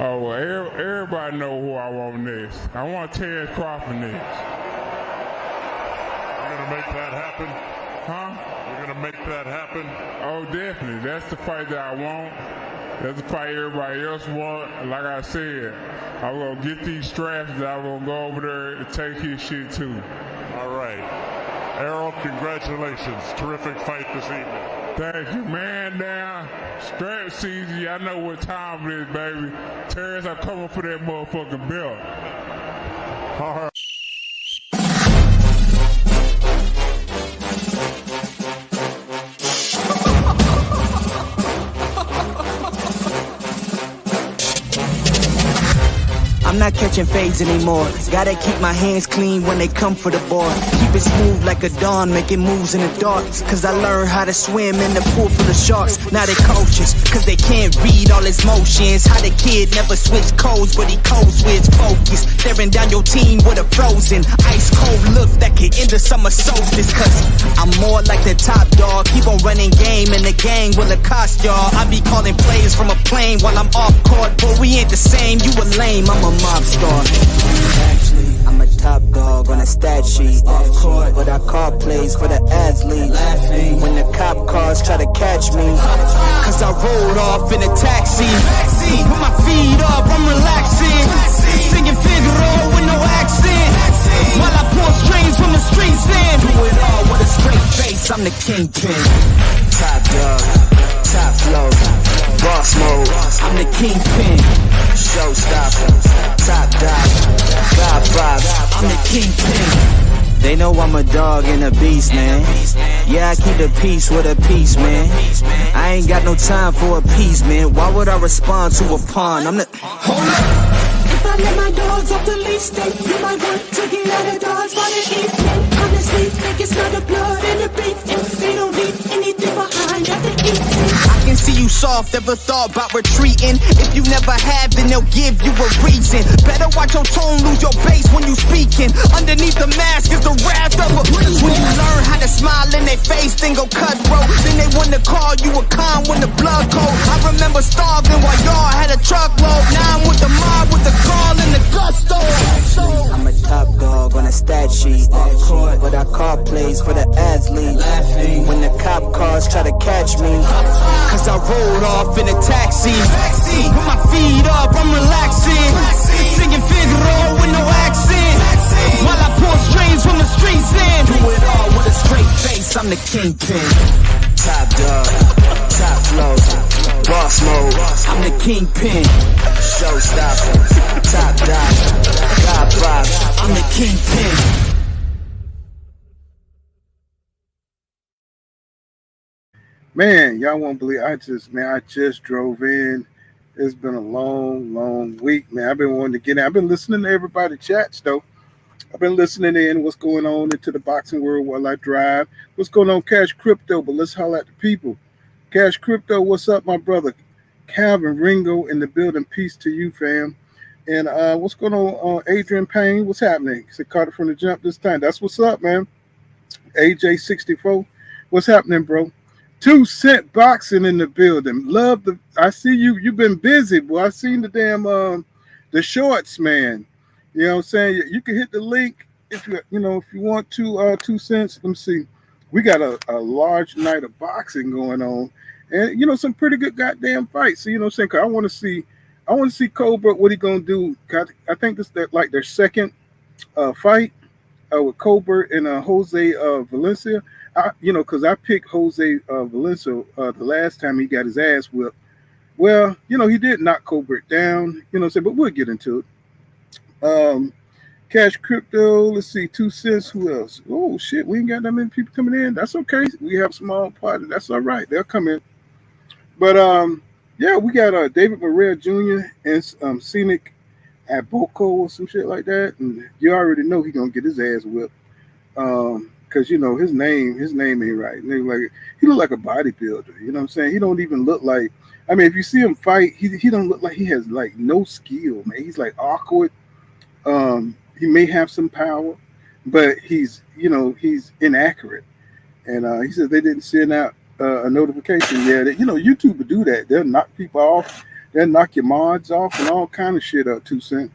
Oh, well, everybody know who I want next. I want Terence Crawford next. You're going to make that happen? Huh? You're going to make that happen? Oh, definitely. That's the fight that I want. That's the fight everybody else want. Like I said, I'm going to get these straps that I'm going to go over there and take his shit too. All right. Errol, congratulations. Terrific fight this evening. Thank you, man. Now, strap season, I know what time it is, baby. Terence, I'm coming for that motherfucking belt. All right. I'm not catching fades anymore. Gotta keep my hands clean when they come for the board. Keep it smooth like a dawn, making moves in the dark. Cause I learned how to swim in the pool full of sharks. Now they coaches, cause they can't read all his motions. How the kid never switched codes, but he codes with focus. Staring down your team with a frozen, ice cold look that could end the summer solstice. Cause I'm more like the top dog. Keep on running game and the gang will accost y'all. I be calling plays from a plane while I'm off court. But we ain't the same, you a lame, I'm a mob star. Actually, I'm a top dog on a stat sheet. Off court, but I call plays for the athlete. Laughing when the cop cars try to catch me. Cause I rolled off in a taxi. Put my feet up, I'm relaxing. Singing Figaro with no accent. While I pour strings from the streets in. Do it all with a straight face, I'm the kingpin. Top dog, top flow, boss mode. I'm the kingpin. Showstopper, top dog, God vibes. I'm the kingpin. They know I'm a dog and a beast, man. Yeah, I keep the peace with a piece, man. I ain't got no time for a piece, man. Why would I respond to a pawn? I'm the... Hold up. If I let my dogs off the leash, then you might want to get out of Dodge by the evening. Honestly, think it's not the blood and the beef. If they don't leave anything behind at the evening. I can see you soft, ever thought about retreating. If you never have, then they'll give you a reason. Better watch your tone, lose your bass when you speaking. Underneath the mask is the wrath of a... When you learn how to smile in their face, then go cutthroat. Then they wanna call you a con when the blood cold. I remember starving while y'all had a truckload. Now I'm with the mob with the call and the gusto. I'm a top dog on a stat sheet. Off court, but I call plays for the athlete. Laughing when the cop cars try to catch me. Cause I rolled off in a taxi. Put my feet up, I'm relaxing. Singing Figaro with no accent. While I pour strings from the streets in. Do it all with a straight face, I'm the kingpin. Top dog, top flow, boss mode. I'm the kingpin. Showstopper, top dog, God vibes. I'm the kingpin. Man, y'all won't believe I just drove in. It's been a long week, man. I've been wanting to get in. I've been listening to everybody chats though. I've been listening in what's going on into the boxing world while I drive. What's going on, Cash Crypto? But let's holler at the people. Cash Crypto, what's up, my brother? Calvin Ringo in the building. Peace to you, fam. And what's going on, Adrian Payne? What's happening? He caught it from the jump this time. That's what's up, man. AJ64, what's happening, bro? 2 Cent Boxing in the building. Love the. I see you. You've been busy, boy. I seen the damn the shorts, man. You know what I'm saying? You can hit the link if you want to. 2 cents. Let me see. We got a large night of boxing going on, and some pretty good goddamn fights. So what I'm saying? 'Cause I want to see Colbert. What he gonna do? I think this is like their second fight with Colbert and Jose Valencia. Because I picked Jose Valencia the last time he got his ass whipped. Well, he did knock Colbert down. But we'll get into it. Cash Crypto, let's see, 2 cents. Who else? Oh shit, we ain't got that many people coming in. That's okay. We have small party. That's all right. They'll come in. But yeah, we got David Morrell Jr. and Scenic Agbeko or some shit like that. And you already know he gonna get his ass whipped. Because his name ain't right. He look like a bodybuilder. You know what I'm saying? He don't even look like. I mean, if you see him fight, he don't look like he has like no skill, man. He's like awkward. He may have some power, but he's inaccurate. And he said they didn't send out a notification. Yeah, that YouTube would do that. They'll knock people off they'll knock your mods off and all kind of shit up, 2 cent.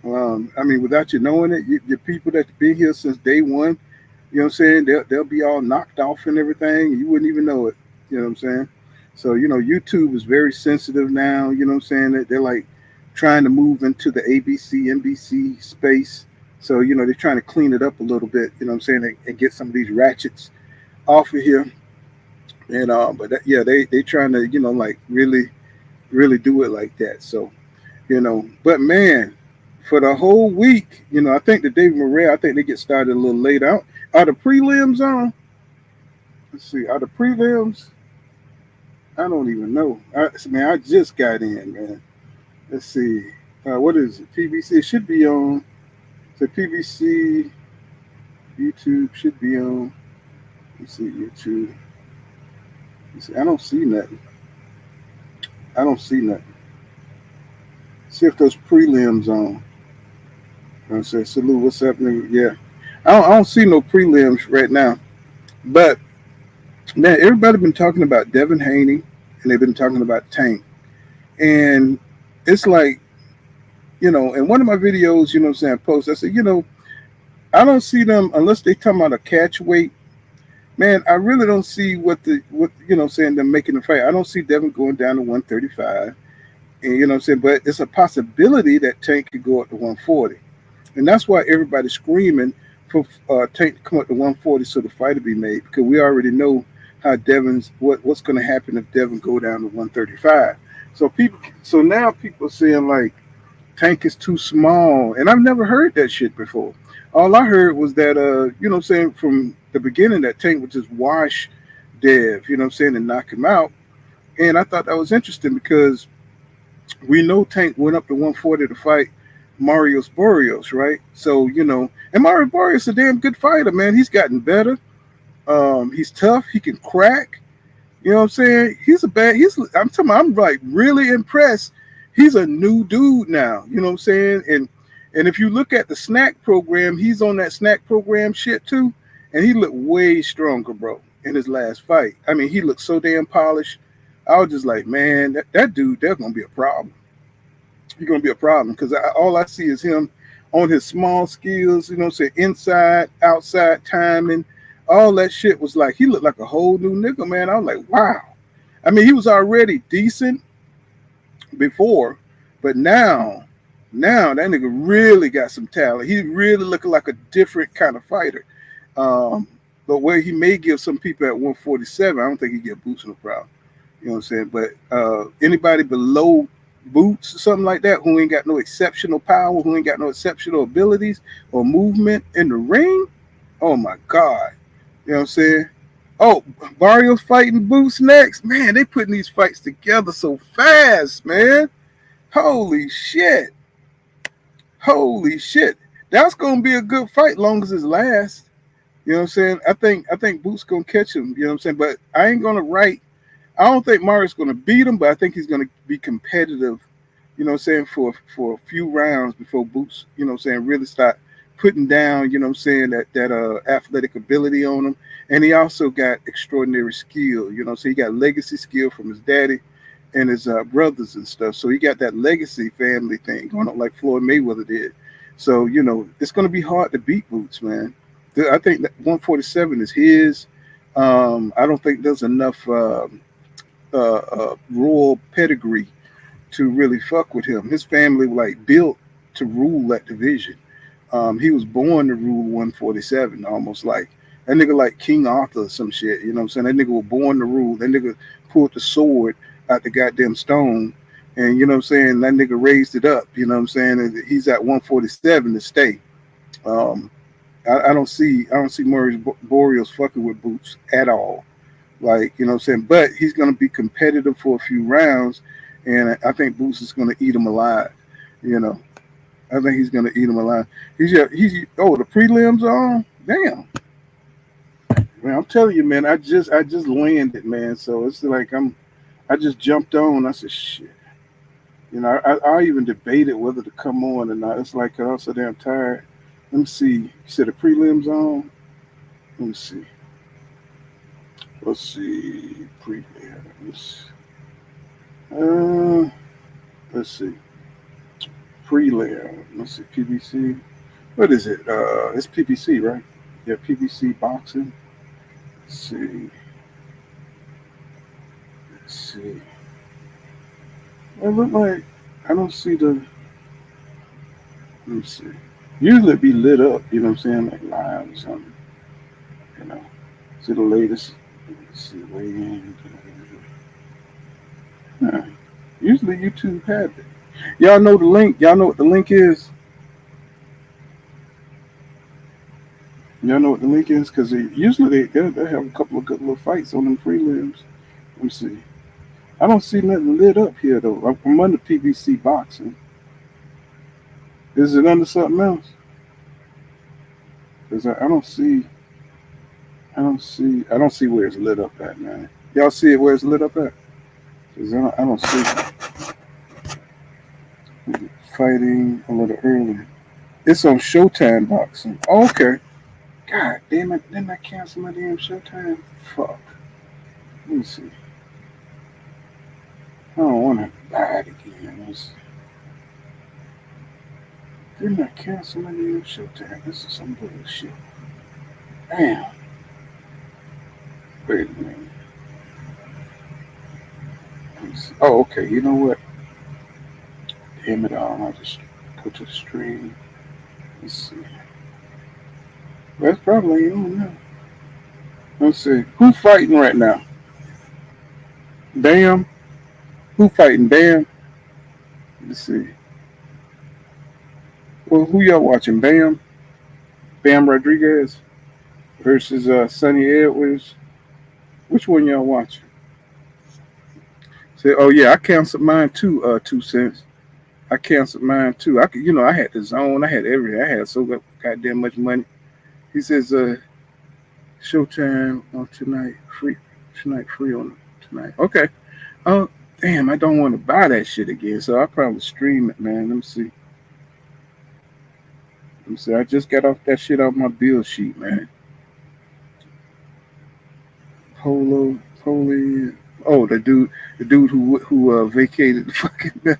I mean, without you knowing it, your people that's been here since day one, you know what I'm saying? They'll be all knocked off and everything. And you wouldn't even know it. You know what I'm saying? So, YouTube is very sensitive now. You know what I'm saying? They're like trying to move into the ABC, NBC space. So, they're trying to clean it up a little bit, you know what I'm saying, and get some of these ratchets off of here. And but yeah, they trying to, like really, really do it like that. So, but man, for the whole week, I think the David Morrell, I think they get started a little late out. Are the prelims on? Let's see. Are the prelims? I don't even know. I just got in, man. Let's see. What is it? PBC. It should be on. The PBC, YouTube should be on. Let's see, YouTube. Let's see. I don't see nothing. See if those prelims on. I say, salute, what's happening? Yeah. I don't see no prelims right now. But, man, everybody been talking about Devin Haney, and they've been talking about Tank. And it's like, in one of my videos, what I'm saying, I post, I said, I don't see them unless they talking about a catch weight. Man, I really don't see what saying them making the fight. I don't see Devin going down to 135. And what I'm saying, but it's a possibility that Tank could go up to 140. And that's why everybody's screaming for Tank to come up to 140 so the fight will be made, because we already know how what's going to happen if Devin go down to 135. So now people are saying like Tank is too small, and I've never heard that shit before. All I heard was that what I'm saying, from the beginning, that Tank would just wash Dev, what I'm saying, and knock him out. And I thought that was interesting because we know Tank went up to 140 to fight Marius Barrios, right? So, and Mario Barrios is a damn good fighter, man. He's gotten better. He's tough. He can crack. You know what I'm saying? I'm like really impressed. He's a new dude now. You know what I'm saying? And if you look at the snack program, he's on that snack program shit too. And he looked way stronger, bro, in his last fight. I mean, he looked so damn polished. I was just like, man, that dude, that's going to be a problem. He's going to be a problem because all I see is him on his small skills, inside, outside timing. All that shit was like, he looked like a whole new nigga, man. I was like, wow. I mean, he was already decent before, but now that nigga really got some talent. He really looking like a different kind of fighter. But where he may give some people at 147, I don't think he get Boots no problem. You know what I'm saying? But anybody below Boots or something like that who ain't got no exceptional power, who ain't got no exceptional abilities or movement in the ring, oh my God. You know what I'm saying? Oh, Barrios fighting Boots next. Man, they putting these fights together so fast, man. Holy shit. That's gonna be a good fight long as it lasts. You know what I'm saying? I think Boots gonna catch him, you know what I'm saying? But I ain't gonna I don't think Mario's gonna beat him, but I think he's gonna be competitive, you know what I'm saying, for a few rounds before Boots, you know what I'm saying, really start putting down, you know what I'm saying, that athletic ability on him. And he also got extraordinary skill, you know, so he got legacy skill from his daddy and his brothers and stuff. So he got that legacy family thing going on like Floyd Mayweather did. So, it's going to be hard to beat Boots, man. I think that 147 is his. I don't think there's enough royal pedigree to really fuck with him. His family like built to rule that division. He was born to rule 147, almost like that nigga like King Arthur or some shit. You know what I'm saying? That nigga was born to rule. That nigga pulled the sword out the goddamn stone. And you know what I'm saying? That nigga raised it up. You know what I'm saying? And he's at 147 to stay. I don't see Maurice Barrios fucking with Boots at all. Like, you know what I'm saying? But he's going to be competitive for a few rounds. And I think Boots is going to eat him alive. I think he's going to eat him alive. The prelims are on? Damn. Man, I'm telling you, man, I just landed, man. So it's like I just jumped on. I said, shit. I even debated whether to come on or not. It's like I'm so damn tired. Let me see. You said the prelims on? Let me see. Let's see. Prelims. let's see. Prelim. Let's see. PBC. What is it? It's PBC, right? Yeah, PBC boxing. Let's see. Let's see. It look like I don't see the. Let me see. Usually it be lit up, you know what I'm saying, like live or something. You know. See the latest. Let's see, weigh in. Usually YouTube have it. Y'all know the link. Y'all know what the link is. Y'all know what the link is? Because usually they have a couple of good little fights on them prelims. Let me see. I don't see nothing lit up here, though. I'm under PBC boxing. Is it under something else? Because I don't see where it's lit up at, man. Y'all see it where it's lit up at? Because I don't see it. Fighting a little early. It's on Showtime boxing. Oh, okay. God damn it. Didn't I cancel my damn Showtime? Fuck. Let me see. I don't want to buy it again. Didn't I cancel my damn Showtime? This is some bullshit. Damn. Wait a minute. Oh, okay. You know what? Damn it all. I'll just go to the stream. Let's see. That's probably on now. Let's see. Who's fighting right now? Bam. Who fighting? Bam. Let's see. Well, who y'all watching? Bam. Bam Rodriguez versus Sonny Edwards. Which one y'all watching? Say, oh yeah, I canceled mine too. 2 cents. I canceled mine too. I had the zone. I had everything. I had so goddamn much money. He says, Showtime on tonight. Free on tonight. Okay. Oh, damn, I don't want to buy that shit again, so I'll probably stream it, man. Let me see. I just got off that shit off my bill sheet, man. Poli. Oh, the dude who vacated the fucking belt.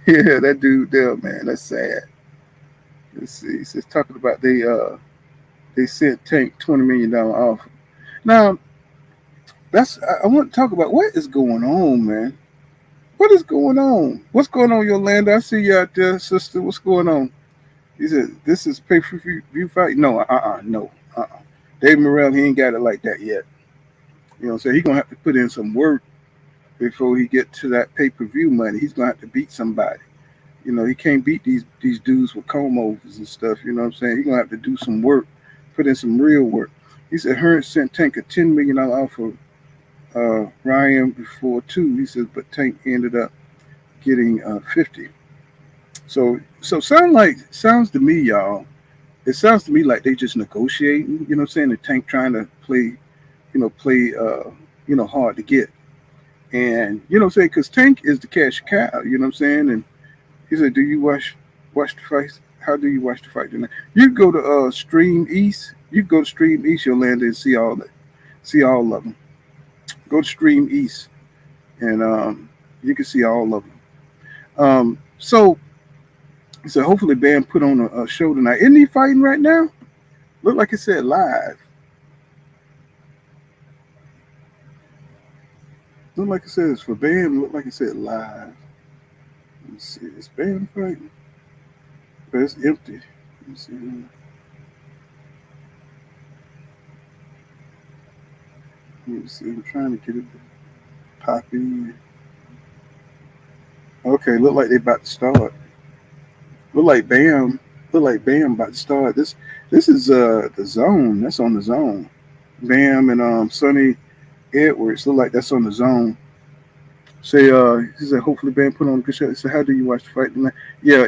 Yeah, that dude there, man. That's sad. Let's see. He says talking about they sent Tank $20 million offer. Now, I want to talk about what is going on, man. What is going on? What's going on, Yolanda? I see you out there, sister. What's going on? He said, this is pay-per-view fight? No, no. Dave Morrell, he ain't got it like that yet. You know what I'm saying? He's going to have to put in some work before he get to that pay-per-view money. He's going to have to beat somebody. You know, he can't beat these dudes with comb-overs and stuff. You know what I'm saying? He's going to have to do some work, put in some real work. He said, Hearn sent Tank a $10 million offer Ryan before too. He says, but Tank ended up getting 50. So sounds to me, y'all. It sounds to me like they just negotiating. You know what I'm saying? The Tank trying to play hard to get. And you know what I'm saying? Because Tank is the cash cow. You know what I'm saying? And he said, do you watch the fight? How do you watch the fight tonight? You go to Stream East. You go to Stream East, Yolanda, and see all of them. Go to Stream East, and you can see all of them. So hopefully Bam put on a show tonight. Isn't he fighting right now? Look like it said live. Look like it says for Bam. Look like it said live. Let's see. Is Bam fighting? But it's empty. Let's see. Let me see. I'm trying to get it to pop in. Okay, look like they about to start. Look like Bam about to start. This is the zone. That's on the zone. Bam and Sonny Edwards look like that's on the zone. Say he said hopefully Bam put on a good show. So how do you watch the fight tonight? Yeah,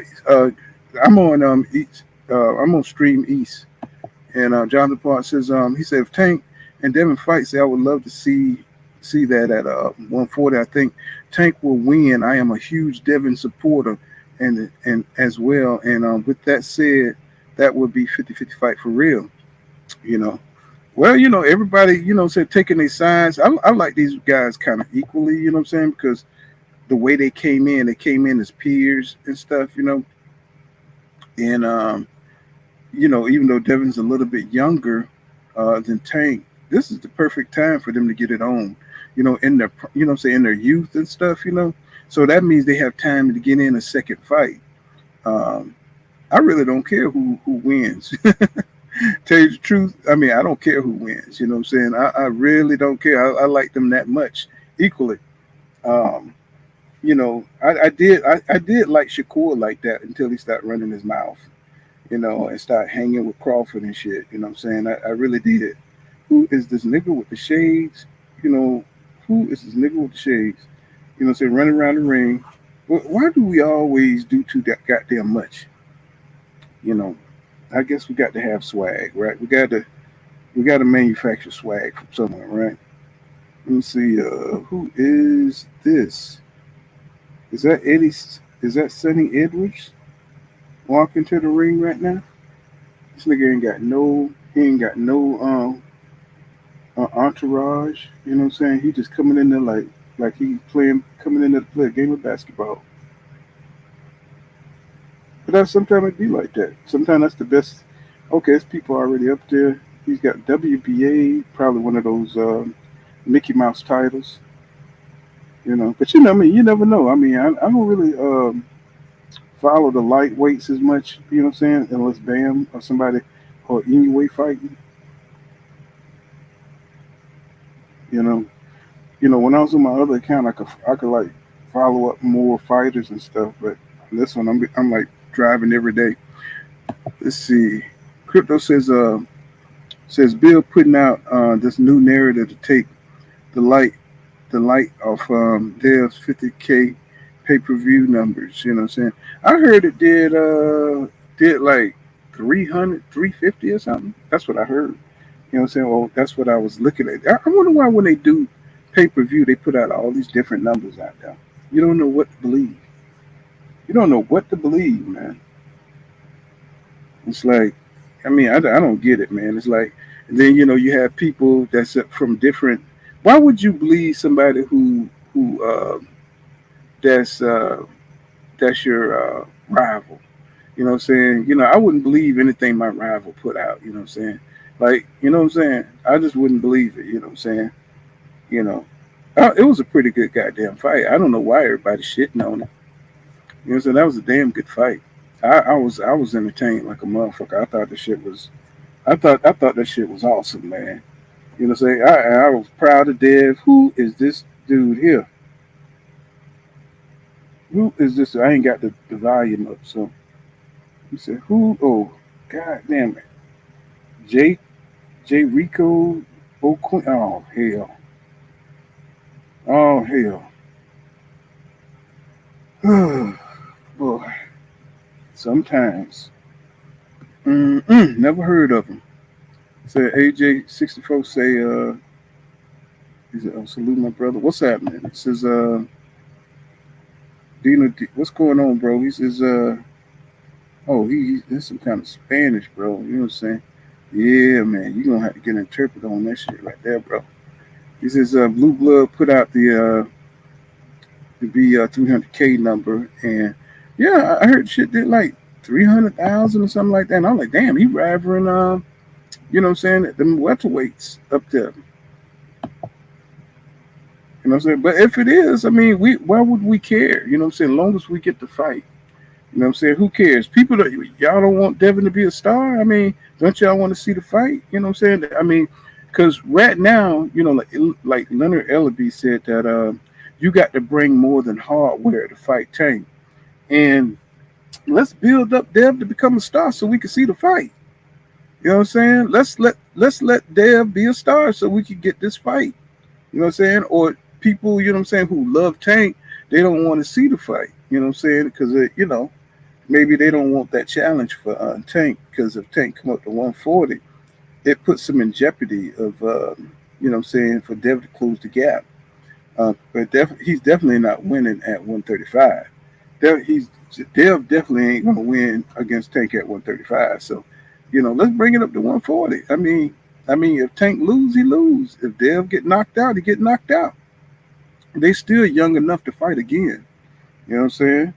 I'm on East. I'm on Stream East. And Jonathan Park says he said if Tank and Devin fight, say I would love to see that at 140. I think Tank will win. I am a huge Devin supporter and as well. And with that said, that would be 50-50 fight for real. You know. Well, you know, everybody, you know, said taking their sides. I like these guys kind of equally, you know what I'm saying? Because the way they came in as peers and stuff, you know. And you know, even though Devin's a little bit younger than Tank, this is the perfect time for them to get it on, you know, in their, you know, say in their youth and stuff, you know. So that means they have time to get in a second fight. I really don't care who wins. Tell you the truth, I mean, I don't care who wins. You know what I'm saying? I really don't care. I like them that much equally. You know, I did like Shakur like that until he started running his mouth, you know, and start hanging with Crawford and shit. You know what I'm saying? I really did. Who is this nigga with the shades? You know, who is this nigga with the shades? You know, say running around the ring. Why do we always do too that goddamn much? You know, I guess we got to have swag, right? We got to manufacture swag from somewhere, right? Let me see. Who is this? Is that Eddie? Is that Sonny Edwards walking to the ring right now? This nigga ain't got no. He ain't got no entourage. You know what I'm saying? He just coming in there like he coming in there to play a game of basketball. But that sometimes it be like that. Sometimes that's the best. Okay, it's people already up there. He's got WBA, probably one of those Mickey Mouse titles. You know, but you know, I mean, you never know. I mean, I don't really follow the lightweights as much. You know what I'm saying? Unless Bam or somebody or anyway fighting. You know, when I was on my other account, I could like follow up more fighters and stuff. But this one, I'm like driving every day. Let's see. Crypto says Bill putting out this new narrative to take the light off Dev's 50K pay-per-view numbers. You know what I'm saying? I heard it did like 300, 350 or something. That's what I heard. You know what I'm saying? Well, that's what I was looking at. I wonder why when they do pay-per-view, they put out all these different numbers out there. You don't know what to believe. You don't know what to believe, man. It's like, I mean, I don't get it, man. It's like, and then, you know, you have people that's from different. Why would you believe somebody who that's your rival? You know what I'm saying? You know, I wouldn't believe anything my rival put out. You know what I'm saying? Like, you know what I'm saying? I just wouldn't believe it. You know what I'm saying? You know, it was a pretty good goddamn fight. I don't know why everybody's shitting on it. You know what I'm saying? That was a damn good fight. I was entertained like a motherfucker. I thought that shit was awesome, man. You know what I'm saying? I was proud of Dev. Who is this dude here? Who is this? I ain't got the volume up, so he said, who? Oh, god damn it. J Rico O'Quinn. Oh hell. Oh hell. Boy. Sometimes. Never heard of him. Said AJ64 say he said, oh, salute my brother. What's happening? It says Dino D, what's going on, bro? He says oh, he's some kind of Spanish, bro. You know what I'm saying? Yeah, man, you're gonna have to get an interpreter on that shit right there, bro. He says Blue Blood put out the 300K number, and yeah, I heard shit did like 300,000 or something like that. And I'm like, damn, he rivaling you know what I'm saying, them welterweights up there. You know what I'm saying? But if it is, I mean, why would we care? You know what I'm saying? As long as we get to fight. You know what I'm saying? Who cares? People y'all don't want Devin to be a star. I mean, don't y'all want to see the fight? You know what I'm saying? I mean, because right now, you know, like Leonard Ellaby said that you got to bring more than hardware to fight Tank. And let's build up Dev to become a star so we can see the fight. You know what I'm saying? Let's let Dev be a star so we can get this fight. You know what I'm saying? Or people, you know what I'm saying, who love Tank, they don't want to see the fight. You know what I'm saying? Because, you know, maybe they don't want that challenge for Tank, because if Tank come up to 140, it puts them in jeopardy of, you know what I'm saying, for Dev to close the gap. But he's definitely not winning at 135. Dev definitely ain't going to win against Tank at 135. So, you know, let's bring it up to 140. I mean, if Tank lose, he lose. If Dev get knocked out, he get knocked out. they still young enough to fight again. You know what I'm saying?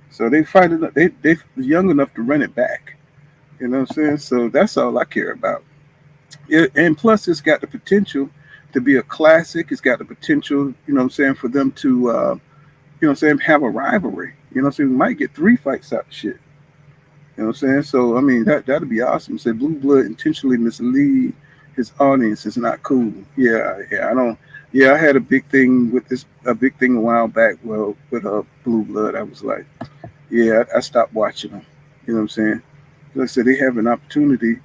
So they fight it. They young enough to run it back. You know what I'm saying? So that's all I care about. And plus, it's got the potential to be a classic. It's got the potential, you know what I'm saying, for them to, you know what I'm saying, have a rivalry. You know what I'm saying? We might get 3 fights out of shit. You know what I'm saying? So, I mean, that'd be awesome. Say Blue Blood intentionally mislead his audience is not cool. Yeah, I don't. Yeah, I had a big thing with this, a big thing a while back. Well, with Blue Blood, I was like, yeah, I stopped watching them. You know what I'm saying? Like I said, they have an opportunity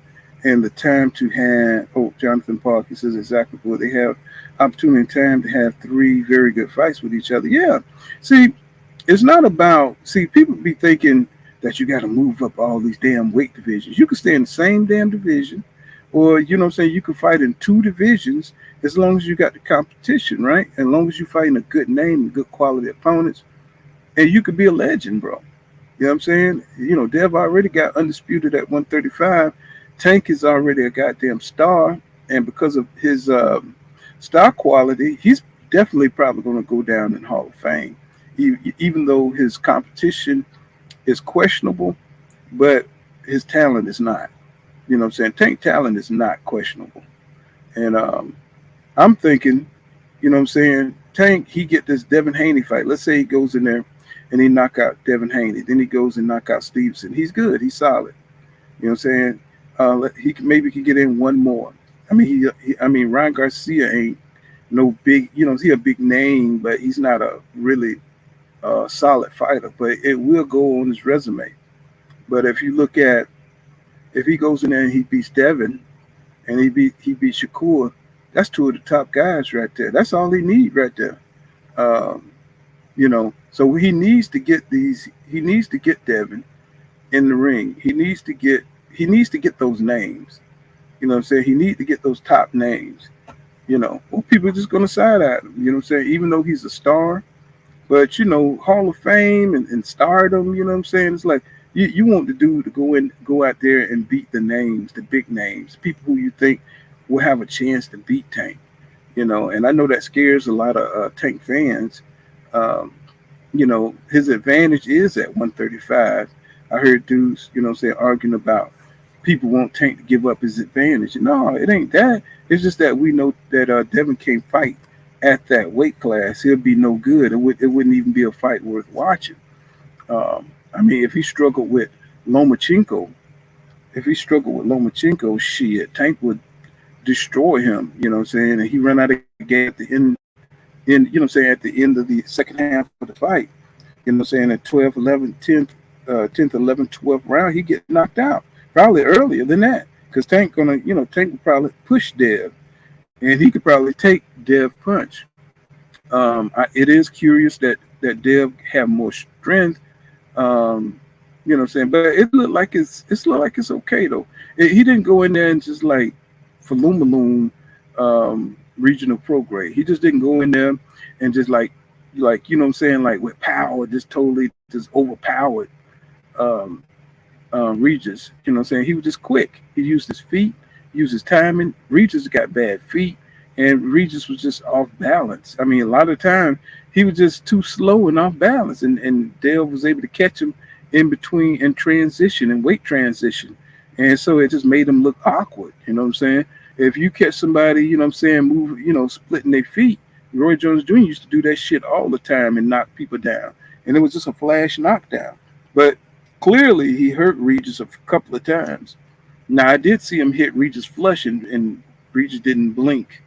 and the time to have. Oh, Jonathan Park, he says exactly what they have opportunity and time to have 3 very good fights with each other. Yeah, see, it's not about. See, people be thinking that you got to move up all these damn weight divisions. You can stay in the same damn division, or you know what I'm saying. You can fight in 2 divisions as long as you got the competition, right? As long as you fighting a good name and good quality opponents, and you could be a legend, bro. You know what I'm saying? You know, Dev already got undisputed at 135. Tank is already a goddamn star, and because of his star quality, he's definitely probably going to go down in Hall of Fame, even though his competition is questionable, but his talent is not. You know what I'm saying? Tank talent is not questionable, and I'm thinking, you know what I'm saying? Tank, he get this Devin Haney fight. Let's say he goes in there and he knock out Devin Haney. Then he goes and knock out Stevenson. He's good. He's solid. You know what I'm saying? He maybe could get in one more. I mean, I mean, Ryan Garcia ain't no big. You know, he a big name, but he's not a really solid fighter. But it will go on his resume. But if you look at if he goes in there and he beats Devin and he beats Shakur, that's 2 of the top guys right there. That's all he need right there. You know, so he needs to get these. He needs to get Devin in the ring. He needs to get those names. You know what I'm saying? He needs to get those top names. You know, well, people are just gonna side at him. You know what I'm saying? Even though he's a star, but you know, Hall of Fame and stardom. You know what I'm saying? It's like you want the dude to go out there and beat the names, the big names, people who you think will have a chance to beat Tank. You know, and I know that scares a lot of Tank fans. You know, his advantage is at 135. I heard dudes, you know, say arguing about people want Tank to give up his advantage. No, it ain't that. It's just that we know that Devin can't fight at that weight class. He'll be no good. It wouldn't even be a fight worth watching. I mean, if he struggled with Lomachenko, shit, Tank would destroy him. You know what I'm saying? And he ran out of gas at the end. You know what I'm saying, at the end of the second half of the fight, you know what I'm saying, at 12, 11, 10th, 11th, 12th round, he get knocked out. Probably earlier than that. Because Tank would probably push Dev. And he could probably take Dev punch. It is curious that Dev have more strength. You know what I'm saying? But it looked like it's okay though. He didn't go in there and just like Falumaloon Regional Prograis. He just didn't go in there and just like you know what I'm saying, like with power, just totally just overpowered Regis. You know what I'm saying? He was just quick. He used his feet, used his timing. Regis got bad feet, and Regis was just off balance. I mean, a lot of the time he was just too slow and off balance, and Dale was able to catch him in between and transition and weight transition, and so it just made him look awkward. You know what I'm saying? If you catch somebody, you know what I'm saying, move, you know, splitting their feet, Roy Jones Jr. used to do that shit all the time and knock people down. And it was just a flash knockdown. But clearly he hurt Regis a couple of times. Now, I did see him hit Regis flush and Regis didn't blink.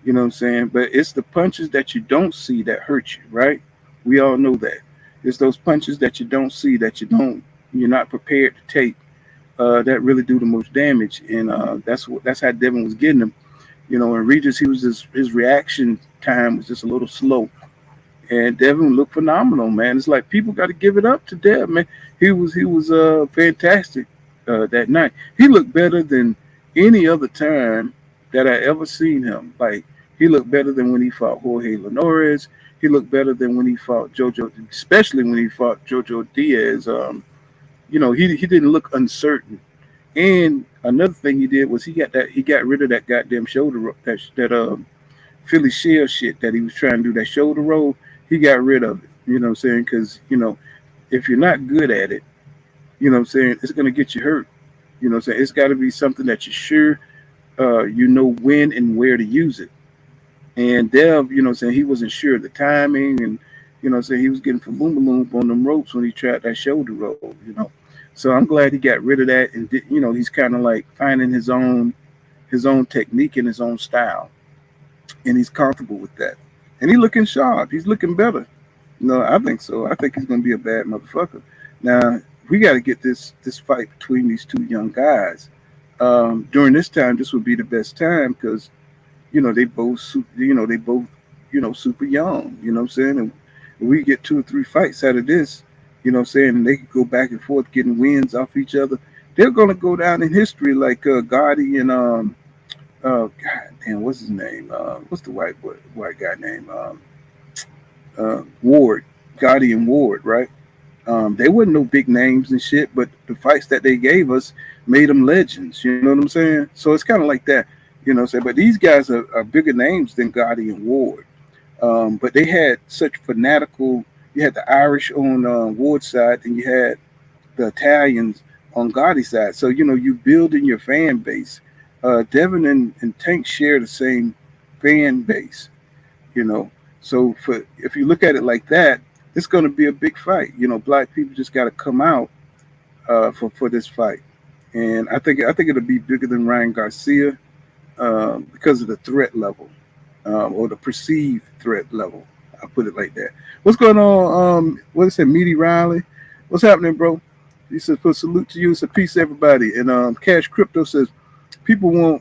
You know what I'm saying? But it's the punches that you don't see that hurt you, right? We all know that. It's those punches that you don't see, that you're not prepared to take. That really do the most damage, and that's how Devin was getting him, you know. And Regis, his reaction time was just a little slow, and Devin looked phenomenal, man. It's like people got to give it up to Dev, man. He was fantastic that night. He looked better than any other time that I ever seen him. Like he looked better than when he fought Jorge Linares. He looked better than when he fought Jojo, especially when he fought Jojo Diaz. You know, he didn't look uncertain. And another thing he did was he got rid of that goddamn shoulder that Philly shell shit that he was trying to do, that shoulder roll, he got rid of it. You know what I'm saying? Because, if you're not good at it, you know what I'm saying, it's going to get you hurt. You know what I'm saying? It's got to be something that you're sure you know when and where to use it. And Dev, you know what I'm saying, he wasn't sure of the timing, and, you know what I'm saying, he was getting from boom boom on them ropes when he tried that shoulder roll. So I'm glad he got rid of that, and he's kind of like finding his own technique and his own style, and he's comfortable with that. And he's looking sharp. He's looking better. I think so. I think he's gonna be a bad motherfucker. Now we got to get this fight between these two young guys. During this time, this would be the best time because they both super young. You know what I'm saying? And we get 2 or 3 fights out of this. You know what I'm saying? And they could go back and forth getting wins off each other. They're gonna go down in history like Gotti and God damn, what's his name? What's the white guy name? Ward, Gotti and Ward, right? They wasn't no big names and shit, but the fights that they gave us made them legends. You know what I'm saying? So it's kind of like that, you know what I'm saying? But these guys are bigger names than Gotti and Ward. But they had such fanatical. You had the Irish on Ward's side, and you had the Italians on Gotti's side. So you build in your fan base. Devin and Tank share the same fan base. So if you look at it like that, it's going to be a big fight. Black people just got to come out for this fight, and I think it'll be bigger than Ryan Garcia because of the threat level or the perceived threat level. I'll put it like that. What's going on? What is it, Meaty Riley? What's happening, bro? He says, "Put salute to you. It's a peace, everybody." And Cash Crypto says, "People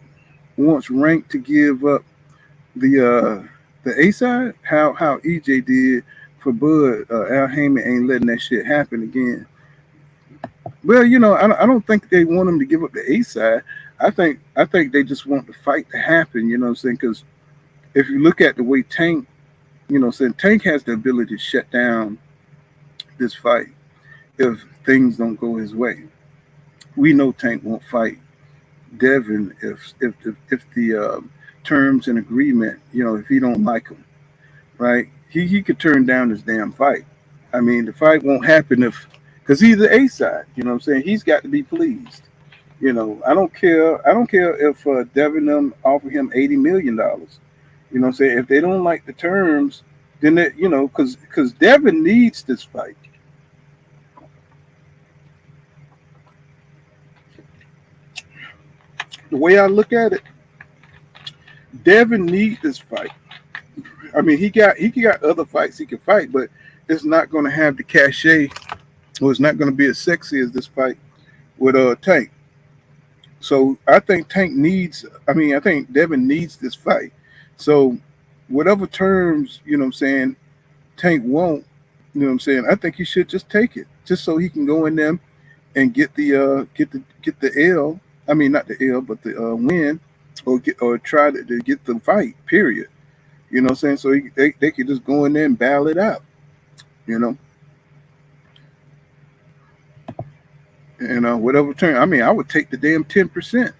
wants Rank to give up the A side. How EJ did for Bud. Al Haney ain't letting that shit happen again." Well, I don't think they want him to give up the A side. I think they just want the fight to happen. You know what I'm saying? Because if you look at the way Tank, Tank has the ability to shut down this fight if things don't go his way. We know Tank won't fight Devin if the terms and agreement, if he don't like him, right? He could turn down this damn fight. I mean, the fight won't happen because he's the A side. You know what I'm saying? He's got to be pleased. I don't care if Devin offer him $80 million. You know what I'm saying? If they don't like the terms, then because Devin needs this fight. The way I look at it, Devin needs this fight. I mean, he got other fights he can fight, but it's not going to have the cachet, or it's not going to be as sexy as this fight with Tank. So I think I think Devin needs this fight. So whatever terms, Tank won't, I think he should just take it, just so he can go in them and get the L. I mean, not the L, but the win, or try to get the fight. Period. You know what I'm saying? So they could just go in there and battle it out. And whatever turn. I mean, I would take the damn 10%.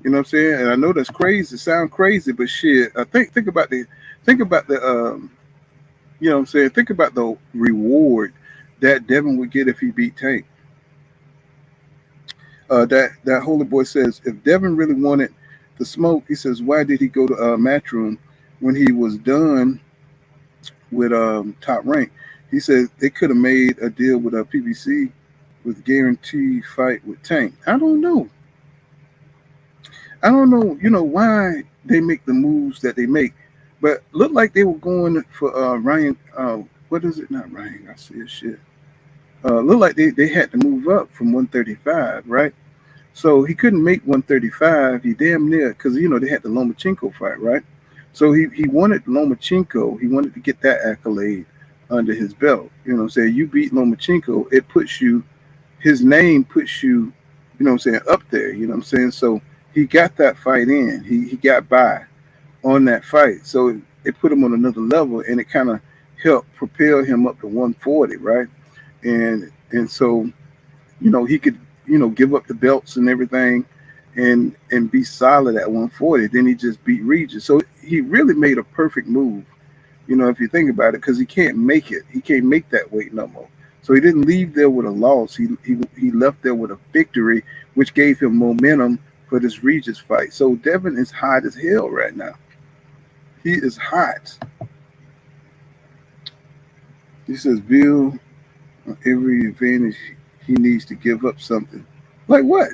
You know what I'm saying? And I know that's crazy. It sounds crazy, but shit. I think about the you know what I'm saying? Think about the reward that Devin would get if he beat Tank. That Holy Boy says, if Devin really wanted the smoke, he says, why did he go to Matchroom when he was done with Top Rank? He said they could have made a deal with PBC with guaranteed fight with Tank. I don't know, why they make the moves that they make, but looked like they were going for Ryan. What is it? Not Ryan Garcia. Shit. Looked like they had to move up from 135, right? So he couldn't make 135. He damn near, because they had the Lomachenko fight, right? So he wanted Lomachenko. He wanted to get that accolade under his belt. You know what I'm saying? You beat Lomachenko, it puts you, his name puts you, up there. You know what I'm saying? So he got that fight in. He got by on that fight. So it put him on another level, and it kind of helped propel him up to 140, right? And so, he could, give up the belts and everything, and be solid at 140. Then he just beat Regis. So he really made a perfect move, if you think about it, because he can't make it. He can't make that weight no more. So he didn't leave there with a loss. He left there with a victory, which gave him momentum for this Regis fight. So Devin is hot as hell right now. He is hot. He says, Bill, on every advantage, he needs to give up something. Like what?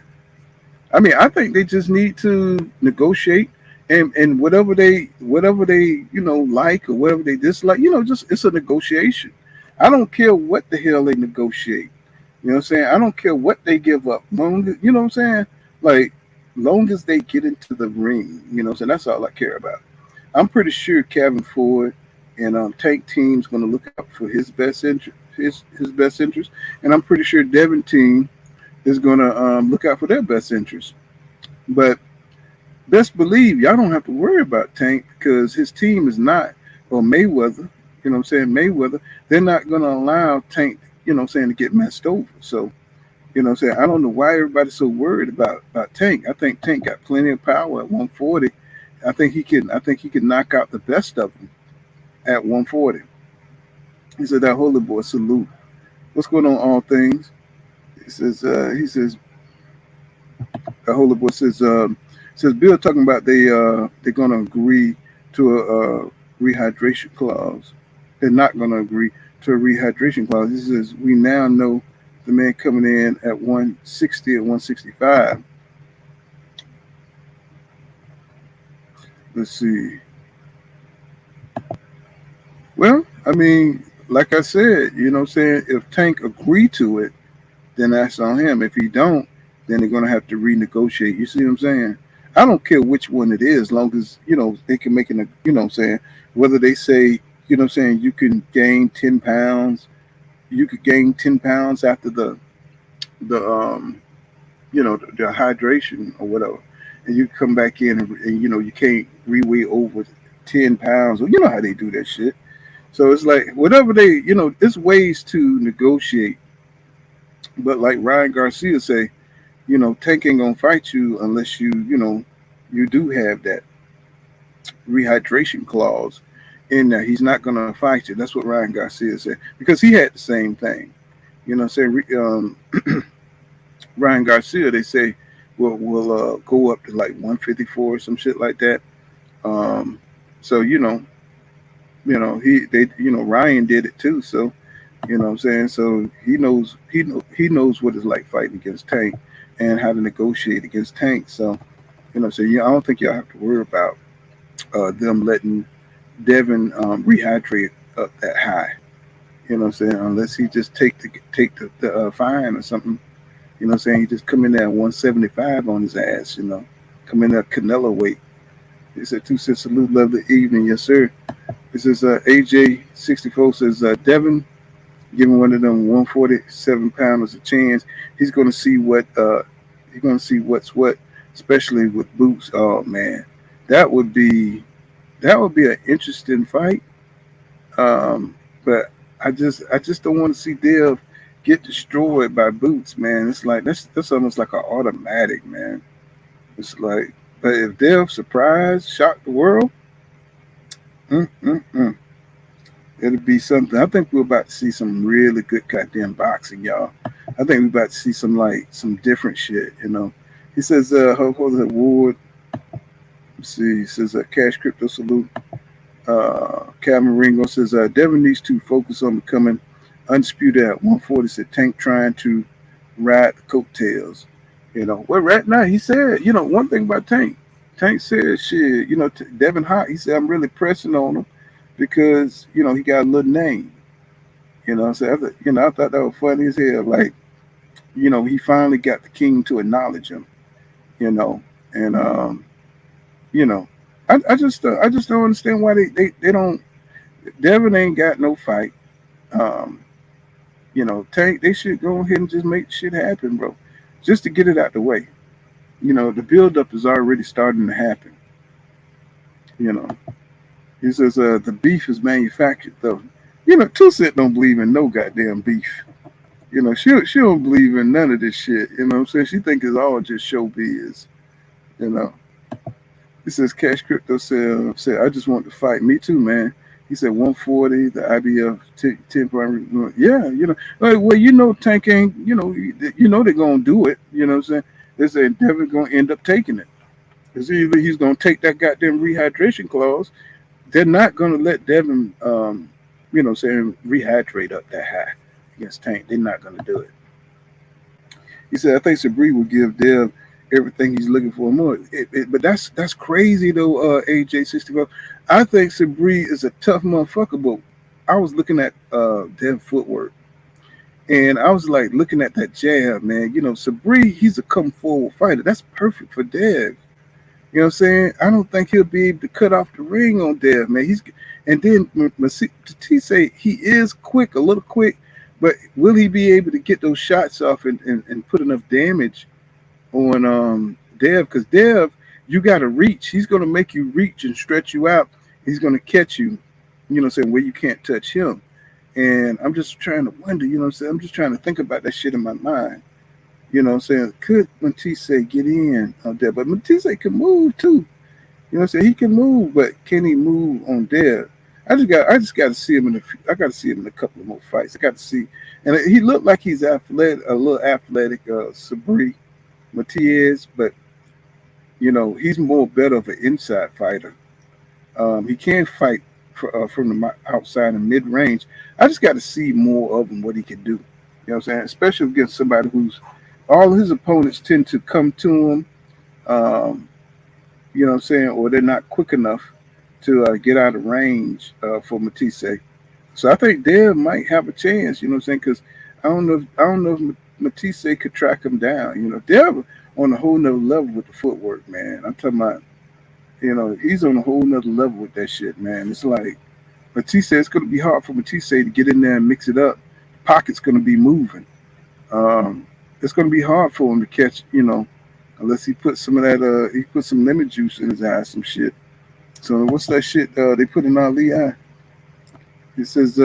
I mean, I think they just need to negotiate, and whatever they like or whatever they dislike, just it's a negotiation. I don't care what the hell they negotiate. You know what I'm saying? I don't care what they give up. Long as, you know what I'm saying? Like, long as they get into the ring, so that's all I care about. I'm pretty sure Kevin Ford and Tank Team's going to look out for his best interest, his best interest, and I'm pretty sure Devin Team is going to look out for their best interest. But best believe y'all don't have to worry about Tank, because his team is not, or Mayweather, Mayweather, they're not going to allow Tank, to get messed over. So, I don't know why everybody's so worried about Tank. I think Tank got plenty of power at 140. I think he can knock out the best of them at 140. He said, that holy boy, salute. What's going on, all things? He says, the holy boy says Bill talking about they're going to agree to a rehydration clause. They're not going to agree to a rehydration clause. He says, we now know the man coming in at 160 and 165. Let's see. Well, I mean, like I said, if Tank agree to it, then that's on him. If he don't, then they're going to have to renegotiate. You see what I'm saying? I don't care which one it is, as long as, they can make it, whether they say, you can gain 10 pounds, you could gain 10 pounds after the hydration or whatever, and you come back in and you can't reweigh over 10 pounds, or how they do that shit. So it's like, whatever they, it's ways to negotiate. But like Ryan Garcia say, Tank ain't gonna fight you unless you do have that rehydration clause in there. He's not gonna fight you. That's what Ryan Garcia said, because he had the same thing. Ryan Garcia, they say, will go up to like 154 or some shit like that. So Ryan did it too. So so he knows what it's like fighting against Tank and how to negotiate against Tank. So I don't think y'all have to worry about them letting Devin rehydrate up that high. Unless he just take the fine or something. He just come in there at 175 on his ass. Come in there Canelo weight. He said, 2 cents salute, lovely evening, yes sir. This is AJ64 says, Devin giving one of them 147 pounders a chance. He's going to see what's what, especially with Boots. Oh man, that would be an interesting fight. But I just don't want to see Dev get destroyed by Boots, man. It's like that's almost like an automatic, man. It's like, but if Dev surprise, shock the world, it'll be something. I think we're about to see some really good goddamn boxing, y'all. I think we're about to see some different shit, He says, hold the award. Let's see, he says, Cash Crypto salute. Calvin Ringo says, Devin needs to focus on becoming undisputed at 140. Said Tank trying to ride the coattails. Well, right now, he said, one thing about Tank said, shit, Devin Hart, he said, I'm really pressing on him because, he got a little name. So I thought that was funny as hell. Like, he finally got the king to acknowledge him, and I just don't understand why they don't. Devin ain't got no fight. Tank, they should go ahead and just make shit happen, bro, just to get it out the way. The buildup is already starting to happen. He says the beef is manufactured though. 2 Cent don't believe in no goddamn beef. She don't believe in none of this shit. She think it's all just showbiz. You know. He says Cash Crypto said I just want to fight. Me too, man. He said 140, the IBF 10 primary. Yeah, you know. Well, you know, Tank ain't. You know they're gonna do it. You know what I'm saying? They say Devin gonna end up taking it. Because either he's gonna take that goddamn rehydration clause. They're not gonna let Devin, saying rehydrate up that high against Tank. They're not gonna do it. He said, I think Sabri will give Dev everything he's looking for and more. But that's crazy though, AJ64. I think Sabri is a tough motherfucker, but I was looking at Dev footwork. And I was like looking at that jab, man. You know, Sabri, he's a come forward fighter. That's perfect for Dev. You know what I'm saying? I don't think he'll be able to cut off the ring on Dev, man. And then Matisse, he is quick, a little quick, but will he be able to get those shots off and put enough damage on Dev? Because Dev, you got to reach. He's going to make you reach and stretch you out. He's going to catch you, you know what I'm saying, where you can't touch him. And I'm just trying to wonder, you know what I'm saying? I'm just trying to think about that shit in my mind. You know what I'm saying? Could Matisse get in on Dev? But Matisse can move too. You know what I'm saying? He can move, but can he move on Dev? I just got to see him I got to see him in a couple of more fights. I got to see, and he looked like he's athletic, a little athletic, Sabri Matias, but you know he's more better of an inside fighter. He can fight from the outside and mid range. I just got to see more of him, what he can do. You know what I'm saying? Especially against somebody who's all his opponents tend to come to him. You know what I'm saying, or they're not quick enough to get out of range for Matisse. So I think Dev might have a chance, you know what I'm saying, because I don't know if Matisse could track him down. You know, Dev on a whole nother level with the footwork, man. I'm talking about, you know, he's on a whole nother level with that shit, man. It's like Matisse, it's going to be hard for Matisse to get in there and mix it up. Pocket's going to be moving. It's going to be hard for him to catch, you know, unless he put some of that, he put some lemon juice in his eye, some shit. So what's that shit they put in Ali eye? It says,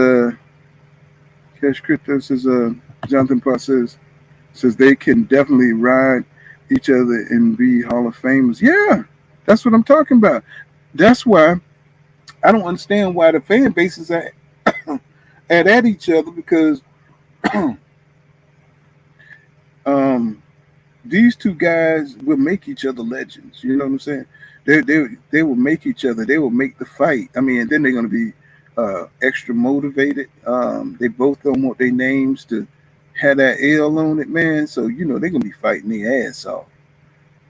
Cash Crypto says, Jonathan Process says they can definitely ride each other and be Hall of Famers. Yeah, that's what I'm talking about. That's why I don't understand why the fan bases are at each other, because these two guys will make each other legends. You know what I'm saying? They will make each other. They will make the fight. I mean, and then they're going to be extra motivated. They both don't want their names to have that L on it, man. So, you know, they're going to be fighting their ass off.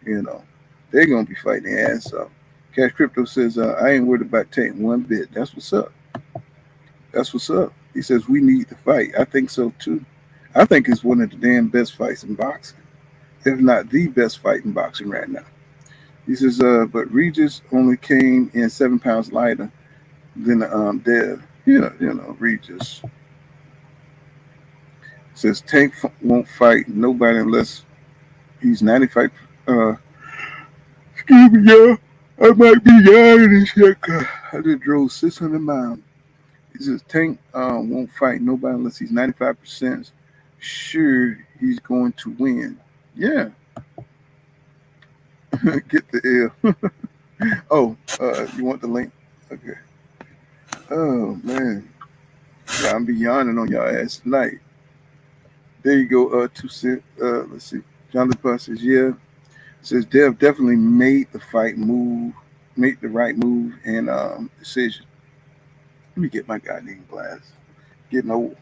You know, they're going to be fighting their ass off. Cash Crypto says, I ain't worried about Tank one bit. That's what's up. That's what's up. He says, we need the fight. I think so, too. I think it's one of the damn best fights in boxing, if not the best fight in boxing right now. He says, but Regis only came in 7 pounds lighter than Dev. You know, Regis. Says Tank won't fight nobody unless he's 95. Excuse me, y'all. I might be yawning and shit. I just drove 600 miles. He says Tank won't fight nobody unless he's 95% sure he's going to win. Yeah. Get the L. Oh, you want the link? Okay. Oh, man. Yeah, I'm be yawning on y'all ass tonight. There you go. 2 cents. Let's see. Jonathan Puss says, yeah. Says Dev definitely made the fight move, make the right move and decision. Let me get my goddamn glass. Getting old.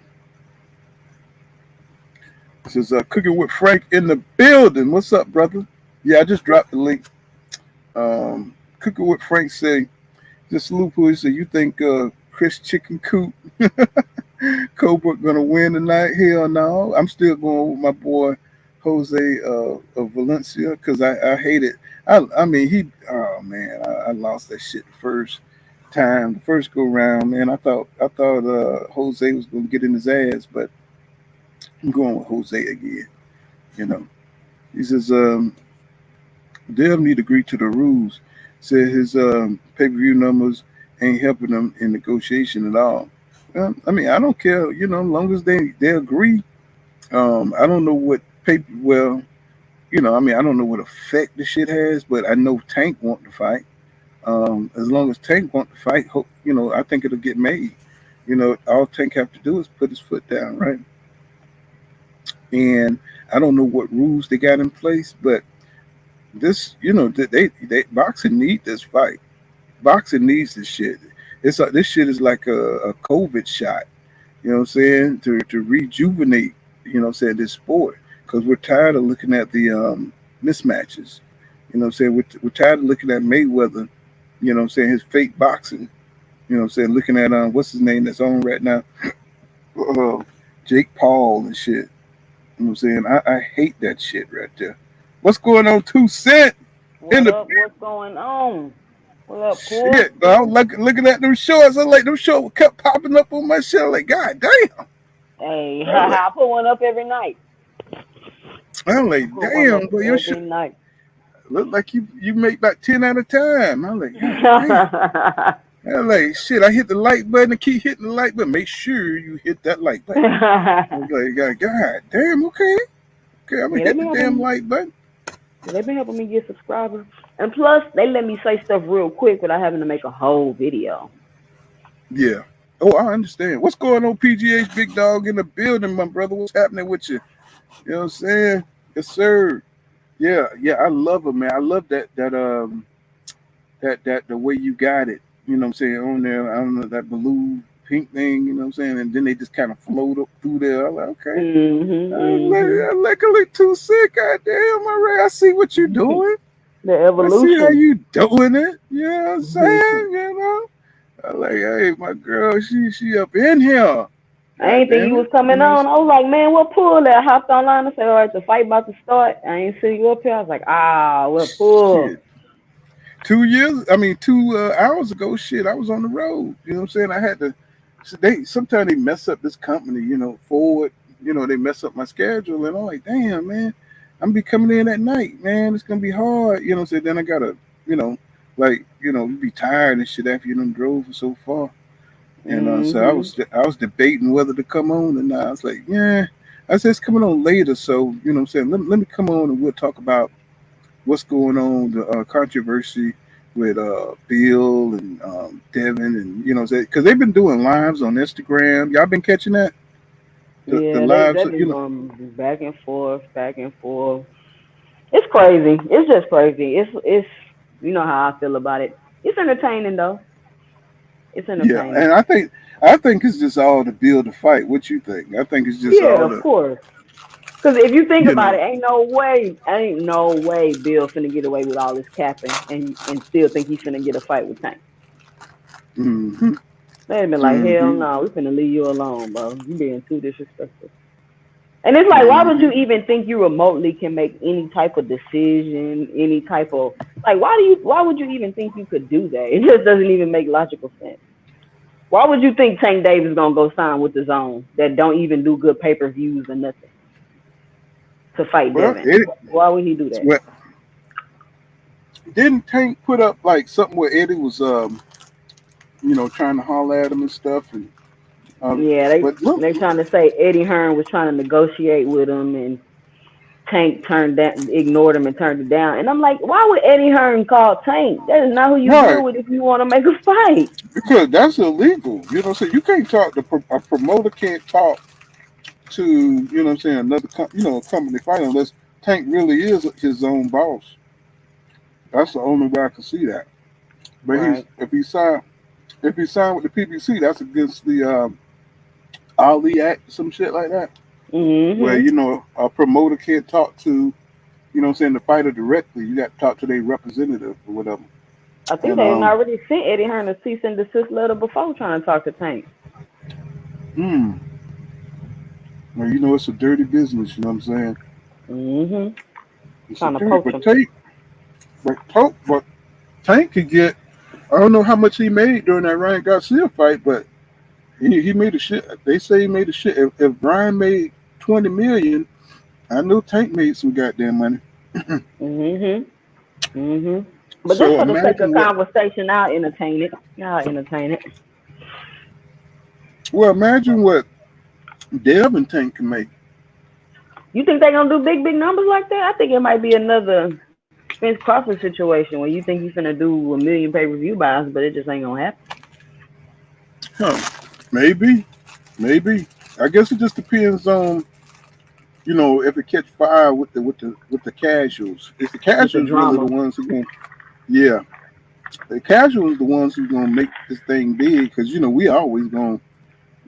It says Cooking with Frank in the building. What's up, brother? Yeah, I just dropped the link. Cooking with Frank say, just Lupo, he said, you think Chris Chicken Coop Colbert gonna win tonight? Hell no. I'm still going with my boy Jose of Valencia, because I hate it. I mean, I lost that shit the first time, the first go round, man. I thought Jose was gonna get in his ass, but I'm going with Jose again. You know, he says Dev need to agree to the rules. Said his pay-per-view numbers ain't helping them in negotiation at all. I mean, I don't care, you know, as long as they agree. I don't know what you know, I mean, I don't know what effect this shit has, but I know Tank want to fight. As long as Tank want to fight, hope, you know, I think it'll get made. You know, all Tank have to do is put his foot down, right? And I don't know what rules they got in place, but this, you know, they boxing need this fight. Boxing needs this shit. It's like this shit is like a COVID shot. You know what I'm saying? To rejuvenate, you know what I'm saying, this sport. Because we're tired of looking at the mismatches. You know what I'm saying? We're tired of looking at Mayweather, you know what I'm saying, his fake boxing. You know what I'm saying? Looking at what's his name that's on right now? Jake Paul and shit. You know what I'm saying? I hate that shit right there. What's going on, 2 Cent? What up? What's going on? What up, Paul? Shit, I was looking at them shorts. I like them shorts kept popping up on my shit. I'm like, God damn. Hey, I put one up every night. I'm like, damn, boy, your shit night. look like you make about 10 at a time. I'm like, God damn. I'm like, shit, I hit the like button and keep hitting the like button. Make sure you hit that like button. I'm like, God damn, okay. Okay, I'm gonna hit the damn like button. They've been helping me get subscribers. And plus, they let me say stuff real quick without having to make a whole video. Yeah. Oh, I understand. What's going on, PGH Big Dog in the building, my brother? What's happening with you? You know what I'm saying? Yes, sir. Yeah, I love it, man. I love that the way you got it. You know what I'm saying? On there, I don't know, that blue pink thing, you know what I'm saying? And then they just kind of float up through there. I'm like, okay. I like a little too sick. God damn, all right. I see what you're doing. The evolution. I see how you doing it. You know what I'm saying? You know? I'm like, hey, my girl, she up in here. I ain't think you was coming on. I was like, man, what pull that? I hopped online and said, all right, the fight about to start. I ain't see you up here. I was like, what pull? Shit. 2 hours ago, shit, I was on the road. You know what I'm saying? I had to. Sometimes they mess up this company, you know, forward. You know, they mess up my schedule, and I'm like, damn, man, I'm be coming in at night, man. It's gonna be hard, you know. So then I gotta, you know, you be tired and shit after you done drove so far. And so I was debating whether to come on or not. I was like, yeah. I said it's coming on later, so you know what I'm saying. Let me come on and we'll talk about what's going on, the controversy with Bill and Devin, and you know, because they've been doing lives on Instagram. Y'all been catching that? The lives, they've been going back and forth. It's crazy. It's just crazy. It's you know how I feel about it. It's entertaining though. It's entertaining. Yeah, and I think it's just all to build the fight. What you think? I think it's just all of course. Because if you think about it, ain't no way Bill finna get away with all this capping and still think he's finna get a fight with Tank. Mm-hmm. They'd been like, hell no, we finna leave you alone, bro. You being too disrespectful. And it's like, why would you even think you remotely can make any type of decision, any type of like? Why would you even think you could do that? It just doesn't even make logical sense. Why would you think Tank Davis gonna go sign with the Zone that don't even do good pay-per-views or nothing to fight Devin? Why would he do that? Well, didn't Tank put up like something where Eddie was you know, trying to holler at him and stuff, and they trying to say Eddie Hearn was trying to negotiate with him, and Tank ignored him and turned it down. And I'm like, why would Eddie Hearn call Tank? That is not who you deal with if you want to make a fight. Because that's illegal. You know what I'm saying? You can't talk, a promoter can't talk to, you know what I'm saying, another company fight unless Tank really is his own boss. That's the only way I can see that. But if he signed with the PBC, that's against the Ali Act, some shit like that. Mm-hmm. Where, you know, a promoter can't talk to, you know what I'm saying, the fighter directly. You got to talk to their representative or whatever. I think they already sent Eddie Hearn a cease and desist letter before trying to talk to Tank. Well, you know, it's a dirty business, you know what I'm saying? Mm-hmm. It's trying to poach him. But Tank could get, I don't know how much he made during that Ryan Garcia fight, but he made a shit. They say he made a shit. If Brian made $20 million, I know Tank made some goddamn money. But so just for the sake of conversation, I'll entertain it. Well, imagine what Dev and Tank can make. You think they're gonna do big numbers like that? I think it might be another Spence Crawford situation where you think you're gonna do 1 million pay-per-view buys, but it just ain't gonna happen. Maybe. I guess it just depends on, if it catch fire with the casuals. It's the casuals really the ones who gonna, yeah. The casuals the ones who gonna make this thing big because we always gonna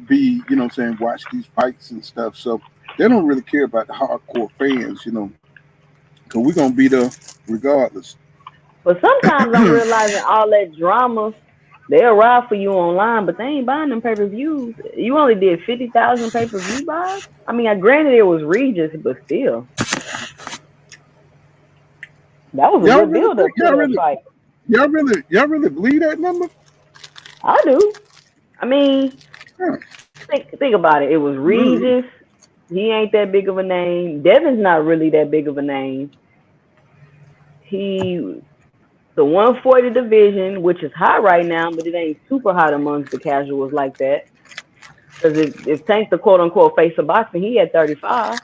be, watch these fights and stuff. So they don't really care about the hardcore fans, because we're gonna be there regardless. But sometimes I'm realizing all that drama, they'll ride for you online, but they ain't buying them pay-per-views. You only did 50,000 pay-per-view buys? I mean, granted it was Regis, but still. That was a good build-up to that fight. Y'all really believe that number? I do. I mean, think about it. It was Regis. He ain't that big of a name. Devin's not really that big of a name. The 140 division, which is high right now, but it ain't super hot amongst the casuals like that. Because if Tank the quote-unquote face of boxing, he had 35.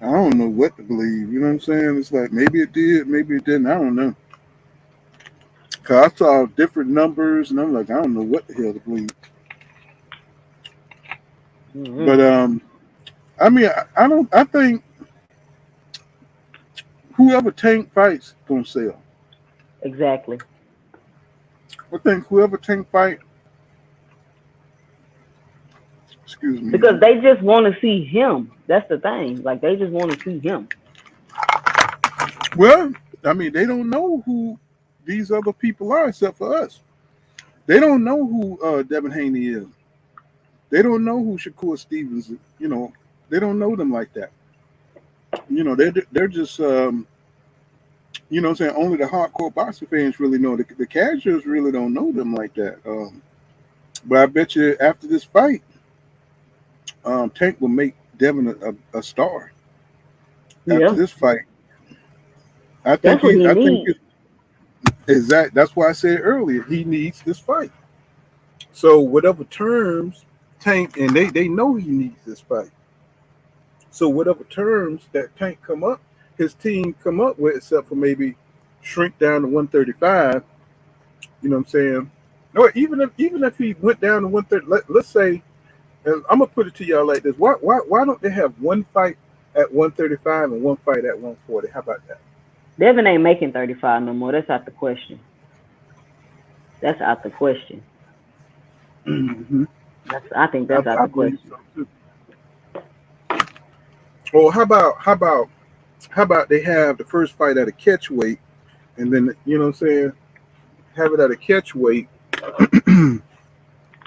I don't know what to believe. You know what I'm saying? It's like maybe it did, maybe it didn't. I don't know. Because I saw different numbers, and I'm like, I don't know what the hell to believe. Mm-hmm. But I mean, I think whoever Tank fights gonna sell. Exactly. I think whoever Tank fight, excuse me, because they just want to see him. That's the thing. Like they just want to see him. Well, I mean, they don't know who these other people are except for us. They don't know who Devin Haney is. They don't know who Shakur Stevens is. They don't know them like that. They're just saying only the hardcore boxing fans really know. The casuals really don't know them like that. But I bet you after this fight, Tank will make Devin a star. After this fight, I think exactly. That's why I said earlier he needs this fight. So whatever terms Tank, and they know he needs this fight. So whatever terms that Tank his team come up with, except for maybe shrink down to 135. You know what I'm saying? No, even if he went down to 130, let's say, and I'm gonna put it to y'all like this: why don't they have one fight at 135 and one fight at 140? How about that? Devin ain't making 35 no more. That's out the question. Mm-hmm. I think that's out the question. Or how about they have the first fight at a catch weight, and then have it at a catch weight.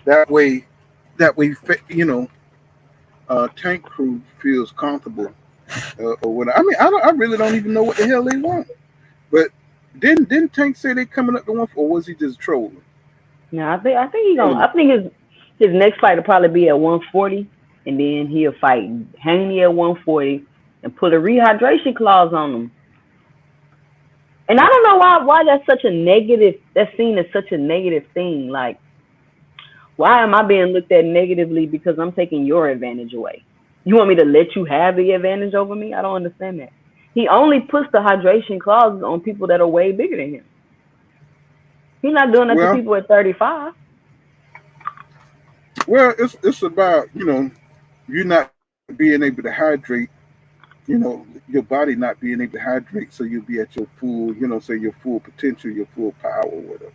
that way, Tank crew feels comfortable. Or what? I mean, I really don't even know what the hell they want. But didn't Tank say they coming up to one, or was he just trolling? No, I think he's gonna. I think his next fight will probably be at 140, and then he'll fight Haney at 140 and put a rehydration clause on him. And I don't know why that's such a negative. That's seen as such a negative thing. Like, why am I being looked at negatively because I'm taking your advantage away? You want me to let you have the advantage over me? I don't understand that. He only puts the hydration clauses on people that are way bigger than him. He's not doing that to people at 35. Well, it's about, you not being able to hydrate, your body not being able to hydrate, so you'll be at your full, say your full potential, your full power, whatever.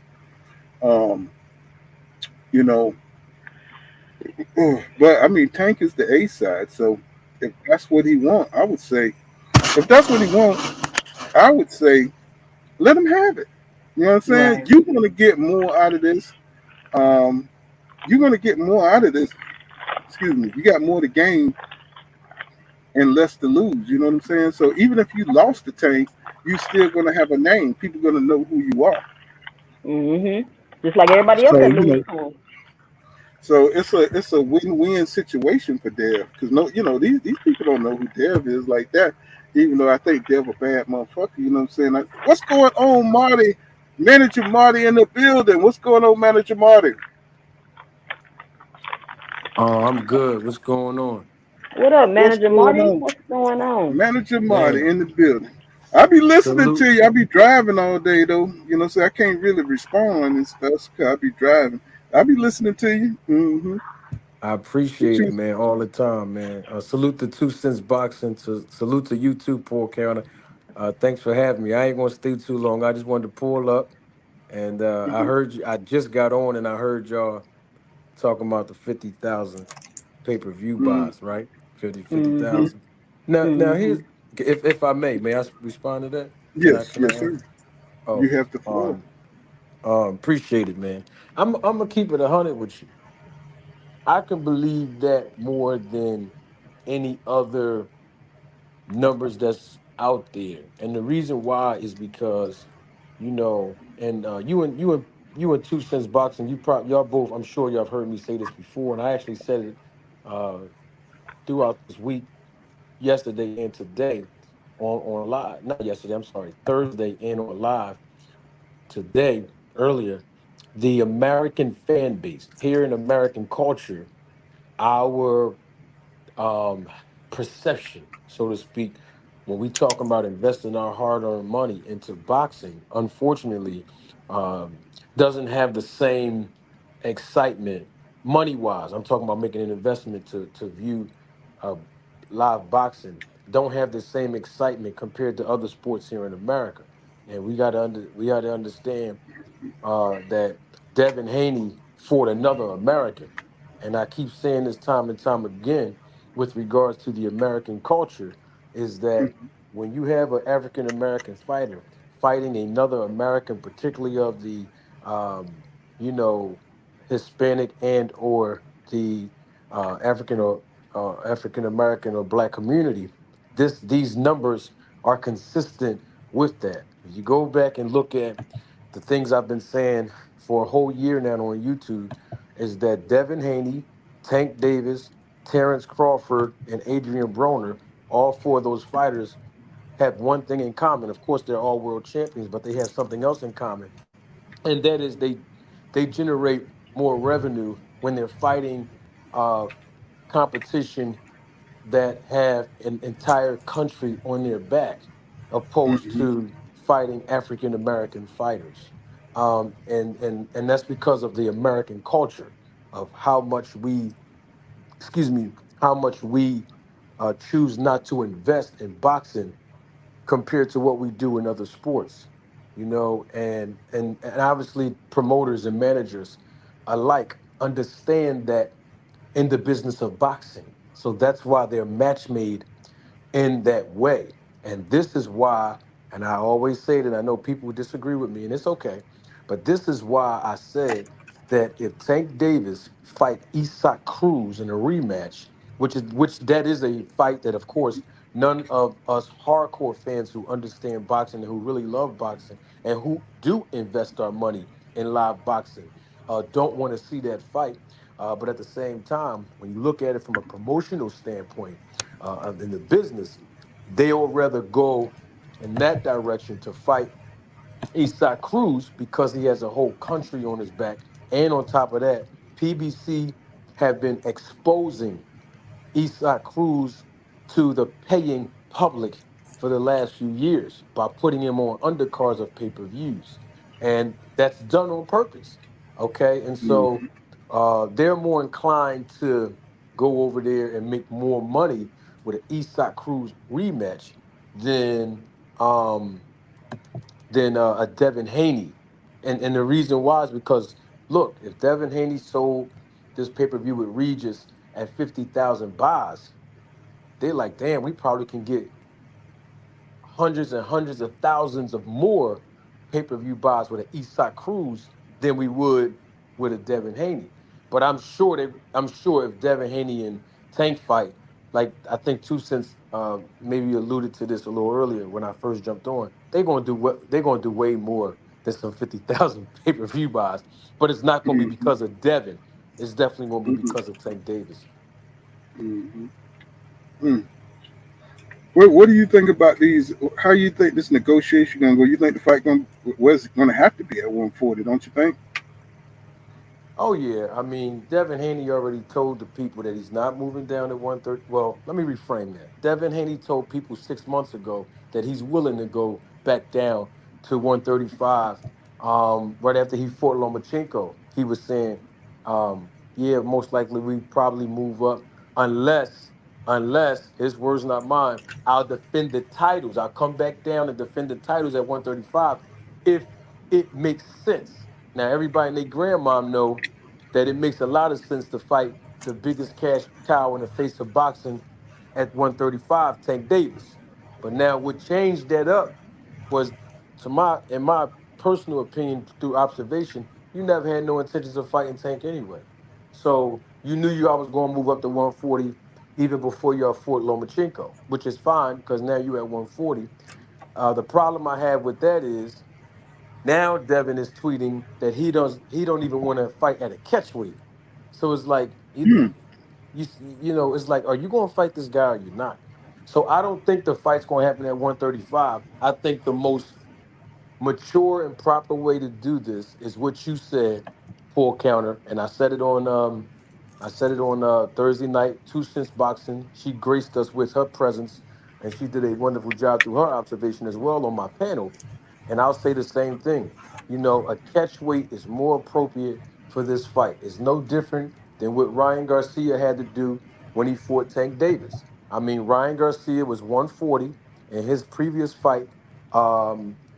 But I mean, Tank is the A side, so if that's what he wants, I would say, let him have it. You know what I'm saying? Right. You're going to get more out of this. Excuse me. You got more to gain and less to lose. You know what I'm saying? So even if you lost the Tank, you're still going to have a name. People are going to know who you are. Mm-hmm. Just like everybody else that loses. So it's a win-win situation for Dev, because these people don't know who Dev is like that. Even though I think Dev a bad motherfucker, you know what I'm saying? Like, what's going on, Marty? Manager Marty in the building. What's going on, Manager Marty? Oh, I'm good. What's going on? What up, What's Manager going Marty? on? What's going on? Manager Marty Man, in the building. I be listening to salute. you. I be driving all day though. You know, so I can't really respond and stuff. Cause I be driving. I be listening to you. Mm-hmm. I What appreciate it, you? man, all the time, man. Salute to Two Cents Boxing. To salute to you too, Paul Counter. Thanks for having me. I ain't gonna stay too long. I just wanted to pull up, and I Mm-hmm. heard you. I just got on, and I heard y'all talking about the 50,000 pay-per-view buys, right? 50 Mm-hmm. 50,000. Now Mm-hmm. here's, if I may, respond to that? Can I? Yes, Can I? yes, sir. You Okay. have the floor. Appreciate it, man. I'm gonna keep it 100 with you. I can believe that more than any other numbers that's out there. And the reason why is because, and you and Two Cents Boxing, y'all both, I'm sure y'all have heard me say this before, and I actually said it uh throughout this week, yesterday and today on live. Not yesterday, I'm sorry, Thursday and on live today, earlier. The American fan base here in American culture, our um, perception, so to speak, when we talk about investing our hard-earned money into boxing, unfortunately, um, doesn't have the same excitement money-wise. I'm talking about making an investment to view uh, live boxing. Don't have the same excitement compared to other sports here in America, and we got to understand that Devin Haney fought another American. And I keep saying this time and time again with regards to the American culture is that when you have an African American fighter fighting another American, particularly of the, um, you know, Hispanic and or the African American or Black community, these numbers are consistent with that. If you go back and look at the things I've been saying for a whole year now on YouTube is that Devin Haney, Tank Davis, Terence Crawford, and Adrian Broner, all four of those fighters have one thing in common. Of course, they're all world champions, but they have something else in common, and that is they generate more revenue when they're fighting uh, competition that have an entire country on their back, opposed Mm-hmm. to fighting African American fighters, and that's because of the American culture of how much we, excuse me, how much we choose not to invest in boxing compared to what we do in other sports, and obviously promoters and managers alike understand that in the business of boxing. So that's why they're match made in that way. And this is why, and I always say that I know people disagree with me, and it's okay, but this is why I said that if Tank Davis fight Isak Cruz in a rematch, which that is a fight that, of course, none of us hardcore fans who understand boxing and who really love boxing and who do invest our money in live boxing don't want to see that fight. But at the same time, when you look at it from a promotional standpoint, in the business, they'll rather go in that direction to fight Isak Cruz because he has a whole country on his back. And on top of that, PBC have been exposing Isak Cruz to the paying public for the last few years by putting him on undercards of pay-per-views. And that's done on purpose. Okay. And so they're more inclined to go over there and make more money with an Isak Cruz rematch than um a Devin Haney. And the reason why is because look, if Devin Haney sold this pay-per-view with Regis at 50,000 buys, they're like, damn, we probably can get hundreds and hundreds of thousands of more pay-per-view buys with an Isak Cruz than we would with a Devin Haney. But I'm sure if Devin Haney and Tank fight, like I think Two Cents maybe alluded to this a little earlier when I first jumped on, they're gonna do way more than some 50,000 pay-per-view buys. But it's not gonna be Mm-hmm. because of Devin. It's definitely gonna be Mm-hmm. because of Tank Davis. Mm-hmm. Mm. What do you think about these? How you think this negotiation gonna go? You think the fight gonna where's it gonna have to be at 140? Don't you think? Oh yeah, I mean, Devin Haney already told the people that he's not moving down to 130. Well, let me reframe that. Devin Haney told people 6 months ago that he's willing to go back down to 135. Right after he fought Lomachenko, he was saying, "Yeah, most likely we probably move up unless his words not mine. I'll defend the titles. I'll come back down and defend the titles at 135 if it makes sense." Now, everybody and their grandmom know that it makes a lot of sense to fight the biggest cash cow in the face of boxing at 135, Tank Davis. But now what changed that up was, in my personal opinion, through observation, you never had no intentions of fighting Tank anyway. So you knew you always going to move up to 140 even before you fought Lomachenko, which is fine because now you at 140. The problem I have with that is now Devin is tweeting that he don't even want to fight at a catchweight. So it's like Hmm. it's like, are you going to fight this guy or you not? So I don't think the fight's going to happen at 135. I think the most mature and proper way to do this is what you said, full counter, and I said it on Thursday night, Two Cents Boxing. She graced us with her presence, and she did a wonderful job through her observation as well on my panel. And I'll say the same thing. A catch weight is more appropriate for this fight. It's no different than what Ryan Garcia had to do when he fought Tank Davis. I mean, Ryan Garcia was 140 in his previous fight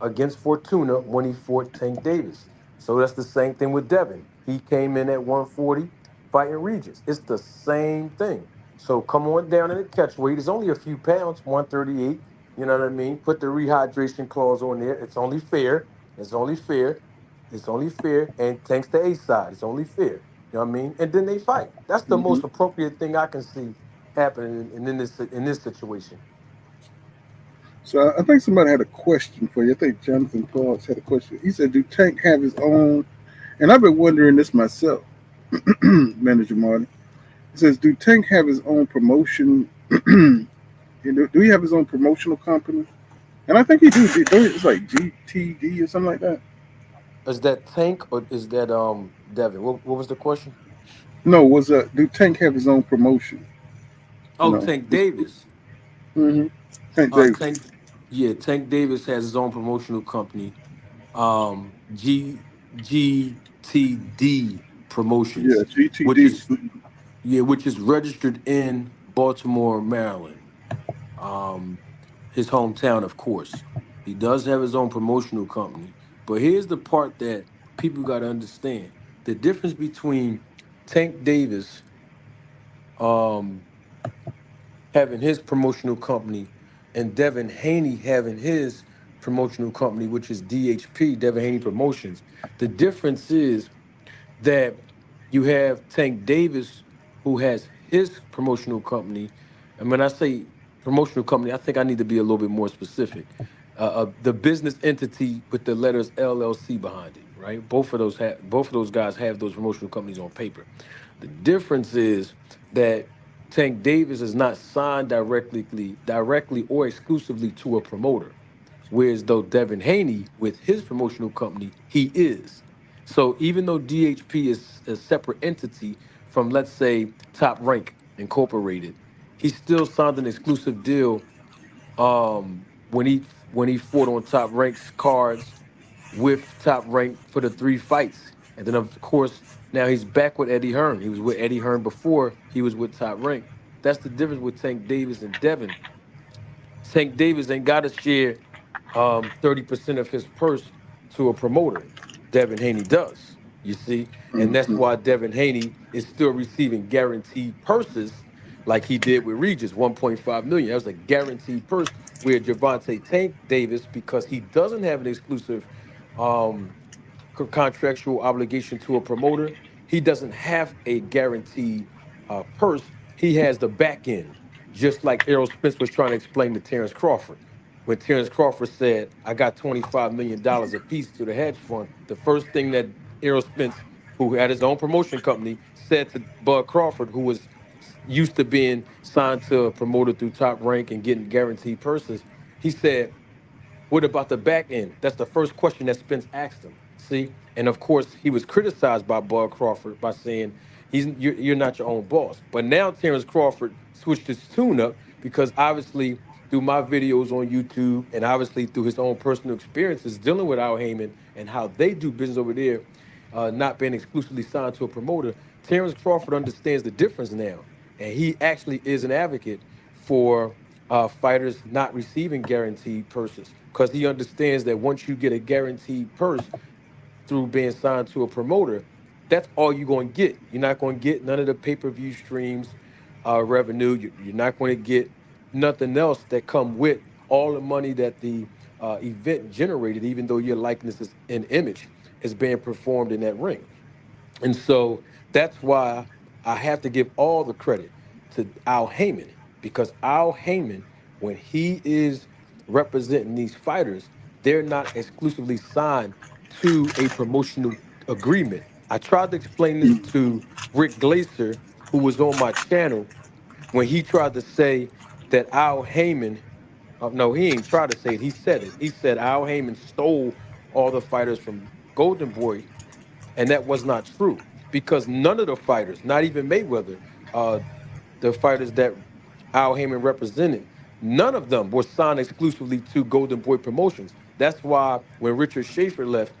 against Fortuna when he fought Tank Davis. So that's the same thing with Devin. He came in at 140 fighting Regis. It's the same thing. So come on down in the catch weight. It's only a few pounds, 138. You know what I mean? Put the rehydration clause on there. It's only fair. It's only fair. It's only fair. And thanks to A side, it's only fair. You know what I mean? And then they fight. That's the Hmm. most appropriate thing I can see happening in this situation. So I think somebody had a question for you. I think Jonathan Parks had a question. He said, "Do Tank have his own?" And I've been wondering this myself, Manager Martin. He says, "Do Tank have his own promotion? Do he have his own promotional company?" And I think he do. It's like GTD or something like that. Is that Tank or is that Devin? What was the question? No, do Tank have his own promotion? You Oh, know, Tank Davis. mm-hmm. Tank Uh, Davis. Tank, yeah, Tank Davis has his own promotional company, GTD Yeah, Promotions, which GTD. is which is registered in Baltimore, Maryland. Um, his hometown, of course. He does have his own promotional company, but here's the part that people got to understand: the difference between Tank Davis, um, having his promotional company and Devin Haney having his promotional company, which is DHP, Devin Haney Promotions. The difference is that you have Tank Davis, who has his promotional company. And when I say promotional company, I think I need to be a little bit more specific. The business entity with the letters LLC behind it, right? Both of those guys have those promotional companies on paper. The difference is that Tank Davis is not signed directly or exclusively to a promoter, whereas though Devin Haney with his promotional company, he is. So even though DHP is a separate entity from, let's say, Top Rank Incorporated, he still signed an exclusive deal when he fought on Top Rank's cards with Top Rank for the three fights. And then of course now he's back with Eddie Hearn. He was with Eddie Hearn before he was with Top Rank. That's the difference with Tank Davis and Devin. Tank Davis ain't got to share 30% of his purse to a promoter. Devin Haney does, you see? And that's Mm-hmm. why Devin Haney is still receiving guaranteed purses like he did with Regis, 1.5 million. That was a guaranteed purse where Javante Tank Davis, because he doesn't have an exclusive um, contractual obligation to a promoter, he doesn't have a guaranteed purse. He has the back end, just like Errol Spence was trying to explain to Terence Crawford. When Terence Crawford said, I got $25 million apiece to the hedge fund, the first thing that Errol Spence, who had his own promotion company, said to Bud Crawford, who was used to being signed to a promoter through Top Rank and getting guaranteed purses, he said, what about the back end? That's the first question that Spence asked him. See, and of course, he was criticized by Bud Crawford by saying you're not your own boss. But now Terence Crawford switched his tune up because obviously through my videos on YouTube and obviously through his own personal experiences dealing with Al Heyman and how they do business over there, not being exclusively signed to a promoter, Terence Crawford understands the difference now, and he actually is an advocate for fighters not receiving guaranteed purses because he understands that once you get a guaranteed purse through being signed to a promoter, that's all you're going to get. You're not going to get none of the pay-per-view streams, revenue. You're not going to get nothing else that come with all the money that the event generated, even though your likeness is an image is being performed in that ring. And so that's why I have to give all the credit to Al Heyman, because Al Heyman, when he is representing these fighters, they're not exclusively signed to a promotional agreement. I tried to explain this to Rick Glaser, who was on my channel, when he tried to say that Al Heyman, no, he ain't tried to say it. He said it. He said Al Heyman stole all the fighters from Golden Boy, and that was not true because none of the fighters, not even Mayweather, uh, the fighters that Al Heyman represented, none of them were signed exclusively to Golden Boy Promotions. That's why when Richard Schaefer left,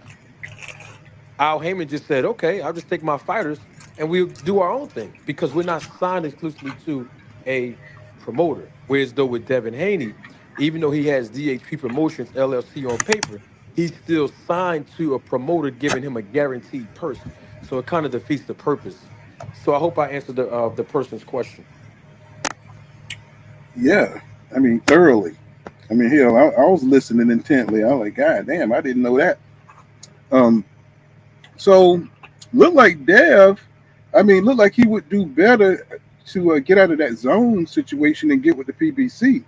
Al Heyman just said, okay, I'll just take my fighters and we'll do our own thing because we're not signed exclusively to a promoter. Whereas though with Devin Haney, even though he has DHP Promotions LLC on paper, he's still signed to a promoter giving him a guaranteed purse. So it kind of defeats the purpose. So I hope I answered the person's question. Yeah, I mean thoroughly. I mean, hell, I was listening intently. I was like, God damn, I didn't know that. So look like Dev. I mean, look like he would do better to get out of that zone situation and get with the PBC,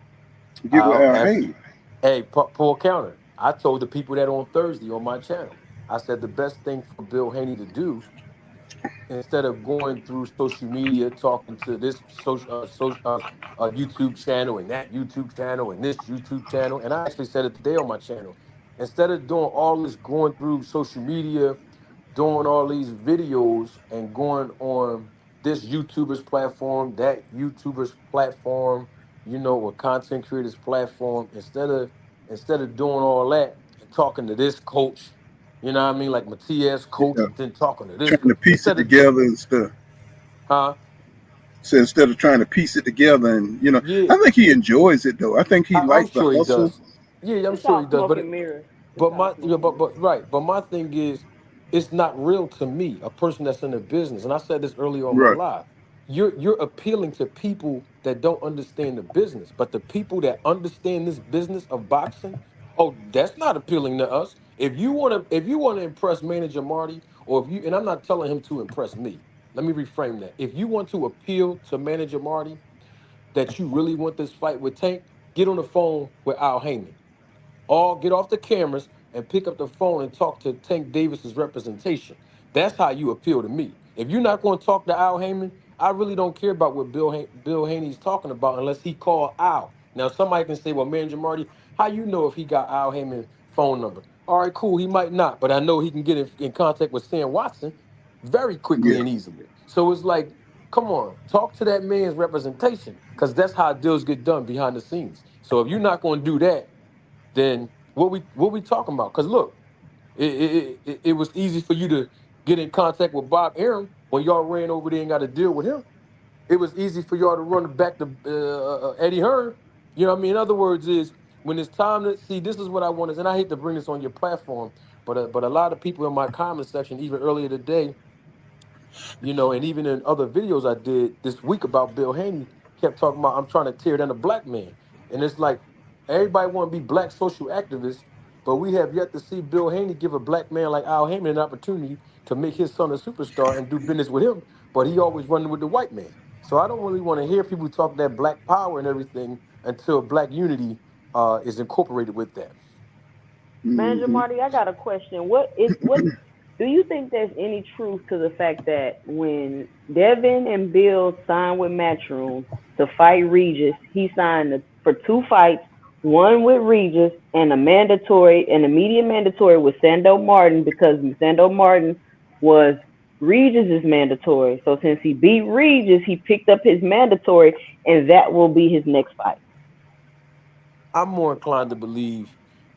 get with Al Hain. Hey, Paul Counter, I told the people that on Thursday on my channel. I said the best thing for Bill Haney to do, instead of going through social media, talking to this YouTube channel and that YouTube channel and this YouTube channel, and I actually said it today on my channel, instead of doing all this going through social media, doing all these videos and going on this YouTuber's platform, that YouTuber's platform, or content creators platform, instead of doing all that and talking to this coach, you know what I mean, like Matias coach, Yeah, and then talking to this, trying to piece it instead of, together and stuff. huh? So instead of trying to piece it together, and Yeah, I think he enjoys it though. I think he I'm likes the sure he hustle. does. Yeah, I'm It's sure he all does. smoke But and mirrors. It's But all my smoke and mirrors. but my thing is, it's not real to me, a person that's in the business. And I said this earlier on my Right. live. You're appealing to people that don't understand the business, but the people that understand this business of boxing, oh, that's not appealing to us. If you want to impress manager Marty, or if you and I'm not telling him to impress me. Let me reframe that. If you want to appeal to manager Marty that you really want this fight with Tank, get on the phone with Al Heyman. All get off the cameras and pick up the phone and talk to Tank Davis's representation. That's how you appeal to me. If you're not going to talk to Al Heyman, I really don't care about what Bill Haney's talking about unless he called Al. Now somebody can say, "Well, Manager Marty, how you know if he got Al Heyman's phone number?" All right, cool. He might not, but I know he can get in contact with Sam Watson very quickly Yeah. and easily. So it's like, come on, talk to that man's representation because that's how deals get done behind the scenes. So if you're not going to do that, then what we talking about? Because look, it was easy for you to get in contact with Bob Arum when y'all ran over there and got to deal with him. It was easy for y'all to run back to Eddie Hearn. You know what I mean? In other words, is when it's time to see. This is what I want, and I hate to bring this on your platform, but a lot of people in my comment section, even earlier today, and even in other videos I did this week about Bill Haney, kept talking about I'm trying to tear down a black man. And it's like everybody want to be black social activists, but we have yet to see Bill Haney give a black man like Al Heyman an opportunity to make his son a superstar and do business with him, but he always running with the white man. So I don't really want to hear people talk that black power and everything until black unity is incorporated with that. Manager Hmm. Marty, I got a question. What do you think there's any truth to the fact that when Devin and Bill signed with Matchroom to fight Regis, he signed for 2 fights One with Regis and a mandatory and a media mandatory with Sando Martin because Sando Martin was Regis's mandatory. So since he beat Regis, he picked up his mandatory, and that will be his next fight. I'm more inclined to believe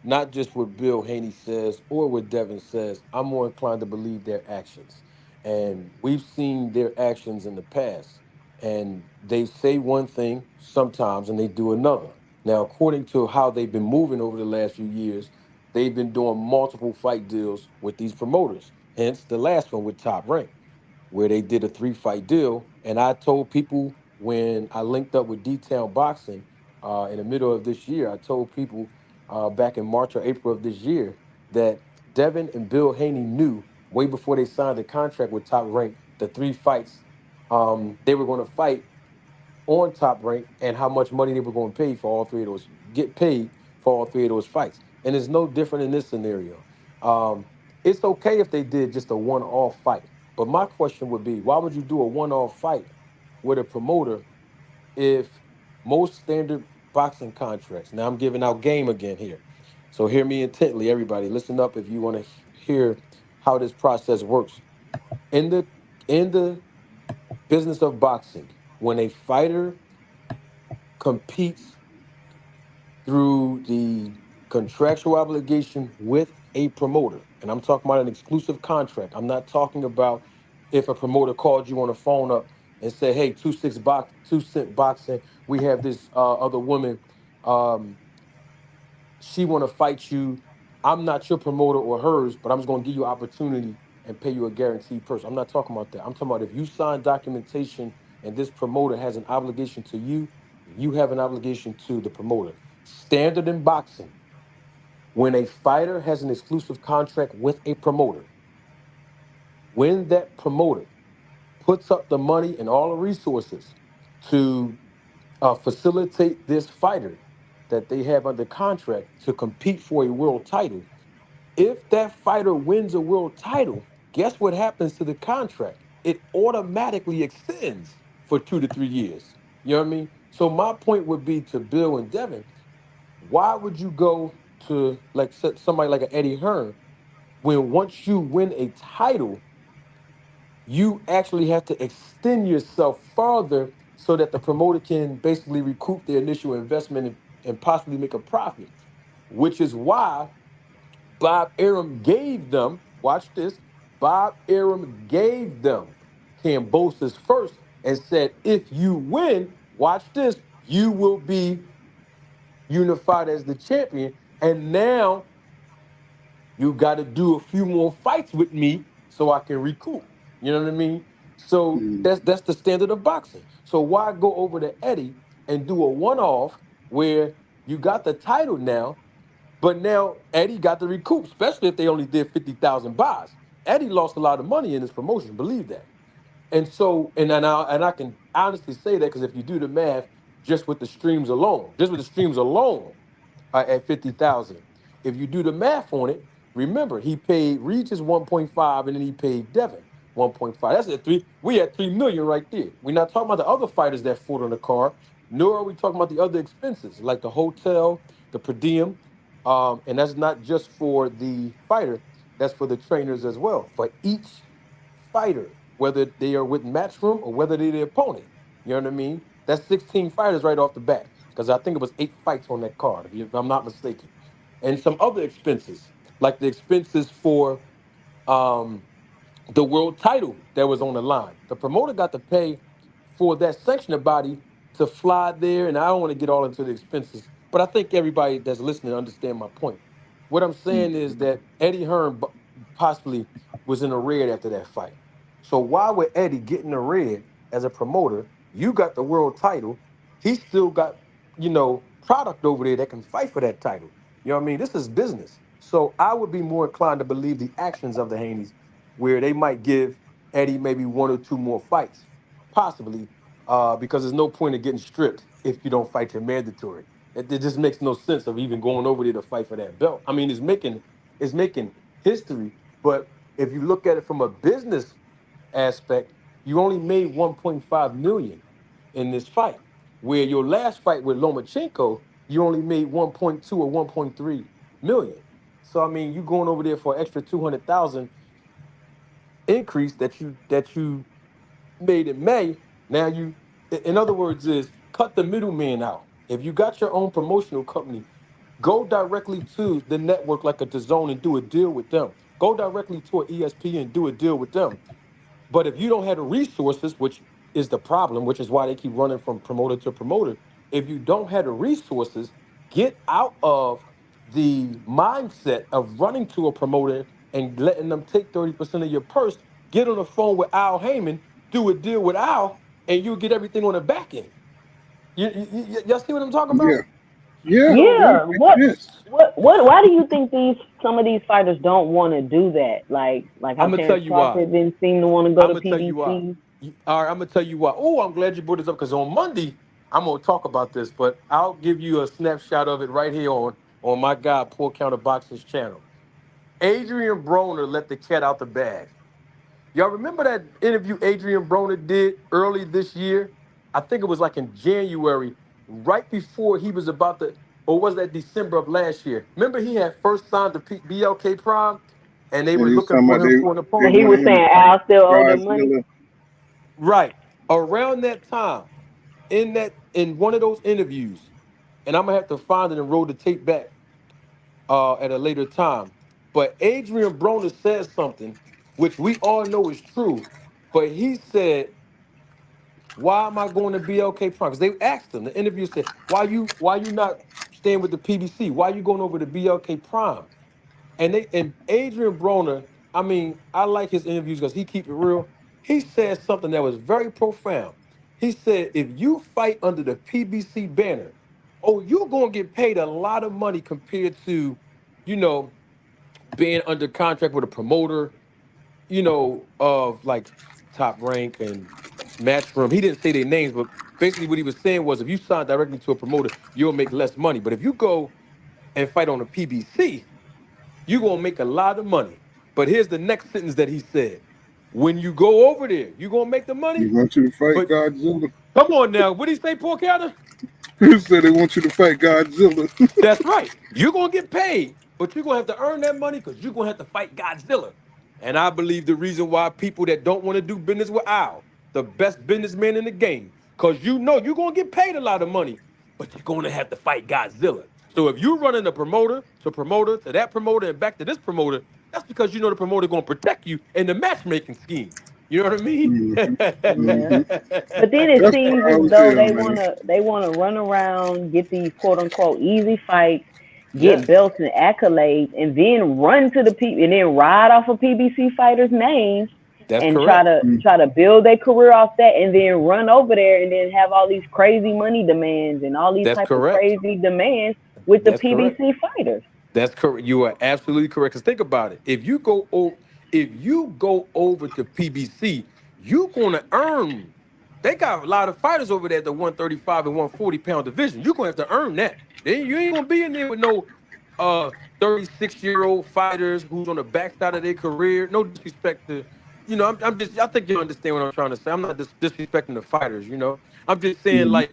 not just what Bill Haney says or what Devin says. I'm more inclined to believe their actions. And we've seen their actions in the past. And they say one thing sometimes and they do another. Now, according to how they've been moving over the last few years, they've been doing multiple fight deals with these promoters. Hence the last one with Top Rank, where they did a 3-fight deal. And I told people when I linked up with D-Town Boxing in the middle of this year, I told people back in March or April of this year that Devin and Bill Haney knew way before they signed the contract with Top Rank the 3 fights they were going to fight on Top Rank and how much money they were going to pay for all three of those, get paid for all three of those fights. And it's no different in this scenario. Um, it's okay if they did just a one-off fight. But my question would be, why would you do a one-off fight with a promoter if most standard boxing contracts, now I'm giving out game again here. So hear me intently, everybody. Listen up if you want to hear how this process works. In the business of boxing, when a fighter competes through the contractual obligation with a promoter. And I'm talking about an exclusive contract. I'm not talking about if a promoter called you on the phone up and said, "Hey, 2 cent boxing, we have this other woman. Um, she want to fight you. I'm not your promoter or hers, but I'm just going to give you opportunity and pay you a guaranteed purse." I'm not talking about that. I'm talking about if you sign documentation and this promoter has an obligation to you, you have an obligation to the promoter. Standard in boxing, when a fighter has an exclusive contract with a promoter, when that promoter puts up the money and all the resources to facilitate this fighter that they have under contract to compete for a world title, if that fighter wins a world title, guess what happens to the contract? It automatically extends for 2 to 3 years. You know what I mean? So my point would be to Bill and Devin, why would you go to like somebody like an Eddie Hearn when once you win a title, you actually have to extend yourself further so that the promoter can basically recoup their initial investment and possibly make a profit, which is why Bob Arum gave them, watch this, Bob Arum gave them Cambosis first and said, if you win, watch this, you will be unified as the champion. And now you got to do a few more fights with me so I can recoup. You know what I mean? So that's the standard of boxing. So why go over to Eddie and do a one-off where you got the title now, but now Eddie got the recoup, especially if they only did 50,000 buys. Eddie lost a lot of money in his promotion, believe that. And so, and I can honestly say that because if you do the math, just with the streams alone, at 50,000. If you do the math on it, remember he paid Regis 1.5 and then he paid Devin 1.5. That's at three. We at 3 million right there. We're not talking about the other fighters that fought on the card, nor are we talking about the other expenses like the hotel, the per diem, and that's not just for the fighter. That's for the trainers as well. For each fighter, whether they are with Matchroom or whether they're the opponent. You know what I mean? That's 16 fighters right off the bat. Because I think it was 8 fights on that card, if I'm not mistaken. And some other expenses, like the expenses for um, the world title that was on the line. The promoter got to pay for that sanctioning body to fly there, and I don't want to get all into the expenses, but I think everybody that's listening understand my point. What I'm saying is that Eddie Hearn possibly was in the red after that fight. So why would Eddie get in the red as a promoter? You got the world title. He still got, product over there that can fight for that title. You know what I mean? This is business. So I would be more inclined to believe the actions of the Haneys where they might give Eddie maybe 1 or 2 more fights, possibly, because there's no point in getting stripped if you don't fight your mandatory. It just makes no sense of even going over there to fight for that belt. I mean, it's making history, but if you look at it from a business aspect, you only made 1.5 million in this fight. Where your last fight with Lomachenko, you only made 1.2 or 1.3 million. So I mean, you going over there for an extra 200,000 increase that you made in May. Now in other words, is cut the middleman out. If you got your own promotional company, go directly to the network like a DAZN and do a deal with them. Go directly to an ESPN and do a deal with them. But if you don't have the resources, which is the problem, which is why they keep running from promoter to promoter, if you don't have the resources, get out of the mindset of running to a promoter and letting them take 30% of your purse. Get on the phone with Al Heyman, do a deal with Al, and you'll get everything on the back end. Y'all see what I'm talking Yeah. about? Yeah. Yeah. Yeah. Makes sense. Why do you think some of these fighters don't want to do that? Like how I'm gonna tell Terence you why. Crawford didn't seem to want to go I'm to gonna tell you why. PBC. All right, I'm gonna tell you why. Oh, I'm glad you brought this up because on Monday I'm gonna talk about this, but I'll give you a snapshot of it right here on my guy Poor Counter Boxing's channel. Adrian Broner let the cat out the bag. Y'all remember that interview Adrian Broner did early this year? I think it was like in January, right before he was about to, or was that December of last year? Remember he had first signed to BLK Prime, and they And were he was looking talking for about him for an they And opponent. he was wanted him to saying fight Al still owed them money. Godzilla. Right. Around that time, in one of those interviews, and I'm gonna have to find it and roll the tape back at a later time. But Adrian Broner said something which we all know is true. But he said, "Why am I going to BLK Prime?" Because they asked him. The interview said, "Why you not staying with the PBC? Why you going over to BLK Prime?" And Adrian Broner, I mean, I like his interviews because he keep it real. He said something that was very profound. He said, if you fight under the PBC banner, oh, you're gonna get paid a lot of money compared to, you know, being under contract with a promoter, of like Top Rank and Matchroom. He didn't say their names, but basically what he was saying was if you sign directly to a promoter, you'll make less money. But if you go and fight on a PBC, you're gonna make a lot of money. But here's the next sentence that he said. When you go over there, you're gonna make the He money. wants you to fight But Godzilla. come on now, what did he say, Paul Counter? He said they want you to fight Godzilla. That's right. You're gonna get paid, but you're gonna have to earn that money because you're gonna have to fight Godzilla. And I believe the reason why people that don't want to do business with Al, the best businessman in the game, because you know you're gonna get paid a lot of money, but you're gonna have to fight Godzilla. So if you're running a promoter to that promoter and back to this promoter, that's because you know the promoter gonna protect you in the matchmaking scheme. You know what I mean? hmm Yeah. hmm But then it That's what seems I as was though saying, they man. wanna run around, get these quote unquote easy fights, get Yes, belts and accolades, and then run to the P and then ride off of PBC fighters' names that's and try correct. to try to build their career off that, and then run over there and then have all these crazy money demands and all these That's type of correct. crazy demands with the That's correct. PBC fighters. That's correct. You are absolutely correct. Because think about it. If you go over to PBC, you're gonna earn. They got a lot of fighters over there at the 135 and 140 pound division. You're gonna have to earn that. Then you ain't gonna be in there with no 36-year-old fighters who's on the backside of their career. No disrespect to, I'm just I think you understand what I'm trying to say. I'm not disrespecting the fighters, I'm just saying hmm like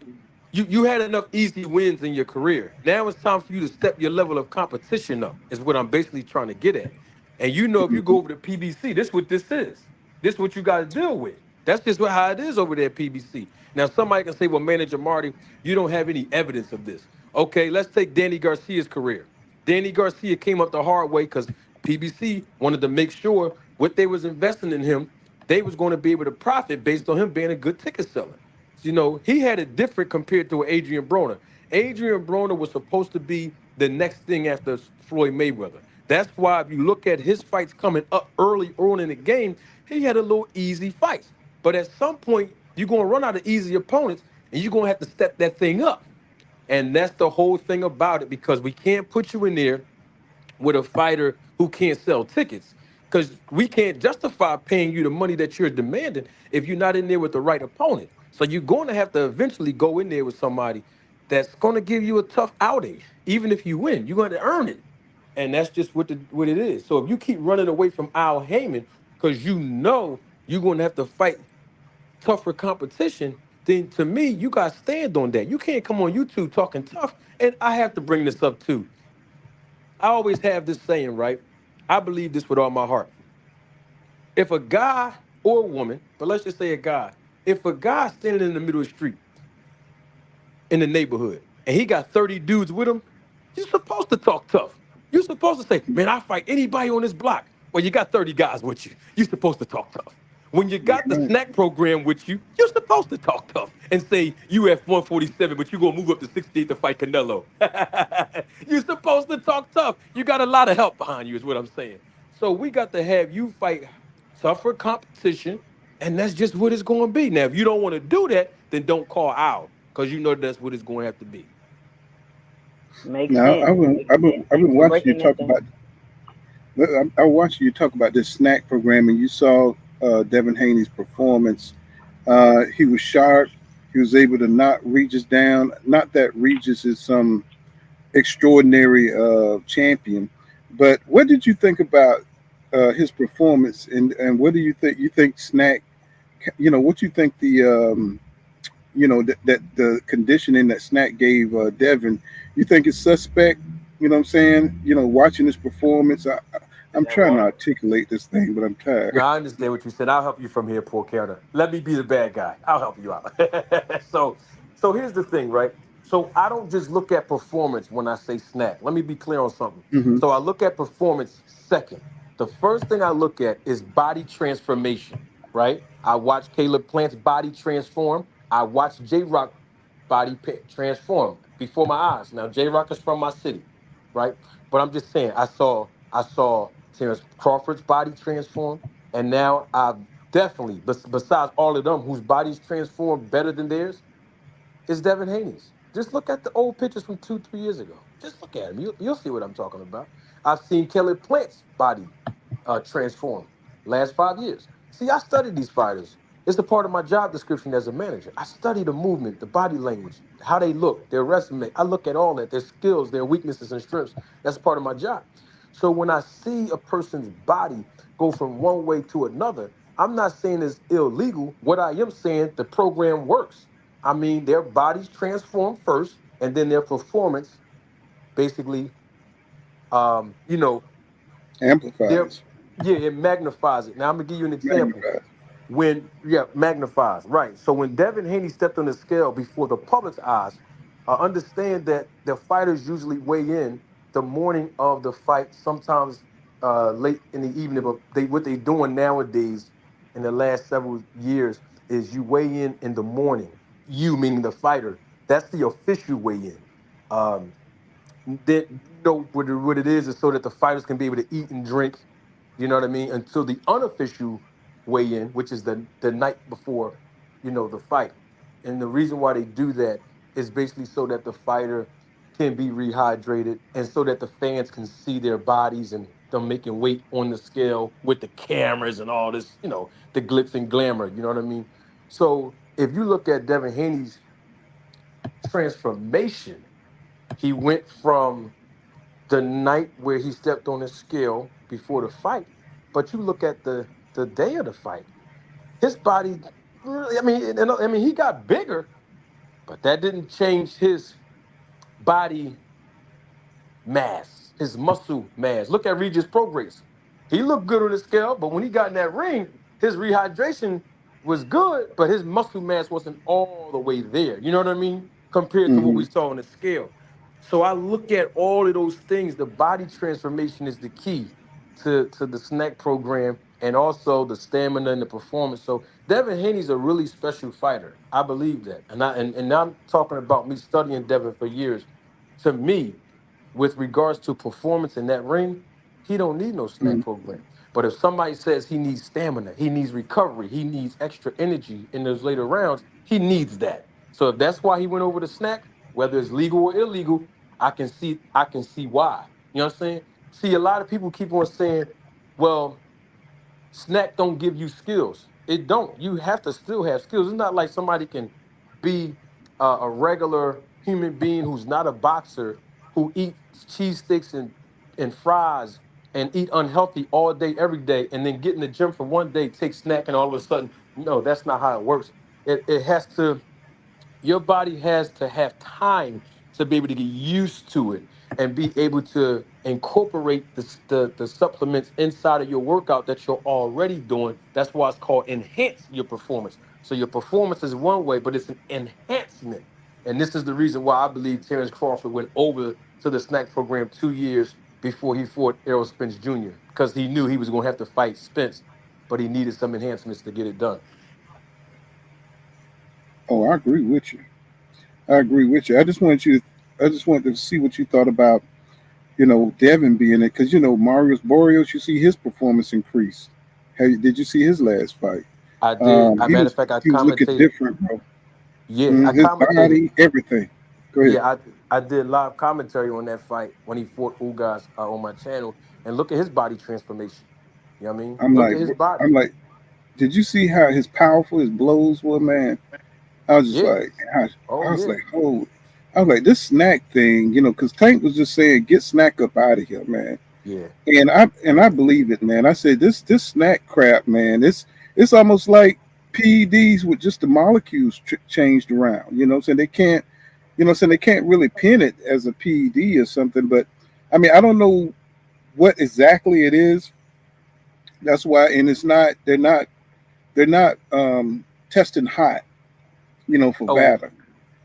you had enough easy wins in your career. Now it's time for you to step your level of competition up, is what I'm basically trying to get at. And if you go over to PBC, this what this is. This what you got to deal with. That's just how it is over there at PBC. Now, somebody can say, well, Manager Marty, you don't have any evidence of this. Okay, let's take Danny Garcia's career. Danny Garcia came up the hard way because PBC wanted to make sure what they was investing in him, they was going to be able to profit based on him being a good ticket seller. He had it different compared to Adrian Broner. Adrian Broner was supposed to be the next thing after Floyd Mayweather. That's why if you look at his fights coming up early on in the game, he had a little easy fights. But at some point, you're going to run out of easy opponents, and you're going to have to step that thing up. And that's the whole thing about it, because we can't put you in there with a fighter who can't sell tickets, because we can't justify paying you the money that you're demanding if you're not in there with the right opponent. So you're going to have to eventually go in there with somebody that's going to give you a tough outing. Even if you win, you're going to earn it. And that's just what it is. So if you keep running away from Al Heyman because you're going to have to fight tougher competition, then to me, you got to stand on that. You can't come on YouTube talking tough. And I have to bring this up too. I always have this saying, right? I believe this with all my heart. If a guy or a woman, but let's just say a guy, if a guy standing in the middle of the street in the neighborhood and he got 30 dudes with him, you're supposed to talk tough. You're supposed to say, man, I fight anybody on this block. Well, you got 30 guys with you. You're supposed to talk tough. When you That's got the right. snack program with you, you're supposed to talk tough and say you at 147, but you're gonna move up to 68 to fight Canelo. You're supposed to talk tough. You got a lot of help behind you, is what I'm saying. So we got to have you fight tougher competition, and that's just what it's going to be. Now, if you don't want to do that, then don't call out because you know that's what it's going to have to be. Makes Now sense. Makes sense. I've Thanks been for watching you breaking that talk down. about. I watched you talk about this snack program, and you saw Devin Haney's performance. He was sharp. He was able to knock Regis down. Not that Regis is some extraordinary champion, but what did you think about his performance? And what do you think? You think Snack? What you think that the conditioning that Snack gave Devin? You think it's suspect? You know what I'm saying? Watching this performance, I'm That trying to water. articulate this thing, but I'm No, tired. I understand what you said. I'll help you from here, poor Counter. Let me be the bad guy. I'll help you out. So here's the thing, right? So I don't just look at performance when I say snack. Let me be clear on something. Hmm. So I look at performance second. The first thing I look at is body transformation, right? I watch Caleb Plant's body transform. I watch J Rock transform before my eyes. Now J Rock is from my city, right? But I'm just saying, I saw Terence Crawford's body transform. And now I've definitely, besides all of them whose bodies transformed better than theirs, is Devin Haney's. Just look at the old pictures from 2, 3 years ago. Just look at him. You'll see what I'm talking about. I've seen Kelly Plant's body transform last 5 years. See, I studied these fighters. It's a part of my job description as a manager. I study the movement, the body language, how they look, their resume. I look at all that, their skills, their weaknesses and strengths. That's part of my job. So when I see a person's body go from one way to another, I'm not saying it's illegal. What I am saying, the program works. I mean, their bodies transform first, and then their performance basically, you know, their Amplifies, yeah, it magnifies it. Now I'm gonna give you an example. magnifies. Magnifies, right. So when Devin Haney stepped on the scale before the public's eyes, understand that the fighters usually weigh in the morning of the fight, sometimes late in the evening. But what they doing nowadays in the last several years is you weigh in the morning. You meaning the fighter. That's the official weigh in. Um, that what it is so that the fighters can be able to eat and drink, you know what I mean, until the unofficial weigh-in, which is the night before, the fight. And the reason why they do that is basically so that the fighter can be rehydrated and so that the fans can see their bodies and them making weight on the scale with the cameras and all this, the glitz and glamour, you know what I mean? So if you look at Devin Haney's transformation, he went from the night where he stepped on the scale before the fight, but you look at the day of the fight, his body really, I mean he got bigger, but that didn't change his body mass, his muscle mass. Look at Regis Prograis. He looked good on the scale, but when he got in that ring, his rehydration was good, but his muscle mass wasn't all the way there. You know what I mean? Compared to what Hmm. we saw on the scale. So I look at all of those things. The body transformation is the key to the snack program and also the stamina and the performance. So Devin Haney's a really special fighter. I believe that. And now I'm talking about me studying Devin for years. To me, with regards to performance in that ring, he don't need no snack Hmm. program. But if somebody says he needs stamina, he needs recovery, he needs extra energy in those later rounds, he needs that. So if that's why he went over the snack, whether it's legal or illegal, I can see why. You know what I'm saying? See, a lot of people keep on saying, well, snack don't give you skills. It don't. You have to still have skills. It's not like somebody can be a regular human being who's not a boxer who eats cheese sticks and fries and eat unhealthy all day, every day, and then get in the gym for one day, take snack, and all of a sudden, no, that's not how it works. It has to. Your body has to have time to be able to get used to it and be able to incorporate the supplements inside of your workout that you're already doing. That's why it's called enhance your performance. So your performance is one way, but it's an enhancement. And this is the reason why I believe Terence Crawford went over to the snack program 2 years before he fought Errol Spence Jr. because he knew he was going to have to fight Spence, but he needed some enhancements to get it done. Oh, I agree with you. I agree with you. I just wanted to see what you thought about, Devin being it, because Marius Boreals. You see his performance increase. Did you see his last fight? I did. As a matter of fact, I He was looking commentated. different, bro. Yeah, I His commentated. body, everything. Go ahead. Yeah, I did live commentary on that fight when he fought Ugas on my channel, and look at his body transformation. You know what I mean? I'm Look like, at his body. I'm like, did you see how powerful his blows were, man? I was just Yeah. like, Oh I was yeah. like, oh, I was like, this snack thing, because Tank was just saying, get snack up out of here, man. Yeah. And I believe it, man. I said this snack crap, man. It's almost like PEDs with just the molecules changed around. You know what I'm saying? They can't, they can't really pin it as a PED or something. But I mean, I don't know what exactly it is. That's why, and it's not. They're not testing hot, for Oh, Vata.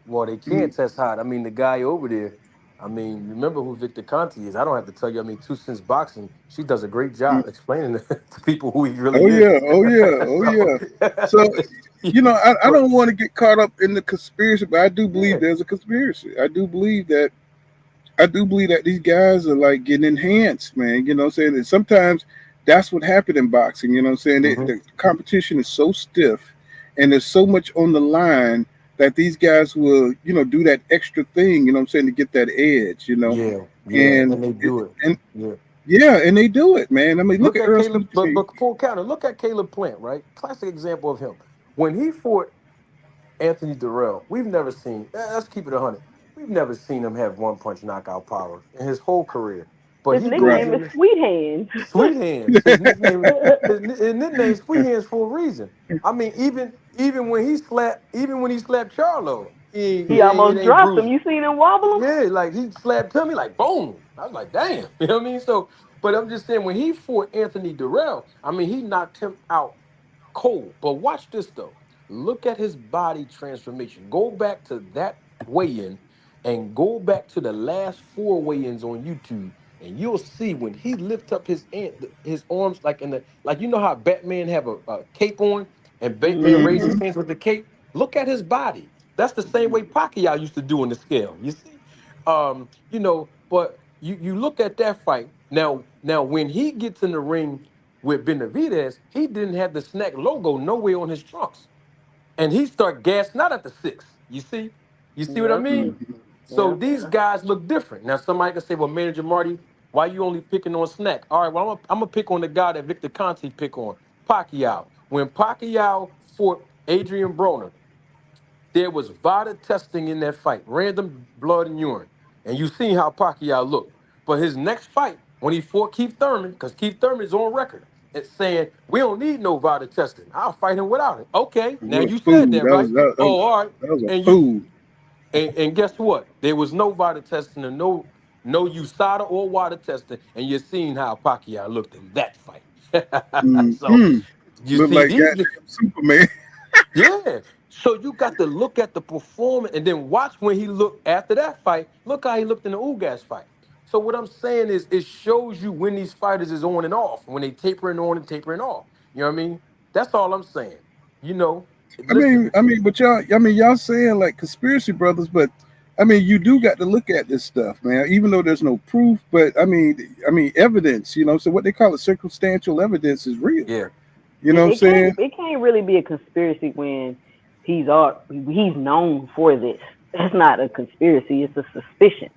well, they can't test hot. I mean, the guy over there. I mean, remember who Victor Conti is? I don't have to tell you. I mean, Two Cents Boxing, she does a great job explaining to people who he Oh really yeah, is. oh yeah, oh So, yeah. So I but don't want to get caught up in the conspiracy, but I do believe yeah, there's a conspiracy. I do believe that these guys are like getting enhanced, man. You know what I'm saying? And sometimes that's what happened in boxing, you know what I'm saying? hmm The competition is so stiff and there's so much on the line that these guys will, do that extra thing, you know what I'm saying, to get that edge. yeah, yeah, And and they do it. and Yeah. yeah, and they do it, man. I mean, look Look at at Earl Caleb, Smith. but full counter. Look at Caleb Plant, right? Classic example of him. When he fought Anthony Durrell, we've never seen. Let's keep it 100. We've never seen him have one punch knockout power in his whole career. But His he goes Right. nickname in is there, Sweet Hands. Sweet Hands. His nickname, his nickname Sweet Hands for a reason. I mean, even when he slapped Charlo, He it almost ain't dropped him. bruising. You seen him wobble him? Yeah, like he slapped Timmy, like boom. I was like, damn. You know what I mean? So, but I'm just saying, when he fought Anthony Durrell, I mean, he knocked him out cold. But watch this though. Look at his body transformation. Go back to that weigh-in and go back to the last four weigh-ins on YouTube, and you'll see when he lift up his arms like you know how Batman have a cape on and Batman raise his Hmm. hands with the cape. Look at his body. That's the same way Pacquiao used to do on the scale. You see, but you look at that fight now when he gets in the ring with Benavidez, he didn't have the snack logo nowhere on his trunks. And he start gassing out at the six. You see? You see what I Yep. mean? So Yep. these guys look different. Now somebody can say, well, Manager Marty, why you only picking on Snack? All right, well, I'm gonna pick on the guy that Victor Conti pick on, Pacquiao. When Pacquiao fought Adrian Broner, there was VADA testing in that fight, random blood and urine. And you seen how Pacquiao looked. But his next fight, when he fought Keith Thurman, because Keith Thurman is on record, it's saying, we don't need no VADA testing. I'll fight him without it. Okay, now What a you said fool. that, right? Oh, all right. That was a And you fool. and guess what? There was no VADA testing and no USADA or WADA testing, and you're seeing how Pacquiao looked in that fight. So Hmm. you Look see like these. goddamn Superman. Yeah. So you got to look at the performance and then watch when he looked after that fight. Look how he looked in the Ugas fight. So what I'm saying is it shows you when these fighters is on and off, when they tapering on and tapering off. You know what I mean? That's all I'm saying. You know, I listen. mean, I mean, but y'all saying like conspiracy brothers, but I mean, you do got to look at this stuff, man. Even though there's no proof, but I mean, evidence. So what they call it, circumstantial evidence is real. Yeah. You know what I'm It saying? can't really be a conspiracy when he's known for this. That's not a conspiracy. It's a suspicion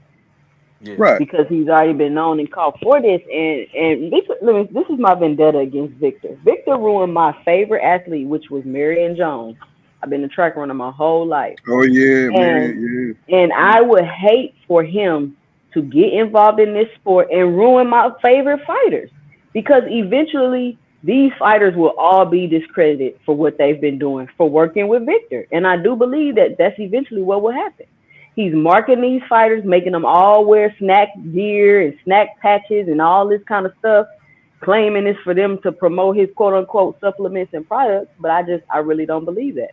Yeah. Right. because he's already been known and caught for this. And this is my vendetta against Victor. Victor ruined my favorite athlete, which was Marion Jones. I've been a track runner my whole life, Oh yeah, and man. and I would hate for him to get involved in this sport and ruin my favorite fighters because eventually these fighters will all be discredited for what they've been doing for working with Victor. And I do believe that that's eventually what will happen. He's marketing these fighters, making them all wear snack gear and snack patches and all this kind of stuff, claiming it's for them to promote his quote unquote supplements and products. But I really don't believe that.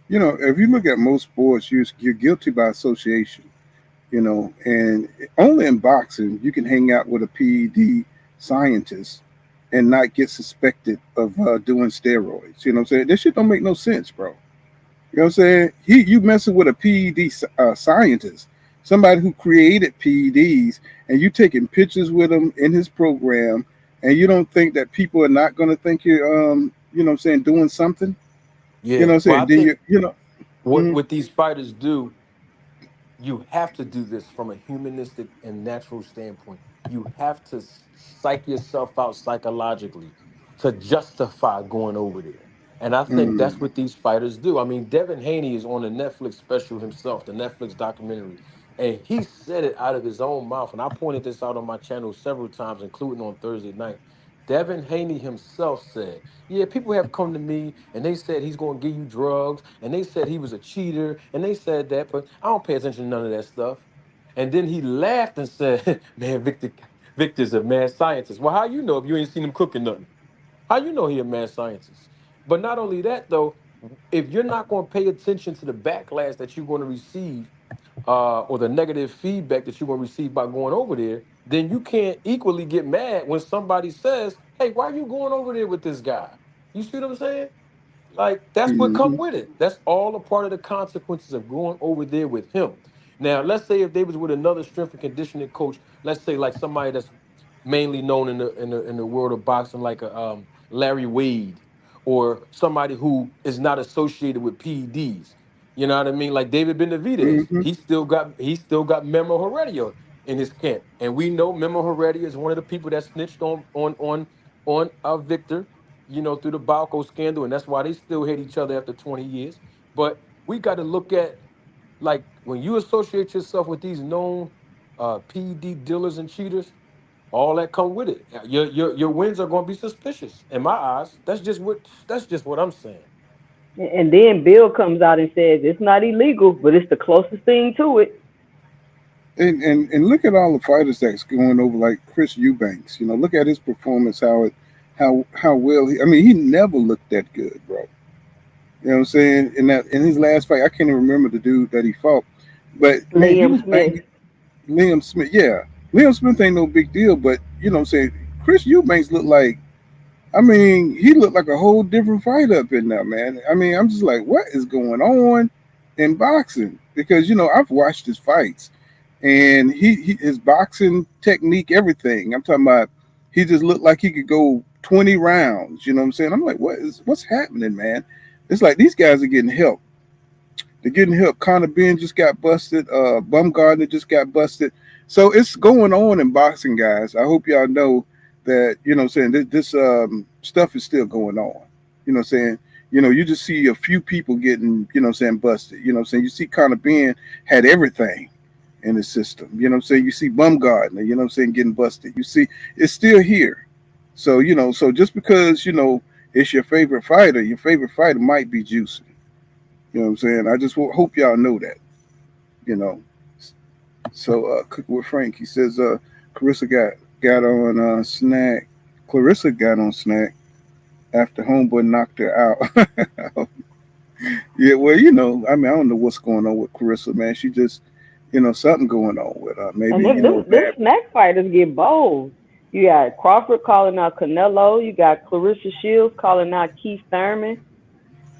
You know, if you look at most sports, you're guilty by association. You know, and only in boxing you can hang out with a PED scientist and not get suspected of doing steroids. You know what I'm saying? This shit don't make no sense, bro. You know what I'm saying? You messing with a PED scientist, somebody who created PEDs, and you taking pictures with him in his program, and you don't think that people are not going to think you're, you know what I'm saying, doing something? Yeah. You know what I'm saying? Well, I think You know, what these fighters do, you have to do this from a humanistic and natural standpoint. You have to psych yourself out psychologically to justify going over there. And I think that's what these fighters do. I mean, Devin Haney is on the Netflix special himself, the Netflix documentary, and he said it out of his own mouth. And I pointed this out on my channel several times, including on Thursday night. Devin Haney himself said, yeah, people have come to me and they said he's going to give you drugs and they said he was a cheater and they said that, but I don't pay attention to none of that stuff. And then he laughed and said, man, Victor's a mad scientist. Well, how you know if you ain't seen him cooking nothing? How you know he a mad scientist? But not only that, though, if you're not going to pay attention to the backlash that you're going to receive or the negative feedback that you're going to receive by going over there, then you can't equally get mad when somebody says, hey, why are you going over there with this guy? You see what I'm saying? Like, that's what come with it. That's all a part of the consequences of going over there with him. Now, let's say if they was with another strength and conditioning coach, let's say like somebody that's mainly known in the world of boxing, like a Larry Wade, or somebody who is not associated with PEDs. You know what I mean? Like David Benavidez, he still got Memo Heredia in his camp, and we know Memo Heredia is one of the people that snitched on Victor, you know, through the Balco scandal, and that's why they still hate each other after 20 years. But we got to look at, like, when you associate yourself with these known PED dealers and cheaters, all that come with it. Your wins are going to be suspicious in my eyes. That's just what I'm saying. And then Bill comes out and says it's not illegal, but it's the closest thing to it. And look at all the fighters that's going over, like Chris Eubanks. You know, look at his performance, how well he. I mean, he never looked that good, bro. You know what I'm saying? In his last fight, I can't even remember the dude that he fought, but man, he was Smith. Liam Smith. Yeah, Liam Smith ain't no big deal, but you know what I'm saying? Chris Eubanks looked like. I mean, he looked like a whole different fighter up in there, man. I mean, I'm just like, what is going on in boxing? Because you know, I've watched his fights, and his boxing technique, everything. I'm talking about. He just looked like he could go 20 rounds. You know what I'm saying? I'm like, what's happening, man? It's like these guys are getting help. They're getting help. Conor Ben just got busted. Bumgardner just got busted. So it's going on in boxing, guys. I hope y'all know that, you know what I'm saying, this stuff is still going on. You know what I'm saying? You know, you just see a few people getting, you know what I'm saying, busted. You know what I'm saying? You see Conor Ben had everything in his system. You know what I'm saying? You see Bumgardner, you know what I'm saying, getting busted. You see it's still here. So, you know, so just because, you know, it's your favorite fighter might be juicing. You know what I'm saying? I just hope y'all know that, you know. So, Cook with Frank, he says, Clarissa got on snack. Clarissa got on snack after homeboy knocked her out. Yeah, well, you know, I mean, I don't know what's going on with Clarissa, man. She just, you know, something going on with her. Maybe, and them snack fighters get bold. You got Crawford calling out Canelo. You got Clarissa Shields calling out Keith Thurman.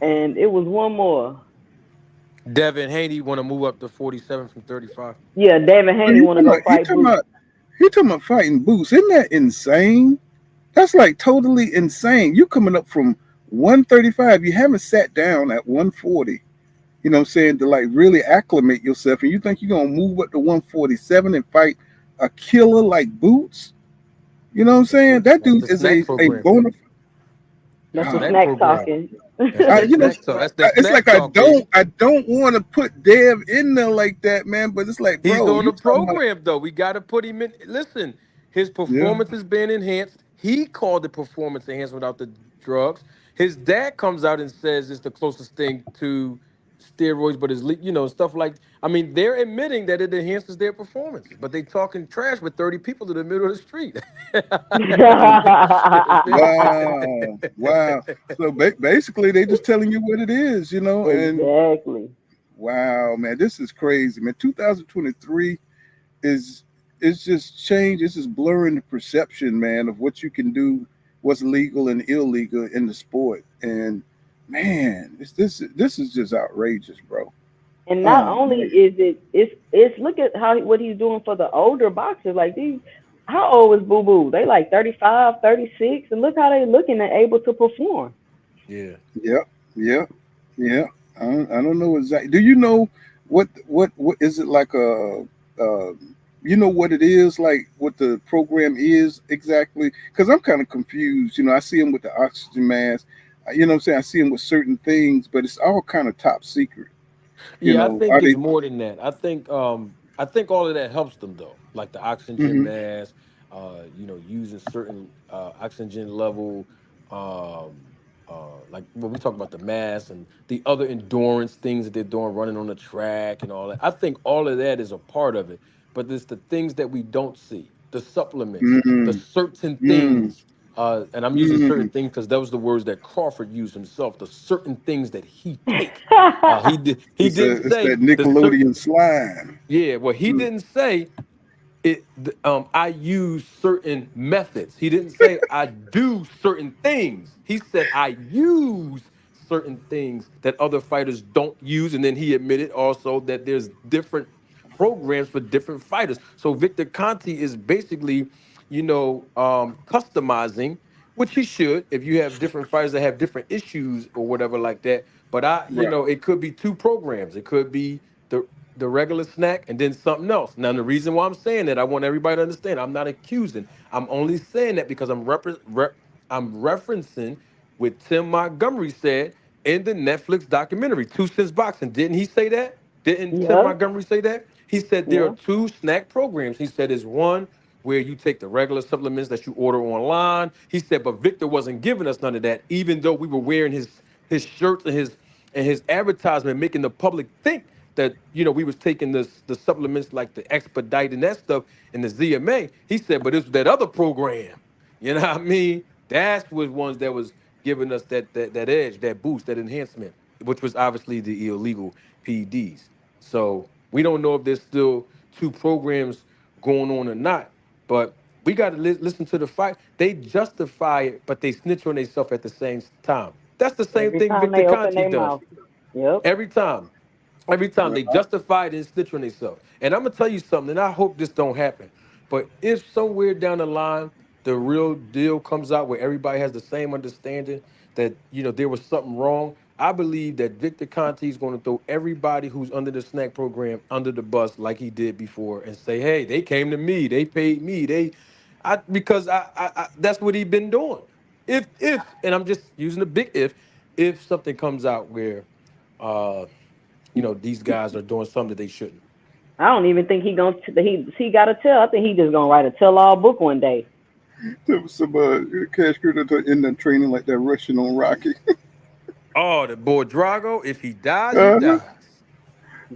And it was one more. Devin Haney want to move up to 47 from 35. Yeah, Devin Haney want to go fight Boots. He talking about fighting Boots. Isn't that insane? That's like totally insane. You coming up from 135. You haven't sat down at 140. You know what I'm saying? To like really acclimate yourself. And you think you're going to move up to 147 and fight a killer like Boots? You know what I'm saying? That dude is a bona fide. That's the snack talking. You know, it's like I don't want to put Dev in there like that, man. But it's like, bro, he's on the program though. We got to put him in. Listen, his performance is being enhanced. He called it performance enhancement without the drugs. His dad comes out and says it's the closest thing to steroids, but stuff like. I mean, they're admitting that it enhances their performance, but they talking trash with 30 people in the middle of the street. Wow. So basically, they just telling you what it is, and exactly. Wow, man, this is crazy, man. 2023 is just change. It's just blurring the perception, man, of what you can do, what's legal and illegal in the sport. And man, this is just outrageous, bro. And not only is it's look at what he's doing for the older boxers. Like how old is Boo Boo? They like 35, 36, and look how they looking and able to perform. Yeah. I don't know exactly. Do you know what is it like you know what it is, like what the program is exactly? Because I'm kind of confused. I see him with the oxygen mask. You know what I'm saying? I see him with certain things, but it's all kind of top secret. I think it's more than that. I think all of that helps them though, like the oxygen mask, using certain oxygen level, like when we talk about the mask and the other endurance things that they're doing, running on the track and all that. I think all of that is a part of it, but it's the things that we don't see, the supplements, the certain things. And I'm using certain things because that was the words that Crawford used himself. The certain things that he take. He didn't say that Nickelodeon slime. Yeah, well, he didn't say it. I use certain methods. He didn't say I do certain things. He said I use certain things that other fighters don't use, and then he admitted also that there's different programs for different fighters. So Victor Conti is basically, customizing, which he should if you have different fighters that have different issues or whatever like that. But it could be two programs. It could be the regular snack and then something else. Now, the reason why I'm saying that, I want everybody to understand, I'm not accusing. I'm only saying that because I'm referencing what Tim Montgomery said in the Netflix documentary, 2 Cents Boxing. Didn't he say that? Didn't Tim Montgomery say that? He said there are 2 snack programs. He said there's one where you take the regular supplements that you order online. He said, but Victor wasn't giving us none of that, even though we were wearing his shirts and his advertisement, making the public think that we was taking the supplements like the Expedite and that stuff and the ZMA. He said, but it's that other program. You know what I mean? That's was ones that was giving us that edge, that boost, that enhancement, which was obviously the illegal PEDs. So we don't know if there's still 2 programs going on or not, but we got to listen to the fight. They justify it, but they snitch on themselves at the same time. That's the same thing Victor Conti does. Yep. Every time they justify it and snitch on themselves. And I'm gonna tell you something, and I hope this don't happen. But if somewhere down the line the real deal comes out where everybody has the same understanding that there was something wrong, I believe that Victor Conti is going to throw everybody who's under the snack program under the bus like he did before and say, "Hey, they came to me, they paid me, because I that's what he's been doing." If and I'm just using a big if something comes out where these guys are doing something that they shouldn't. I don't even think he got to tell. I think he just gonna write a tell-all book one day. There was some cash in the training like that Russian on Rocky. Oh, the boy Drago, if he dies, he dies.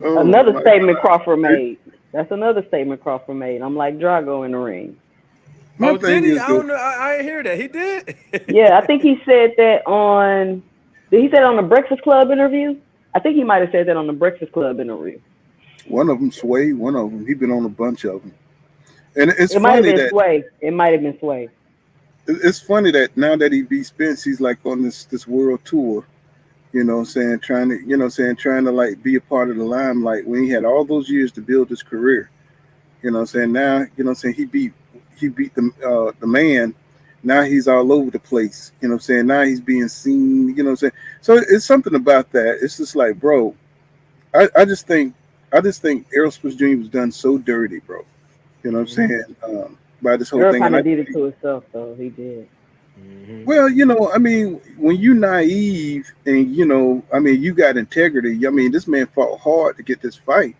Oh, another statement Crawford made. That's another statement Crawford made. I'm like Drago in the ring. Did he? I don't know. I didn't hear that. He did? Yeah, I think he said that did he say it on the Breakfast Club interview? I think he might have said that on the Breakfast Club interview. One of them, Sway. One of them. He's been on a bunch of them. And it might have been Sway. It might have been Sway. It's funny that now that he beat Spence, he's like on this world tour. Trying to like be a part of the limelight when he had all those years to build his career. Now, he beat the man. Now he's all over the place. Now he's being seen. So it's something about that. It's just like, bro, I just think Errol Spence Jr. was done so dirty, bro. By this whole thing. Kind of did it to himself, though. He did. Mm-hmm. Well, when you naive and you got integrity. This man fought hard to get this fight.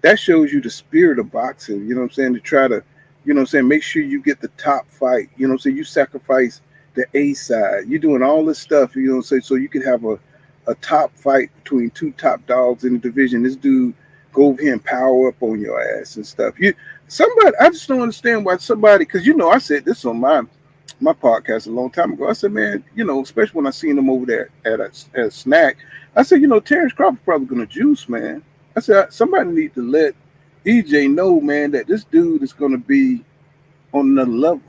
That shows you the spirit of boxing. To try to, You know what I'm saying? Make sure you get the top fight. You know what I'm saying? You sacrifice the A side. You're doing all this stuff, you know what I'm saying? So you could have a top fight between two top dogs in the division. This dude go over here and power up on your ass and stuff. I just don't understand why somebody, because I said this on my podcast a long time ago. I said, man, especially when I seen him over there at a snack, I said, Terence Crawford probably gonna juice, man. I said somebody need to let EJ know, man, that this dude is gonna be on another level.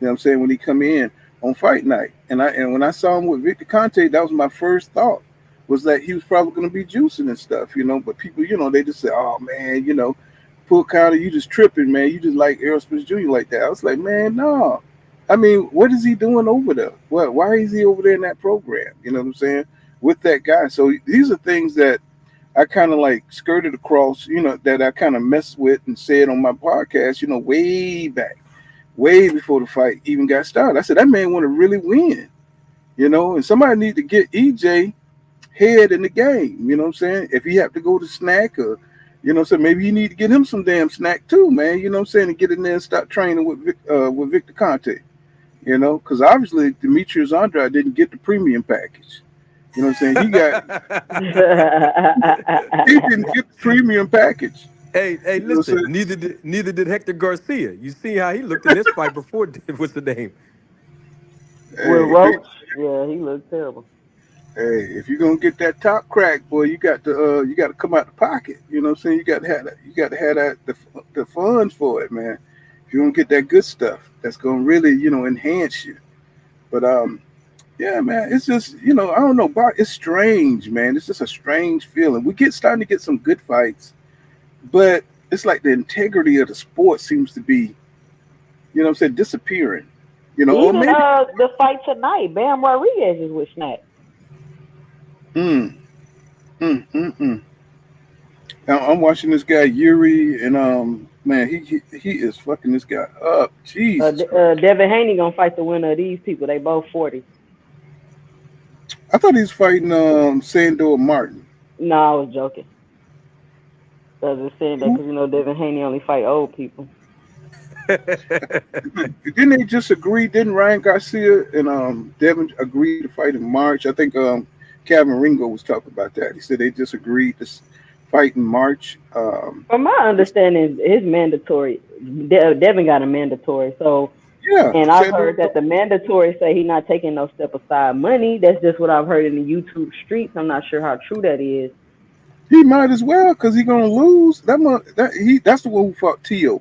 You know what I'm saying? When he come in on fight night, and when I saw him with Victor Conte, that was my first thought, was that he was probably gonna be juicing and stuff, But people, they just say, oh man, Pull Counter, you just tripping, man. You just like Errol Spence Jr. like that. I was like, man, no. I mean, what is he doing over there? Why is he over there in that program? You know what I'm saying? With that guy. So these are things that I kind of like skirted across, that I kind of messed with and said on my podcast, way back, way before the fight even got started. I said, that man want to really win, and somebody need to get EJ head in the game. You know what I'm saying? If he have to go to snack or, so maybe you need to get him some damn snack too, man. You know what I'm saying? And get in there and start training with Victor Conte. Because obviously Demetrius Andrade didn't get the premium package. You know what I'm saying? He didn't get the premium package. Hey, listen. Neither did Hector Garcia. You see how he looked in this fight before? What's the name? With Roach? Yeah, he looked terrible. Hey, if you're gonna get that top crack, boy, you got to come out the pocket. You know what I'm saying? You got to have that. You got to have that the funds for it, man. If you don't get that good stuff, that's gonna really enhance you. But yeah, man, it's just I don't know, it's strange, man. It's just a strange feeling. Starting to get some good fights, but it's like the integrity of the sport seems to be, disappearing. Even the fight tonight, Bam Rodriguez is with Snack. I'm watching this guy Yuri, and man, he is fucking this guy up. Jesus. Devin Haney gonna fight the winner of these people. They both 40. I thought he was fighting Sandor Martin. No, I was joking. I was just saying that because Devin Haney only fight old people. Didn't they just agree? Didn't Ryan Garcia and Devin agree to fight in March? I think Kevin Ringo was talking about that. He said they just agreed to fight in March. From my understanding, his mandatory. Devin got a mandatory, so. Yeah, and I've heard that the mandatory say he's not taking no step aside money. That's just what I've heard in the YouTube streets. I'm not sure how true that is. He might as well, because he's gonna lose. That's the one who fought Tio,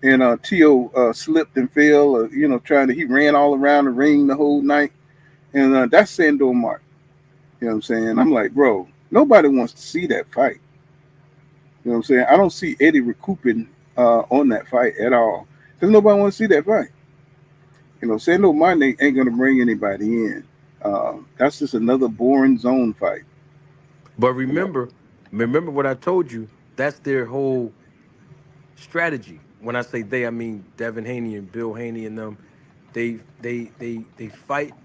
and Tio slipped and fell. He ran all around the ring the whole night, and that's Sandor Martin. You know what I'm saying? I'm like, bro, nobody wants to see that fight. You know what I'm saying? I don't see Eddie recouping on that fight at all, because nobody wants to see that fight. Sandor Martin ain't gonna bring anybody in. That's just another boring zone fight. But remember what I told you. That's their whole strategy. When I say they, I mean Devin Haney and Bill Haney and them. They fight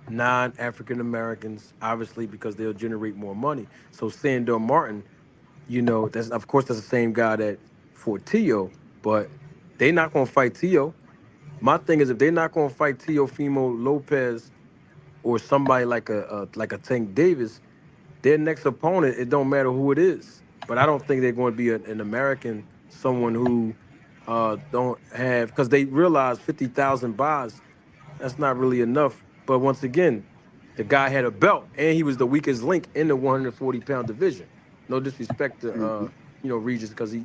non-African Americans, obviously, because they'll generate more money. So Sandor Martin, that's the same guy that fought Tio, but they're not gonna fight Tio. My thing is, if they're not gonna fight Teofimo Lopez or somebody like a Tank Davis, their next opponent, it don't matter who it is. But I don't think they're going to be an American, someone who don't have, because they realize 50,000 buys, that's not really enough. But once again, the guy had a belt and he was the weakest link in the 140-pound division. No disrespect to Regis, because he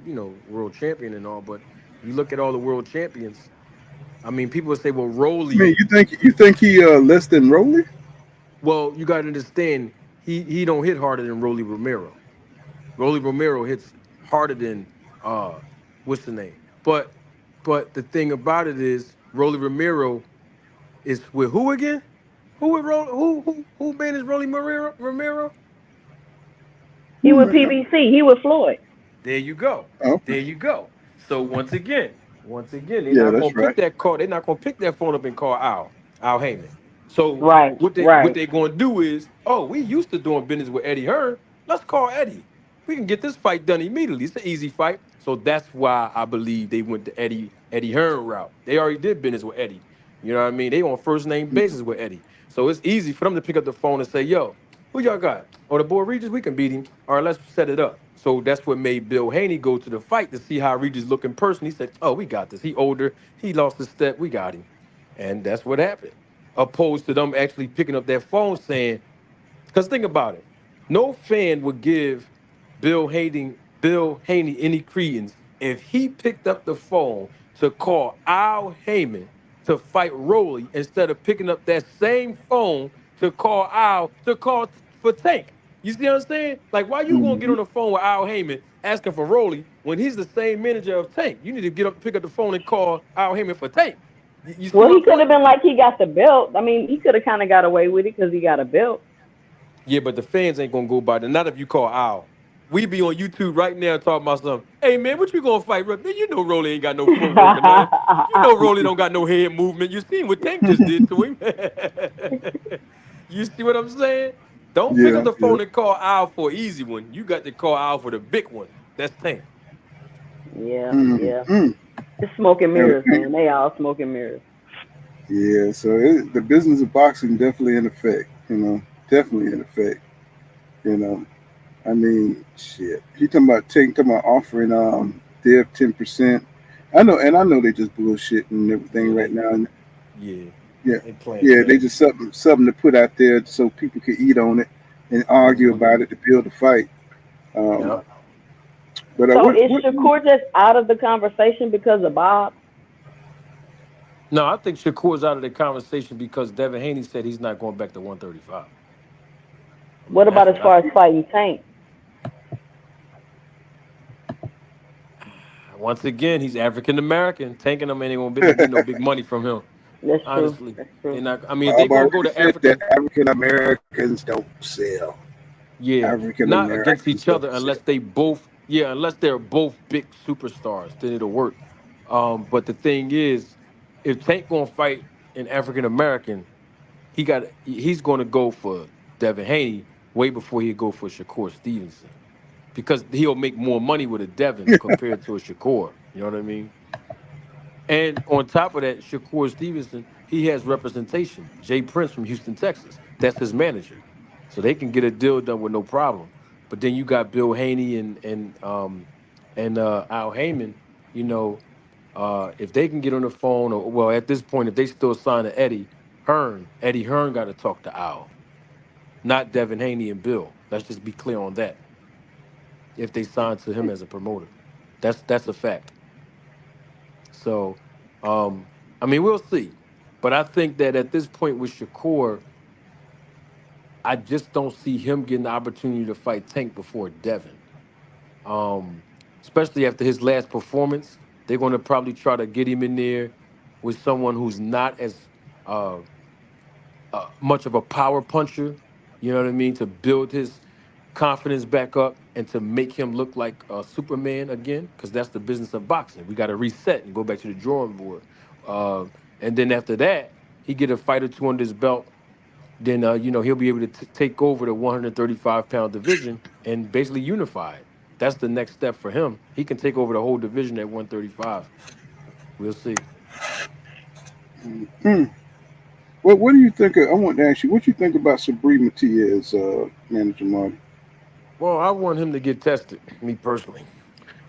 world champion and all, but you look at all the world champions. I mean, people would say, well, Rolly. I mean, you think he less than Rolly? Well, you got to understand, he don't hit harder than Rolly Romero. Rolly Romero hits harder than what's the name? But the thing about it is, Rolly Romero is with who again? Who managed Rolly Romero? He with PBC. He with Floyd. There you go. Oh. There you go. So once again, they're not gonna pick that call. They're not gonna pick that phone up and call Al Heyman. So what they're gonna do is, we used to doing business with Eddie Hearn. Let's call Eddie. We can get this fight done immediately. It's an easy fight. So that's why I believe they went the Eddie Hearn route. They already did business with Eddie. You know what I mean? They on first name basis with Eddie. So it's easy for them to pick up the phone and say, yo, who y'all got? Oh, the boy Regis, we can beat him. All right, let's set it up. So that's what made Bill Haney go to the fight to see how Regis look in person. He said, oh, we got this. He older. He lost his step. We got him. And that's what happened. Opposed to them actually picking up their phone saying, because think about it. No fan would give Bill Haney any credence if he picked up the phone to call Al Heyman to fight Rolly instead of picking up that same phone to call Al to call for Tank. You see what I'm saying? Like, why you gonna get on the phone with Al Heyman asking for Rolly when he's the same manager of Tank? You need to pick up the phone and call Al Heyman for Tank. You see Well, my he could point? have been like he got the belt. I mean, he could have kind of got away with it because he got a belt. Yeah, but the fans ain't gonna go by that. Not if you call Al. We be on YouTube right now talking about something. Hey man, what you gonna fight? Man, you know Rolly ain't got no footwork or nothing. You know Rolly don't got no head movement. You seen what Tank just did to him. You see what I'm saying? Don't pick up Yeah, the yeah. phone and call Al for an easy one. You got to call Al for the big one. That's Tank. Yeah, Mm, yeah. mm. It's smoke and Yeah, mirrors, man. They all smoke and mirrors. yeah, so the business of boxing definitely in effect. Definitely in effect. You know, I mean, shit. He talking about offering Dev 10%. I know they just bullshit and everything Yeah, right now. And yeah, yeah, they playing yeah, they games. just something to put out there so people can eat on it and argue Hmm. about it to build a fight. Um, Yeah. but So is what Shakur just out of the conversation because of Bob? No, I think Shakur's out of the conversation because Devin Haney said he's not going back to 135. I What mean, about that's as what I far as think. fighting Tank? Once again, he's African American. Tanking him ain't gonna get no big money from him. That's true. Honestly, That's they're true. not. I mean, if they I've gonna go already to said that African, African Americans don't sell. yeah, African not against Americans each other don't sell. unless they both, yeah, unless they're both big superstars, then it'll work. But the thing is, if Tank gonna fight an African American, he's gonna go for Devin Haney way before he go for Shakur Stevenson because he'll make more money with a Devin compared to a Shakur. You know what I mean? And on top of that, Shakur Stevenson, he has representation. Jay Prince from Houston, Texas. That's his manager. So they can get a deal done with no problem. But then you got Bill Haney and Al Heyman, you know, if they can get on the phone or well, at this point, if they still sign to Eddie Hearn got to talk to Al, not Devin Haney and Bill. Let's just be clear on that. If they sign to him as a promoter. That's a fact. So, I mean, we'll see. But I think that at this point with Shakur, I just don't see him getting the opportunity to fight Tank before Devin. Um, Especially after his last performance, they're going to probably try to get him in there with someone who's not as uh, much of a power puncher. You know what I mean? To build his confidence back up and to make him look like Superman again, because that's the business of boxing. We got to reset and go back to the drawing board. Uh, and then after that, he get a fight or two under his belt. Then he'll be able to take over the 135-pound division and basically unify it. That's the next step for him. He can take over the whole division at 135. We'll see. Hmm. What do you think? I want to ask you, what you think about Sabri Matias, manager Marty? Well, I want him to get tested, me personally.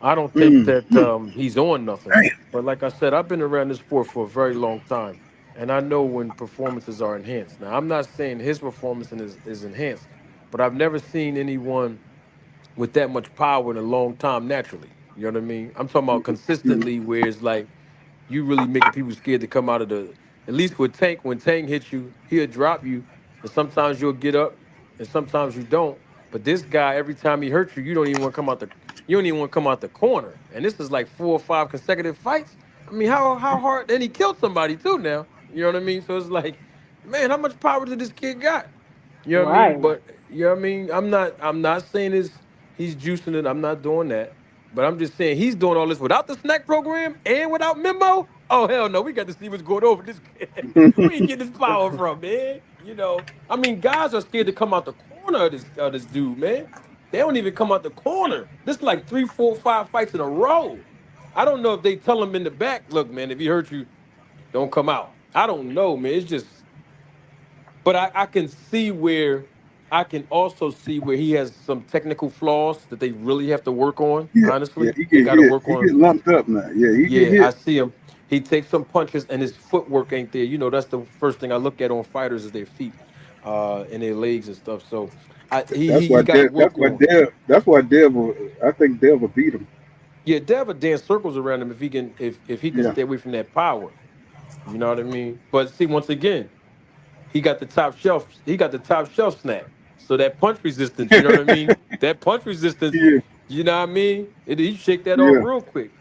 I don't think Mm, that mm, he's on nothing. damn. But like I said, I've been around this sport for a very long time. And I know when performances are enhanced. Now, I'm not saying his performance is enhanced, but I've never seen anyone with that much power in a long time naturally. You know what I mean? I'm talking about Mm, consistently where it's like you really making people scared to come out of the at least with Tank, when Tank hits you, he'll drop you. And sometimes you'll get up and sometimes you don't. But this guy, every time he hurts you, you don't even want to come out the corner. And this is like 4 or 5 consecutive fights. I mean, how hard and he killed somebody too now. You know what I mean? So it's like, man, how much power did this kid got? You know what I mean? Right. But you know what I mean? I'm not saying he's juicing it. I'm not doing that. But I'm just saying he's doing all this without the snack program and without memo. Oh hell no, we got to see what's going on with this kid. Where you get this power from, man? I mean, guys are scared to come out the corner of this dude, man. They don't even come out the corner. This is like 3, 4, 5 fights in a row. I don't know if they tell him in the back, look, man, if he hurt you, don't come out. I don't know, man. It's just, but I can see where, I can also see where he has some technical flaws that they really have to work on. Yeah, yeah, Honestly, he they get got to hit. work He on. get lumped up now. Yeah, he get Yeah, I hit. see him. He takes some punches, and his footwork ain't there. You know, that's the first thing I look at on fighters is their feet, and their legs and stuff. So, That's he why got to Dev. work on. That's why Dev. I think Dev will beat him. Yeah, Dev will dance circles around him if he can Yeah. stay away from that power. You know what I mean? But see, once again, he got the top shelf. He got the top shelf snap. So that punch resistance, you know what I mean? That punch resistance, Yeah. you know what I mean? He shake that off Yeah. real quick.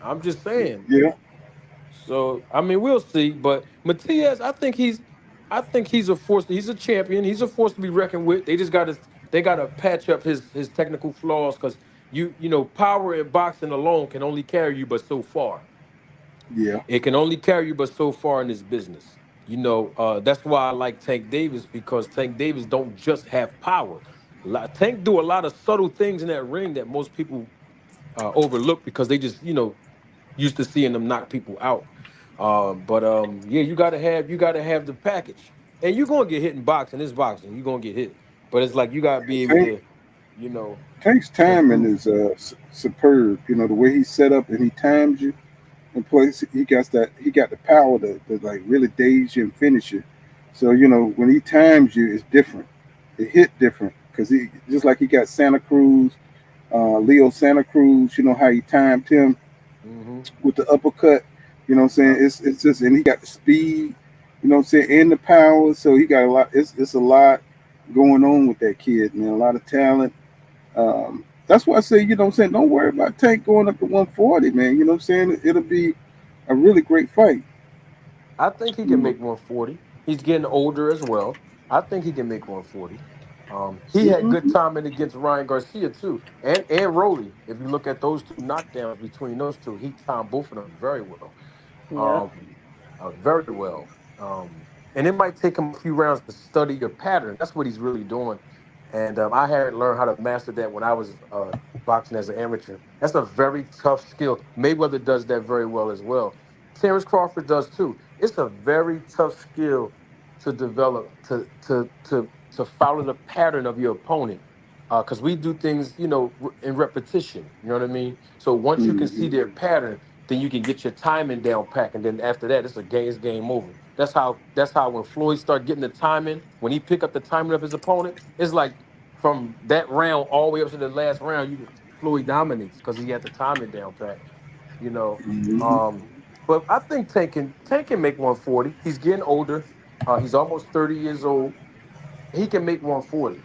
I'm just saying. Yeah. So I mean, we'll see. But Matias, I think he's a force. He's a champion. He's a force to be reckoned with. They gotta patch up his technical flaws because you know power in boxing alone can only carry you but so far. Yeah. It can only carry you but so far in this business. You know, that's why I like Tank Davis because Tank Davis don't just have power. Tank do a lot of subtle things in that ring that most people overlook because they just used to seeing them knock people out. But yeah, you gotta have the package, and you're gonna get hit in boxing. It's boxing. You're gonna get hit, but it's like you gotta be able Tank to, you know, Tank's timing improve. is superb. You know the way he set up and he times you. And plus, he got the power to like really daze you and finish you. So when he times you, it's different. It hit different because he just like he got Santa Cruz, Leo Santa Cruz. You know how he timed him Hmm. with the uppercut. You know what I'm saying? Yep. It's just and he got the speed. You know what I'm saying? And the power. So he got a lot. It's a lot going on with that kid, man. A lot of talent. That's why I say, what I'm saying, don't worry about Tank going up to 140, man. You know what I'm saying? It'll be a really great fight. I think he You can know, make 140. He's getting older as well. I think he can make 140. He had good mhm. timing against Ryan Garcia too, and Rolly. If you look at those two knockdowns between those two, he timed both of them very well. Yep. Very well. And it might take him a few rounds to study your pattern. That's what he's really doing. And I had learned how to master that when I was boxing as an amateur. That's a very tough skill. Mayweather does that very well as well. Terence Crawford does too. It's a very tough skill to develop to follow the pattern of your opponent. Because we do things, in repetition. You know what I mean? So once you can see their pattern, then you can get your timing down pack, and then after that, it's game over. That's how when Floyd start getting the timing, when he pick up the timing of his opponent, it's like from that round all the way up to the last round, Floyd dominates because he had the timing down pat. You know, Mhm. um, but I think Tank can make 140. He's getting older. He's almost 30 years old. He can make 140.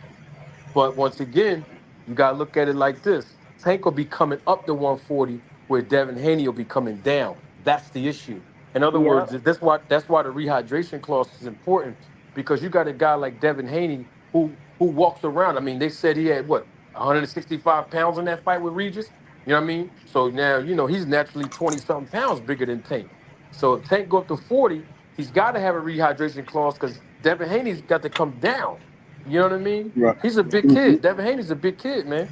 But once again, you gotta look at it like this: Tank will be coming up to 140, where Devin Haney will be coming down. That's the issue. In other words, Yep. that's why the rehydration clause is important because you got a guy like Devin Haney who walks around. I mean, they said he had what 165 pounds in that fight with Regis. You know what I mean? So now he's naturally 20 something pounds bigger than Tank. So if Tank go up to 40, he's got to have a rehydration clause because Devin Haney's got to come down. You know what I mean? Right. He's a big Mhm. kid. Devin Haney's a big kid, man.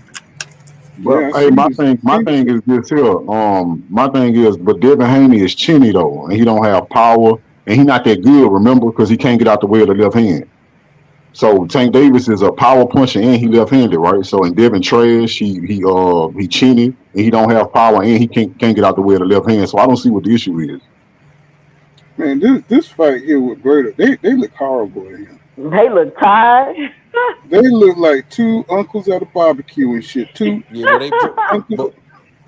Well, Yeah, I hey, see this. my thing is this here. My thing is, but Devin Haney is chinny though, and he don't have power, and he not that good. Remember, because he can't get out the way of the left hand. So Tank Davis is a power puncher and he left-handed, right? So in Devin trash, he chinny and he don't have power and he can't get out the way of the left hand. So I don't see what the issue is. Man, this fight here with Berto, they look horrible in here. They look tired. They look like two uncles at a barbecue and shit. Two Yeah, well, uncles. but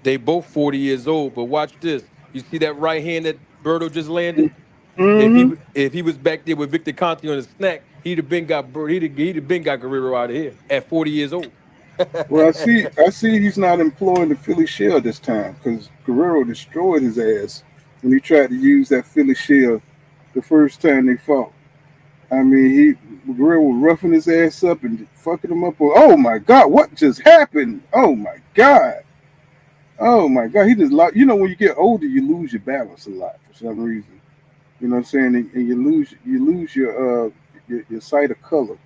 they both 40 years old. But watch this. You see that right hand that Berto just landed? Mm-hmm. If he was back there with Victor Conte on his snack, he'd have been got Guerrero out of here at 40 years old. Well, I see he's not employing the Philly shell this time because Guerrero destroyed his ass when he tried to use that Philly shell the first time they fought. I mean, Guerrero was roughing his ass up and fucking him up. Oh my God, what just happened? Oh my God. Oh my God, he just like when you get older, you lose your balance a lot for some reason. You know what I'm saying? And you lose your sight of color.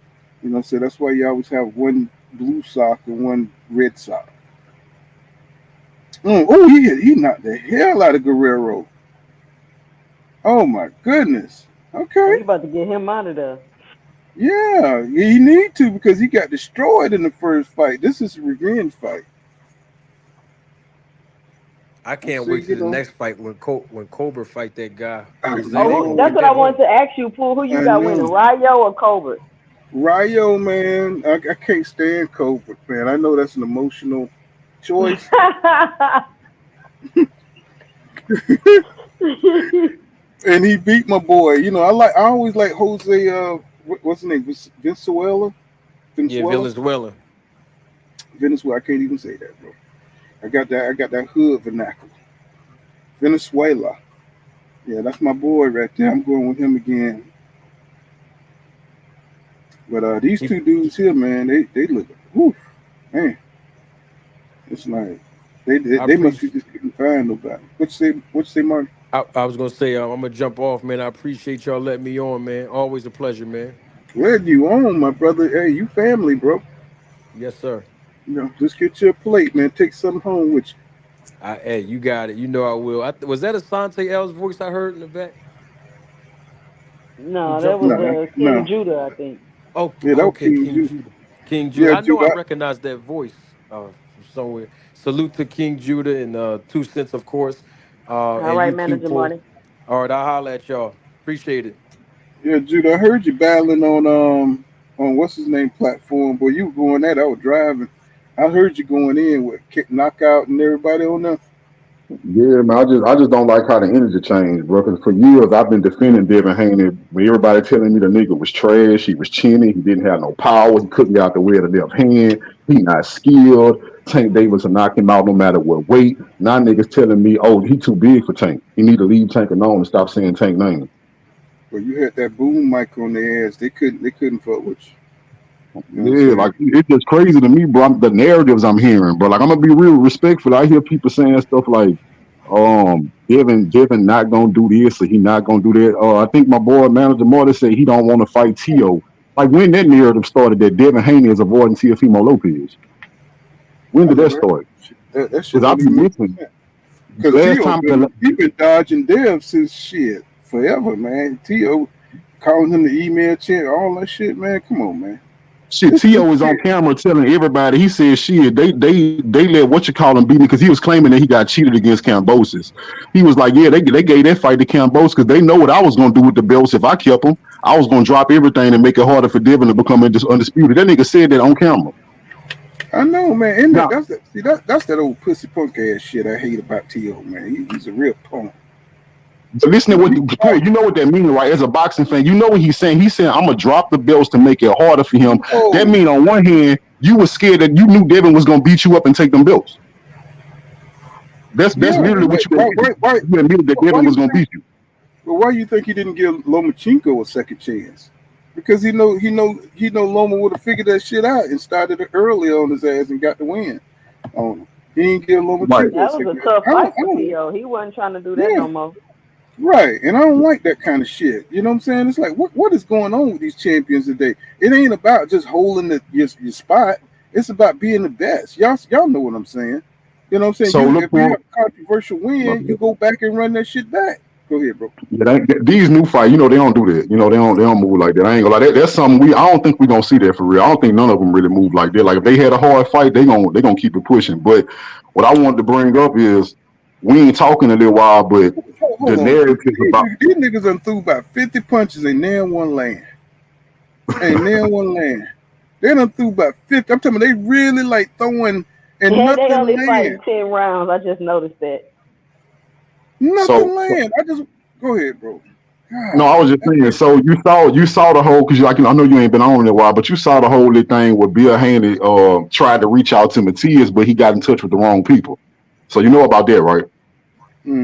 You know what I'm saying? That's why you always have blue sock and one red sock. Oh, he knocked the hell out of Guerrero. Oh my goodness. Oh, Okay. you about to get him out of there. Yeah, he need to because he got destroyed in the first fight. This is a revenge fight. I can't See, wait to the next fight when Colbert fight that guy. I Cause they Oh, gonna that's get what I that wanted money. to ask you, Pooh. Who you I got winning, know. Rayo or Colbert? Rayo, man, I can't stand Colbert, man. I know that's an emotional choice. And he beat my boy. You know, I always like Jose what's his name? Venezuela? Yeah, Venezuela? Valenzuela. Venezuela. I can't even say that, bro. I got that hood vernacular. Venezuela. Yeah, that's my boy right there. I'm going with him again. But these He, two dudes here, man, they look, whew, man. It's like I they must be appreciate. just couldn't find nobody. What you say, Mark? I was gonna say I'm gonna jump off, man. I appreciate y'all letting me on, man. Always a pleasure, man. Where you on, my brother? Hey, you family, bro. Yes, sir. You know, just get your plate, man. Take something home with Hey, you got it. You know I will. Was that Asante L's voice I heard in the back? Who No, that jumped you. was off? No, King no. Judah, I think. Oh, Yeah, that was okay, King King Jude. Judah. King Judah. Yeah, I know Jude. I recognize that voice from somewhere. Salute to King Judah and 2 Cents, of course. All And right, you too, Manager Paul. Marty. All right, I'll holler at y'all. Appreciate it. Yeah, Jude. I heard you battling on what's his name platform. Boy, you were going at. I was driving. I heard you going in with kick knockout and everybody on there. Yeah, man. I just don't like how the energy changed, bro. Because for years I've been defending Devin Haney. When everybody telling me the nigga was trash, he was chinny, he didn't have no power, he couldn't get out the way of the left hand, he not skilled. Tank Davis will knock him out no matter what weight. Now niggas telling me, oh, he too big for Tank. He need to leave Tank alone and stop saying Tank name. But you had that boom mic on their ass. They couldn't fuck with you. You know what I'm Yeah, saying? like it's just crazy to me, bro. The narratives I'm hearing, bro. Like I'm gonna be real respectful. I hear people saying stuff like, Devin not gonna do this or he not gonna do that. I think my boy manager Morty said he don't want to fight Tio. Like when that narrative started that Devin Haney is avoiding Teofimo Lopez. When I did that never heard start? that shit. That shit Because I don't be even make listening. sense. Because Last Tio time, been dodging Dev since shit forever, man. Tio calling him the email champ, all that shit, man. Come on, man. shit, This Tio is on kid, camera telling everybody. He said, "Shit, they let what you call him beat me because he was claiming that he got cheated against Cambosis. He was like, yeah, they gave that fight to Cambosis because they know what I was gonna do with the belts if I kept them. I was gonna drop everything and make it harder for Devin to become undisputed. That nigga said that on camera. I know, man. And Now, that's that old pussy punk ass shit I hate about Tio, man. He's a real punk. but listen You to know, what he Paul, you know what that means, right? As a boxing fan, you know what he's saying. He's saying, I'm gonna drop the belts to make it harder for him. That no, mean on one hand, you were scared that you knew Devin was gonna beat you up and take them belts. That's yeah. literally what Like, you admitted. You admitted that why Devin you was gonna think? beat you. But why you think he didn't give Lomachenko a second chance? Because he know Loma would have figured that shit out and started it early on his ass and got the win on him. He didn't give Right. Lomachenko a That was second a chance. tough fight I for don't, T.O. He wasn't trying to do that yeah, no more. right. And I don't like that kind of shit. You know what I'm saying? It's like what is going on with these champions today? It ain't about just holding your spot. It's about being the best. Y'all know what I'm saying. You know what I'm saying? So You look if you for have a controversial win, you go back and run that shit back. Go ahead, bro. these new fights. You know they don't do that. You know they don't move like that. I ain't gonna lie. That's something I don't think we gonna see that for real. I don't think none of them really move like that. Like if they had a hard fight, they gonna keep it pushing. But what I wanted to bring up is we ain't talking a little while, but the Hold on. narrative about These niggas done threw about 50 punches and nail one land. Ain't nail one land. They done threw about 50. I'm telling you, they really like throwing and Yeah, they nothing only land. fighting 10 rounds. I just noticed that. so Nothing land. I just go ahead, bro. no, I God, was just saying. So you saw the whole because I know you ain't been on in a while, but you saw the whole little thing where Bill Haney tried to reach out to Matias, but he got in touch with the wrong people. So you know about that, right?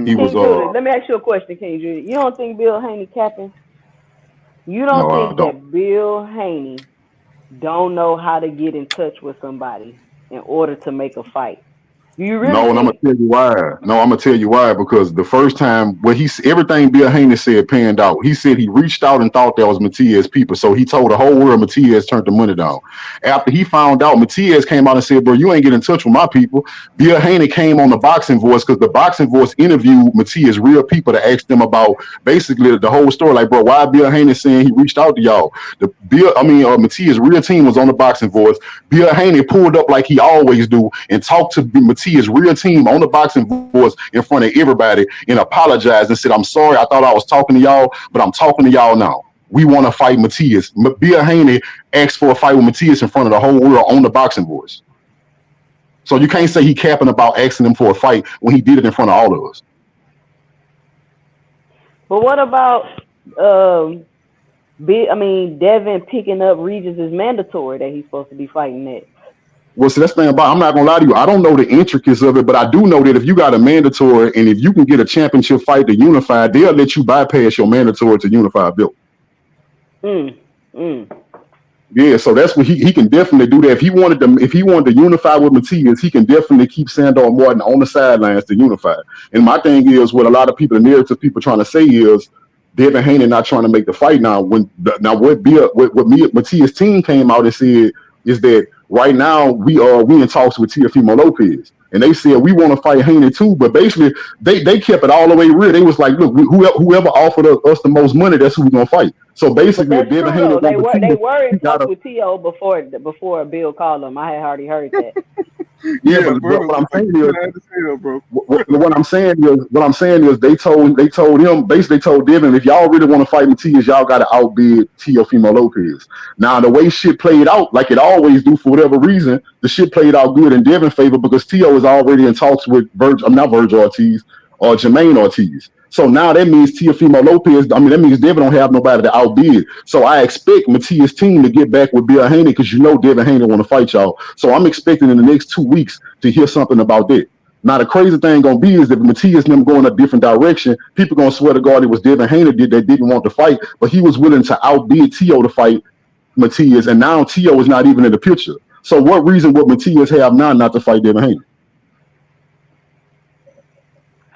He mm-hmm. was King Judah, let me ask you a question, King Judah. You don't think Bill Haney capping? You don't no, I think don't. that Bill Haney don't know how to get in touch with somebody in order to make a fight? You really No, and I'm gonna think? tell you why. No, I'm gonna tell you why, because the first time where everything Bill Haney said panned out. He said he reached out and thought that was Matias people. So he told the whole world Matias turned the money down. After he found out, Matias came out and said, bro, you ain't get in touch with my people. Bill Haney came on the Boxing Voice because the Boxing Voice interviewed Matias real people to ask them about basically the whole story. Like, bro, why Bill Haney saying he reached out to y'all? Matias real team was on the Boxing Voice. Bill Haney pulled up like he always do and talked to Matias real team on the Boxing Voice in front of everybody and apologized and said, I'm sorry, I thought I was talking to y'all, but I'm talking to y'all now. We want to fight Matias. Bill Haney asked for a fight with Matias in front of the whole world on the Boxing Voice. So you can't say he capping about asking him for a fight when he did it in front of all of us. But what about Devin picking up Regis is mandatory that he's supposed to be fighting next? Well, see, that's the thing about it. I'm not gonna lie to you. I don't know the intricacies of it, but I do know that if you got a mandatory and if you can get a championship fight to unify, they'll let you bypass your mandatory to unify belt. Yeah, so that's what he can definitely do that. If he wanted to unify with Matias, he can definitely keep Sandor Martin on the sidelines to unify. And my thing is, what a lot of people, the narrative people trying to say is Devin Haney not trying to make the fight now. What Matias' team came out and said is that right now we in talks with Teofimo Lopez, and they said we want to fight Haney too. But basically, they kept it all the way real. They was like, look, whoever offered us the most money, that's who we're gonna fight. So basically, that's Devin true, Haney they were in talks with T.O. before Bill called him. I had already heard that. Yeah, but what I'm saying is, what I'm saying is, they told him, basically told Devin, if y'all really want to fight Matias, y'all got to outbid Teofimo Lopez. Now, the way shit played out, like it always do for whatever reason, the shit played out good in Devin's favor because T.O. is already in talks with Virgil Ortiz or Jermaine Ortiz. So now that means Teofimo Lopez, that means Devin don't have nobody to outbid. So I expect Matias' team to get back with Bill Haney because Devin Haney want to fight y'all. So I'm expecting in the next 2 weeks to hear something about that. Now the crazy thing gonna be is if Matias and them going a different direction, people gonna swear to God it was Devin Haney that didn't want to fight, but he was willing to outbid T.O. to fight Matias, and now T.O. is not even in the picture. So what reason would Matias have now not to fight Devin Haney?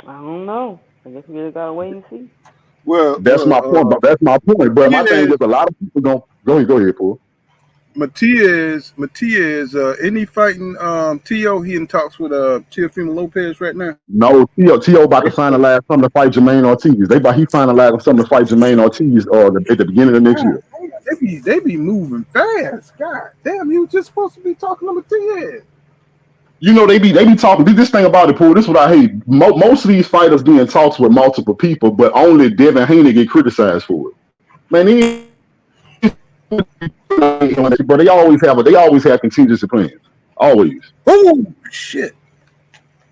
I don't know. I guess we just gotta wait and see. Well, that's my point. But my thing is a lot of people go ahead, Paul. Matias, isn't he fighting T.O.? He in talks with Teofimo Lopez right now? No, T.O. about to finalize something to fight Jermaine Ortiz. He finalizing something to fight Jermaine Ortiz at the beginning of next year. They be moving fast. God damn, you was just supposed to be talking to Matias. They be talking. This thing about it, Paul. This is what I hate. Most of these fighters be in talks with multiple people, but only Devin Haney get criticized for it. Man, but they always have contingency plans. Always. Oh shit.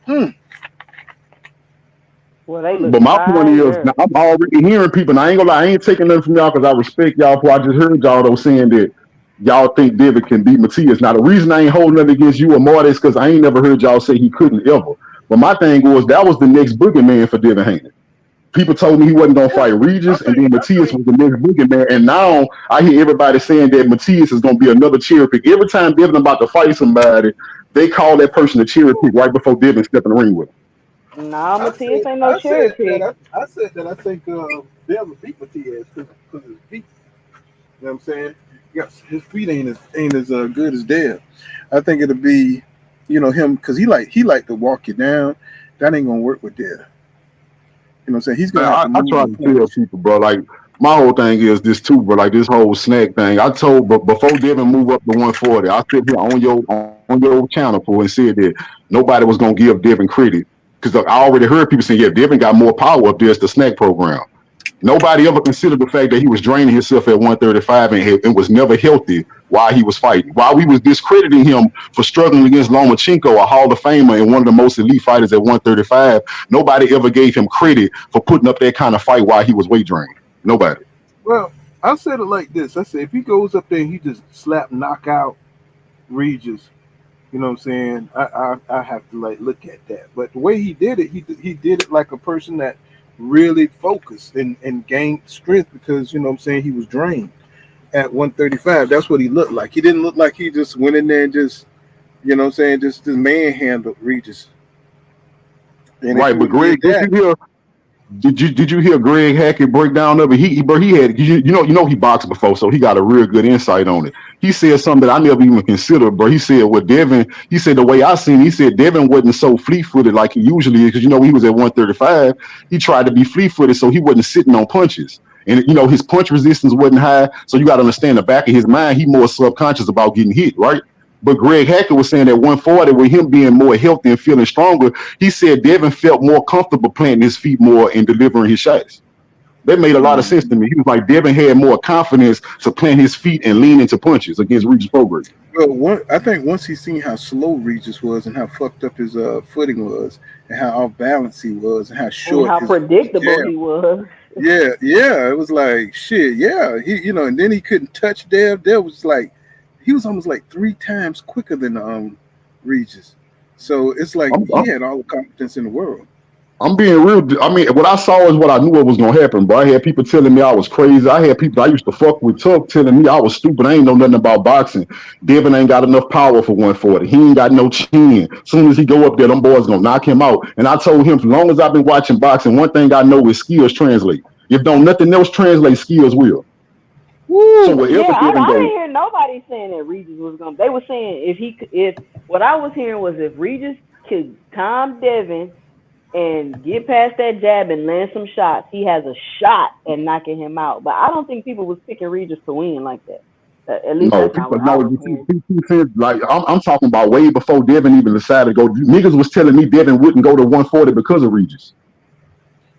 Well, But my point is, now, I'm already hearing people. And I ain't gonna lie, I ain't taking nothing from y'all because I respect y'all. For I just heard y'all though saying that y'all think Devin can beat Matias. Now the reason I ain't holding nothing against you or Marty is because I ain't never heard y'all say he couldn't ever. But my thing was that was the next boogeyman for Devin Haney. People told me he wasn't gonna fight Regis, and then Matias was the next boogeyman. And now I hear everybody saying that Matias is gonna be another cherry pick. Every time Devin about to fight somebody, they call that person a cherry pick right before Devin step in the ring with him. Nah, Matias ain't no cherry pick. I said that I think Devin beat Matias because of his feet. You know what I'm saying? Yes, his feet ain't as good as Dev. I think it'll be, him because he like to walk you down. That ain't gonna work with Dev. You know what I'm saying? He's gonna. I try to tell people, bro. Like my whole thing is this too, bro. Like this whole snack thing. I told, but before Devin move up to 140, I sit here on your channel for and said that nobody was gonna give Devin credit because I already heard people saying, yeah, Devin got more power up there. It's the snack program. Nobody ever considered the fact that he was draining himself at 135 and was never healthy while he was fighting. While we was discrediting him for struggling against Lomachenko, a Hall of Famer and one of the most elite fighters at 135, nobody ever gave him credit for putting up that kind of fight while he was weight drained. Nobody. Well, I said it like this. I said if he goes up there and he just knock out Regis, you know what I'm saying? I have to look at that. But the way he did it, he did it like a person that really focused and gained strength because, you know what I'm saying, he was drained at 135. That's what he looked like. He didn't look like he just went in there and just, you know what I'm saying, just manhandled Regis. And if Right, you but would have Greg, did that, did you hear Greg Hackett break down of it? He had you know he boxed before, so he got a real good insight on it. He said something that I never even considered, bro. He said what Devin. He said the way I seen, he said Devin wasn't so fleet footed like he usually is, because you know when he was at 135, he tried to be fleet footed, so he wasn't sitting on punches. And you know his punch resistance wasn't high, so you got to understand the back of his mind. He more subconscious about getting hit, right? But Greg Hackett was saying that 140, with him being more healthy and feeling stronger, he said Devin felt more comfortable planting his feet more and delivering his shots. That made a lot of sense to me. He was like, Devin had more confidence to plant his feet and lean into punches against Regis Prograis. well, I think once he seen how slow Regis was and how fucked up his footing was and how off balance he was and how short, and how predictable he was. Yeah, it was like shit. Yeah, he and then he couldn't touch Dev. Dev was like, he was almost like 3 times quicker than Regis. So it's like he had all the confidence in the world. I'm being real. I mean, what I saw is what I knew what was gonna happen, bro. I had people telling me I was crazy. I had people I used to fuck with telling me I was stupid. I ain't know nothing about boxing. Devin ain't got enough power for 140. He ain't got no chin. As soon as he go up there, them boys gonna knock him out. And I told him, as long as I've been watching boxing, one thing I know is skills translate. If don't nothing else translate, skills will. Woo. So I didn't hear nobody saying that Regis was gonna. They were saying if what I was hearing was if Regis could calm Devin and get past that jab and land some shots, he has a shot at knocking him out. But I don't think people was picking Regis to win like that. At least that's not what I was hearing. Like I'm talking about way before Devin even decided to go. Niggas was telling me Devin wouldn't go to 140 because of Regis.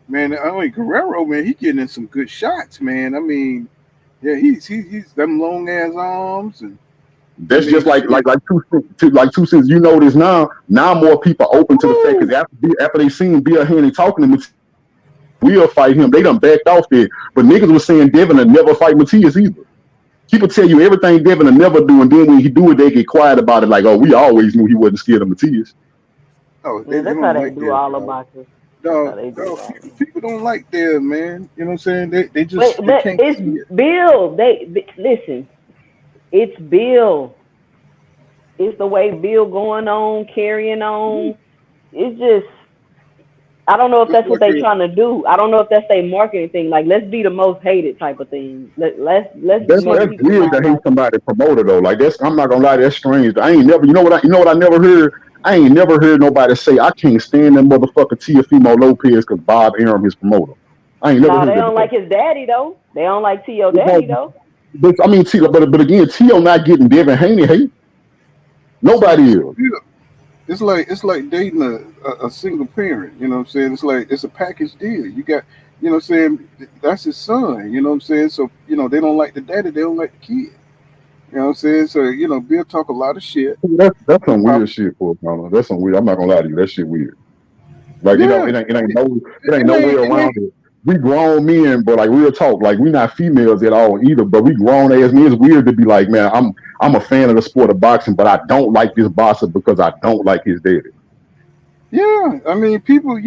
Man, I mean Guerrero, man, he getting in some good shots, man. I mean, yeah, he's them long ass arms and. That's just like 2 cents. You know this now. Now more people open to the fact because after they seen Bill Haney talking to me, we'll fight him. They done backed off there. But niggas was saying Devin will never fight Matias either. People tell you everything Devin will never do, and then when he do it, they get quiet about it. Like, oh, we always knew he wasn't scared of Matias. Oh, that's how they do all the boxers. People don't like Dev, man. You know what I'm saying? They just but it's Bill. They listen. It's Bill. It's the way Bill going on, carrying on. It's just, I don't know if that's what they're trying to do. I don't know if that's their marketing thing. Like, let's be the most hated type of thing. Let's. That's weird to hate somebody promoter though. Like that's, I'm not gonna lie, that's strange. I ain't never. You know what I never heard. I ain't never heard nobody say I can't stand that motherfucker Teofimo Lopez because Bob Arum his promoter. I ain't never heard they that don't like his daddy though. They don't like T.O. daddy though. But I mean, but again, T.O. not getting Devin Haney hate. Nobody is. It's like dating a single parent. You know what I'm saying? It's like it's a package deal. You got, you know what I'm saying? That's his son. You know what I'm saying? So they don't like the daddy. They don't like the kid. You know what I'm saying? So Bill talk a lot of shit. That's some weird shit for a That's some weird. I'm not gonna lie to you. That shit weird. Like it ain't no way around it. We grown men, but like real talk, like we not females at all either. But we grown ass men. It's weird to be like, man, I'm a fan of the sport of boxing, but I don't like this boxer because I don't like his daddy. Yeah, I mean, people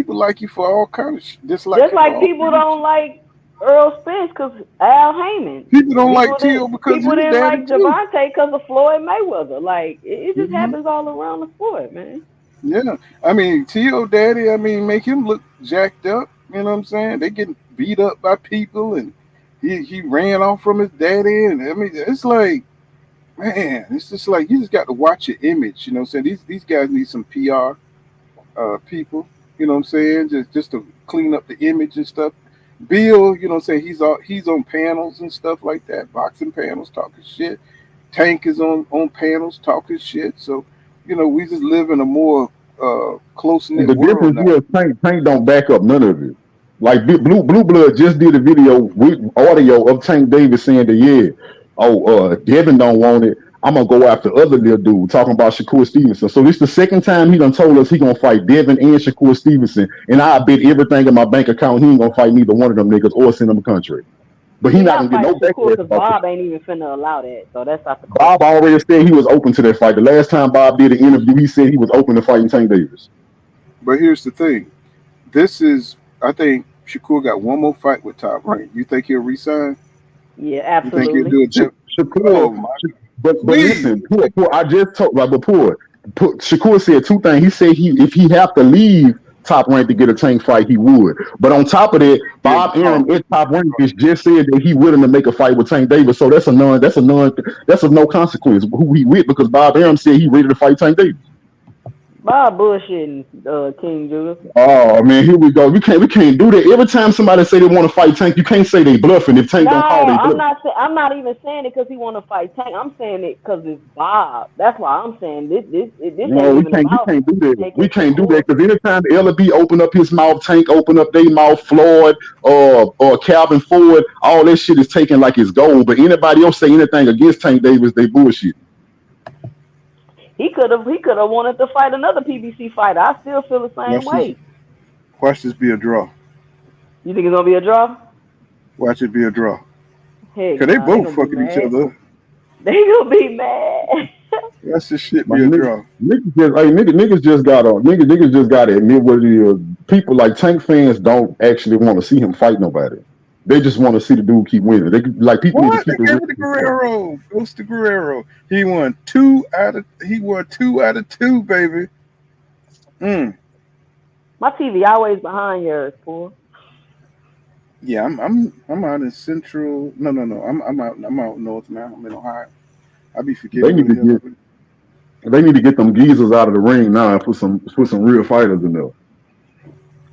like you for all kinds of shit. Just like people don't like Earl Spence because Al Heyman. People don't like T.O. because people didn't like Javante because of Floyd Mayweather. Like it just happens all around the sport, man. Yeah, I mean, T.O. daddy, I mean, make him look jacked up. You know what I'm saying? They getting beat up by people, and he ran off from his daddy, and I mean, it's like, man, it's just like you just got to watch your image. You know what I'm saying? These guys need some PR people. You know what I'm saying? Just to clean up the image and stuff. Bill, you know what I'm saying? He's on panels and stuff like that, boxing panels, talking shit. Tank is on panels talking shit. So we just live in a more close-knit world. The difference is Tank don't back up none of it. Like Blue Blood just did a video with audio of Tank Davis saying that Devin don't want it. I'm gonna go after other little dude talking about Shakur Stevenson. So this the second time he done told us he gonna fight Devin and Shakur Stevenson, and I bet everything in my bank account he ain't gonna fight neither one of them niggas or send them a contract. But he not gonna get no backlash. Because Bob ain't even finna allow that, so that's not the question. Bob already said he was open to that fight. The last time Bob did an interview, he said he was open to fighting Tank Davis. But here's the thing: I think Shakur got one more fight with Top Rank. You think he'll resign? Yeah, absolutely. You think he'll do Shakur, but listen, I just told Shakur said two things. He said if he have to leave Top Rank to get a Tank fight, he would. But on top of that, Bob Arum at Top Rank just said that he willing to make a fight with Tank Davis. So that's a no consequence who he with, because Bob Arum said he ready to fight Tank Davis. Bob bullshitting, King Judah. Oh man, here we go. We can't do that. Every time somebody say they want to fight Tank, you can't say they bluffing if Tank don't call they bluff. I'm not even saying it because he want to fight Tank. I'm saying it because it's Bob. That's why I'm saying this. No, we can't do that. We can't do that because anytime the LB open up his mouth, Tank open up their mouth, Floyd or Calvin Ford, all that shit is taken like it's gold. But anybody else say anything against Tank Davis, they bullshit. He could have wanted to fight another PBC fighter. I still feel the same way. Watch this be a draw. You think it's gonna be a draw? Watch it be a draw. Hey, cause they both fucking each other. They gonna be mad. Watch this shit be a draw. Niggas just gotta admit what it is. People like Tank fans don't actually want to see him fight nobody. They just want to see the dude keep winning. They like people need to keep it real. Guerrero goes to Guerrero. He won 2 out of 2, baby. My TV always behind yours, fool. Yeah, I'm out in Central. No. I'm out north now. I'm in Ohio. I be forgetting. They need to get them geezers out of the ring now and put some real fighters in there.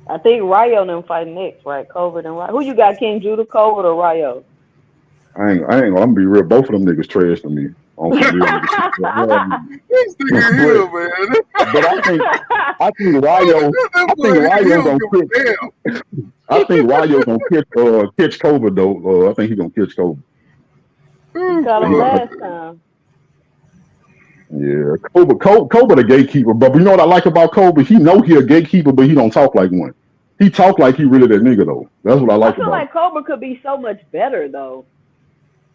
I think Rayo and them fight next, right? Colbert and Rayo. Who you got, King Judah, Colbert or Rayo? I ain't gonna be real. Both of them niggas trash to me. On some real This nigga here, man. But I think Rayo gonna catch. I think Rayo gonna catch Colbert though. I think he gonna catch Colbert. You got him last time. Yeah, Colbert a gatekeeper, but you know what I like about Colbert? He know he a gatekeeper, but he don't talk like one. He talk like he really that nigga though. That's what I like about him. I feel like Colbert could be so much better though.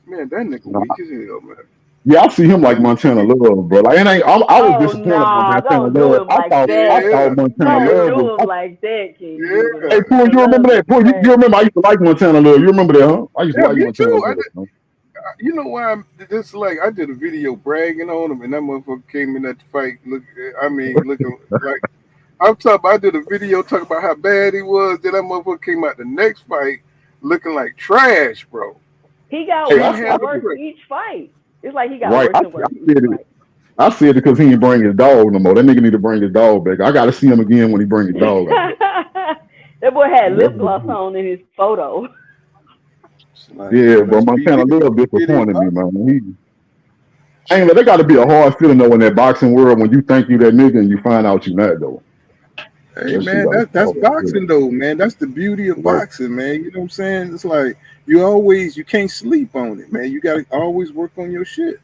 Man, that nigga weak as hell, man. Yeah, I see him like Montana Love, bro. Like, I was disappointed with Montana Love. I thought Montana Love was like that, King. Yeah. Hey, Paul, you remember that? Paul, you remember I used to like Montana Love. You remember that, huh? I used to like Montana Love. You know why I'm just like I did a video bragging on him, and that motherfucker came in that fight. Looking like I'm talking. I did a video talking about how bad he was. Then that motherfucker came out the next fight looking like trash, bro. He got worse each fight. It's like he got worse and worse each fight. I said it because he ain't bring his dog no more. That nigga need to bring his dog back. I gotta see him again when he bring his dog back. That boy had lip gloss on in his photo. Yeah, but Montana Love disappointed me, man. They got to be a hard feeling though in that boxing world when you think you that nigga and you find out you not though. Hey man, that's boxing though, man. That's the beauty of boxing, man. You know what I'm saying? It's like you can't sleep on it, man. You gotta always work on your shit.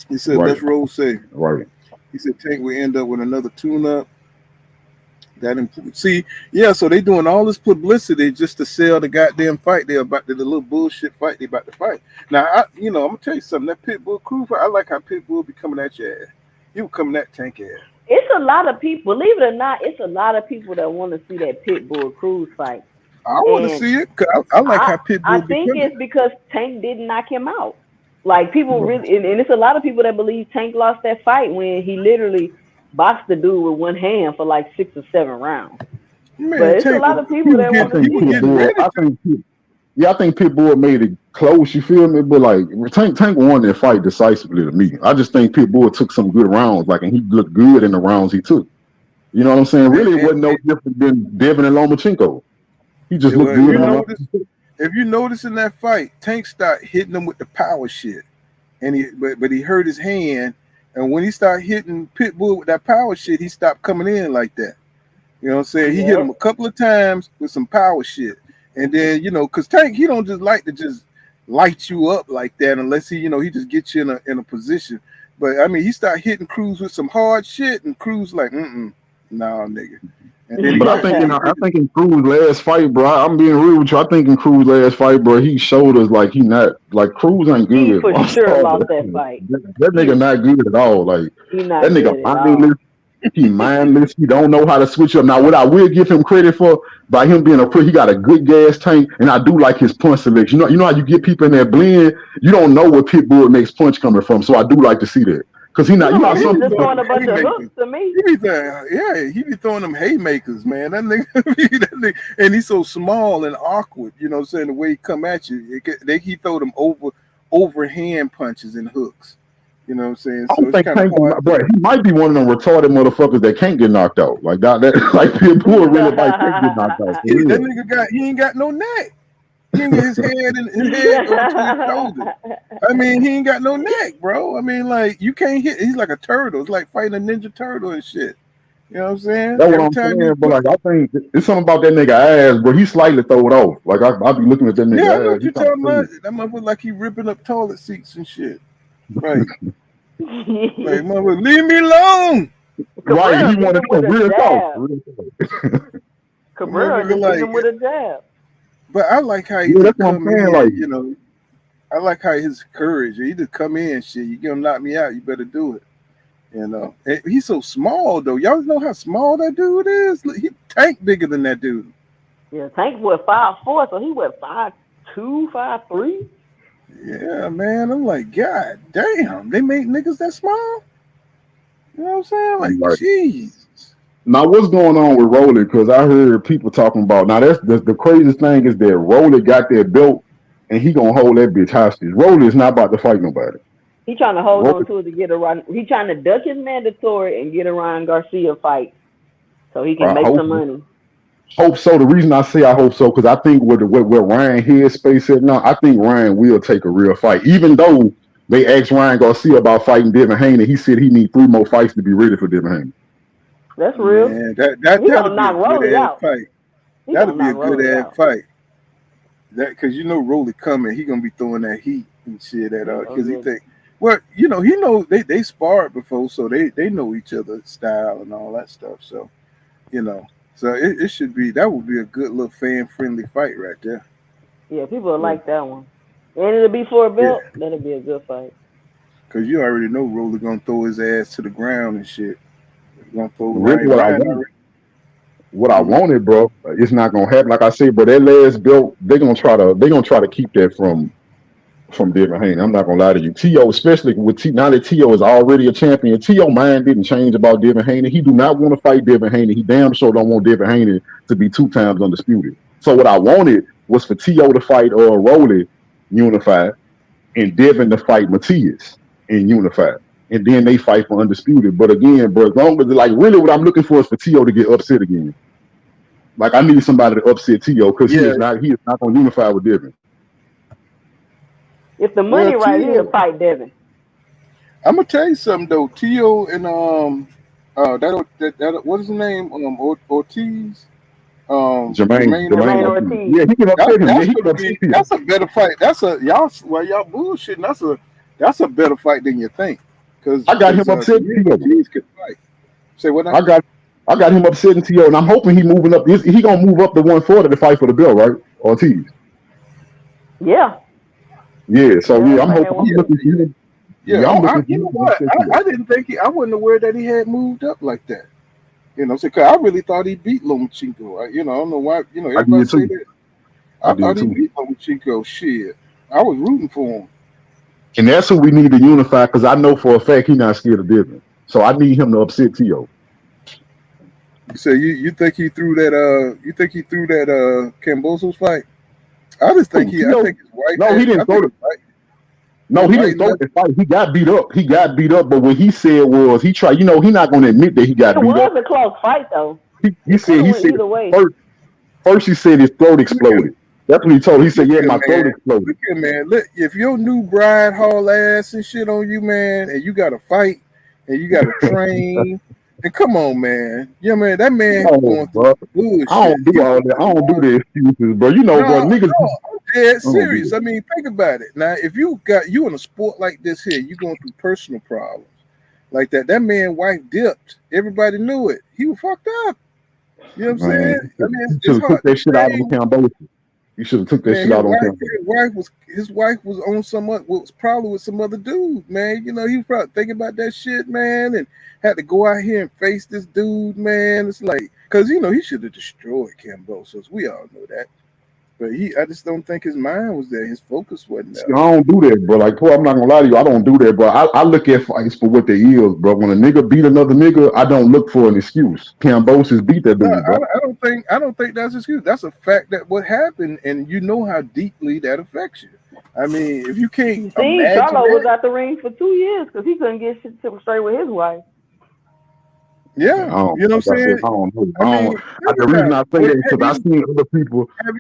He said, let's roll safe. Right. He said Tank will end up with another tune-up. So they doing all this publicity just to sell the goddamn fight. They're about the little bullshit fight they about to fight. Now, I'm gonna tell you something. That Pitbull crew fight, I like how Pitbull be coming at your ass. He was coming at Tank ass. It's a lot of people, believe it or not, it's a lot of people that want to see that Pitbull Cruz fight. I want to see it. Cause I like how Pitbull. I think it's because Tank didn't knock him out. Like people really, and it's a lot of people that believe Tank lost that fight when he literally boxed the dude with one hand for like 6 or 7 rounds. Man, but it's a lot of people that want to see it. I think Pitbull made it close, you feel me? But like Tank won that fight decisively to me. I just think Pitbull took some good rounds, like, and he looked good in the rounds he took. You know what I'm saying? Really, it wasn't no different than Devin and Lomachenko. He just looked good. If you notice in that fight, Tank started hitting him with the power shit, and he hurt his hand. And when he started hitting Pitbull with that power shit, he stopped coming in like that. You know what I'm saying? He hit him a couple of times with some power shit. And then, because Tank, he don't just like to just light you up like that unless he just gets you in a position. But, I mean, he started hitting Cruz with some hard shit, and Cruz like, nah, nigga. But I think in Cruz's last fight, bro, I'm being real with you. I think in Cruz's last fight, bro, he showed us like he not like Cruz ain't good. He for sure lost that fight. That nigga not good at all. Like that nigga mindless. He mindless. He don't know how to switch up. Now, what I will give him credit for by him being he got a good gas tank, and I do like his punch selection. You know how you get people in that blend. You don't know where Pitbull makes punch coming from, so I do like to see that. Because he not, you know, He some was just people, throwing a bunch of hooks to me. He be throwing them haymakers, man. That nigga, and he's so small and awkward. You know what I'm saying? The way he come at you, he throw them overhand punches and hooks. You know what I'm saying? I So don't it's think kind of Tank, hard. bro, he might be one of them retarded motherfuckers that can't get knocked out. Like that like people really like can't get knocked out. For That real. nigga he ain't got no neck. He ain't got his head go to his shoulder. I mean, he ain't got no neck, bro. I mean, like, you can't hit. He's like a turtle. It's like fighting a Ninja Turtle and shit. You know what I'm saying? That's what I'm saying. But like, I think it's something about that nigga ass, bro. He slightly throw it off. Like I be looking at that nigga I know ass. what you're talking about. That motherfucker like he ripping up toilet seats and shit. Right. Like, motherfucker, leave me alone. Right. He wanted to real talk. Cabrera just hit him with a jab. But I like how he just come in, like, you know. I like how his courage. He just come in, shit. You gonna knock me out? You better do it. You know. And he's so small though. Y'all know how small that dude is. Look, he Tank bigger than that dude. Yeah, Tank was 5'4", so he was 5'2", 5'3". Yeah, man. I'm like, God damn, they make niggas that small. You know what I'm saying? Like, jeez. Now, what's going on with Rolly? Because I heard people talking about, now that's the craziest thing is that Rolly got that belt and he gonna hold that bitch hostage. Rolly is not about to fight nobody. He trying to hold on to it to get around. He trying to duck his mandatory and get a Ryan Garcia fight so he can make some money. Hope so. The reason I say I hope so, because I think where Ryan headspace at now, I think Ryan will take a real fight. Even though they asked Ryan Garcia about fighting Devin Haney, he said he need 3 more fights to be ready for Devin Haney. That's real. Man, that'll be a good ass fight. That'll be a good ass fight. That because you know Rolly coming, he gonna be throwing that heat and shit at because he think, well, you know, he know they sparred before, so they know each other's style and all that stuff. So, you know, so it should be, that would be a good little fan friendly fight right there. Yeah, people will like that one. And it'll be for a belt. Yeah. That'll be a good fight. Cause you already know Rolly gonna throw his ass to the ground and shit. Really what I wanted, bro, it's not gonna happen. Like I said, but that last belt, they're gonna try to keep that from Devin Haney. I'm not gonna lie to you. T.O., especially with now that T.O. is already a champion, T.O. mind didn't change about Devin Haney. He do not want to fight Devin Haney. He damn sure don't want Devin Haney to be 2 times undisputed. So what I wanted was for T.O. to fight Rolly unified and Devin to fight Matias in unified. And then they fight for undisputed. But again, bro, as long as, like, really what I'm looking for is for T.O. to get upset again. Like, I need somebody to upset T.O. because he is not going to unify with Devin. If the money right, he'll fight Devin. I'm gonna tell you something though. T.O. and that what is his name? Ortiz. Jermaine Ortiz. Yeah, he can upset him. That's a better fight. That's a y'all bullshitting. That's a better fight than you think. Because I got him upset. Ortiz could fight. Say what? I got him upsetting T.O. and I'm hoping he moving up. He gonna move up to 140 to fight for the belt, right? Ortiz. Yeah. Yeah. So I'm hoping. You know what? I didn't think I wasn't aware that he had moved up like that. You know, because I really thought he beat Lomachenko. I don't know why. You know, everybody say that. I thought he beat Lomachenko. Shit, I was rooting for him. And that's who we need to unify because I know for a fact he's not scared of Devin. So I need him to upset T.O. So you think he threw that? You think he threw that Kambosos fight? I just think I think his wife. No, he didn't throw it. No, he didn't throw the fight. He got beat up. But what he said was he tried. You know, he's not going to admit that he got beat up. It was a close fight though. He said either way. First he said his throat exploded. That's what he told. He said, "Yeah, my throat exploded." Look here, man. Look, if your new bride haul ass and shit on you, man, and you got to fight and you got to train, and come on, man. Yeah, man, that man going through bullshit. I don't do all that. I don't do the excuses, bro. You know, bro, niggas. No, I'm dead serious. I mean, think about it. Now, if you in a sport like this here, you going through personal problems like that. That man wife dipped. Everybody knew it. He was fucked up. You know what I'm saying? I mean, it's hard. Took that shit out on Cambodia. You should have took that shit out on Cambodia. His wife was on was probably with some other dude, man. You know, he was probably thinking about that shit, man, and had to go out here and face this dude, man. It's like, because, you know, he should have destroyed Kambosos. We all know that. But I just don't think his mind was there. His focus wasn't See, there. I don't do that, bro. Like, bro, I'm not gonna lie to you. I don't do that, bro. I look at fights for what they is, bro. When a nigga beat another nigga, I don't look for an excuse. Kambosos beat that No, dude, bro. I don't think that's an excuse. That's a fact that what happened, and you know how deeply that affects you. I mean, if you can't imagine Charlo was that, out the ring for 2 years because he couldn't get shit straight with his wife. yeah, you know what I'm saying. I don't know. I mean, The reason I say that is because I've seen other people. Have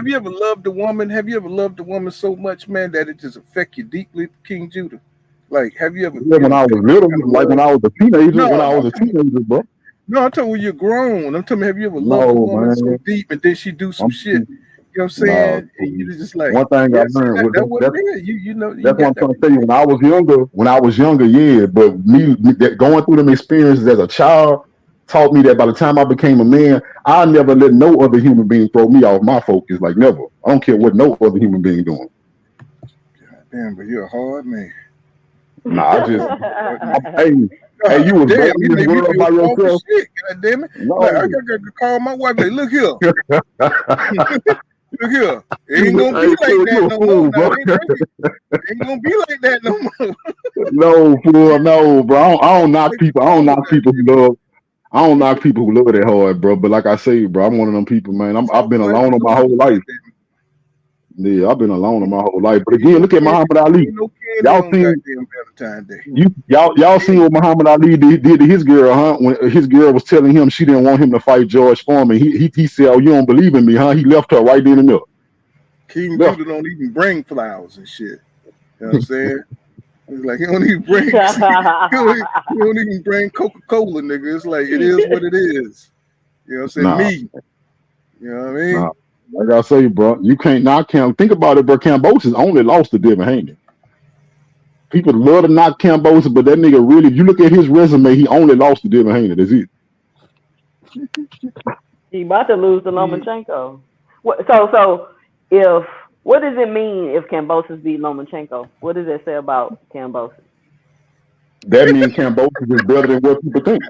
you ever loved a woman? Have you ever loved a woman so much, man, that it just affect you deeply, King Judah? Like, have you ever? Yeah, when I was little, like when I was a teenager. No, when I was a teenager, bro. No, I'm talking when you're grown. I'm talking, have you ever loved a No, woman man. so deep and then she do some shit? You know what I'm saying? And you just like, one thing yeah, I learned that wasn't it. You know, that's what I'm trying to tell you. When I was younger, yeah. But me going through them experiences as a child taught me that by the time I became a man, I never let no other human being throw me off my focus. Like never. I don't care what no other human being doing. God damn, but you're a hard man. Nah, I just hey, you was damn, in this world by yourself. Shit, God damn it. No. Like, I gotta call my wife. Like, look here. Look here. It ain't gonna be like that no more. It ain't gonna be like that no more. No, fool, no, bro. I don't knock people. I don't knock people who love. I don't knock people who love that hard, bro. But like I say, bro, I'm one of them people, man. I've been alone on my whole life. Yeah, I've been alone on my whole life. But again, look at Muhammad Ali. Y'all seen y'all seen what Muhammad Ali did to his girl, huh? When his girl was telling him she didn't want him to fight George Foreman, he said, "Oh, you don't believe in me, huh?" He left her right there in the middle. King Judah don't even bring flowers and shit. You know what I'm saying? It's like he don't even bring he don't even bring Coca-Cola, nigga. It's like it is what it is. You know what I'm saying? Me. You know what I mean? Like I say, bro, you can't knock him. Think about it, bro. Kambosos only lost to Devin Haney. People love to knock Kambosos, but that nigga really, if you look at his resume, he only lost to Devin Haney. That's it. He about to lose to Lomachenko. So if what does it mean if Kambosos beat Lomachenko? What does that say about Kambosos? That means Kambosos is better than what people think.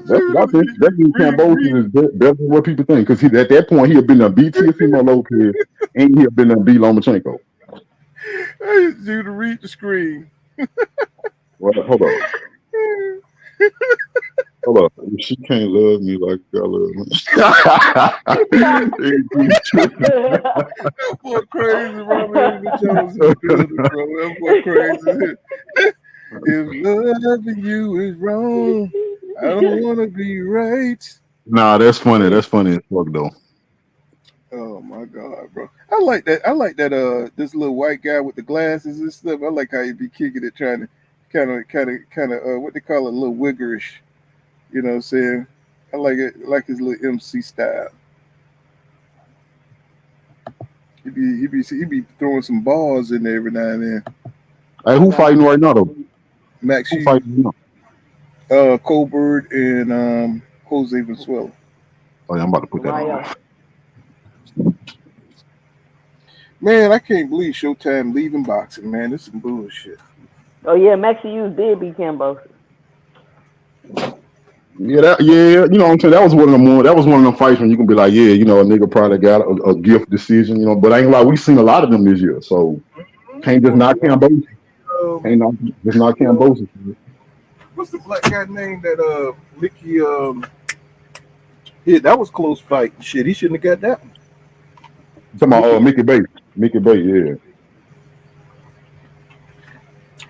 That's what I think. That means Kambosos is better than what people think. Because at that point, he had been a beat Teofimo Lopez and he had been a beat Lomachenko. I just do to read the screen. Well, hold on. Hold up. She can't love me like I love me. That boy crazy, Robert Jones. That boy crazy. If loving you is wrong, I don't want to be right. Nah, that's funny. That's funny as fuck, though. Oh my God, bro! I like that. This little white guy with the glasses and stuff. I like how he be kicking it, trying to kind of what they call it, a little wiggerish. You know what I'm saying? I like it, like his little MC style. He be throwing some balls in there every now and then. Hey, who fighting right now though? Max who fighting now? Colbert and Jose Valenzuela. Oh yeah, I'm about to put that on. Man, I can't believe Showtime leaving boxing, man. This is some bullshit. Oh yeah, Maxie Hughes did beat Kambosos. Yeah, you know what I'm saying? That was one of them fights when you can be like, yeah, you know, a nigga probably got a gift decision, you know, but I ain't like, we seen a lot of them this year, so can't just knock Kambosos. Just knock Kambosos. What's the black guy name that Mickey yeah, that was close fight. Shit, he shouldn't have got that one. Talking about Mickey Bates. Mickey Bates, yeah.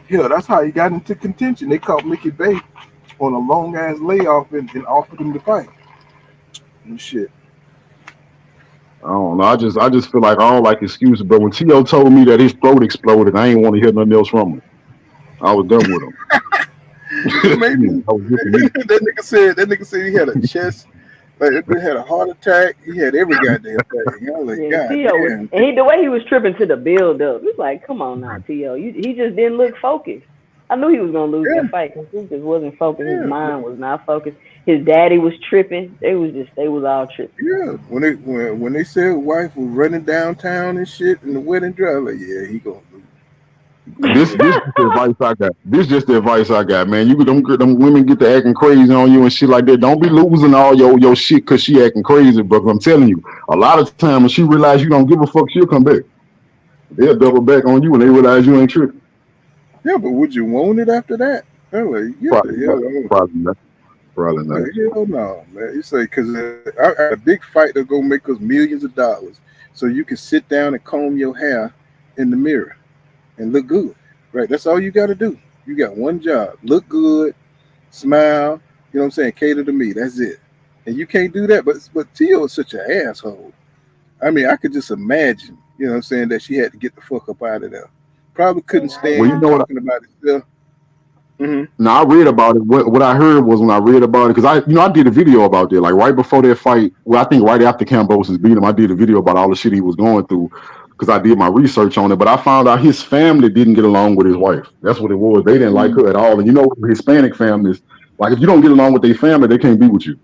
Yeah, that's how he got into contention. They caught Mickey Bates on a long ass layoff and offered him to fight. And shit. I don't know. I just feel like I don't like excuses, but when T.O. told me that his throat exploded, I ain't want to hear nothing else from him. I was done with him. Maybe that nigga said he had a chest, like he had a heart attack. He had every goddamn thing. I was like, God damn. And the way he was tripping to the build up, it's like, come on now, T.O. He just didn't look focused. I knew he was gonna lose that fight because he just wasn't focused. His mind was not focused. His daddy was tripping. They was all tripping. Yeah, when they said wife was running downtown and shit in the wedding dress, like, yeah, he gonna lose. This just the advice I got. This just the advice I got, man. You them women get to acting crazy on you and shit like that. Don't be losing all your shit because she acting crazy, bro. I'm telling you, a lot of time when she realize you don't give a fuck, she'll come back. They'll double back on you when they realize you ain't tripping. Yeah, but would you want it after that? I'm like, get Probably the hell not. on. Probably not. Probably not. Hell no, man. You say because I got a big fight that's gonna make us millions of dollars, so you can sit down and comb your hair in the mirror and look good, right? That's all you got to do. You got one job: look good, smile. You know what I'm saying? Cater to me. That's it. And you can't do that. But Tio is such an asshole. I mean, I could just imagine. You know what I'm saying, that she had to get the fuck up out of there. Probably couldn't stand Well, you know talking about it still. Now I read about it. What I heard was when I read about it, because I did a video about that. Like right before that fight, well, I think right after Kambosos beat him, I did a video about all the shit he was going through because I did my research on it. But I found out his family didn't get along with his wife. That's what it was. They didn't like her at all. And you know, Hispanic families, like if you don't get along with their family, they can't be with you.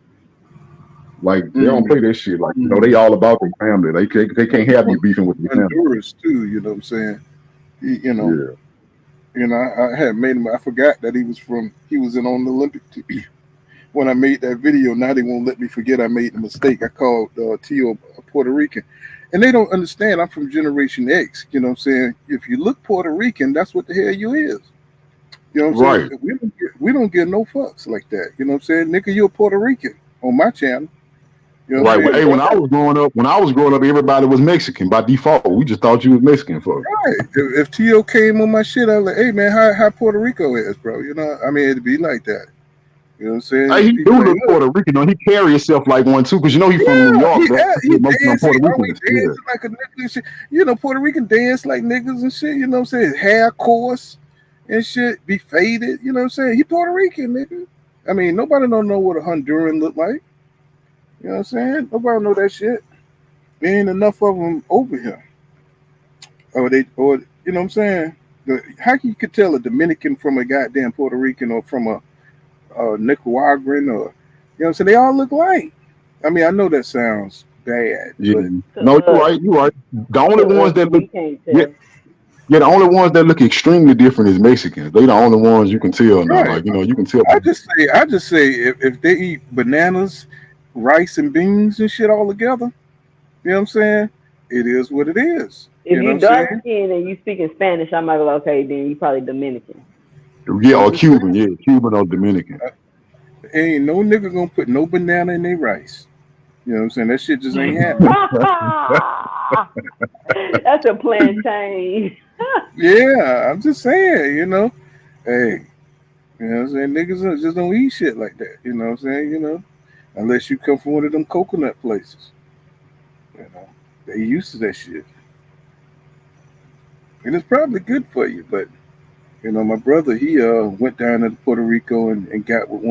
Like they don't play that shit. Like you know, they all about their family. They can't have you beefing with your family. Honduras too. You know what I'm saying? You know. Yeah. You know, I had made him. I forgot that he was in on the Olympic team. When I made that video, now they won't let me forget I made the mistake. I called Tio a Puerto Rican. And they don't understand I'm from Generation X. You know what I'm saying? If you look Puerto Rican, that's what the hell you is. You know what I'm saying? We don't get no fucks like that. You know what I'm saying? Nigga, you're a Puerto Rican on my channel. You know right. Hey, when I was growing up, everybody was Mexican by default. We just thought you was Mexican for it. Right. If Tio came on my shit, I was like, hey man, how Puerto Rico is, bro. You know, I mean, it'd be like that. You know what I'm saying? Hey, he do look Puerto Rican, though. He carry himself like one too, because you know he's from New York. He dancing like a nigga and shit. You know, Puerto Rican dance like niggas and shit. You know what I'm saying? Hair coarse and shit, be faded. You know what I'm saying? He Puerto Rican, nigga. I mean, nobody don't know what a Honduran look like. You know what I'm saying? Nobody know that shit. There ain't enough of them over here. Or you know what I'm saying? How you could tell a Dominican from a goddamn Puerto Rican or from a Nicaraguan or, you know what I'm saying? They all look like. I mean, I know that sounds bad. Yeah. But No, you're right. The only ones that look the only ones that look extremely different is Mexicans. They the only ones you can tell now. Like, you know, you can tell. I just say if they eat bananas, rice and beans and shit all together, you know what I'm saying? It is what it is. If you dark skinned and you speaking Spanish, I might be like, okay, then you probably Dominican. Yeah, or Cuban, Cuban or Dominican. Ain't no nigga gonna put no banana in their rice. You know what I'm saying? That shit just ain't happening. That's a plantain. Yeah, I'm just saying, you know. Hey, you know what I'm saying? Niggas just don't eat shit like that. You know what I'm saying? You know, unless you come from one of them coconut places. You know, they used to that shit. And it's probably good for you, but you know, my brother, he went down to Puerto Rico and got with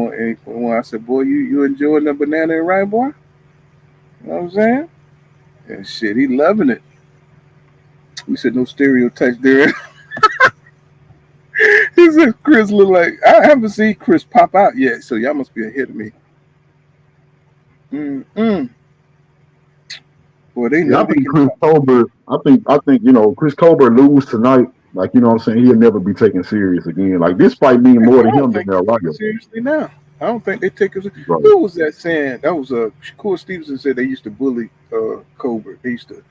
one. I said, boy, you enjoying the banana and rice, boy? You know what I'm saying? And shit, he loving it. We said no stereotypes there. He said Chris look like, I haven't seen Chris pop out yet, so y'all must be ahead of me. Boy, they know. I think Chris Colbert. I think you know Chris Colbert lose tonight. Like, you know what I'm saying, he'll never be taken serious again. Like, this fight mean more to him than their rival. Seriously now. I don't think they take us. Right. Who was that saying? That was Shakur Stevenson said they used to bully Colbert. They used to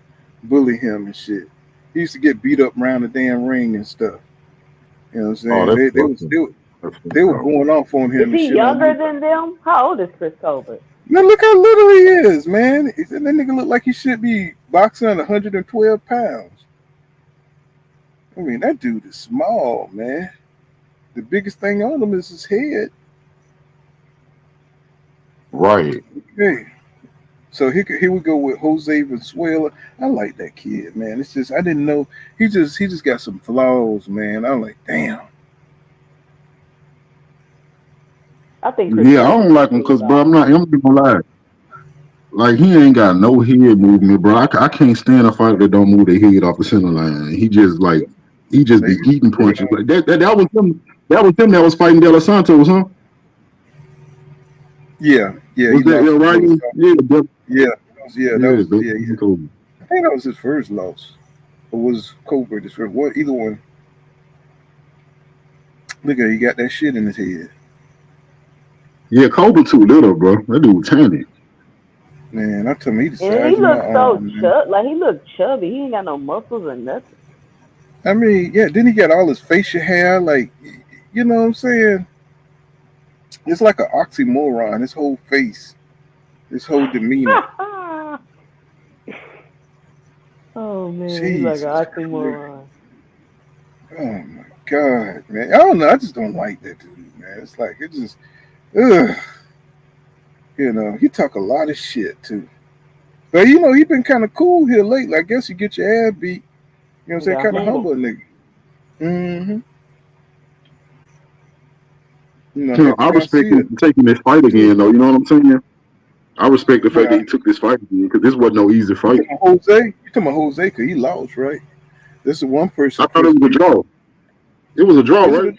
bully him and shit. He used to get beat up around the damn ring and stuff. You know what I'm saying? They were going off on him. Is he younger than them? How old is Chris Colbert? Now look how little he is, man. That nigga look like he should be boxing at 112 pounds. I mean, that dude is small, man. The biggest thing on him is his head. Right. Okay. So here we go with Jose Valenzuela. I like that kid, man. It's just I didn't know he just got some flaws, man. I'm like, damn. I think. I don't like him because, bro, I'm gonna lie. Like, he ain't got no head movement, bro. I can't stand a fighter that don't move their head off the center line. He just be eating punches. Like that was him. That was him that was fighting De Los Santos, huh? Yeah. Was that right? Yeah. I think that was his first loss. Or was Colbert his first? Either one. Look at he got that shit in his head. Yeah, Colbert too little, bro. That dude tiny. Man, I tell me he the And size he of my looks so arm, man. chubby. Like he looks chubby. He ain't got no muscles or nothing. I mean, yeah, then he got all his facial hair, like, you know what I'm saying? It's like an oxymoron, his whole face, his whole demeanor. Oh man, he's Jesus like an oxymoron. Oh my God, man. I don't know. I just don't like that dude, man. It's like, it just, ugh. You know, he talk a lot of shit too. But, you know, he been kind of cool here lately. I guess you get your ass beat. You know what I'm saying? Kind of humble nigga. Mm-hmm. You know, I respect him for taking this fight again, though. You know what I'm saying? I respect the fact that he took this fight again because this wasn't no easy fight. You talking about Jose? Because he lost, right? This is one person. I thought it was a draw. It was a draw, right?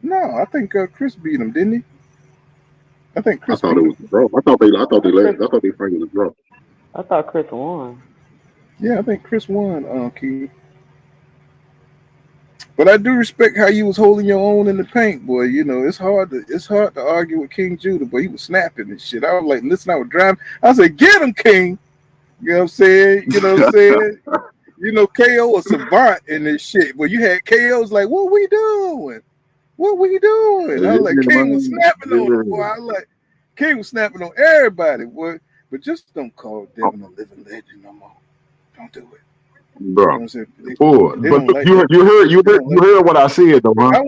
No, I think Chris beat him, didn't he? I think Chris. I thought it was a draw. I thought they fight was a draw. I thought Chris won. Yeah, I think Chris won, Key. But I do respect how you was holding your own in the paint, boy. You know, it's hard to argue with King Judah, but he was snapping and shit. I was like, listen, I was driving. I said, get him, King. You know what I'm saying? You know what I'm saying? You know, KO a savant in this shit. But you had KO's like, what we doing? What we doing? I was like, King was snapping on him, boy. I was like, King was snapping on everybody, boy. But just don't call Devin a living legend no more. Don't do it. Bro, you know but like you heard what I said though, huh?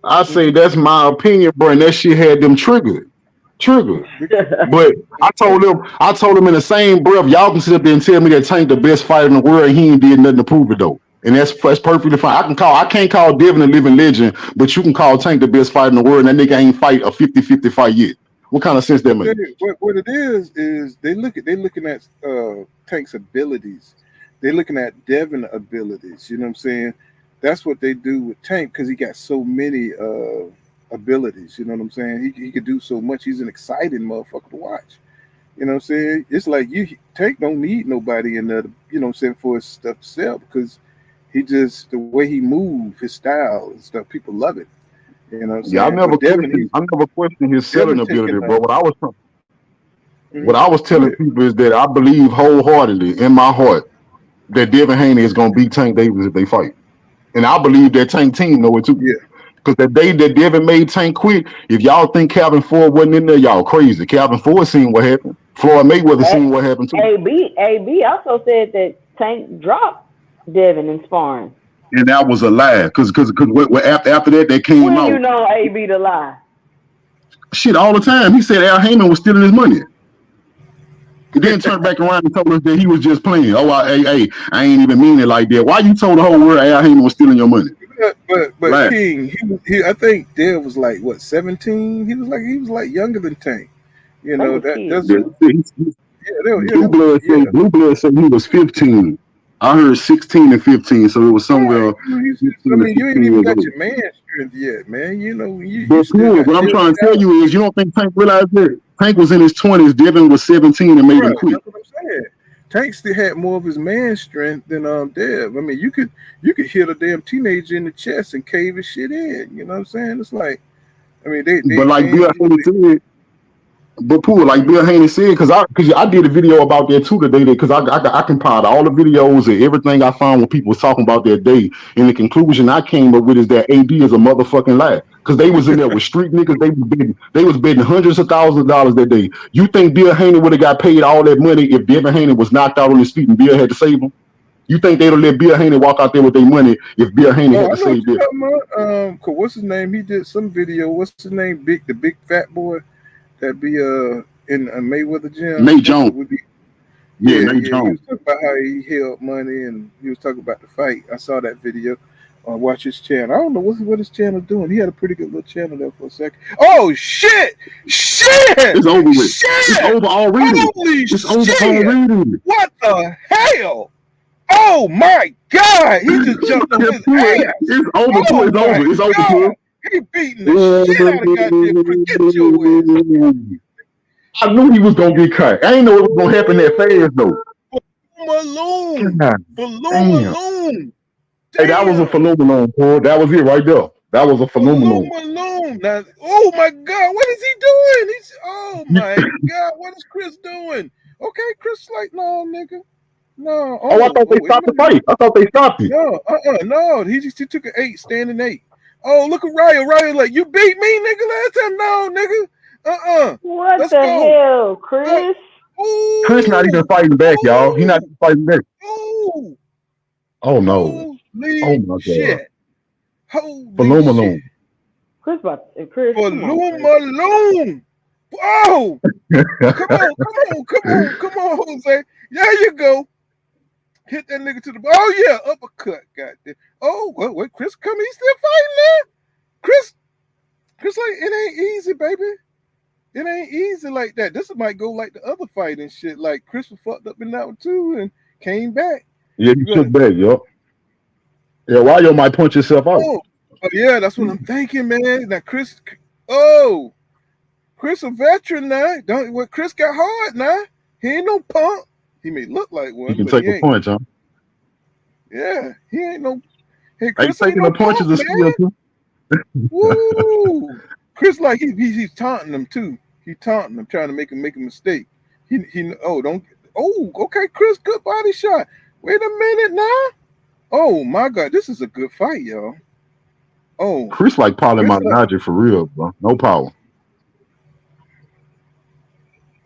I say that's my opinion, bro, and that shit had them triggered. But I told him in the same breath, y'all can sit up there and tell me that Tank the best fighter in the world, and he ain't did nothing to prove it though. And that's perfectly fine. I can't call Devin a living legend, but you can call Tank the best fighter in the world, and that nigga ain't fight a 50-50 fight yet. What kind of sense that makes? What it is they're looking at Tank's abilities. They're looking at Devin abilities. You know what I'm saying? That's what they do with Tank because he got so many abilities. You know what I'm saying? He could do so much. He's an exciting motherfucker to watch. You know what I'm saying? It's like Tank don't need nobody in there, you know what I'm saying, for his stuff to sell because he just, the way he moves, his style and stuff, people love it. You know what I'm saying? I never questioned his selling ability, bro. What I was telling people is that I believe wholeheartedly in my heart that Devin Haney is gonna beat Tank Davis if they fight. And I believe that Tank team know it too. Yeah. Because the day that Devin made Tank quit, if y'all think Calvin Ford wasn't in there, y'all crazy. Calvin Ford seen what happened. Floyd Mayweather seen what happened too. AB also said that Tank dropped Devin in sparring. And that was a lie, because after that they came out. You know AB to lie. Shit, all the time. He said Al Heyman was stealing his money. He then turned back around and told us that he was just playing. Oh, I ain't even mean it like that. Why you told the whole world Al Heyman was stealing your money? But right. King, he I think Dev was like what 17. He was like younger than Tank. You know Blue Blood said he was 15. I heard 16 and 15, so it was somewhere. I mean, you ain't even got your man strength yet, man. You know, what I'm trying to tell you is, you don't think Tank realized that Tank was in his 20s, Devin was 17, and made him quit. That's what I'm saying. Tank still had more of his man strength than Dev. I mean, you could hit a damn teenager in the chest and cave his shit in. You know what I'm saying? It's like, I mean, but like Bill Haney said. But Pooh, like Bill Haney said, because I did a video about that too today, because I compiled all the videos and everything I found when people was talking about that day, and the conclusion I came up with is that AD is a motherfucking lie, because they was in there with street niggas, they was betting hundreds of thousands of dollars that day. You think Bill Haney would have got paid all that money if Devin Haney was knocked out on his feet and Bill had to save him? You think they'd have let Bill Haney walk out there with their money if Bill Haney had to save Bill? What's his name? He did some video. What's his name? The big fat boy. That be in a Mayweather gym. Nate Jones. Nate Jones. He was talking about how he held money and he was talking about the fight. I saw that video. Watch his channel. I don't know what his channel doing. He had a pretty good little channel there for a second. Oh shit! It's over with. It's over already. Holy it's shit! Over already. What the hell? Oh my God! He just jumped on his ass. It's over. It's over. It's over. He beating the shit out of goddamn. Forget your ass. I knew he was gonna get cut. I didn't know it was gonna happen that fast though. Malone. Hey, that was a phenomenon, Paul. That was it right there. That was a phenomenon. Now, oh my God, what is he doing? Oh my God, what is Chris doing? Okay, Chris like, no, nigga. No. Oh, I thought they stopped the fight. I thought they stopped it. No. He took an 8, standing 8. Oh, look at Ryo. Ryo like, you beat me, nigga, last time. No, nigga. What the hell, Chris? Chris not even fighting back, y'all. He not even fighting back. Oh no. Oh my God. Holy Chris, Chris. Phenomenon. Oh, come on, Jose. There you go. Hit that nigga to the. Oh yeah, uppercut. Goddamn. Oh, wait, Chris coming. He's still fighting now. Chris, like it ain't easy, baby. It ain't easy like that. This might go like the other fight and shit. Like Chris was fucked up in that one too and came back. Yeah, he took back, yo. Yeah, Ryo might punch himself out. Oh, yeah, that's what I'm thinking, man. Now Chris a veteran now. Chris got hard now. He ain't no punk. He may look like one. He can take a punch, huh? Yeah, he ain't no. Hey, Chris taking the punches is still too. Woo! Chris like he's taunting them too. He taunting them, trying to make him make a mistake. Okay, Chris, good body shot. Wait a minute now. Oh my God, this is a good fight, y'all. Oh, Chris like Paulie Malignaggi for real, bro. No power.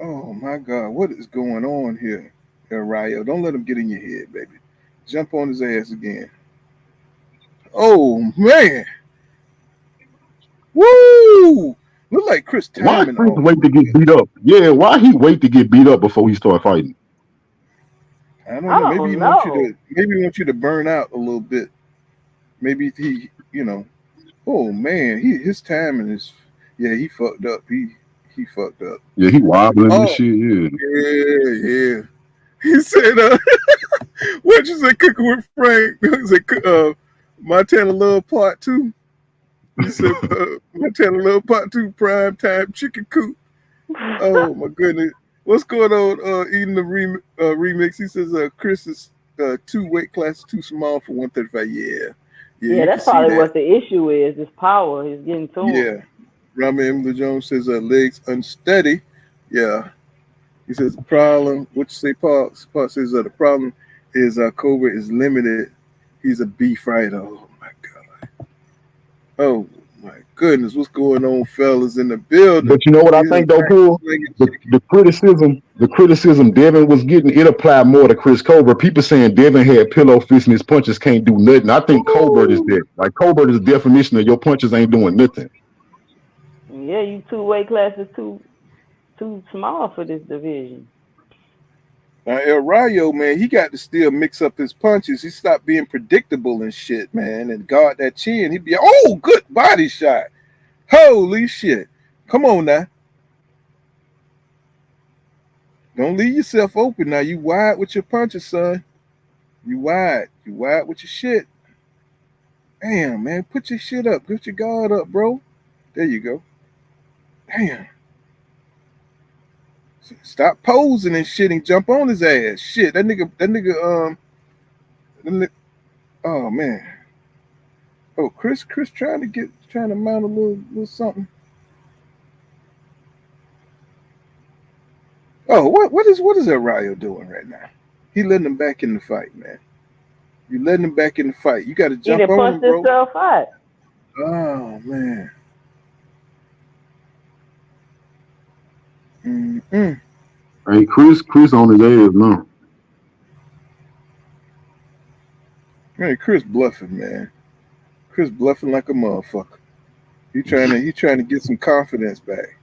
Oh my God, what is going on here, Ryo? Don't let him get in your head, baby. Jump on his ass again. Oh man. Woo! Look like Chris timing. Why Chris wait to get beat up? Yeah, why he wait to get beat up before he start fighting? I don't know. Maybe he wants you to burn out a little bit. Maybe he, Oh man, his timing is. Yeah, he fucked up. He fucked up. Yeah, he wobbling and shit. Yeah. He said, "What you say, cooking with Frank?" He said, "Montana Love Part 2." He said, "Montana Love Part 2, prime time chicken coop." Oh my goodness, what's going on? Eating the remix. He says, "Chris is 2 weight classes too small for 135." Yeah, that's probably what the issue is. His power is getting to him. Yeah. Rami Emily Jones says legs unsteady. Yeah. He says the problem, what you say, Paul? Paul says the problem is Colbert is limited. He's a B fighter. Oh my God. Oh my goodness. What's going on, fellas, in the building? But you know what I think though, Paul? The criticism Devin was getting, it applied more to Chris Colbert. People saying Devin had pillow fists and his punches can't do nothing. I think Colbert is that. Like Colbert is the definition of your punches ain't doing nothing. Yeah, you 2 weight classes too small for this division. Now, Ryo, man, he got to still mix up his punches. He stopped being predictable and shit, man, and guard that chin. He'd be, good body shot. Holy shit. Come on now. Don't leave yourself open now. You wide with your punches, son. You wide. You wide with your shit. Damn, man. Put your shit up. Put your guard up, bro. There you go. Damn. Stop posing and shit and jump on his ass. Shit, that nigga, oh man. Oh, Chris trying to mount a little something. Oh, what is that Ryo doing right now? He letting him back in the fight, man. You letting him back in the fight. You got to jump on him, bro. Himself out. Oh man. Mm-mm. Hey, Chris on his ass now. Man, Chris bluffing, man. Chris bluffing like a motherfucker. He trying to get some confidence back.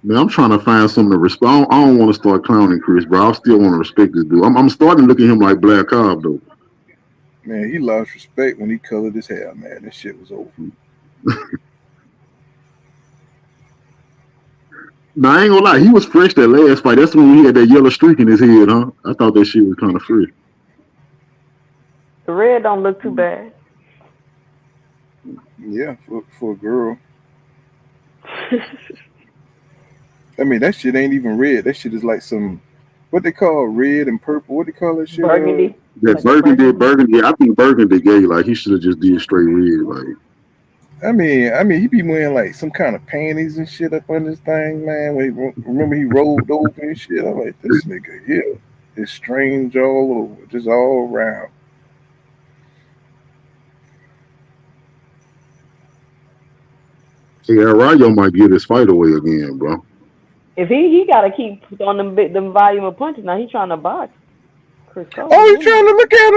Man, I'm trying to find something to respect. I don't want to start clowning Chris, bro. I still want to respect this dude. I'm starting to look at him like Black Cobb, though. Man, he lost respect when he colored his hair, man. That shit was over. Nah, I ain't gonna lie. He was fresh that last fight. That's when he had that yellow streak in his head, huh? I thought that shit was kind of fresh. The red don't look too bad. Yeah, for a girl. I mean, that shit ain't even red. That shit is like some, what they call red and purple. What they call that shit? Burgundy. That Like a Burgundy. I think Burgundy gay. Like he should have just did straight red. Like I mean, he be wearing like some kind of panties and shit up on this thing, man. Remember he rolled over and shit. I'm like, this nigga here is strange all over, just all around. see, Arroyo might get his fight away again, bro. If he got to keep on them volume of punches. Now he trying to box Chris Cole. Oh, he's trying to look at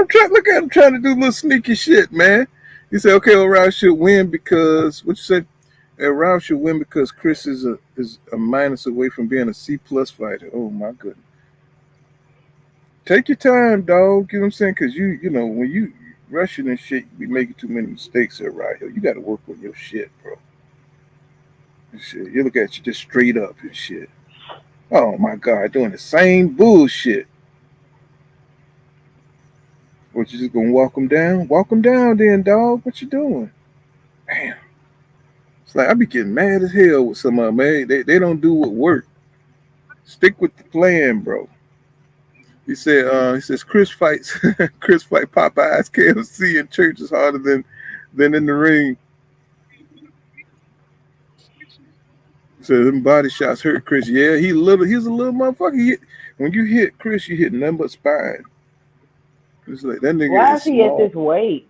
him trying to do little sneaky shit, man. He said, okay, O'Reilly should win because what you say? O'Reilly should win because Chris is a minus away from being a C+ fighter. Oh my goodness. Take your time, dog. You know what I'm saying? Because you know when you rushing and shit, you be making too many mistakes, O'Reilly. You got to work on your shit, bro. Shit. You look at you just straight up and shit. Oh my God, doing the same bullshit. What, you just gonna walk them down? Walk them down then, dog. What you doing? Damn. It's like I be getting mad as hell with some of them, man. They don't do what work. Stick with the plan, bro. He says Chris fight Popeyes, KFC, and church is harder than in the ring. So them body shots hurt Chris. Yeah, he's a little motherfucker. When you hit Chris, you hit nothing but spine. It's like that nigga. Why is he at this weight?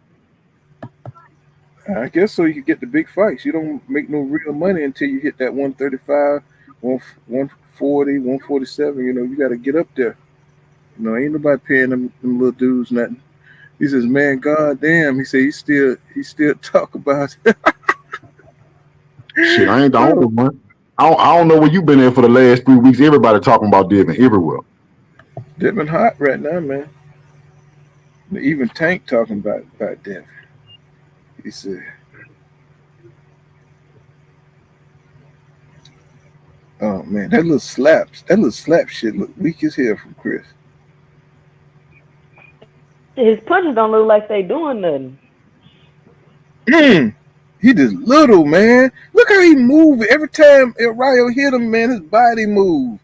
I guess so you can get the big fights. You don't make no real money until you hit that 135, 140, 147. You know, you got to get up there. You know, ain't nobody paying them little dudes nothing. He says, man, goddamn. He said he still talk about it. Shit, I ain't the only one. I don't know where you been at for the last 3 weeks. Everybody talking about Devin everywhere. Devin hot right now, man. Even Tank talking about Devin. He said, "Oh man, that little slap shit look weak as hell from Chris." His punches don't look like they doing nothing. He just little, man. Look how he move every time El Rayo hit him, man. His body move.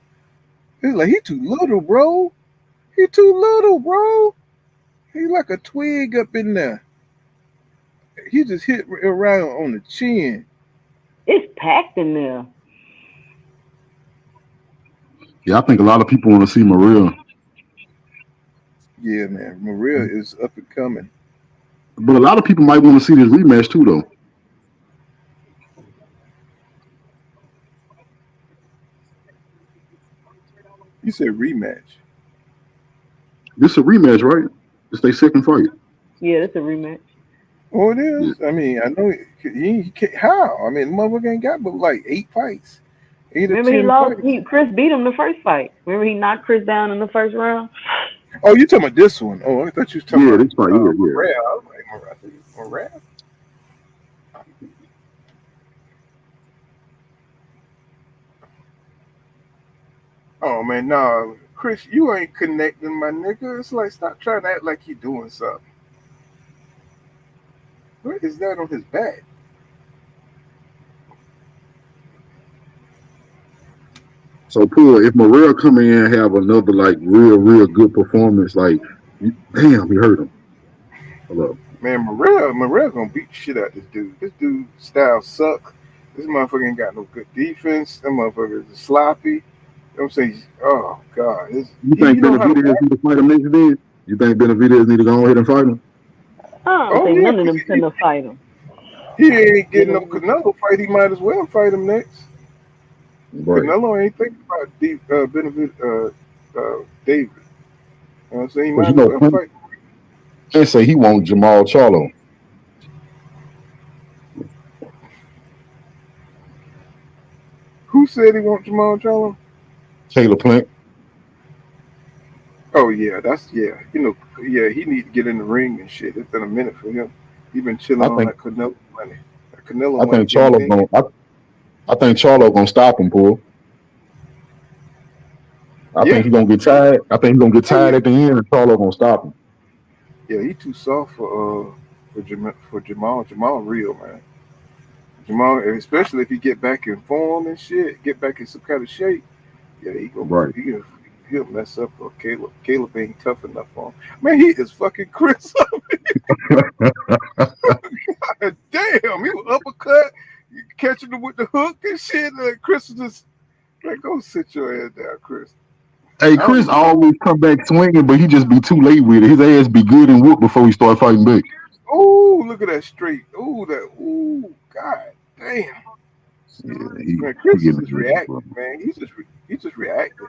He's like he too little, bro. He too little, bro. He like a twig up in there. He just hit El Rayo on the chin. It's packed in there. Yeah, I think a lot of people want to see Morrell. Yeah, man. Morrell is up and coming. But a lot of people might want to see this rematch too, though. You said rematch. This is a rematch, right? It's their second fight. Yeah, it's a rematch. Oh, it is. Yeah. I mean, I know he can't, how? I mean, the motherfucker ain't got but like 8 fights. Remember he lost. Chris beat him the first fight. Remember he knocked Chris down in the first round. Oh, you talking about this one? Oh, I thought you was talking about this fight. Morrell. I was like, Morrell. Oh man, nah, Chris, you ain't connecting, my nigga. It's like stop trying to act like you doing something. What is that on his back? So, Poor, if Morrell come in and have another like real good performance, like damn, we hurt him. Hello. Man, Morrell gonna beat the shit out of this dude. This dude style suck. This motherfucker ain't got no good defense. That motherfucker is sloppy. You know what I'm saying? Oh God. You think Benavidez need to fight him next day? You think Benavidez need to go ahead and fight him? I don't think none of them finna fight him. He ain't getting no Canelo fight. He might as well fight him next. Right. Canelo ain't thinking about David. You know what I'm saying? He might as well fight. They say he wants Jamal Charlo. Who said he wants Jamal Charlo? Taylor Plant. Oh yeah, you know, yeah, he need to get in the ring and shit. It's been a minute for him. He been chilling on that Canelo money. I think Charlo gonna stop him, Paul. I think he's gonna get tired. I think he's gonna get tired at the end, and Charlo gonna stop him. Yeah, he too soft for Jamal. Jamal real, man. Jamal, especially if he get back in form and shit, get back in some kind of shape. Yeah, he gonna he'll mess up for Caleb. Caleb ain't tough enough for him. Man, he is fucking Chris. God damn, he was uppercut, catching him with the hook and shit. Like Chris was just like, go sit your ass down, Chris. Hey, Chris always come back swinging, but he just be too late with it. His ass be good and whoop before he start fighting back. Oh, look at that straight. Oh, God damn. Yeah, man, Chris is just reacting, man. He's just reacting.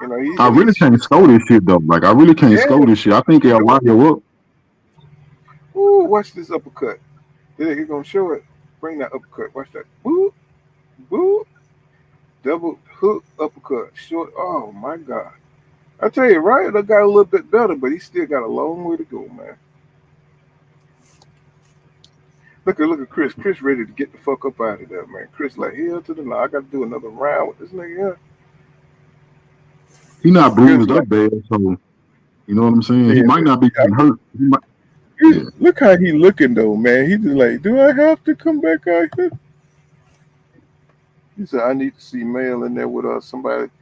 You know, I really can't score this shit though. Like I really can't score this shit. I think he'll lock you up. Ooh, watch this uppercut. He's gonna show it. Bring that uppercut. Watch that. Boo, boo. Double hook uppercut. Short. Oh my God. I tell you, Ryder got a little bit better, but he still got a long way to go, man. Look at Chris. Chris ready to get the fuck up out of there, man. Chris like, hell to the no. I got to do another round with this nigga here. He not bruised up bad, so you know what I'm saying. He might not be hurt. Look how he looking though, man. He just like, do I have to come back out here? He said, I need to see Mail in there with somebody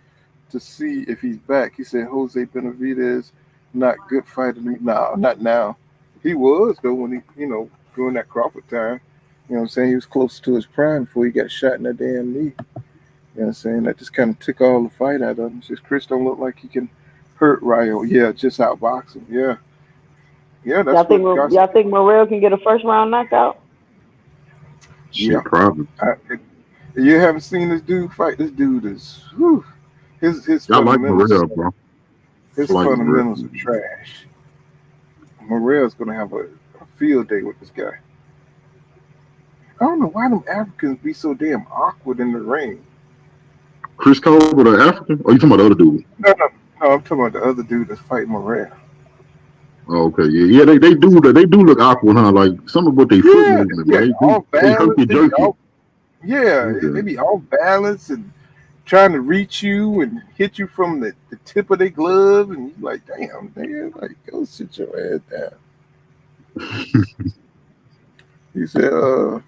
to see if he's back. He said, Jose Benavidez, not good fighter. No, not now. He was though when he, during that Crawford time. You know what I'm saying? He was close to his prime before he got shot in that damn knee. You know what I'm saying? That just kind of took all the fight out of him. Just Chris don't look like he can hurt Ryo. Yeah, just outbox him. Yeah. Yeah, that's y'all think Morrell can get a first round knockout? Yeah, probably. You haven't seen this dude fight. This dude is his I like Morrell, bro. His fundamentals are trash. Morrell's gonna have a field day with this guy. I don't know why them Africans be so damn awkward in the ring. Chris Colbert, the African? Or you talking about the other dude? No, I'm talking about the other dude that's fighting Morrell. Oh, okay, yeah, they do look awkward, huh? Like some of what they foot movement, they hurt the jerky. They be off balance and trying to reach you and hit you from the tip of their glove, and you're like, damn, man, like go sit your ass down. He said,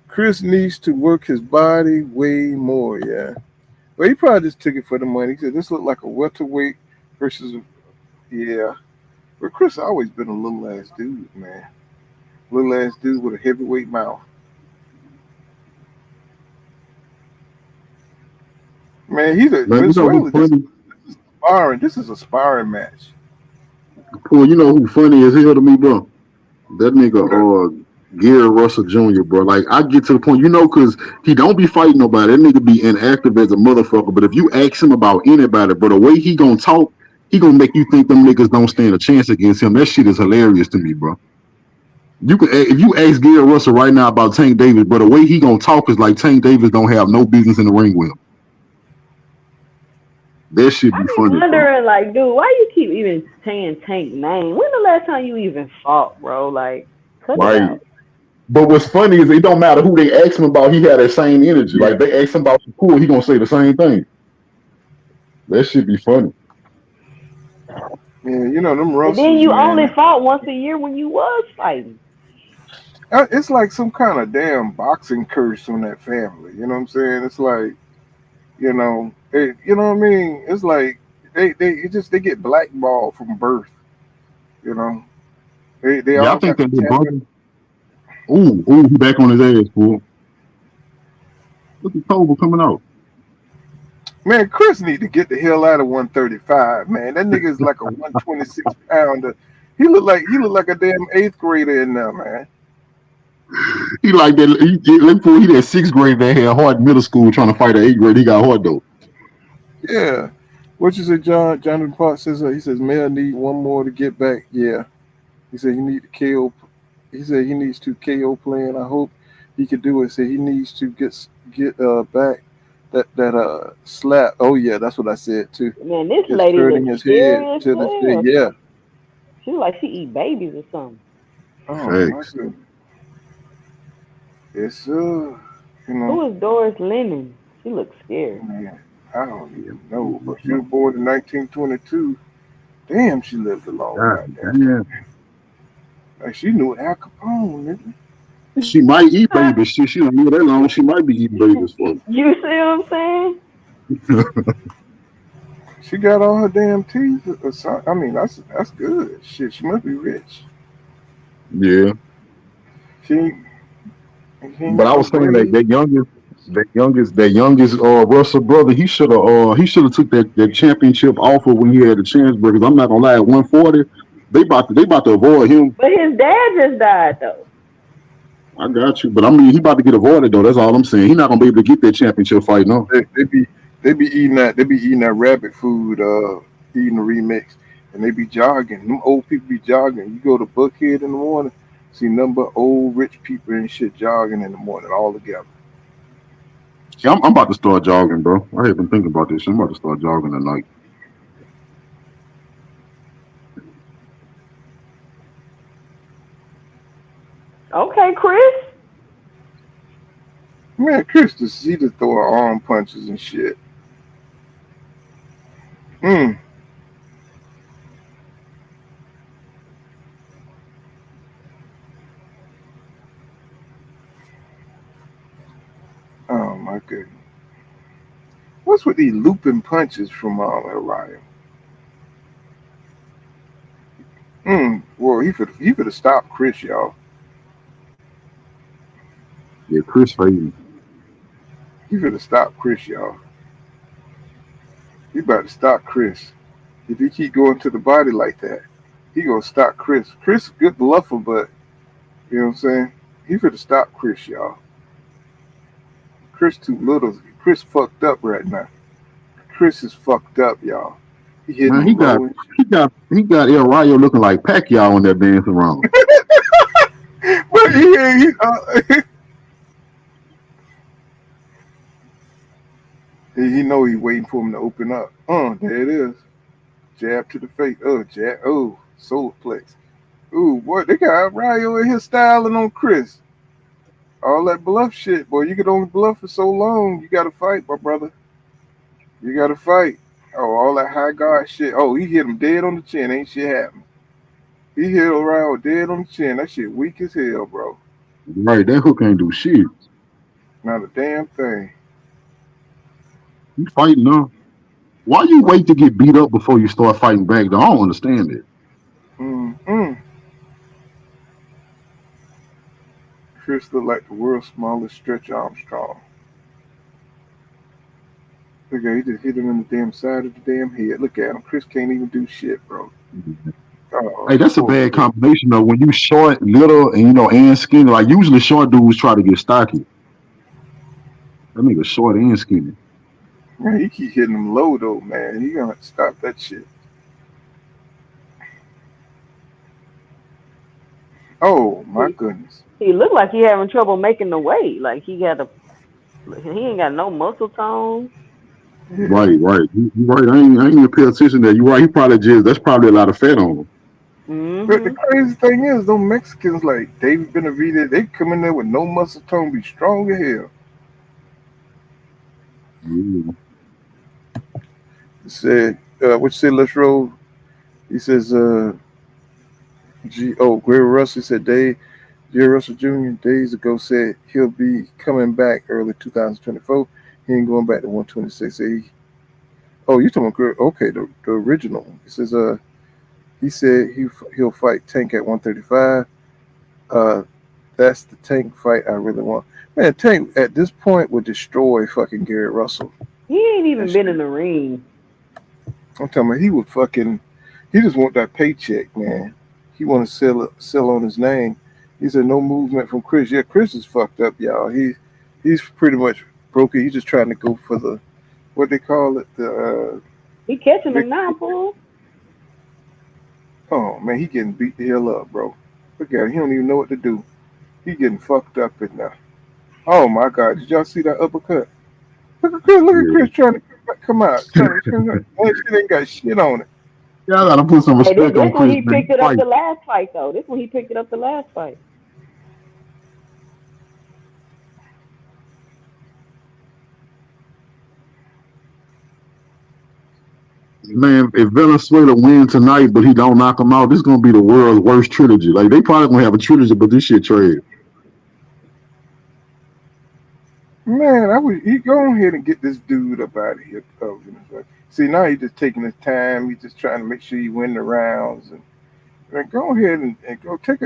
Chris needs to work his body way more, yeah. But he probably just took it for the money. He said, this looked like a welterweight versus, But Chris always been a little ass dude, man. Little ass dude with a heavyweight mouth. Man, he's a Venezuela. This is a sparring match. Well, you know who funny as hell to me, bro? That nigga, Gary Russell Jr., bro. Like, I get to the point, because he don't be fighting nobody. That nigga be inactive as a motherfucker. But if you ask him about anybody, bro, the way he gonna talk, he gonna make you think them niggas don't stand a chance against him. That shit is hilarious to me, bro. If you ask Gary Russell right now about Tank Davis, but the way he gonna talk is like Tank Davis don't have no business in the ring with him. That should be funny. I'm wondering, like, dude, why you keep even saying Tank name? When the last time you even fought, bro? Like, cut it out. But what's funny is it don't matter who they ask him about, he had that same energy. Yeah. Like, they ask him about some cool, he gonna say the same thing. That should be funny. Yeah, them Russells. And then you only fought once a year when you was fighting. It's like some kind of damn boxing curse on that family. You know what I'm saying? It's like, you know what I mean? It's like they get blackballed from birth. They all I think that their brother. Ooh, he back on his ass, fool. Look at Colbert coming out. Man, Chris need to get the hell out of 135, man. That nigga is like a 126 pounder. He look like a damn 8th grader in there, man. He like that. He that 6th grade that had hard middle school trying to fight an 8th grade. He got hard though. Yeah. What you say, John? Jonathan Park says he says Mel need one more to get back. Yeah. He said he need to KO. He said he needs to KO plan. I hope he could do it. Say he needs to get back that slap. Oh yeah, that's what I said too. Man, this lady looks scary as hell. Yeah. She like she eat babies or something. Oh my goodness. It's Who is Doris Lennon? She looks scary. Man, I don't even know, but she was born in 1922. Damn, she lived a long time. Yeah. Like she knew Al Capone, didn't she? Might eat babies. She don't know that long. She might be eating babies for. You see what I'm saying? She got all her damn teeth. I mean, that's good. Shit, she must be rich. Yeah. She ain't But got I no was saying that braids. that youngest Russell brother, he should have took that championship offer when he had a chance. Because I'm not gonna lie, at 140, they about to avoid him. But his dad just died though. I got you, but I mean he about to get avoided though. That's all I'm saying. He's not gonna be able to get that championship fight no. They be eating that rabbit food, eating the remix, and they be jogging. Them old people be jogging. You go to Buckhead in the morning, see number old rich people and shit jogging in the morning all together. See, I'm about to start jogging, bro. I have been thinking about this. I'm about to start jogging tonight. Okay, Chris. Man, Chris, he just throw arm punches and shit. Mm. Oh my goodness. What's with these looping punches from Orion? Well, he could have stopped Chris, y'all. Yeah, Chris fading. He could have stopped Chris, y'all. He about to stop Chris. If he keep going to the body like that, he gonna stop Chris. Chris, good bluffer, but you know what I'm saying? He could have stopped Chris, y'all. Chris too little. Chris fucked up right now. Chris is fucked up, y'all. He hitting Man, him low. he got El Rayo looking like Pacquiao on that dancing around. But he know he waiting for him to open up. There it is. Jab to the face. Jab. Solar plex. Boy, they got Rayo in here styling on Chris. All that bluff shit, boy. You can only bluff for so long. You gotta fight, my brother. You gotta fight. All that high guard shit. He hit him dead on the chin. Ain't shit happened. He hit Rayo dead on the chin. That shit weak as hell, bro. Right, that hook ain't do shit. Not a damn thing. You fighting now. Why you wait to get beat up before you start fighting back? Though? I don't understand it. Chris looked like the world's smallest Stretch Armstrong. Look at he just hit him in the damn side of the damn head. Look at him. Chris can't even do shit, bro. Hey, that's a bad combination though. When you short, little, and skinny. Like usually short dudes try to get stocky. That nigga short and skinny. Man, he keep hitting him low though, man. He gonna have to stop that shit. Oh my goodness. He looked like he having trouble making the weight. Like he ain't got no muscle tone. Yeah. Right. You right. I ain't even pay attention to that. You right. That's probably a lot of fat on him. Mm-hmm. But the crazy thing is, those Mexicans like David Benavidez, they come in there with no muscle tone, be strong as hell. Yeah. He said, let's roll. He says, Gary Russell said, Jerry Russell Jr. days ago said he'll be coming back early 2024. He ain't going back to 126. You talking about, okay, the original. He says, he said he'll fight Tank at 135. That's the Tank fight I really want. Man, Tank at this point would destroy fucking Gary Russell. He ain't even been in the ring. I'm talking about he just want that paycheck, man. He want to sell on his name. He said no movement from Chris. Yeah, Chris is fucked up, y'all. He's pretty much broken. He's just trying to go for the what they call it. He catching him now, Paul. Oh man, he getting beat the hell up, bro. Look at him. He don't even know what to do. He getting fucked up in there. Oh my God, did y'all see that uppercut? Look at Chris trying to come out. That shit ain't got shit on it. Yeah, I gotta put some respect on Chris. This one he picked it up the last fight, though. This one he picked it up the last fight. Man, if Valenzuela win tonight, but he don't knock him out, this is gonna be the world's worst trilogy. Like they probably gonna have a trilogy, but this shit trash. Man, I would he go ahead and get this dude up out of here. See, now he's just taking his time. He's just trying to make sure he win the rounds. And man, go ahead and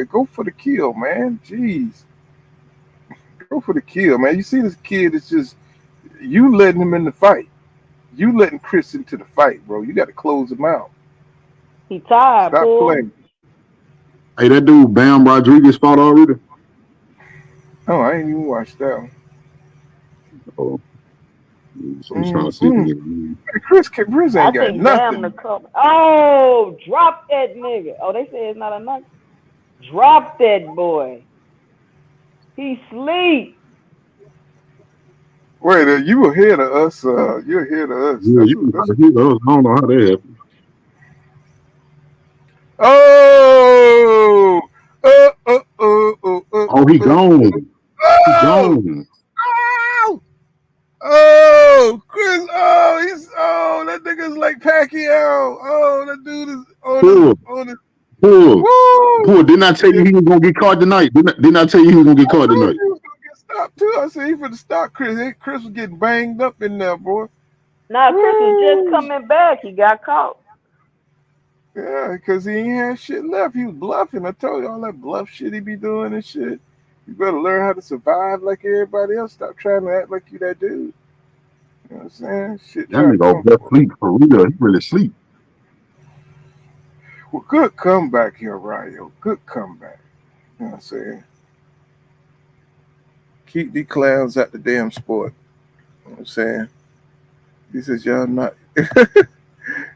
go for the kill, man. Jeez, go for the kill, man. You see this kid? It's just you letting him in the fight. You letting Chris into the fight, bro. You got to close him out. He tired, Stop boy. playing. Hey, that dude Bam Rodriguez fought already? Oh, I ain't even watched that one. Oh. So I'm trying to see if Chris ain't got nothing. Oh, drop that nigga. Oh, they say it's not a knock. Drop that boy. He sleep. Wait, you ahead of us. You're ahead of us. Yeah, you ahead of us. I don't know how that happened. Oh, he gone. He gone. Oh, Chris. Oh, that nigga's like Pacquiao. Oh, that dude is on his. Poor. Didn't I tell you he was gonna get caught tonight? Didn't I tell you he was gonna get caught tonight? He was gonna get stopped too. I said he finna stop Chris. Chris was getting banged up in there, boy. Nah, Chris was just coming back. He got caught. Yeah, because he ain't had shit left. He was bluffing. I told you all that bluff shit he be doing and shit. You better learn how to survive like everybody else. Stop trying to act like you that dude. You know what I'm saying? Shit. That nigga over sleep for real. He really sleep. Well, good comeback here, Ryo. Good comeback. You know what I'm saying? Keep these clowns at the damn sport. You know what I'm saying? He says, y'all not.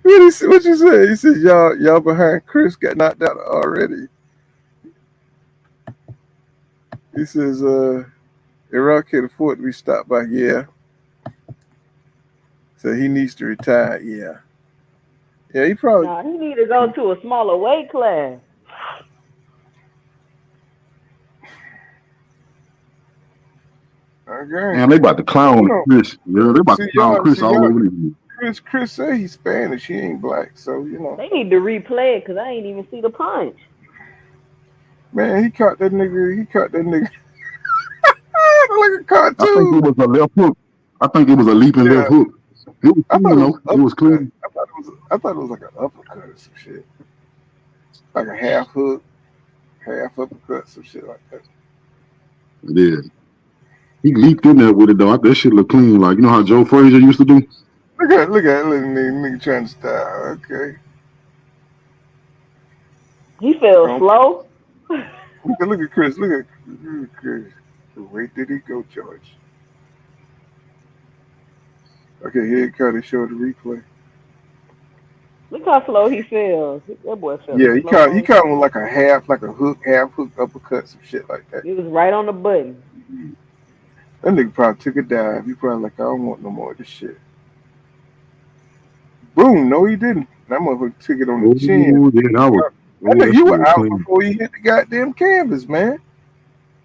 What you say? He says, y'all behind Chris got knocked out already. He says, Iraq can't afford to be stopped by, yeah. So he needs to retire, yeah. Yeah, he probably. Nah, he need to go to a smaller weight class. Okay. Man, they about to clown Chris. Yeah, they about to clown Chris all over the Chris say he's Spanish. He ain't black, so you know. They need to replay it because I ain't even see the punch. Man, he caught that nigga. Like a cartoon. I think it was a left hook. I think it was a leaping left hook. It was clean. I thought it was like an uppercut or some shit. Like a half hook, half uppercut, some shit like that. Yeah. He leaped in there with it though. That shit look clean. Like, you know how Joe Frazier used to do? Look at nigga trying to style. Okay. He fell slow. Look at Chris. Look at Chris. Where did he go, George? Okay, here it comes. They showed the replay. Look how slow he fell. That boy fell. Yeah, he caught him like a half hook uppercut, some shit like that. He was right on the button. That nigga probably took a dive. He probably like, I don't want no more of this shit. Boom! No, he didn't. That motherfucker took it on the chin. Yeah, you were out before you hit the goddamn canvas, man.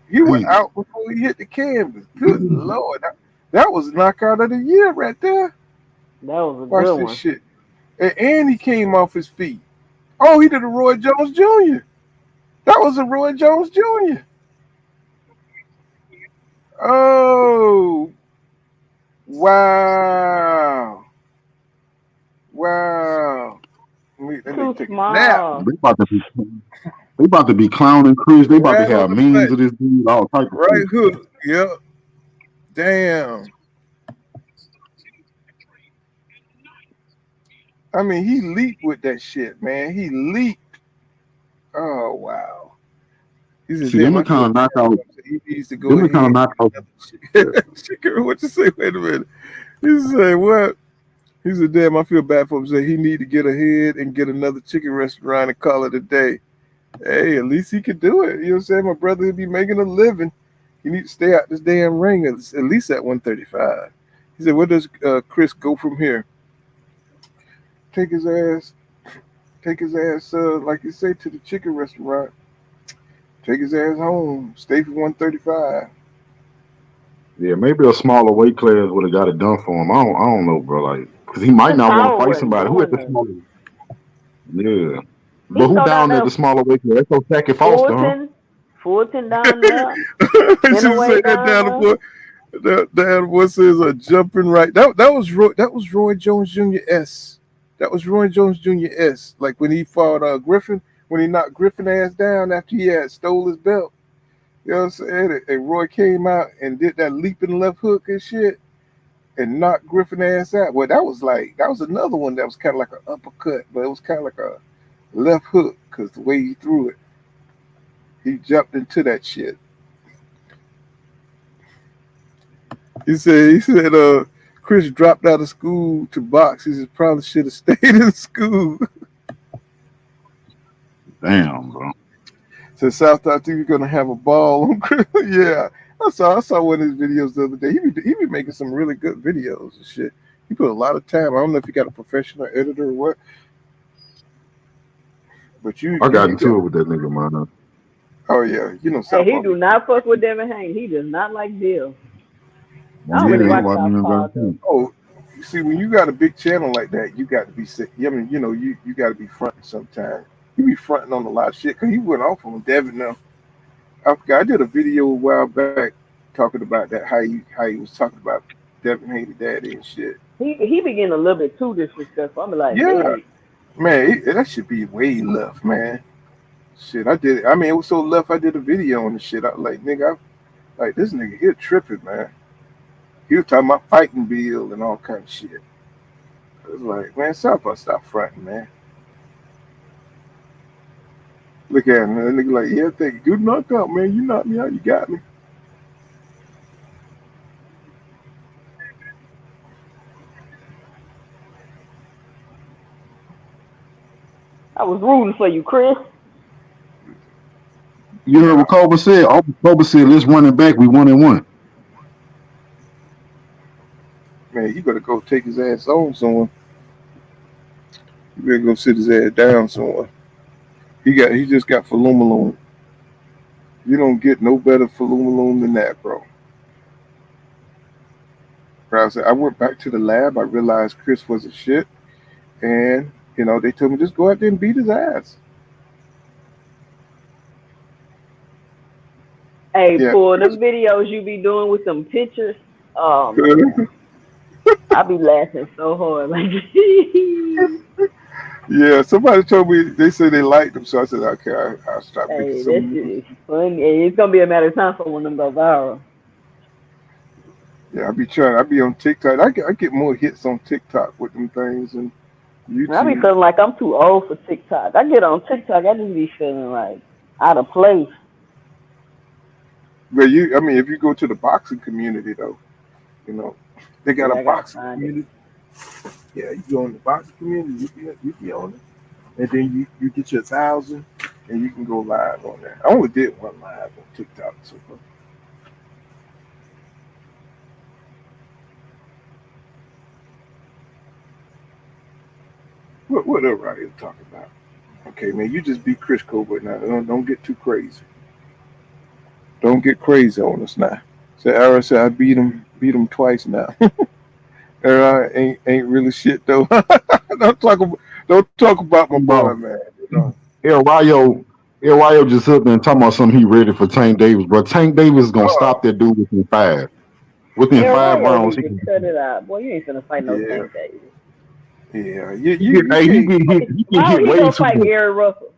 You were out before you hit the canvas. Good Lord. That was a knockout of the year right there. That was a good one. Watch this shit. And he came off his feet. Oh, he did a Roy Jones Jr. That was a Roy Jones Jr. Oh. Wow. Too small. They about to be clowning Chris. They about to have memes of this dude, all type of right hook. Yep. Damn. I mean, he leaped with that shit, man. He leaped. Oh wow. See, them kind of knockout. He needs to go. Them kind of knockout. What you say? Wait a minute. He said what? He said, damn, I feel bad for him. Say he need to get ahead and get another chicken restaurant and call it a day. Hey, at least he could do it. You know what I'm saying? My brother would be making a living. He need to stay out this damn ring at least at 135. He said, where does Chris go from here? Take his ass, like you say, to the chicken restaurant. Take his ass home. Stay for 135. Yeah, maybe a smaller weight class would have got it done for him. I don't know, bro. Like, because he might not want to fight somebody. Who at the smaller? Yeah. But who down there at the smaller weight class? That's Tacky Foster, huh? Fulton down there. Say that down the boy. That what says a jumping right. That was Roy Jones Jr. S. That was Roy Jones Jr. S. Like when he fought Griffin, when he knocked Griffin ass down after he had stole his belt. You know what I'm saying? And Roy came out and did that leaping left hook and shit and knocked Griffin ass out. Well, that was another one that was kind of like an uppercut, but it was kind of like a left hook because the way he threw it, he jumped into that shit. He said, Chris dropped out of school to box. He said probably should have stayed in school. Damn, bro. So South, I think you're gonna have a ball on Chris. Yeah, I saw one of his videos the other day. He be making some really good videos and shit. He put a lot of time. I don't know if he got a professional editor or what, but I got into it with that nigga, man. Oh yeah, you know. Hey, he do not fuck with Devin Haney. He does not like Bill. I don't really watch Southpaw. Oh, you see, when you got a big channel like that, you got to be sick. I mean, you know, you got to be fronting sometimes. You be fronting on a lot of shit because he went off on Devin now. I did a video a while back talking about that how he was talking about Devin Haney daddy and shit. He be getting a little bit too disrespectful. I'm like, yeah, hey. Man, that should be way left, man. Shit, I did it. I mean, it was so left. I did a video on the shit. I like, nigga, like this nigga here tripping, man. He was talking about fighting Bill and all kind of shit. I was like, man, stop fronting, man. Look at him, man. That nigga like, yeah, thank you. Good knockout, man. You knocked me out. You got me. I was rooting for you, Chris. You heard what Colbert said? Colbert said, let's run it back. We 1-1. Man, you better go take his ass on somewhere. You better go sit his ass down somewhere. He just got Falumaloon. You don't get no better Falumaloon than that, bro. I went back to the lab. I realized Chris was a shit. And, you know, they told me just go out there and beat his ass. Hey, for them videos you be doing with them pictures, I be laughing so hard. Like, yeah, somebody told me, they said they liked them, so I said, okay, I'll stop making some. That shit is funny. It's going to be a matter of time for one of them go viral. Yeah, I be on TikTok. I get more hits on TikTok with them things and YouTube. I be feeling like I'm too old for TikTok. I get on TikTok, I just be feeling like out of place. But if you go to the boxing community though, you know, they got a boxing community. Yeah, you go in the boxing community, you be on it. And then you get your 1,000 and you can go live on there. I only did one live on TikTok so far. What else are you talking about? Okay, man, you just beat Chris Colbert now. Don't get too crazy. Don't get crazy on us now. So Aaron said I beat him twice now. Aaron ain't really shit though. Don't talk about my boy, man. You know? El just up there and talking about something he ready for Tank Davis, bro. Tank Davis is gonna stop that dude within 5. Within 5 rounds, he can cut it out. Boy, you ain't gonna fight no Tank Davis. Yeah, he get hit way too much. Gary Russell.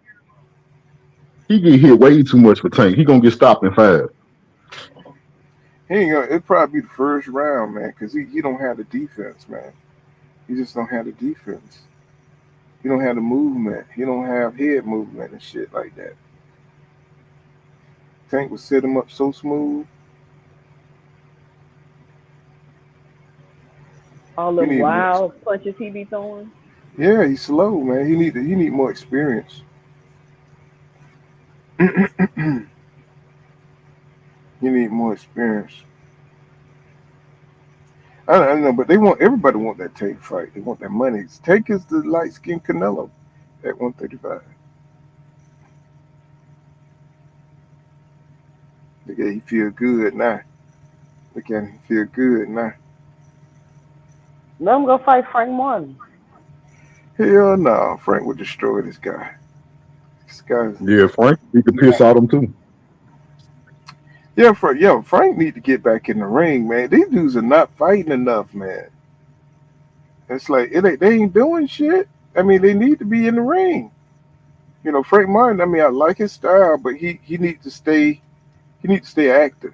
He get hit way too much for Tank. He gonna get stopped in 5. He ain't gonna. It'll probably be the first round, man, because he don't have the defense, man. He just don't have the defense. He don't have the movement. He don't have head movement and shit like that. Tank would set him up so smooth. All the wild punches he be throwing. Yeah, he's slow, man. He need more experience. You need more experience. I don't know, but everybody want that Tank fight. They want that money. Tank is the light skinned Canelo at 135. Look at him, he feel good now. Look at him, he feel good now. Let him go fight Frank Martin. Hell no, Frank would destroy this guy. Yeah, Frank, he could piss out him too. Frank need to get back in the ring, man. These dudes are not fighting enough, man. It's like they ain't doing shit. I mean, they need to be in the ring. Frank Martin. I mean, I like his style, but he needs to stay. He needs to stay active.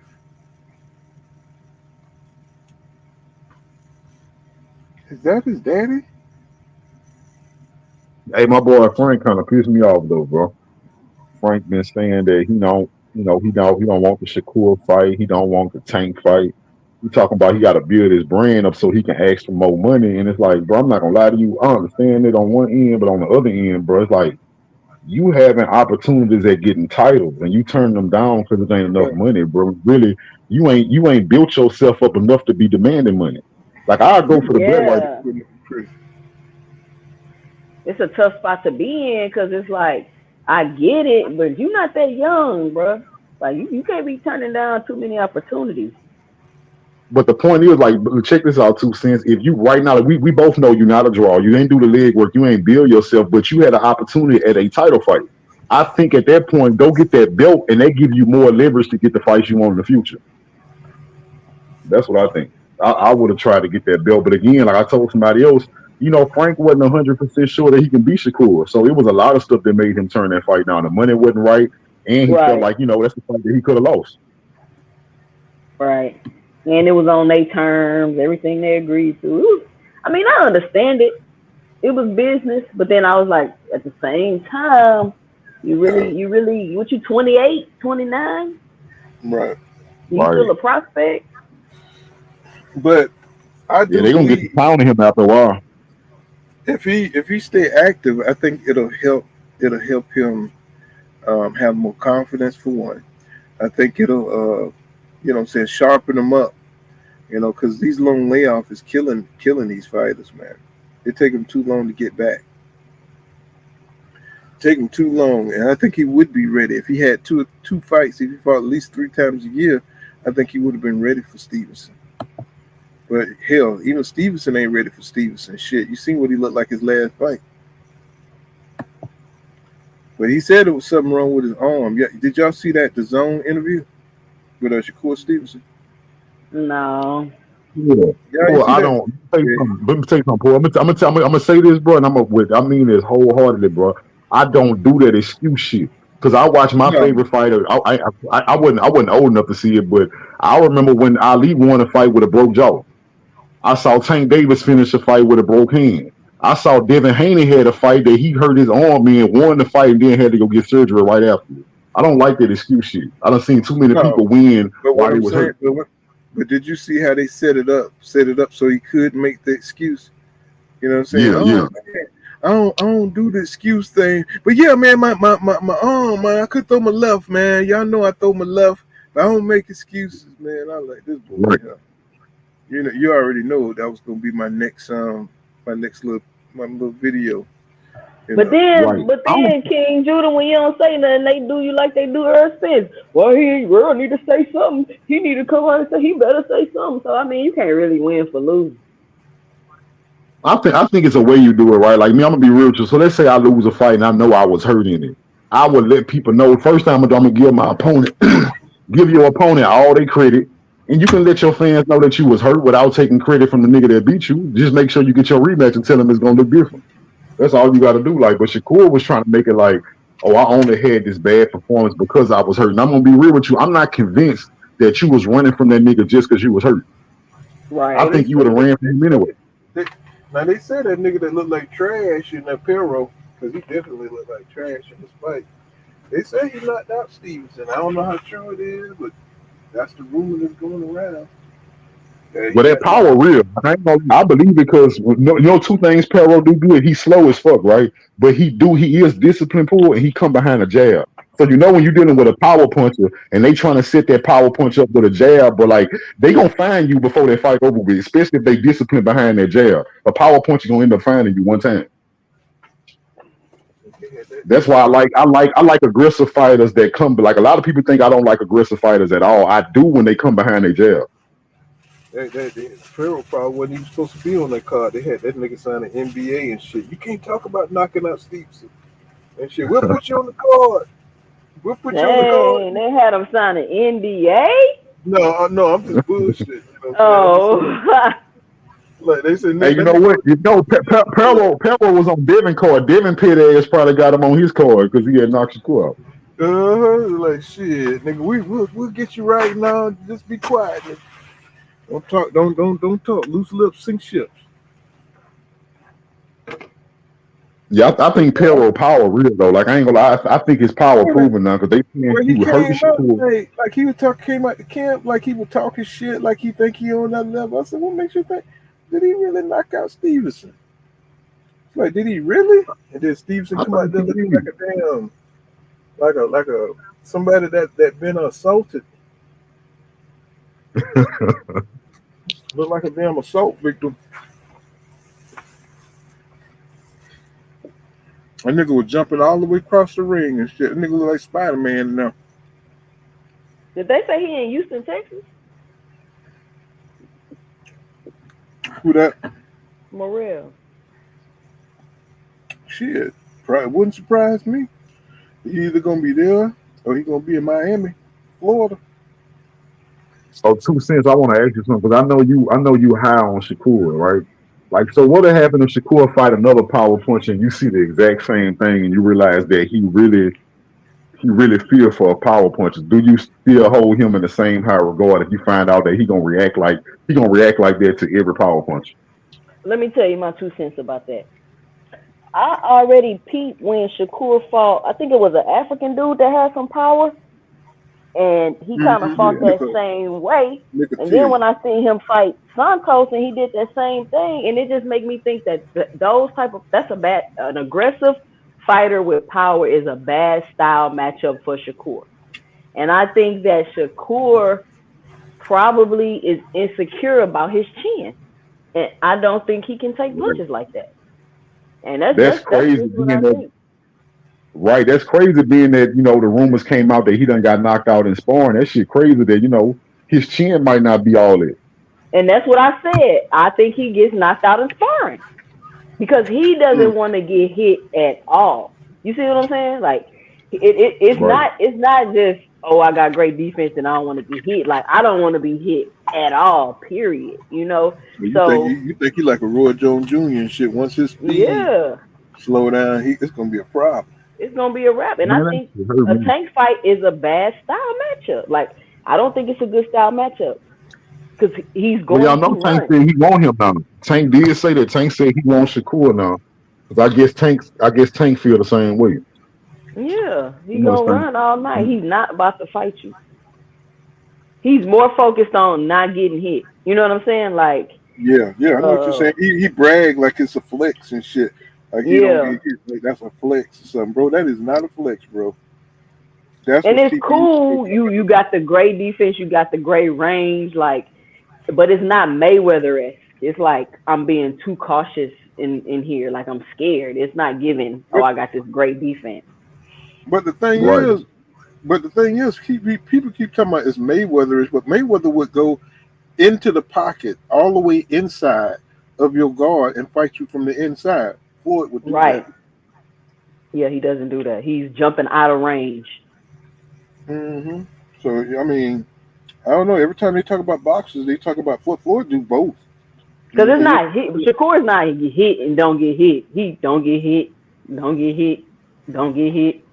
Is that his daddy? Hey, my boy Frank kind of pissed me off though, bro. Frank been saying that he don't want the Shakur fight. He don't want the Tank fight. He talking about he got to build his brand up so he can ask for more money. And it's like, bro, I'm not gonna lie to you. I understand it on one end, but on the other end, bro, it's like you having opportunities at getting titles and you turn them down because it ain't enough money, bro. Really, you ain't built yourself up enough to be demanding money. Like I'll go for the belt right. It's a tough spot to be in because it's like, I get it, but you're not that young, bro. Like, you can't be turning down too many opportunities. But the point is, like, check this out, 2 cents. If you right now, like, we both know you're not a draw. You ain't do the leg work. You ain't build yourself, but you had an opportunity at a title fight. I think at that point, go get that belt, and they give you more leverage to get the fights you want in the future. That's what I think. I would have tried to get that belt, but again, like I told somebody else, Frank wasn't 100% sure that he can beat Shakur. So it was a lot of stuff that made him turn that fight down. The money wasn't right, and he felt like, that's the fight that he could have lost. Right. And it was on their terms, everything they agreed to. I mean, I understand it. It was business, but then I was like, at the same time, you really, what you 28, 29? Right. You still a prospect? But I do. Yeah, they're gonna get the pound of him after a while. If he stay active, I think it'll help him have more confidence for one. I think it'll sharpen him up. Because these long layoffs is killing these fighters, man. It take them too long to get back. Take him too long, and I think he would be ready if he had two fights. If he fought at least 3 times a year, I think he would have been ready for Stevenson. But hell, even Stevenson ain't ready for Stevenson. Shit, you seen what he looked like his last fight. But he said it was something wrong with his arm. Yeah, did y'all see that DAZN interview with Shakur Stevenson? No. Yeah. Well, I don't. Let me tell you something, Paul. I'm gonna say this, bro, and I mean this wholeheartedly, bro. I don't do that excuse shit because I watch my favorite fighter. I wasn't old enough to see it, but I remember when Ali won a fight with a broke jaw. I saw Tank Davis finish a fight with a broke hand. I saw Devin Haney had a fight that he hurt his arm in, won the fight, and then had to go get surgery right after it. I don't like that excuse shit. I done seen too many people win while he was hurt. But did you see how they set it up so he could make the excuse? You know what I'm saying? Yeah. Man, I don't do the excuse thing. But yeah, man, my arm, man, I could throw my left, man. Y'all know I throw my left, but I don't make excuses, man. I like this boy. Right. You already know that was gonna be my next little video. But then, King Judah, when you don't say nothing, they do you like they do Earl Spence. Well, Earl need to say something. He need to come out and say he better say something. So I mean, you can't really win for losing. I think it's a way you do it, right? Like me, I'm gonna be real with you. So let's say I lose a fight and I know I was hurt in it. I would let people know first time I'm gonna give my opponent, give your opponent all their credit, and you can let your fans know that you was hurt without taking credit from the nigga that beat you. Just make sure you get your rematch and tell them it's gonna look different. That's all you got to do. Like, but Shakur was trying to make it like, oh, I only had this bad performance because I was hurt. And I'm gonna be real with you. I'm not convinced that you was running from that nigga just because you was hurt. Right. I think you would have ran from him anyway. Now they said that nigga that looked like trash in that Perro, because he definitely looked like trash in this fight. They said he knocked out Stevenson. I don't know how true it is, but that's the rumor that's going around. But that power real. I believe it because two things Perro do good. He's slow as fuck, right? But he is disciplined pool and he come behind a jab. So when you're dealing with a power puncher and they trying to set that power punch up with a jab, but like they gonna find you before they fight over with, especially if they discipline behind that jab. A power puncher gonna end up finding you one time. That's why I like aggressive fighters that come. Like a lot of people think I don't like aggressive fighters at all. I do when they come behind their jab. That Pharaoh probably wasn't even supposed to be on that card. They had that nigga sign an NBA and shit. You can't talk about knocking out Stevenson and shit. We'll put you on the card. We'll put you on the card. Dang, they had him sign an NDA? No, I'm just bullshit. You know what I'm Oh. saying? Like they said, Hey, you know what? Pebble was on Devin card. Devin pit ass probably got him on his card because he had knocked Shakur out. Like shit, nigga. We'll get you right now. Just be quiet. Nigga. Don't talk. Don't talk. Loose lips sink ships. Yeah, I think Pebble power real though. Like I ain't gonna lie, I think his power proven now because they saying he was hurting Shakur. Like he was came out the camp like he was talking shit like he think he on that level. I said, what makes you think? Did he really knock out Stevenson? Like, did he really? And then Stevenson come out there looking like a damn, like a somebody that been assaulted. Look like a damn assault victim. That nigga was jumping all the way across the ring and shit. That nigga look like Spider-Man now. Did they say he in Houston, Texas? Who that? Morrell. Shit. Probably wouldn't surprise me. He either gonna be there or he gonna be in Miami, Florida. So 2 cents, I want to ask you something because I know you high on Shakur, right? Like, so what would happen if Shakur fight another power punch and you see the exact same thing and you realize that he really fear for a power punch? Do you still hold him in the same high regard if you find out that he gonna react like that to every power punch? Let me tell you my 2 cents about that. I already peeped when Shakur fought. I think it was an African dude that had some power, and he kind of fought that same way. And then when I seen him fight Santos, and he did that same thing, and it just made me think that an aggressive fighter with power is a bad style matchup for Shakur. And I think that Shakur probably is insecure about his chin, and I don't think he can take punches like that. And that's crazy. That's what I think. Right, that's crazy being that, the rumors came out that he done got knocked out in sparring. That shit crazy that, his chin might not be all it. And that's what I said. I think he gets knocked out in sparring because he doesn't want to get hit at all. You see what I'm saying? Like, it's not just, oh, I got great defense and I don't want to be hit. Like, I don't want to be hit at all, period. You think he like a Roy Jones Jr. and shit. Once his speed slow down, it's going to be a problem. It's going to be a wrap. And I think a Tank fight is a bad style matchup. Like, I don't think it's a good style matchup because he's going to y'all know Tank said he want him now. Tank did say that. Tank said he wants Shakur now. Because I guess Tank feel the same way. Yeah, he's going to run all night. He's not about to fight you. He's more focused on not getting hit. You know what I'm saying? Like, yeah, I know what you're saying. He bragged like it's a flex and shit. Like he don't get hit. Like, that's a flex or something, bro. That is not a flex, bro. And it's cool. You got the great defense. You got the great range. Like, but it's not Mayweather-esque. It's like I'm being too cautious in here. Like I'm scared. It's not giving. Oh, I got this great defense. But the thing is, people keep talking about it's Mayweather-ish, but Mayweather would go into the pocket all the way inside of your guard and fight you from the inside. Floyd would do that. Yeah, he doesn't do that. He's jumping out of range. Mm-hmm. So, I mean, I don't know. Every time they talk about boxers, they talk about Floyd do both. Because it's not hit. Shakur is not hit and don't get hit. He don't get hit, don't get hit, don't get hit,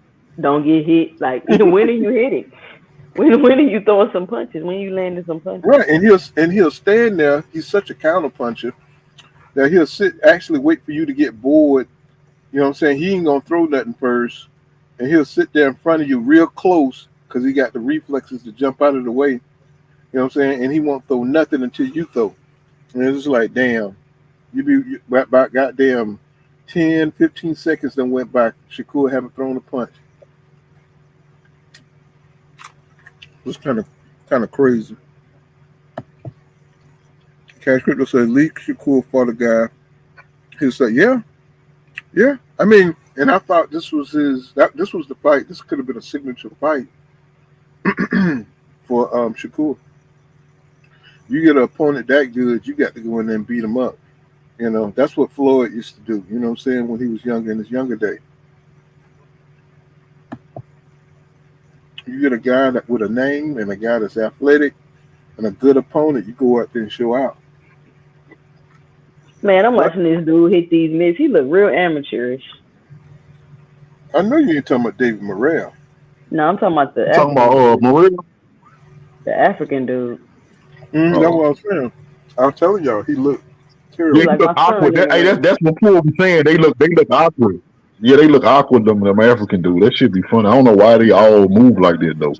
don't get hit. Like, when are you hitting? When are you throwing some punches? When you landing some punches? Right, and he'll stand there. He's such a counter puncher that he'll actually wait for you to get bored. You know what I'm saying? He ain't gonna throw nothing first, and he'll sit there in front of you real close because he got the reflexes to jump out of the way. You know what I'm saying? And he won't throw nothing until you throw. And it's just like, damn, you about goddamn 10, 15 seconds then went by. Shakur haven't thrown a punch. It was kind of crazy. Cash Crypto says Lee Shakur fought a guy. He said, yeah. I mean, and I thought this was the fight. This could have been a signature fight for Shakur. You get an opponent that good, you got to go in there and beat him up. You know, that's what Floyd used to do. You know what I'm saying? When he was younger, in his younger day. You get a guy that with a name and a guy that's athletic and a good opponent, you go out there and show out. Man, I'm But watching this dude hit these mitts. He look real amateurish. I know you ain't talking about David Morrell. No, I'm talking about the You talking African about dude. Morrell? The African dude. That's what I was saying. I was telling y'all, he looked He Yeah, terrible. he like look my son awkward. in the Hey, ring. that's what Paul was saying. They look awkward. Yeah, they look awkward. Them African dude. That should be funny. I don't know why they all move like that though.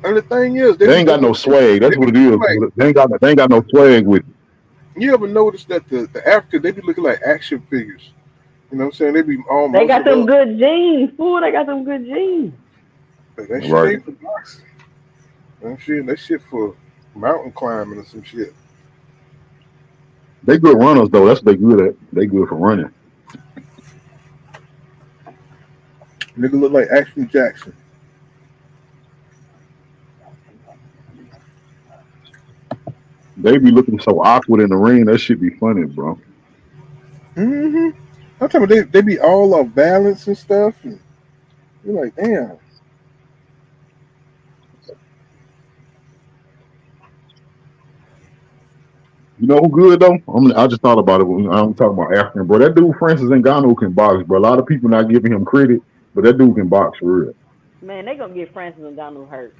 And the thing is, They ain't got no swag. they That's what be it is. looking like, They ain't got no swag with it. you ever notice that the Africans, they be looking like action figures. You know what I'm saying? They be all They got muscled them up. good genes, fool. They got them good genes. But that shit Right. ain't for boxing. That shit for mountain climbing or some shit. They good runners though. That's what they good at. They good for running. Nigga look like Action Jackson. They be looking so awkward in the ring. That should be funny, bro. I'm talking about they be all off balance and stuff. And you're like, damn. You know who good though? I just thought about it when I'm talking about African, bro. That dude Francis Ngannou can box, bro. A lot of people not giving him credit, but that dude can box for real. Man, they gonna get Francis Ngannou hurt.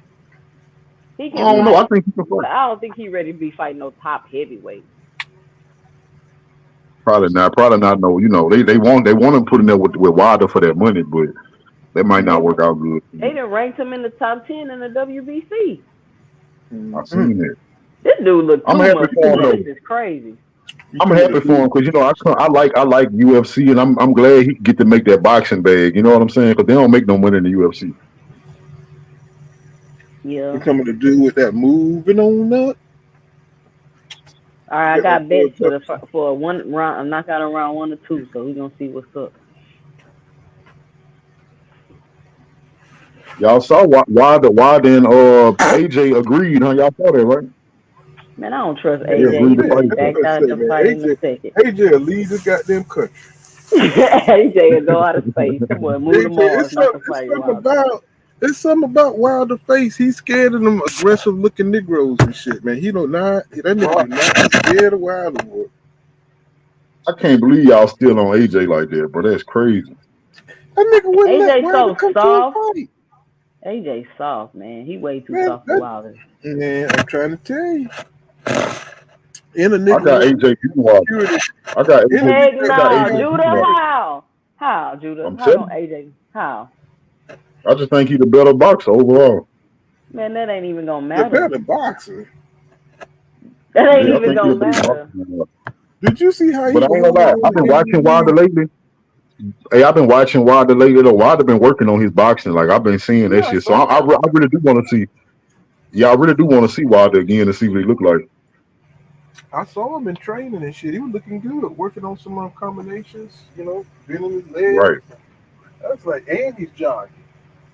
He I can don't know. I fight, think he can but fight. I don't think he ready to be fighting no top heavyweight. Probably not. Probably not. No. You know they want him put in there with Wilder for that money, but that might not work out good. They done ranked him in the top 10 in the WBC. I seen it. This dude look I'm too happy much. for him though. This is crazy. I'm happy for him because you know I like UFC and I'm glad he get to make that boxing bag. You know what I'm saying? Because they don't make no money in the UFC. Yeah. You coming to do with that moving on up? All right, I got bets for a one round. I'm knockout on round 1 or 2, so we're gonna see what's up. Y'all saw Wilder and AJ agreed, huh? Y'all saw that, right? Man, I don't trust They AJ. agreed to He fight. just backed out of the fight in a second. AJ will leave the goddamn country. AJ will go out of space. That boy move to Mars, not to fight Wilder. It's something about Wilder face. He's scared of them aggressive looking Negroes and shit, man. That nigga do not scared of Wilder, boy. I can't believe y'all still on AJ like that, bro. That's crazy. That nigga wouldn't let AJ Wilder so come soft. to a fight. AJ soft, man. He way too soft for Wilder. Man, I'm trying to tell you. In a I nigga got AJ beating Wilder. I got AJ. Heck I got no, AJ Judah. beating Wilder. How, Judah? I'm How telling on AJ? How? I just think he's the better boxer overall. Man, that ain't even gonna The matter. better boxer. That ain't Yeah, I even think he's gonna a better matter. boxer. Did you see how But I he ain't gonna lie. I've been watching Wilder lately. Hey, I've been watching Wilder lately. Though Wilder been working on his boxing. Like I've been seeing that shit. So I really do want to see. Yeah, I really do want to see Wilder again to see what he look like. I saw him in training and shit. He was looking good, working on some combinations, bending his legs. Right. That's like, and he's jogging.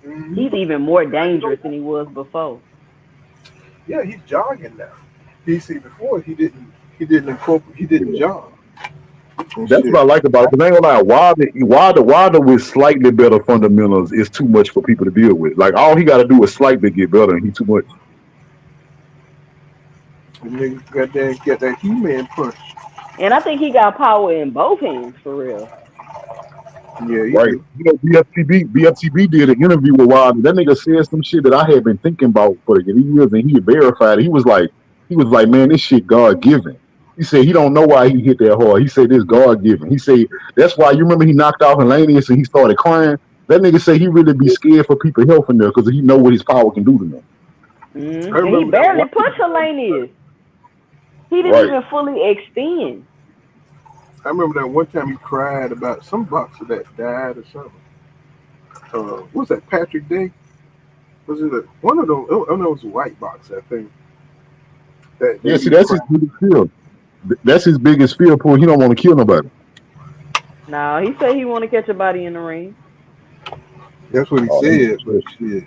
Mm-hmm. He's even more dangerous than he was before. Yeah, he's jogging now. Before he didn't jog. That's what I like about it. Because I ain't gonna lie, Wilder with slightly better fundamentals is too much for people to deal with. Like all he got to do is slightly get better, and he too much. The nigga got that He-Man punch. And I think he got power in both hands for real. Yeah, right. Do. You know, BFTB did an interview with Wilder. That nigga said some shit that I had been thinking about for years, and he verified it. He was like, man, this shit God given. He said he don't know why he hit that hard. He said this God given. He said that's why you remember he knocked out Haney and he started crying. That nigga said he really be scared for people health in there because he know what his power can do to them. And he barely pushed Haney. He didn't even fully extend. I remember that one time he cried about some boxer that died or something. What was that, Patrick Day? Was it one of those? Oh, no, it was a white boxer, I think. Yeah, see, that's his biggest fear. That's his biggest fear, Paul. He don't want to kill nobody. No, he said he want to catch a body in the ring. That's what he said, but shit.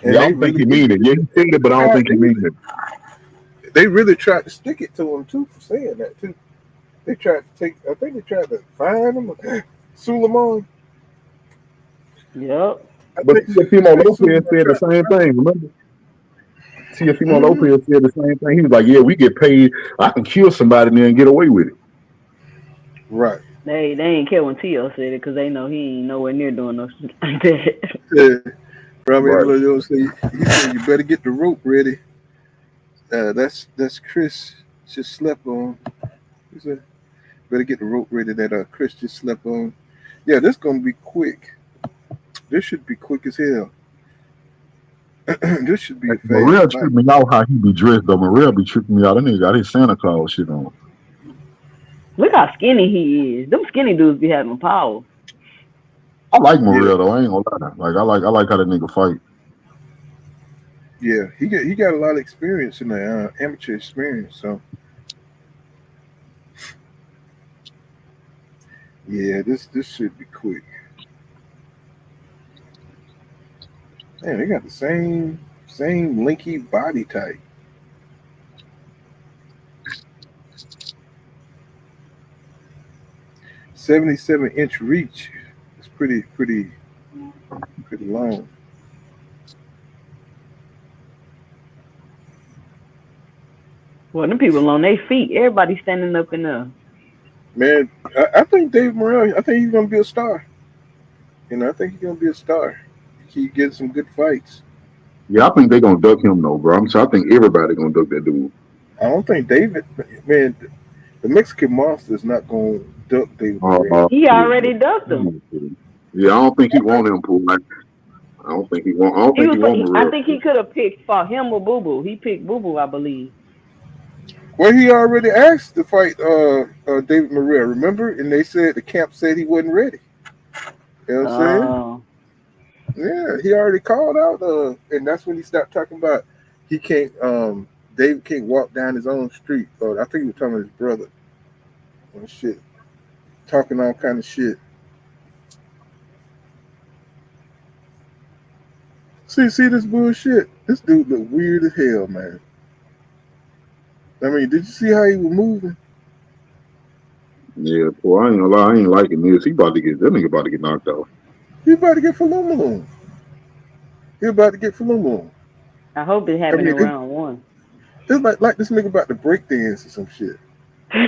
And yeah, I don't think he mean it. Yeah, he said it, but I don't think he mean it. They really tried to stick it to him, too, for saying that, too. They tried to they tried to fine him, Suleiman. Yep. I But think Teofimo Susan Lopez gonna said the try. same thing. Remember, Teofimo Mm-hmm. Lopez said the same thing. He was like, "Yeah, we get paid. I can kill somebody and then get away with it." Right. They ain't care when T.O. said it because they know he ain't nowhere near doing no shit like that. Yeah. Probably Right. he said you better get the rope ready. That's Chris just slept on. He said better get the rope ready that Chris just slept on. Yeah, this gonna be quick. This should be quick as hell. This should be a fast Morrell fight. tripped me out how he be dressed though. Morrell be tripping me out. That nigga got his Santa Claus shit on. Look how skinny he is. Them skinny dudes be having power. I like Yeah, Morrell though. I ain't gonna lie. Like I like how that nigga fight. yeah. He got a lot of experience in the amateur experience. So yeah, this should be quick. Man, they got the same linky body type. 77-inch reach. It's pretty long. Well, them people on their feet. Everybody standing up in there. Man, I think Dave Morrell. I think he's gonna be a star. I think he's gonna be a star. He gets some good fights. Yeah, I think they gonna duck him though, bro. I think everybody gonna duck that dude. I don't think David. Man, the Mexican monster is not gonna duck David Morrell. He Yeah. already ducked them. Yeah, I don't think he want him, Pool. Like, I don't think he want. I don't He think was. he want I Morrell. think he could have picked for him or Boo Boo. He picked Boo Boo, I believe. Well, he already asked to fight David Morrell. Remember, and they said the camp said he wasn't ready. You know what I'm saying? Oh. Yeah, he already called out, and that's when he stopped talking about he can't. David can't walk down his own street. I think he was talking to his brother. And shit, talking all kind of shit. See this bullshit. This dude look weird as hell, man. I mean, did you see how he was moving? Yeah, boy, I ain't gonna lie. I ain't liking this. He about to get that nigga about to get knocked out. He about to get Falumaloon. He about to get Falumaloon. I hope it I happened mean, in round one. it's like this nigga about to break dance or some shit. He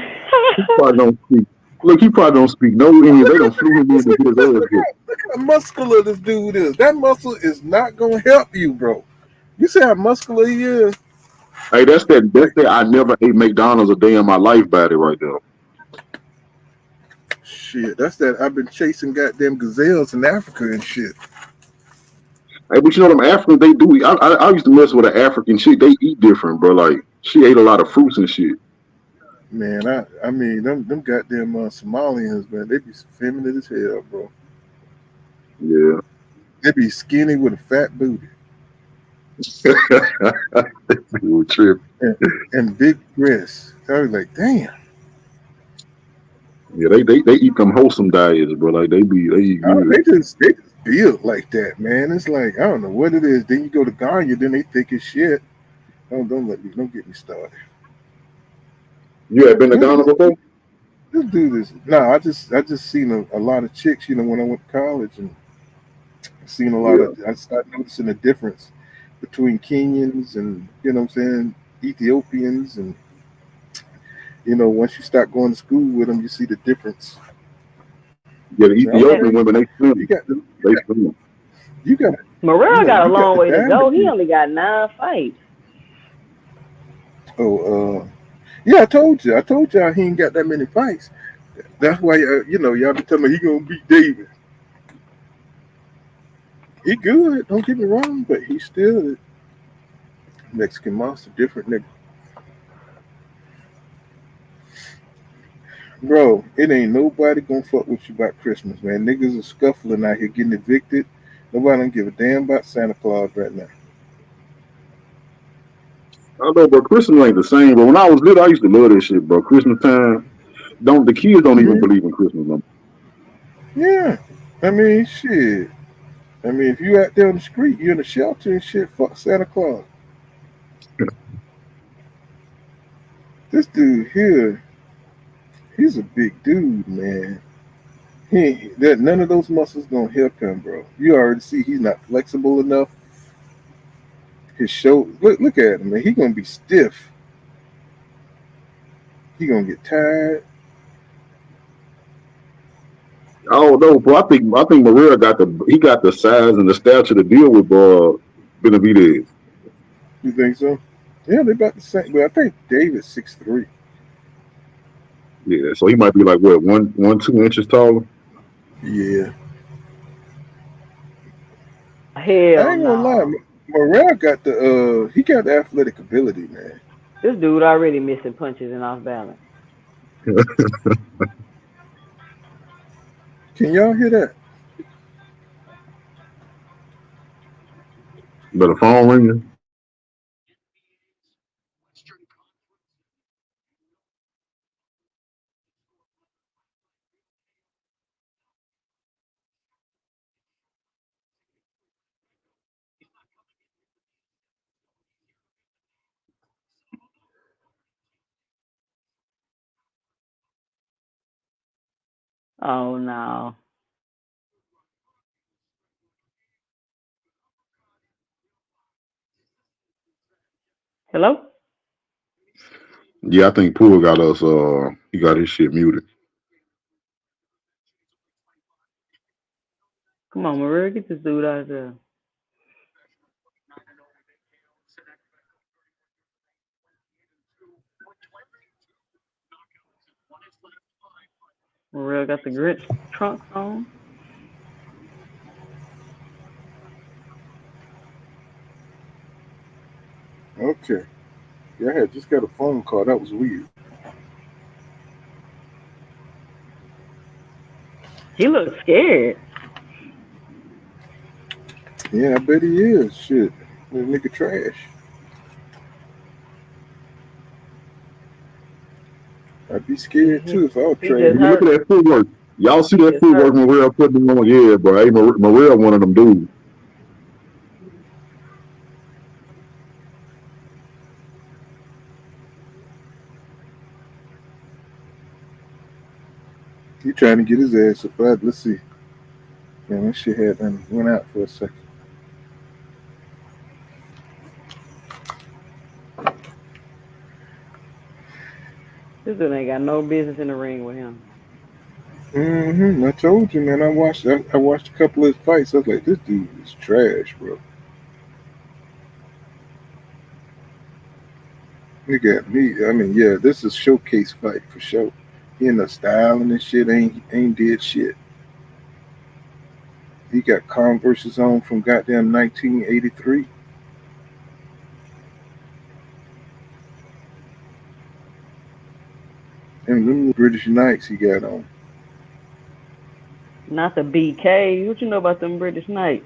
probably don't speak. Look, he probably don't speak no English. They don't flew him in to get his ass Look how muscular this dude is. That muscle is not gonna help you, bro. You see how muscular he is? Hey, that's that. I never ate McDonald's a day in my life. Body right there. Shit, that's that. I've been chasing goddamn gazelles in Africa and shit. Hey, but you know them Africans, they do. I used to mess with an African chick. They eat different, bro. Like she ate a lot of fruits and shit. Man, I mean them goddamn Somalians, man, they be feminine as hell, bro. Yeah. They be skinny with a fat booty Trip. and big breasts. I was like, damn. Yeah, they eat them wholesome diets, bro. Like they eat good. They just build like that, man. It's like I don't know what it is. Then you go to Ghana, then they thick as shit. Don't get me started. You had been to Ghana before? This dude is I just seen a lot of chicks, when I went to college, and seen a lot of. I started noticing the difference between Kenyans and what I'm saying, Ethiopians, and once you start going to school with them, you see the difference. Yeah, the Ethiopian women, they swim. They swim. You got Morrell got a long way to go. He only got 9 fights. Yeah, I told y'all he ain't got that many fights. That's why y'all be telling me he gonna beat David. He good, don't get me wrong, but he's still a Mexican monster, different nigga. Bro, it ain't nobody gonna fuck with you about Christmas, man. Niggas are scuffling out here getting evicted. Nobody don't give a damn about Santa Claus right now. I know, but Christmas ain't the same. But when I was little, I used to love this shit, bro. Christmas time, the kids don't even believe in Christmas no more. Yeah, I mean, shit. I mean, if you out there on the street, you in a shelter and shit, fuck Santa Claus. This dude here, he's a big dude, man. None of those muscles gonna help him, bro. You already see he's not flexible enough. His shoulder, look at him, man. He gonna be stiff. He gonna get tired. I don't know, but I think Morrell got the size and the stature to deal with Benavidez. You think so? Yeah, they about the same. But I think David's 6'3". Yeah, so he might be like what 2 inches taller. Yeah. Hell I ain't gonna lie. no. Morrell got he got the athletic ability, man. This dude already missing punches and off balance. Can y'all hear that? But the phone ringing. Oh no. Hello? Yeah, I think Poole got us. He got his shit muted. Come on, Maria, get this dude out of there. Morrell got the Grinch trunks on. Okay. Yeah, I had just got a phone call. That was weird. He looks scared. Yeah, I bet he is. Shit. That nigga trash. I'd be scared too if I was He trash. just Look hurt. at that footwork. Y'all see He that just footwork hurt. Morrell putting on? Yeah, bro. Hey, Morrell one of them dudes. He trying to get his ass up. But let's see. Man, that shit had went out for a second. This dude ain't got no business in the ring with him. I told you, man. I watched a couple of his fights. I was like, this dude is trash, bro. He got me. I mean, yeah, this is showcase fight for sure. He in the styling and shit ain't did shit. He got Converse's on from goddamn 1983. And them British Knights he got on. Not the BK. What you know about them British Knights?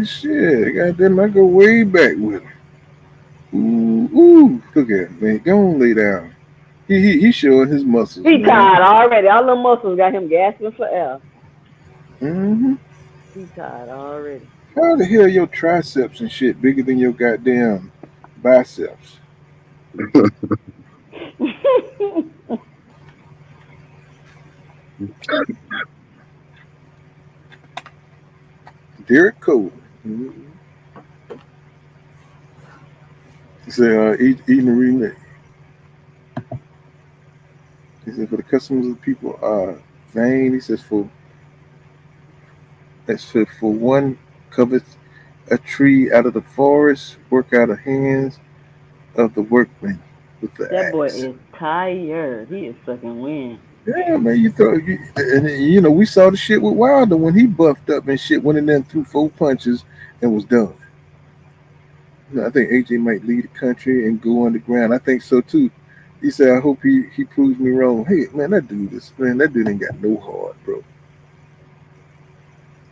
Shit, goddamn, I go way back with him. Ooh, look at him, man. Go on, lay down. He showing his muscles, He man. tired already. All the muscles got him gasping for air. Mm-hmm. He tired already. How the hell your triceps and shit bigger than your goddamn biceps? Derek Cole. Mm-hmm. He said, eating the remix. He said, for the customers of the people are vain. He says, for one covers a tree out of the forest, work out of hands of the workman with the That boy axe. is tired. He is sucking wind. Yeah, man, we saw the shit with Wilder when he buffed up and shit, went in there and threw 4 punches and was done. I think AJ might leave the country and go underground. I think so too. He said, I hope he proves me wrong. Hey, man, that dude ain't got no heart, bro.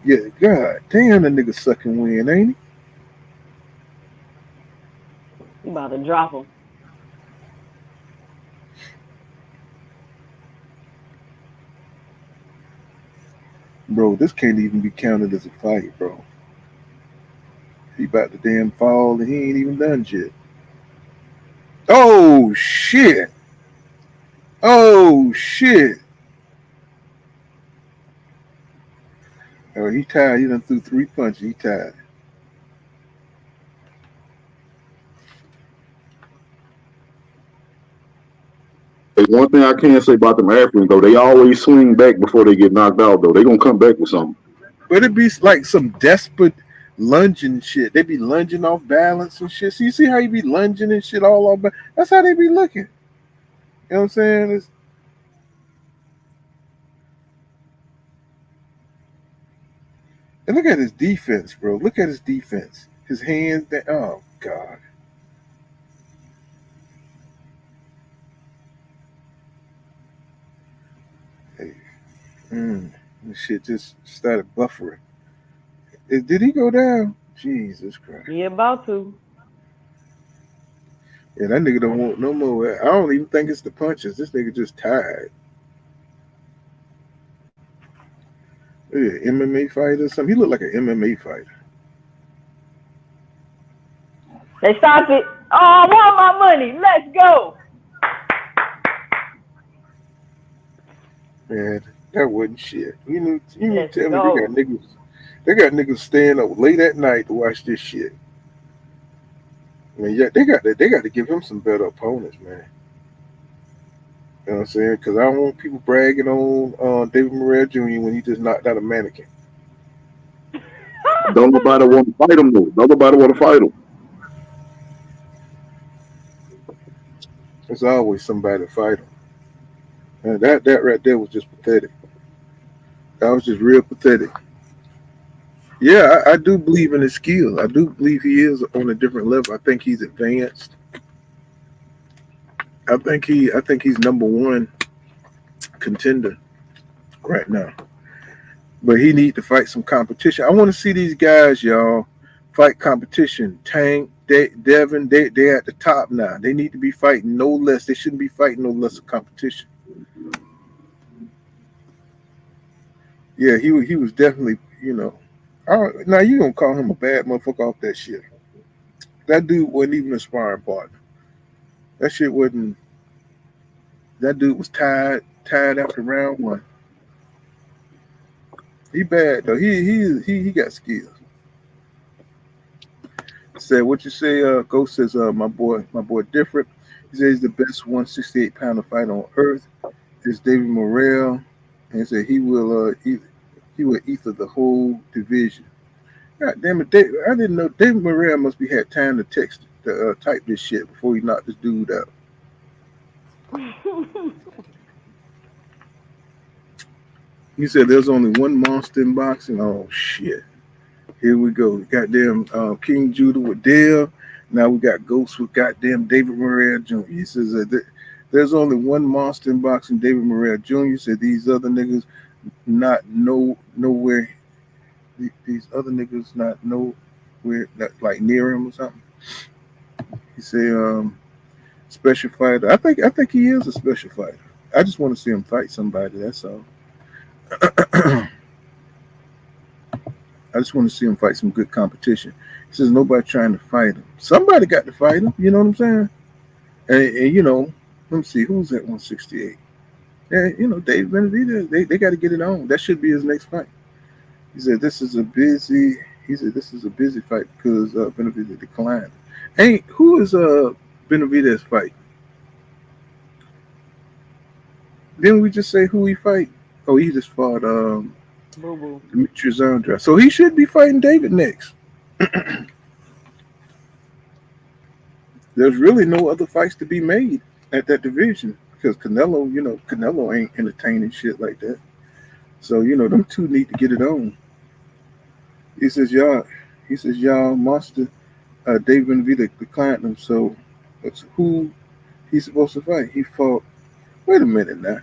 Yeah, god damn, that nigga sucking wind, ain't he? He about to drop him. Bro, this can't even be counted as a fight, bro. He about to damn fall and he ain't even done shit. Oh shit. Oh shit. Oh, he tired. He done threw 3 punches. He tired. Hey, one thing I can say about them Africans though, they always swing back before they get knocked out though. They gonna come back with something. But it be like some desperate lunging shit. They be lunging off balance and shit. So you see how you be lunging and shit all over? That's how they be looking. You know what I'm saying? And look at his defense, bro. Look at his defense. His hands. Oh God. Hey, this shit just started buffering. Did he go down? Jesus Christ. He about to. Yeah, that nigga don't want no more. I don't even think it's the punches. This nigga just tired. Yeah, MMA fighter or something. He looked like an MMA fighter. They stopped it. Oh, I want my money. Let's go. Man, that wasn't shit. You need to tell go. me they got niggas staying up late at night to watch this shit. I mean, yeah, they got to give him some better opponents, man. You know what I'm saying? Because I don't want people bragging on David Morrell Jr. when he just knocked out a mannequin. Don't nobody want to fight him though. Don't nobody want to fight him. There's always somebody to fight him. And that right there was just pathetic. That was just real pathetic. Yeah, I do believe in his skill. I do believe he is on a different level. I think he's advanced. I think he's number one contender right now. But he need to fight some competition. I want to see these guys, y'all, fight competition. Tank, Devin, they at the top now. They need to be fighting no less. They shouldn't be fighting no less of competition. Yeah, he was definitely, now you gonna call him a bad motherfucker off that shit. That dude wasn't even a sparring partner. That shit wasn't. That dude was tired after round one. He bad though. He got skills. Said what you say, Ghost says, my boy different. He says he's the best 168-pounder fighter on earth. It's David Morrell. And he said he will ether the whole division. God damn it, I didn't know David Morrell must be had time to type this shit before he knocked this dude out. He said there's only one monster in boxing. Oh shit. Here we go. Goddamn King Judah with Dale. Now we got Ghost with goddamn David Morrell Jr. He says there's only one monster in boxing, David Morrell Jr. He said these other niggas not nowhere. These other niggas not nowhere, not like near him or something. He said special fighter. I think he is a special fighter. I just want to see him fight somebody. That's all. I just want to see him fight some good competition. He says nobody trying to fight him. Somebody got to fight him. You know what I'm saying? And let me see who's at 168. Yeah, Dave Benavidez. They got to get it on. That should be his next fight. He said this is a busy fight because Benavidez declined. Who is Benavidez fight? Didn't we just say who he fight? Oh, he just fought Demetrius Andrade. So he should be fighting David next. There's really no other fights to be made at that division because Canelo ain't entertaining shit like that. So, them two need to get it on. He says, y'all monster, David Benavidez declined him. So that's who he's supposed to fight. He fought, wait a minute now.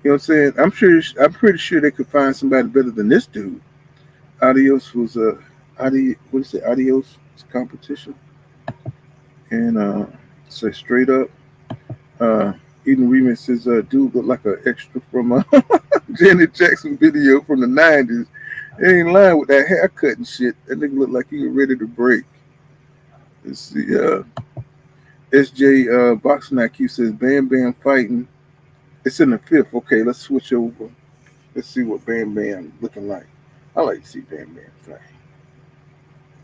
You know what I'm saying? I'm pretty sure they could find somebody better than this dude. Adios was Adios competition. And so straight up, Eden Remix says dude looked like an extra from Janet Jackson video from the 90s. He ain't lying with that haircut and shit. That nigga looked like he was ready to break. Let's see, SJ Boxing IQ says Bam Bam fighting. It's in the 5th. Okay, let's switch over. Let's see what Bam Bam looking like. I like to see Bam Bam fight.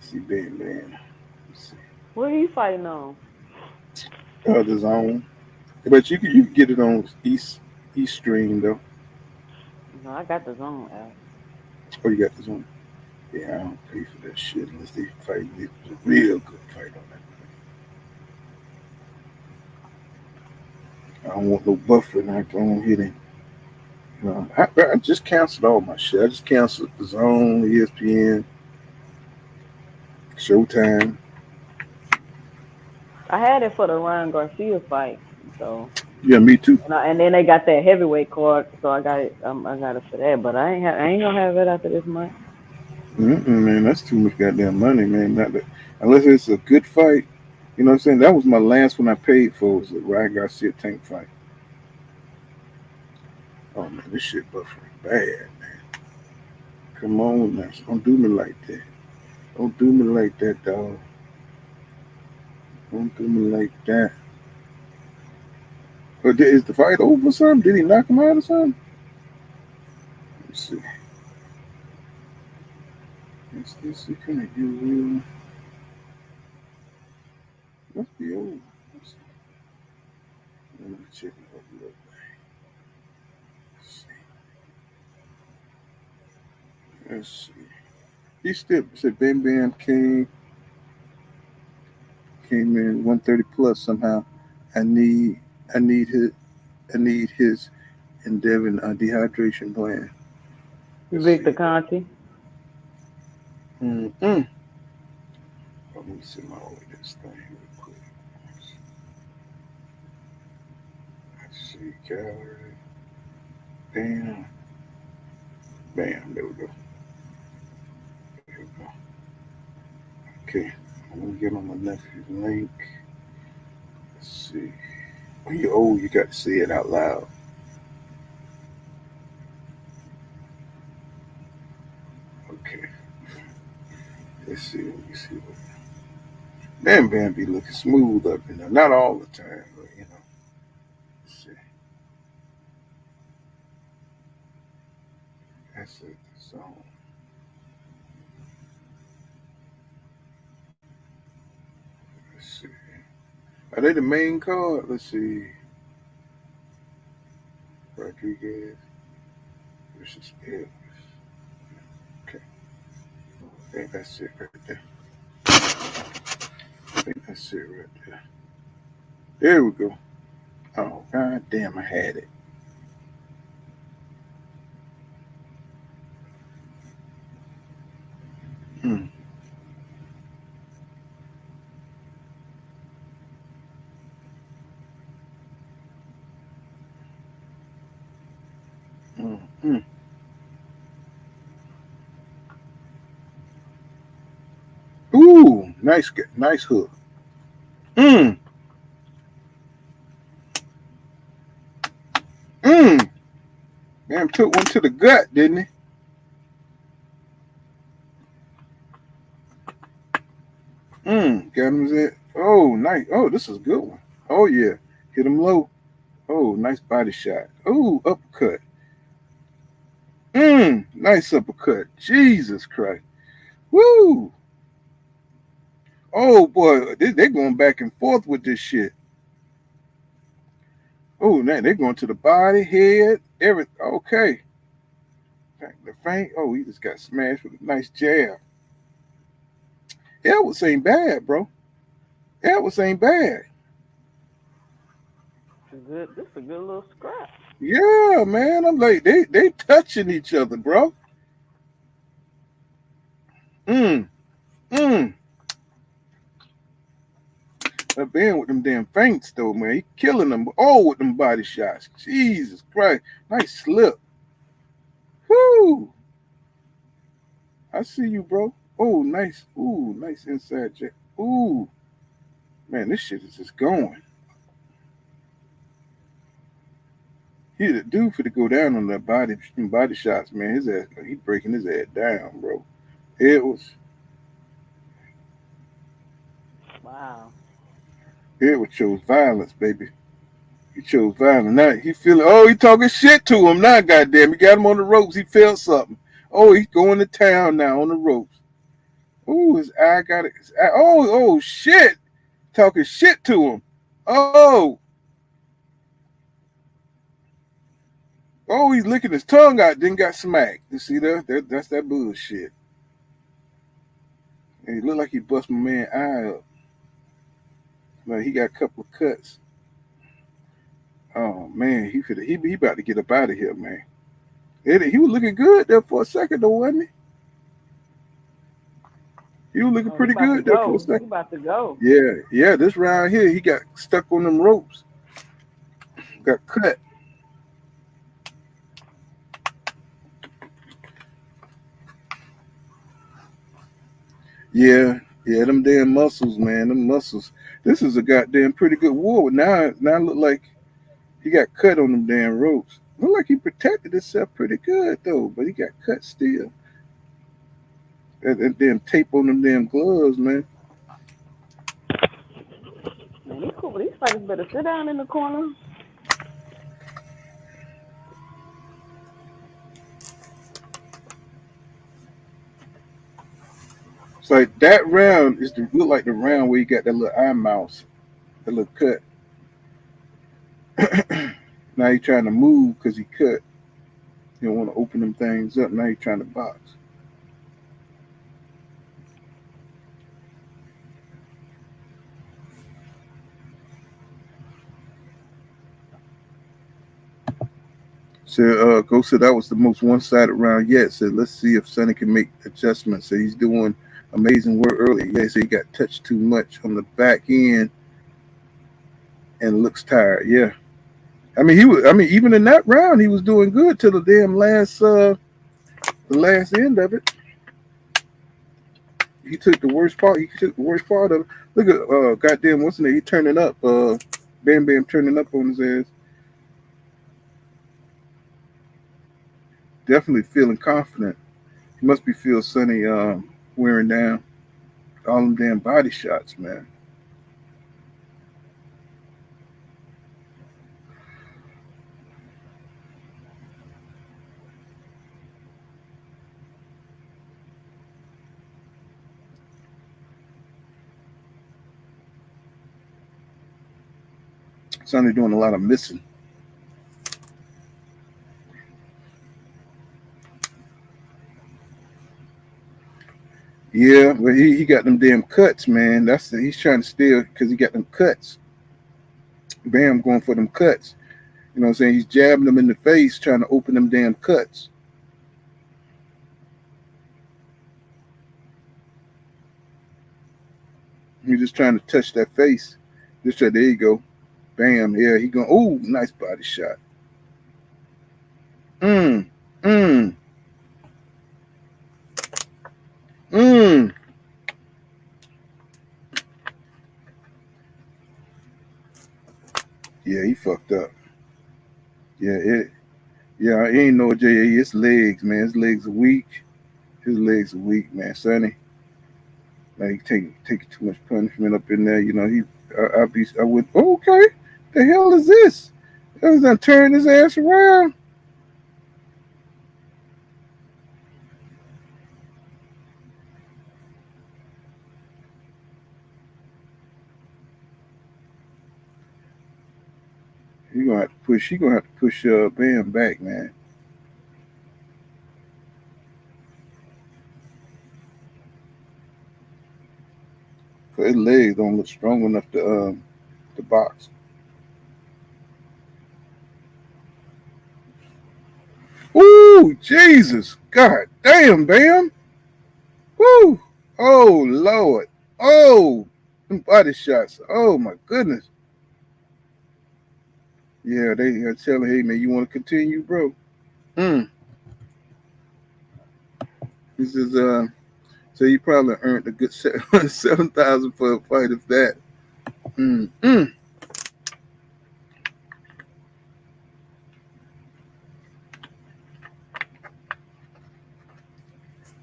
See Bam Bam. Let's see. What are you fighting on? The Zone. But you can get it on East Stream though. No, I got the zone app. Oh, you got the Zone. Yeah, I don't pay for that shit unless they fight a real good fight on that. I don't want no buffer and I don't hit him. You know, I just canceled all my shit. I just canceled the Zone, ESPN, Showtime. I had it for the Ryan Garcia fight, so Yeah, me too. and then they got that heavyweight card, so I got it. I got it for that, but I ain't gonna have it after this month. Man, that's too much goddamn money, man. Not that, unless it's a good fight. You know what I'm saying? That was my last one I paid for was the Ryan Garcia tank fight. Oh man, this shit buffering bad, man. Come on now. Don't do me like that. Don't do me like that, dog. Don't do me like that. But is the fight over or something? Did he knock him out or something? Let's see. Let's see. Can I do must be over. Let's see. Let me check it out a little bit. Let's see. He still said Bam Bam came in 130 plus somehow. I need his Endeavor dehydration plan. Victor Conti. Let me see my old this thing real quick. Let's see, calorie. Bam. Bam. There we go. There we go. Okay. I'm gonna get on my nephew's link. Let's see. When you're old, you got to say it out loud. Okay. Let's see. Let me see what. Bam Bam be looking smooth up in there. Not all the time, but you know. Let's see. That's it. So. Let's see. Are they the main card? Let's see. Rodriguez versus Ellis. Okay. I think that's it right there. I think that's it right there. There we go. Oh, god damn, I had it. Hmm. Mm-hmm. Ooh, nice hook. Mm. Mm. Damn, took one to the gut, didn't he? Got him there. Oh, nice. Oh, this is a good one. Oh yeah, hit him low. Oh, nice body shot. Oh, uppercut. Nice uppercut. Jesus Christ. Woo. Oh boy, they're going back and forth with this shit. Oh, now they're going to the body, head, everything. Okay. The feint. Oh, he just got smashed with a nice jab. Elwood ain't bad, bro. Elwood ain't bad. This is a good little scrap. Yeah, man. I'm like, they touching each other, bro. That man with them damn feints, though, man. He killing them. Oh, with them body shots. Jesus Christ. Nice slip. Whoo. I see you, bro. Oh, nice. Ooh, nice inside jab. Ooh. Man, this shit is just going. He the dude for to go down on that body shots, man. His ass, he breaking his ass down, bro. It was. Wow. It chose violence, baby. He chose violence. Now he feeling. Oh, he talking shit to him now. Goddamn, he got him on the ropes. He felt something. Oh, he's going to town now on the ropes. Oh, his eye got it. Oh, shit. Talking shit to him. Oh, he's licking his tongue out, then got smacked. You see that's that bullshit. And he looked like he bust my man eye up. Like he got a couple of cuts. Oh man, he about to get up out of here, man. He was looking good there for a second, though, wasn't he? He was looking pretty good there for a second. He about to go. Yeah. This round here, he got stuck on them ropes. Got cut. Yeah, them damn muscles, man. Them muscles. This is a goddamn pretty good war. Now it look like he got cut on them damn ropes. Look like he protected himself pretty good though, but he got cut still. That damn tape on them damn gloves, man. Man, these cool. These fighters better sit down in the corner. It's like that round look like the round where you got that little eye mouse, that little cut. Now he's trying to move because he cut. You don't want to open them things up. Now he's trying to box. So Ghost said that was the most one-sided round yet. Said let's see if Sena can make adjustments. So he's doing amazing work early. Yeah, so he got touched too much on the back end and looks tired. Yeah. Even in that round, he was doing good till the damn last end of it. He took the worst part. He took the worst part of it. Look at goddamn what's in there? He turning up. Bam turning up on his ass. Definitely feeling confident. He must be feel Sonny wearing down all them damn body shots, man. Sonny doing a lot of missing. Yeah, but he got them damn cuts, man. He's trying to steal because he got them cuts. Bam going for them cuts. You know what I'm saying? He's jabbing them in the face, trying to open them damn cuts. He's just trying to touch that face. There you go. Bam. Yeah, he going, oh, nice body shot. Yeah, he fucked up. Yeah, it ain't no JA. It's legs, man. His legs are weak. Man. Sonny. Like he taking too much punishment up in there. You know, I would. Okay, the hell is this? I was gonna turn his ass around. He gonna have to push Bam back, man. His legs don't look strong enough to box. Ooh, Jesus. God damn, Bam. Woo. Oh, Lord. Oh, them body shots. Oh, my goodness. Yeah, they are telling, hey, man, you want to continue, bro? This is, so you probably earned a good 7,000 for a fight of that. There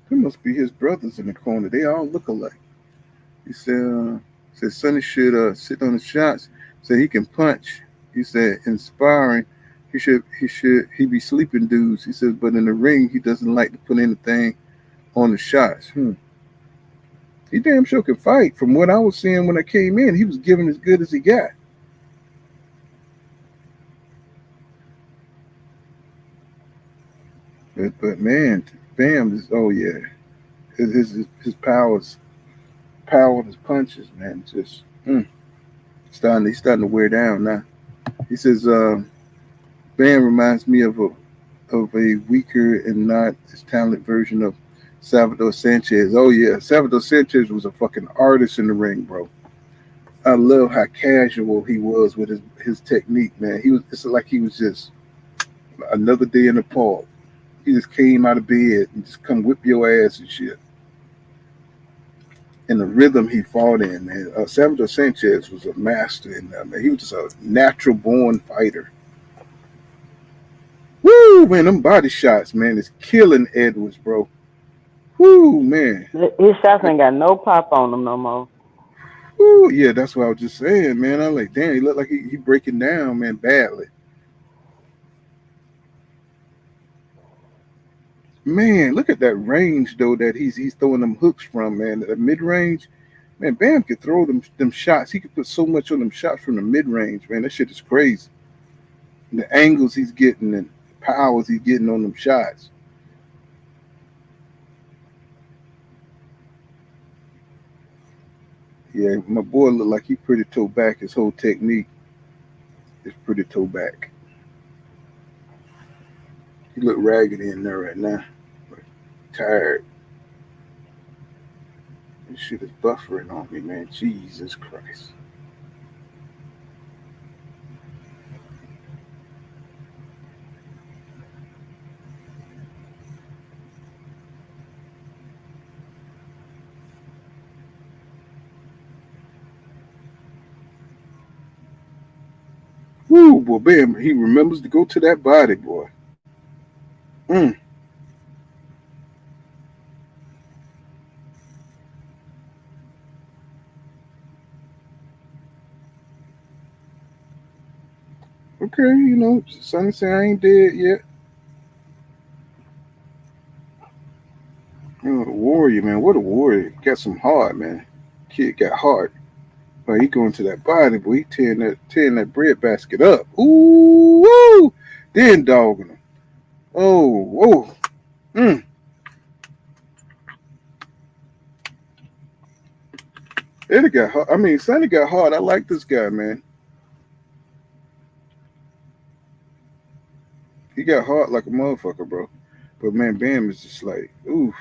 must be his brothers in the corner. They all look alike. He said Sonny should sit on the shots so he can punch. He said inspiring he be sleeping dudes. He says, but in the ring he doesn't like to put anything on the shots. He damn sure can fight. From what I was seeing when I came in, he was giving as good as he got. But man, Bam is his powers, power of his punches, man, just he's starting to wear down now. He says, Bam reminds me of a weaker and not as talented version of Salvador Sanchez. Oh yeah, Salvador Sanchez was a fucking artist in the ring, bro. I love how casual he was with his technique, man. It's like he was just another day in the park. He just came out of bed and just come whip your ass and shit. And the rhythm he fought in, man. Salvador Sanchez was a master in that, man. He was just a natural born fighter. Woo, man, them body shots, man, is killing Edwards, bro. Woo, man. His shots ain't got no pop on them no more. Woo, yeah, that's what I was just saying, man. I was like, damn, he looked like he breaking down, man, badly. Man, look at that range though that he's throwing them hooks from, man. The mid range, man. Bam could throw them shots. He could put so much on them shots from the mid range, man. That shit is crazy. And the angles he's getting and the powers he's getting on them shots. Yeah, my boy look like he pretty toe back. His whole technique is pretty toe back. He look raggedy in there right now. Tired. This shit is buffering on me, man. Jesus Christ. Woo, boy, Bam, he remembers to go to that body, boy. Okay, Sonny say I ain't dead yet. The warrior, man. What a warrior. Got some heart, man. Kid got heart. But he going to that body, boy. He tearing that bread basket up. Ooh, woo! Then dogging him. Oh, whoa. Eddie got hard. I mean, Sonny got hard. I like this guy, man. He got hard like a motherfucker, bro. But man, Bam is just like, oof.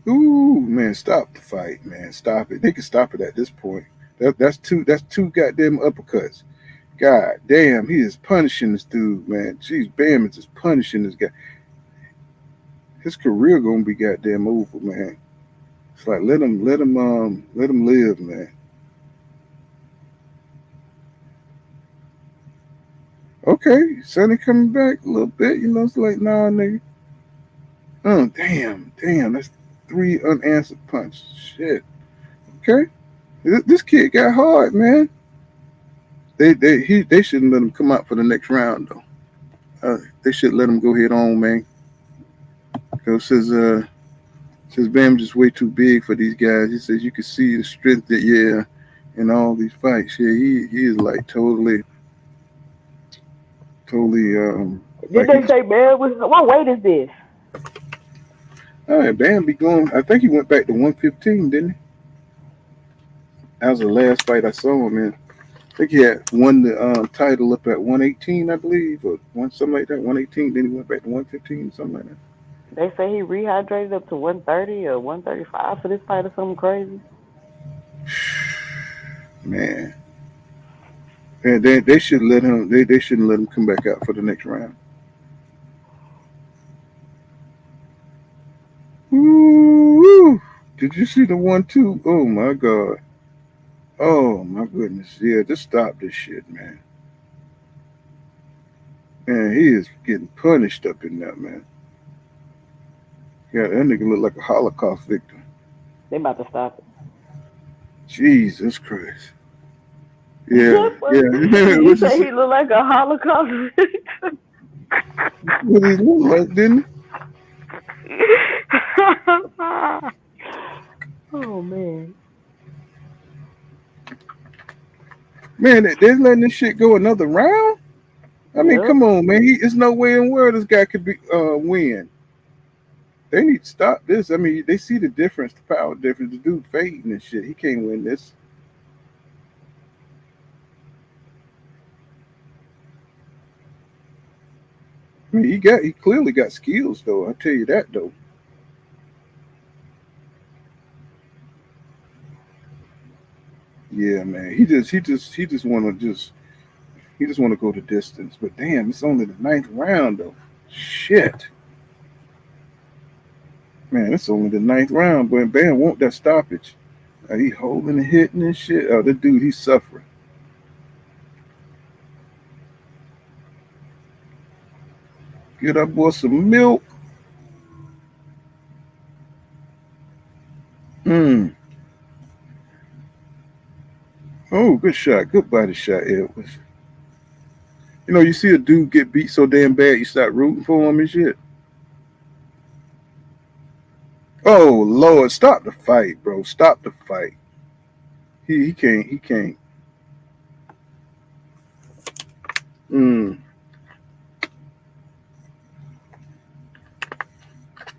Ooh, man, stop the fight, man. Stop it. They can stop it at this point. That's two goddamn uppercuts. God damn, he is punishing this dude, man. Jeez, Bam is just punishing this guy. His career gonna be goddamn over, man. It's like let him live, man. Okay, Sonny coming back a little bit, it's like, nah, nigga. Oh, damn, that's 3 unanswered punches. Shit. Okay. This kid got hard, man. They shouldn't let him come out for the next round though. They should let him go head on, man. Because says Bam just way too big for these guys. He says you can see the strength that in all these fights. Yeah, he is like totally. Did they say Bam? What weight is this? All right, Bam be going. I think he went back to 115, didn't he? That was the last fight I saw him in. I think he had won the title up at 118, I believe, or something like that. 118. Then he went back to 115, something like that. They say he rehydrated up to 130 or 135 for this fight or something crazy. Man. And they should let him. They shouldn't let him come back out for the next round. Ooh, did you see the 1-2? Oh my God. Oh my goodness. Yeah, just stop this shit, man. Man, he is getting punished up in that, man. Yeah, that nigga look like a Holocaust victim. They about to stop it. Jesus Christ. Yeah, yeah. You say he look like a Holocaust victim? What he look like, didn't Oh man. he? Man, they're letting this shit go another round. I mean, Yep. come on, man. There's no way in the world this guy could be win. They need to stop this. I mean, they see the difference, the power difference. The dude fading and shit. He can't win this. I mean, he clearly got skills though. I'll tell you that though. Yeah, man. He just want to go the distance. But damn, it's only the ninth round though. Shit. Man, it's only the ninth round, but Bam want that stoppage. He holding and hitting and shit. Oh, the dude, he's suffering. Get that boy some milk. Mm. Oh, good shot. Good body shot, Edwards. You know, you see a dude get beat so damn bad, you start rooting for him and shit. Oh, Lord, stop the fight, bro. Stop the fight. He can't. He can't. Mm.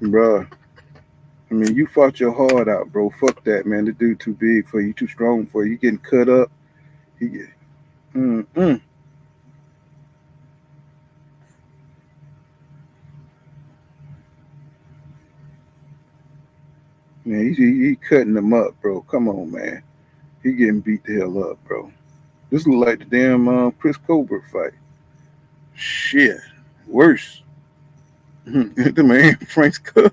Bruh. I mean, you fought your heart out, bro. Fuck that, man. The dude too big for you, too strong for you. You getting cut up. He get. Mm. Man, he cutting them up, bro. Come on, man. He getting beat the hell up, bro. This look like the damn Chris Colbert fight. Shit. Worse. The man Frank's cut.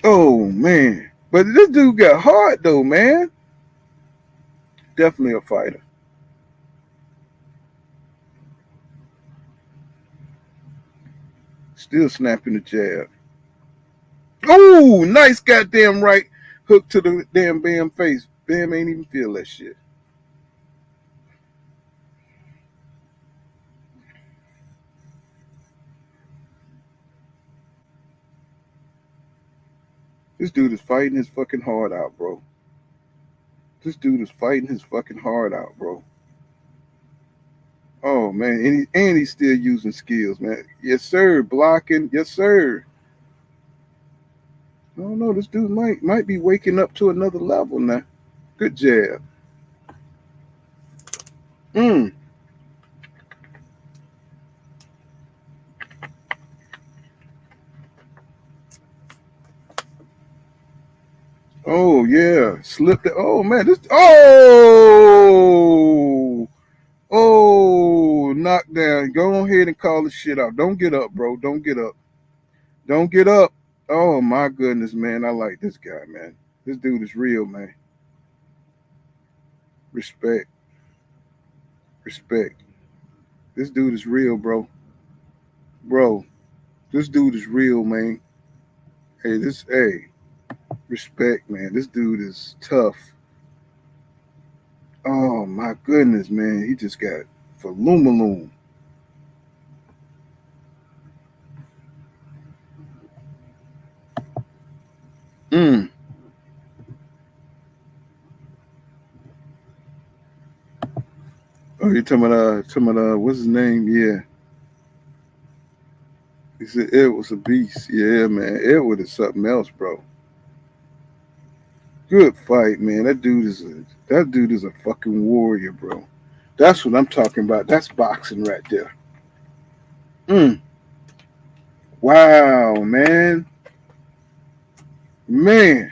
Oh, man. But this dude got hard, though, man. Definitely a fighter. Still snapping the jab. Oh, nice goddamn right hook to the damn Bam face. Bam ain't even feel that shit. This dude is fighting his fucking heart out, bro. This dude is fighting his fucking heart out, bro. Oh man, and he's still using skills, man. Yes, sir. Blocking, yes, sir. I don't know. This dude might be waking up to another level now. Good jab. Mm. Oh yeah, slipped it. Oh man, this. Oh, knockdown. Go ahead and call the shit out. Don't get up, bro. Don't get up. Don't get up. Oh my goodness, man. I like this guy, man. This dude is real, man. Respect. Respect. This dude is real, bro. Bro, this dude is real, man. Hey, respect, man. This dude is tough. Oh my goodness, man. He just got Falumaloom. Mm. Oh, you're talking about what's his name? Yeah. He said Ed was a beast. Yeah, man. Edward is something else, bro. Good fight, man. That dude is a fucking warrior, bro. That's what I'm talking about. That's boxing right there. Mm. Wow, man. Man.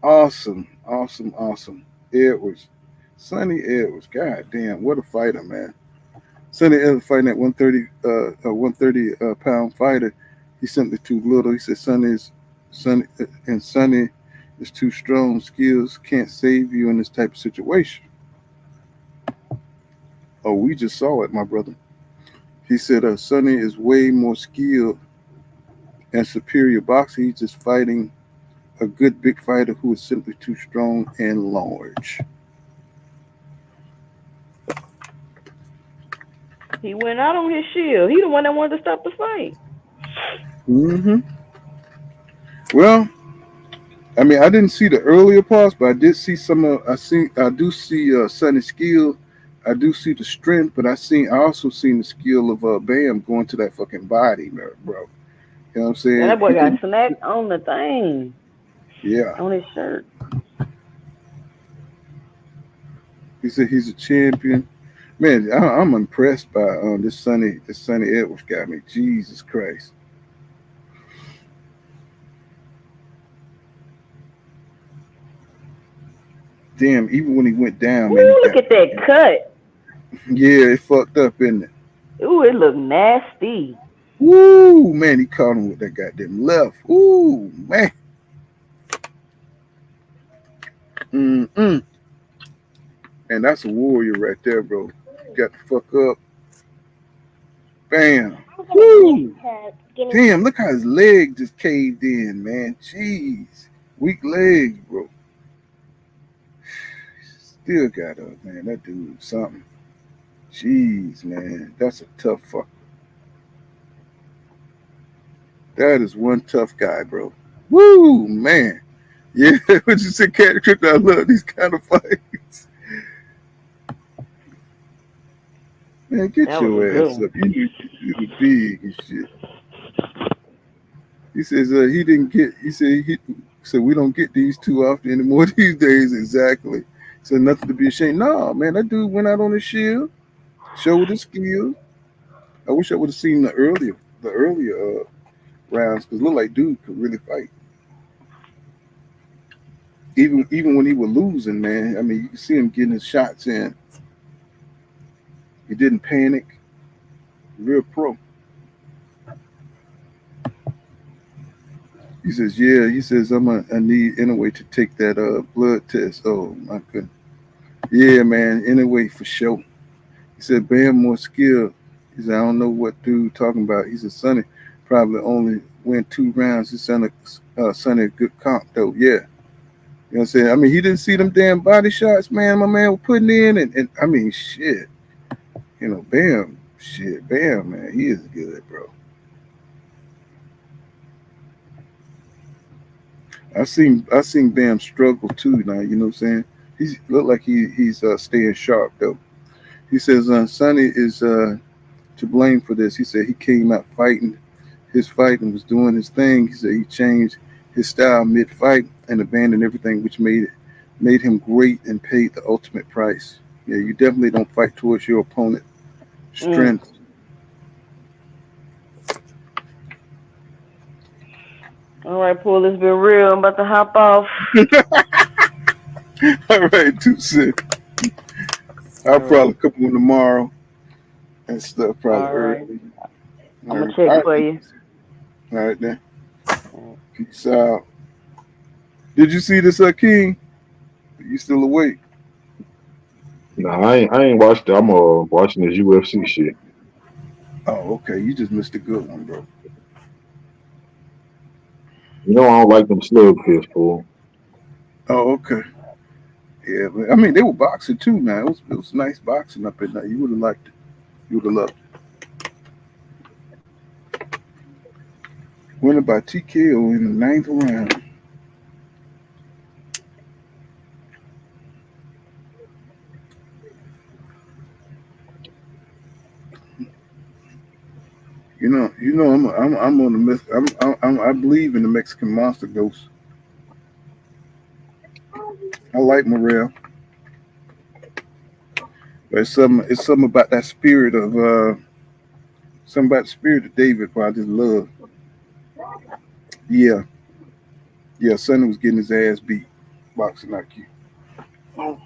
Awesome. Edwards. Sonny Edwards. God damn, what a fighter, man. Sonny Edwards fighting at 130 pound fighter. He's simply too little. He said Sonny is too strong. Skills can't save you in this type of situation. Oh, we just saw it, my brother. He said Sonny is way more skilled and superior boxer. He's just fighting a good big fighter who is simply too strong and large. He went out on his shield. He the one that wanted to stop the fight. Mm-hmm. Well, I mean, I didn't see the earlier parts, but I did see some of. I do see Sonny's skill. I do see the strength, but I also seen the skill of Bam going to that fucking body, bro. You know what I'm saying? And that boy got snapped on the thing. Yeah. On his shirt. He said he's a champion. Man, I'm impressed by this Sonny Edwards guy. I mean, Jesus Christ. Damn, even when he went down, man. Ooh, look at that cut. Yeah, it fucked up, isn't it? Ooh, it looked nasty. Woo, man, he caught him with that goddamn left. Ooh, man. Mm-mm. And that's a warrior right there, bro. Got the fuck up. Bam. Woo. Damn, look how his leg just caved in, man. Jeez. Weak legs, bro. Still got up, man. That dude was something. Jeez, man. That's a tough fucker. That is one tough guy, bro. Woo, man. Yeah, what you said, Cat Crypto, I love these kind of fights. Man, get your ass up. You big and shit. He says he didn't get, he said we don't get these too often anymore these days. Exactly. So nothing to be ashamed. No, man, that dude went out on his shield, showed his skill. I wish I would have seen the earlier rounds, because it looked like dude could really fight. Even when he was losing, man, I mean, you can see him getting his shots in. He didn't panic. Real pro. He says, yeah, he says, I need anyway to take that blood test. Oh, my goodness. Yeah, man, anyway, for sure. He said, Bam more skill. He said, I don't know what dude talking about. He said, Sonny probably only went 2 rounds. He said, Sonny a good comp, though. Yeah. You know what I'm saying? I mean, he didn't see them damn body shots, man, my man was putting in. And I mean, shit. You know, Bam, man, he is good, bro. I seen Bam struggle too now, you know what I'm saying? He look like he's staying sharp though. He says Sonny is to blame for this. He said he came out fighting his fight and was doing his thing. He said he changed his style mid-fight and abandoned everything, which made him great and paid the ultimate price. Yeah, you definitely don't fight towards your opponent strength. All right, Paul, it's been real. I'm about to hop off. All right, too sick. I'll probably couple them tomorrow and stuff, probably early. I'm going to check for you. All right, then. Peace out. Did you see this, King? You still awake? Nah, I ain't watched it. I'm watching this UFC shit. Oh, okay. You just missed a good one, bro. You know I don't like them slugfest, fool. Oh, okay. Yeah, but I mean they were boxing too, man. It was nice boxing up in there. You would have liked it. You would have loved it. Winner by TKO in the 9th round. You know, I'm on the I believe in the Mexican Monster Ghost. I like Morrell, but it's something about that spirit of something about the spirit of David, who I just love. Yeah, Sonny was getting his ass beat, boxing IQ. Oh,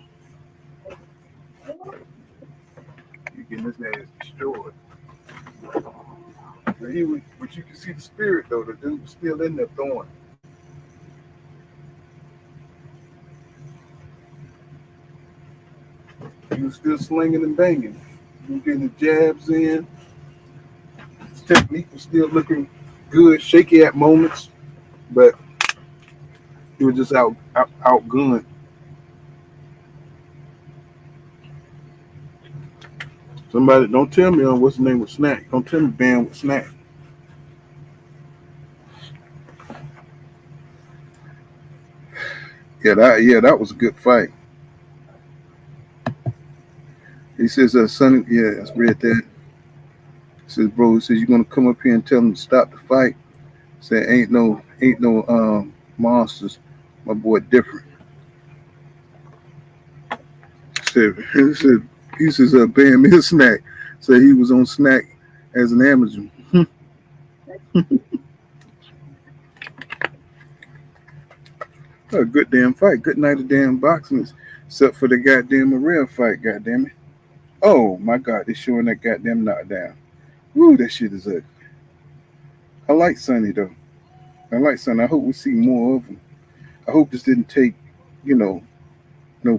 he getting his ass destroyed. But you can see the spirit though. The dude was still in there throwing. He was still slinging and banging. He was getting the jabs in. His technique was still looking good, shaky at moments, but He was just outgunned. Somebody don't tell me what's the name of Snack. Don't tell me Bam with Snack. That was a good fight. He says, Sonny, yeah, I read that. He says, bro, he says, you're gonna come up here and tell him to stop the fight. Say ain't no monsters. My boy different. He says Bam is Snack. So he was on Snack as an amateur. A good damn fight. Good night of damn boxing. Except for the goddamn Morrell fight, goddamn it. Oh my god, they're showing that goddamn knockdown. Woo, that shit is ugly. I like Sonny though. I like Sonny. I hope we see more of him. I hope this didn't take, no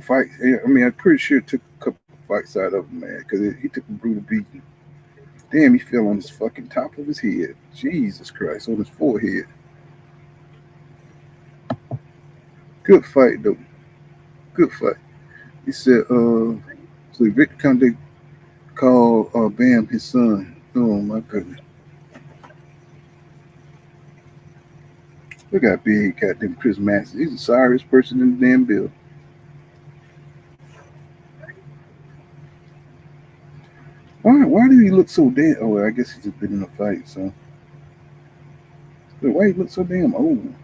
fights. I mean, I'm pretty sure it took a couple of fights out of him, man, because he took a brutal beating. Damn, he fell on his fucking top of his head. Jesus Christ, on his forehead. Good fight though. Good fight. He said, so Victor Conde called Bam his son. Oh my goodness. Look how big goddamn Chris Masters. He's the sorriest person in the damn building. Why do he look so dead? Oh, I guess he's just been in a fight, so. Why he look so damn old?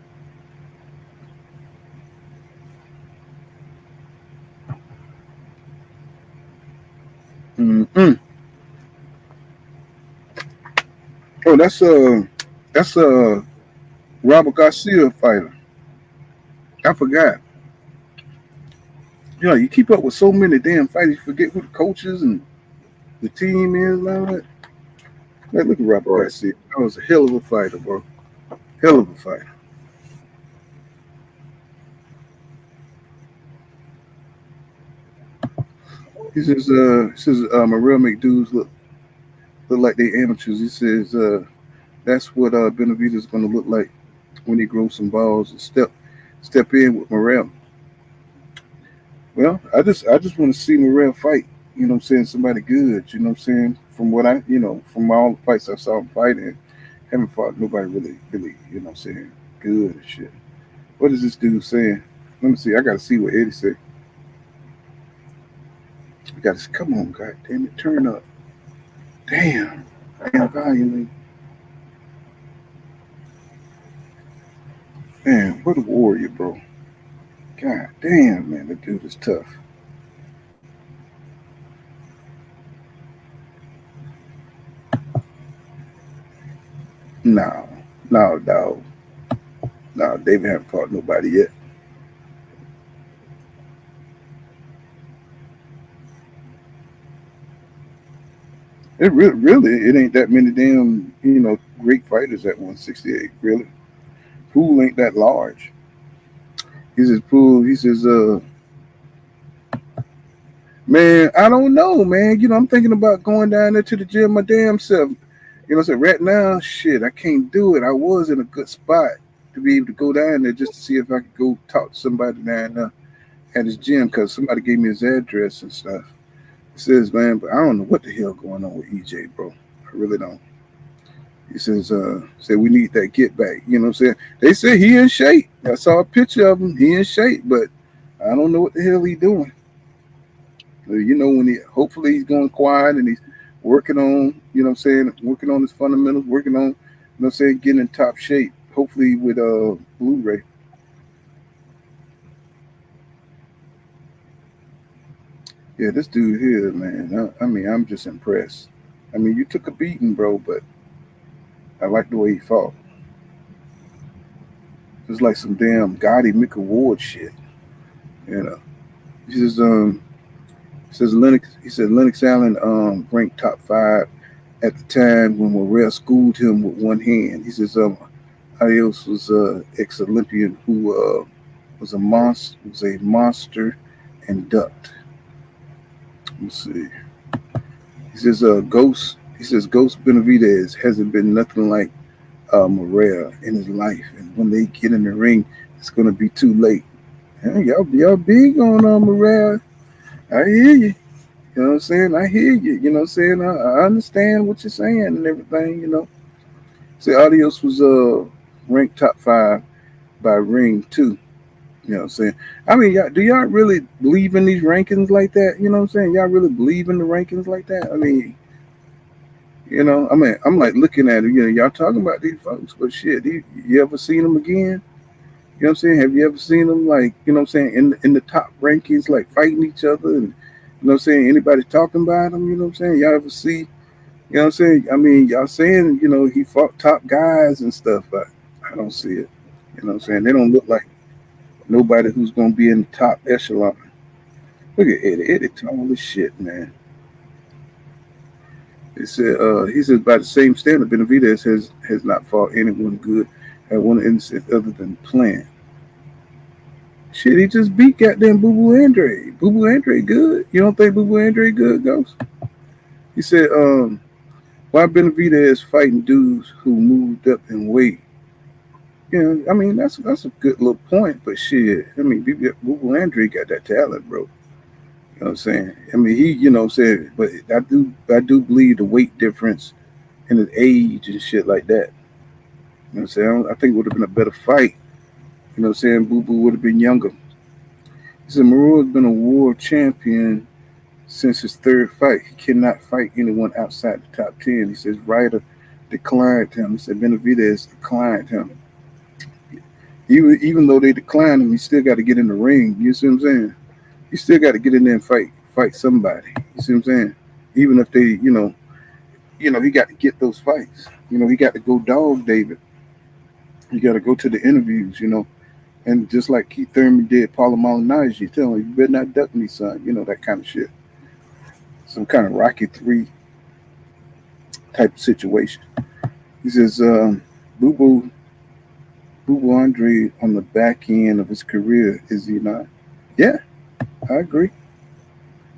Mm-mm. Oh, that's Robert Garcia fighter. I forgot. You keep up with so many damn fights, you forget who the coaches and the team is and all that. Man, look at Robert Garcia. That was a hell of a fighter, bro. Hell of a fighter. He says Morrell make dudes look like they amateurs. He says that's what Benavidez is going to look like when he grows some balls and step in with Morrell. Well, I just want to see Morrell fight. You know what I'm saying? Somebody good. You know what I'm saying? From what from all the fights I saw him fighting, haven't fought nobody really, you know what I'm saying, good and shit. What is this dude saying? Let me see. I got to see what Eddie said. We got to come on, god damn it, turn up. Damn volume. Man, what a warrior, bro. God damn, man, the dude is tough. No, dog. No, David haven't fought nobody yet. It really, it ain't that many damn, great fighters at 168, really. Pool ain't that large. He says, man, I don't know, man. I'm thinking about going down there to the gym my damn self. I said, right now, shit, I can't do it. I was in a good spot to be able to go down there just to see if I could go talk to somebody down there at his gym because somebody gave me his address and stuff. He says, man, but I don't know what the hell going on with EJ, bro. I really don't. He says, we need that get back. You know what I'm saying? They say he in shape. I saw a picture of him. He in shape, but I don't know what the hell he doing. When hopefully he's going quiet and he's working on, working on his fundamentals, working on, getting in top shape. Hopefully with Blu-ray. Yeah, this dude here, man. I mean, I'm just impressed. I mean, you took a beating, bro, but I like the way he fought. It's like some damn Gotti Mick Award shit. He says Lennox Allen ranked top 5 at the time when Morrell schooled him with one hand. He says Adios was ex-Olympian who was a monster and ducked. Let's see. He says Ghost Benavidez hasn't been nothing like Morrell in his life, and when they get in the ring, it's gonna be too late. Yeah, y'all big on Morrell. I hear you. You know what I'm saying? I hear you. You know what I'm saying? I understand what you're saying and everything. You know. See, Adios was ranked top 5 by Ring 2. You know what I'm saying? I mean, do y'all really believe in these rankings like that? You know what I'm saying? Y'all really believe in the rankings like that? I mean, I'm like looking at it. Y'all talking about these folks, but shit, you ever seen them again? You know what I'm saying? Have you ever seen them like, what I'm saying, in the top rankings, like fighting each other and, what I'm saying, anybody talking about them? You know what I'm saying? Y'all ever see, what I'm saying? I mean, y'all saying, he fought top guys and stuff, but I don't see it. You know what I'm saying? They don't look like nobody who's gonna be in the top echelon. Look at Eddie. Eddie tall as shit, man. He says by the same standard, Benavidez has not fought anyone good at one instance other than Plant. Shit, he just beat goddamn Boo Boo Andre. Boo Boo Andre good. You don't think Boo Boo Andre good, Ghost? He said, why Benavidez fighting dudes who moved up in weight? I mean that's a good little point, but shit, I mean Boo Boo Andre got that talent, bro. You know what I'm saying? I mean, he, what I'm saying, but I do believe the weight difference and his age and shit like that. You know what I'm saying? I think it would have been a better fight. You know what I'm saying? Boo Boo would have been younger. He said Morrell has been a world champion since his 3rd fight. He cannot fight anyone outside the top 10. He says Ryder declined him. He said Benavidez declined him. Even though they declined him, he still got to get in the ring. You see what I'm saying? You still got to get in there and fight somebody. You see what I'm saying? Even if they, he got to get those fights. He got to go dog David. You got to go to the interviews, and just like Keith Thurman did Paulo Malignaggi, you tell him, you better not duck me, son. That kind of shit. Some kind of Rocky 3 type of situation. He says, Boo Boo Andre on the back end of his career, is he not? Yeah. I agree.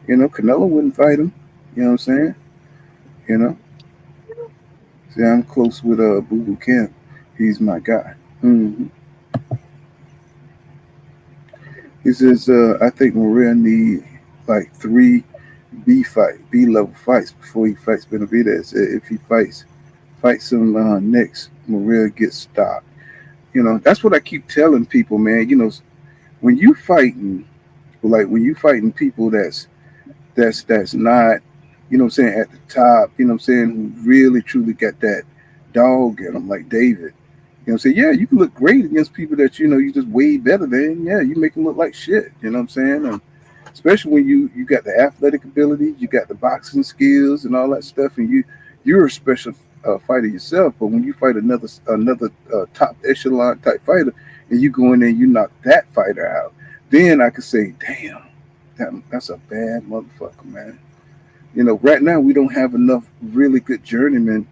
Canelo wouldn't fight him. You know what I'm saying? See, I'm close with Boo Boo Camp. He's my guy. Mm-hmm. He says, I think Morrell need like 3 B level fights before he fights Benavidez. If he fights him next, Morrell gets stopped. That's what I keep telling people, man. When you fighting people that's not, what I'm saying, at the top, what I'm saying, who really truly got that dog in them, like David. You know what I'm saying? Yeah, you can look great against people that, you just way better than. Yeah, you make them look like shit. You know what I'm saying? And especially when you got the athletic ability, you got the boxing skills and all that stuff, and you're a special fighter yourself. But when you fight another top echelon type fighter, and you go in there and you knock that fighter out, then I could say, damn, that's a bad motherfucker, man. Right now we don't have enough really good journeymen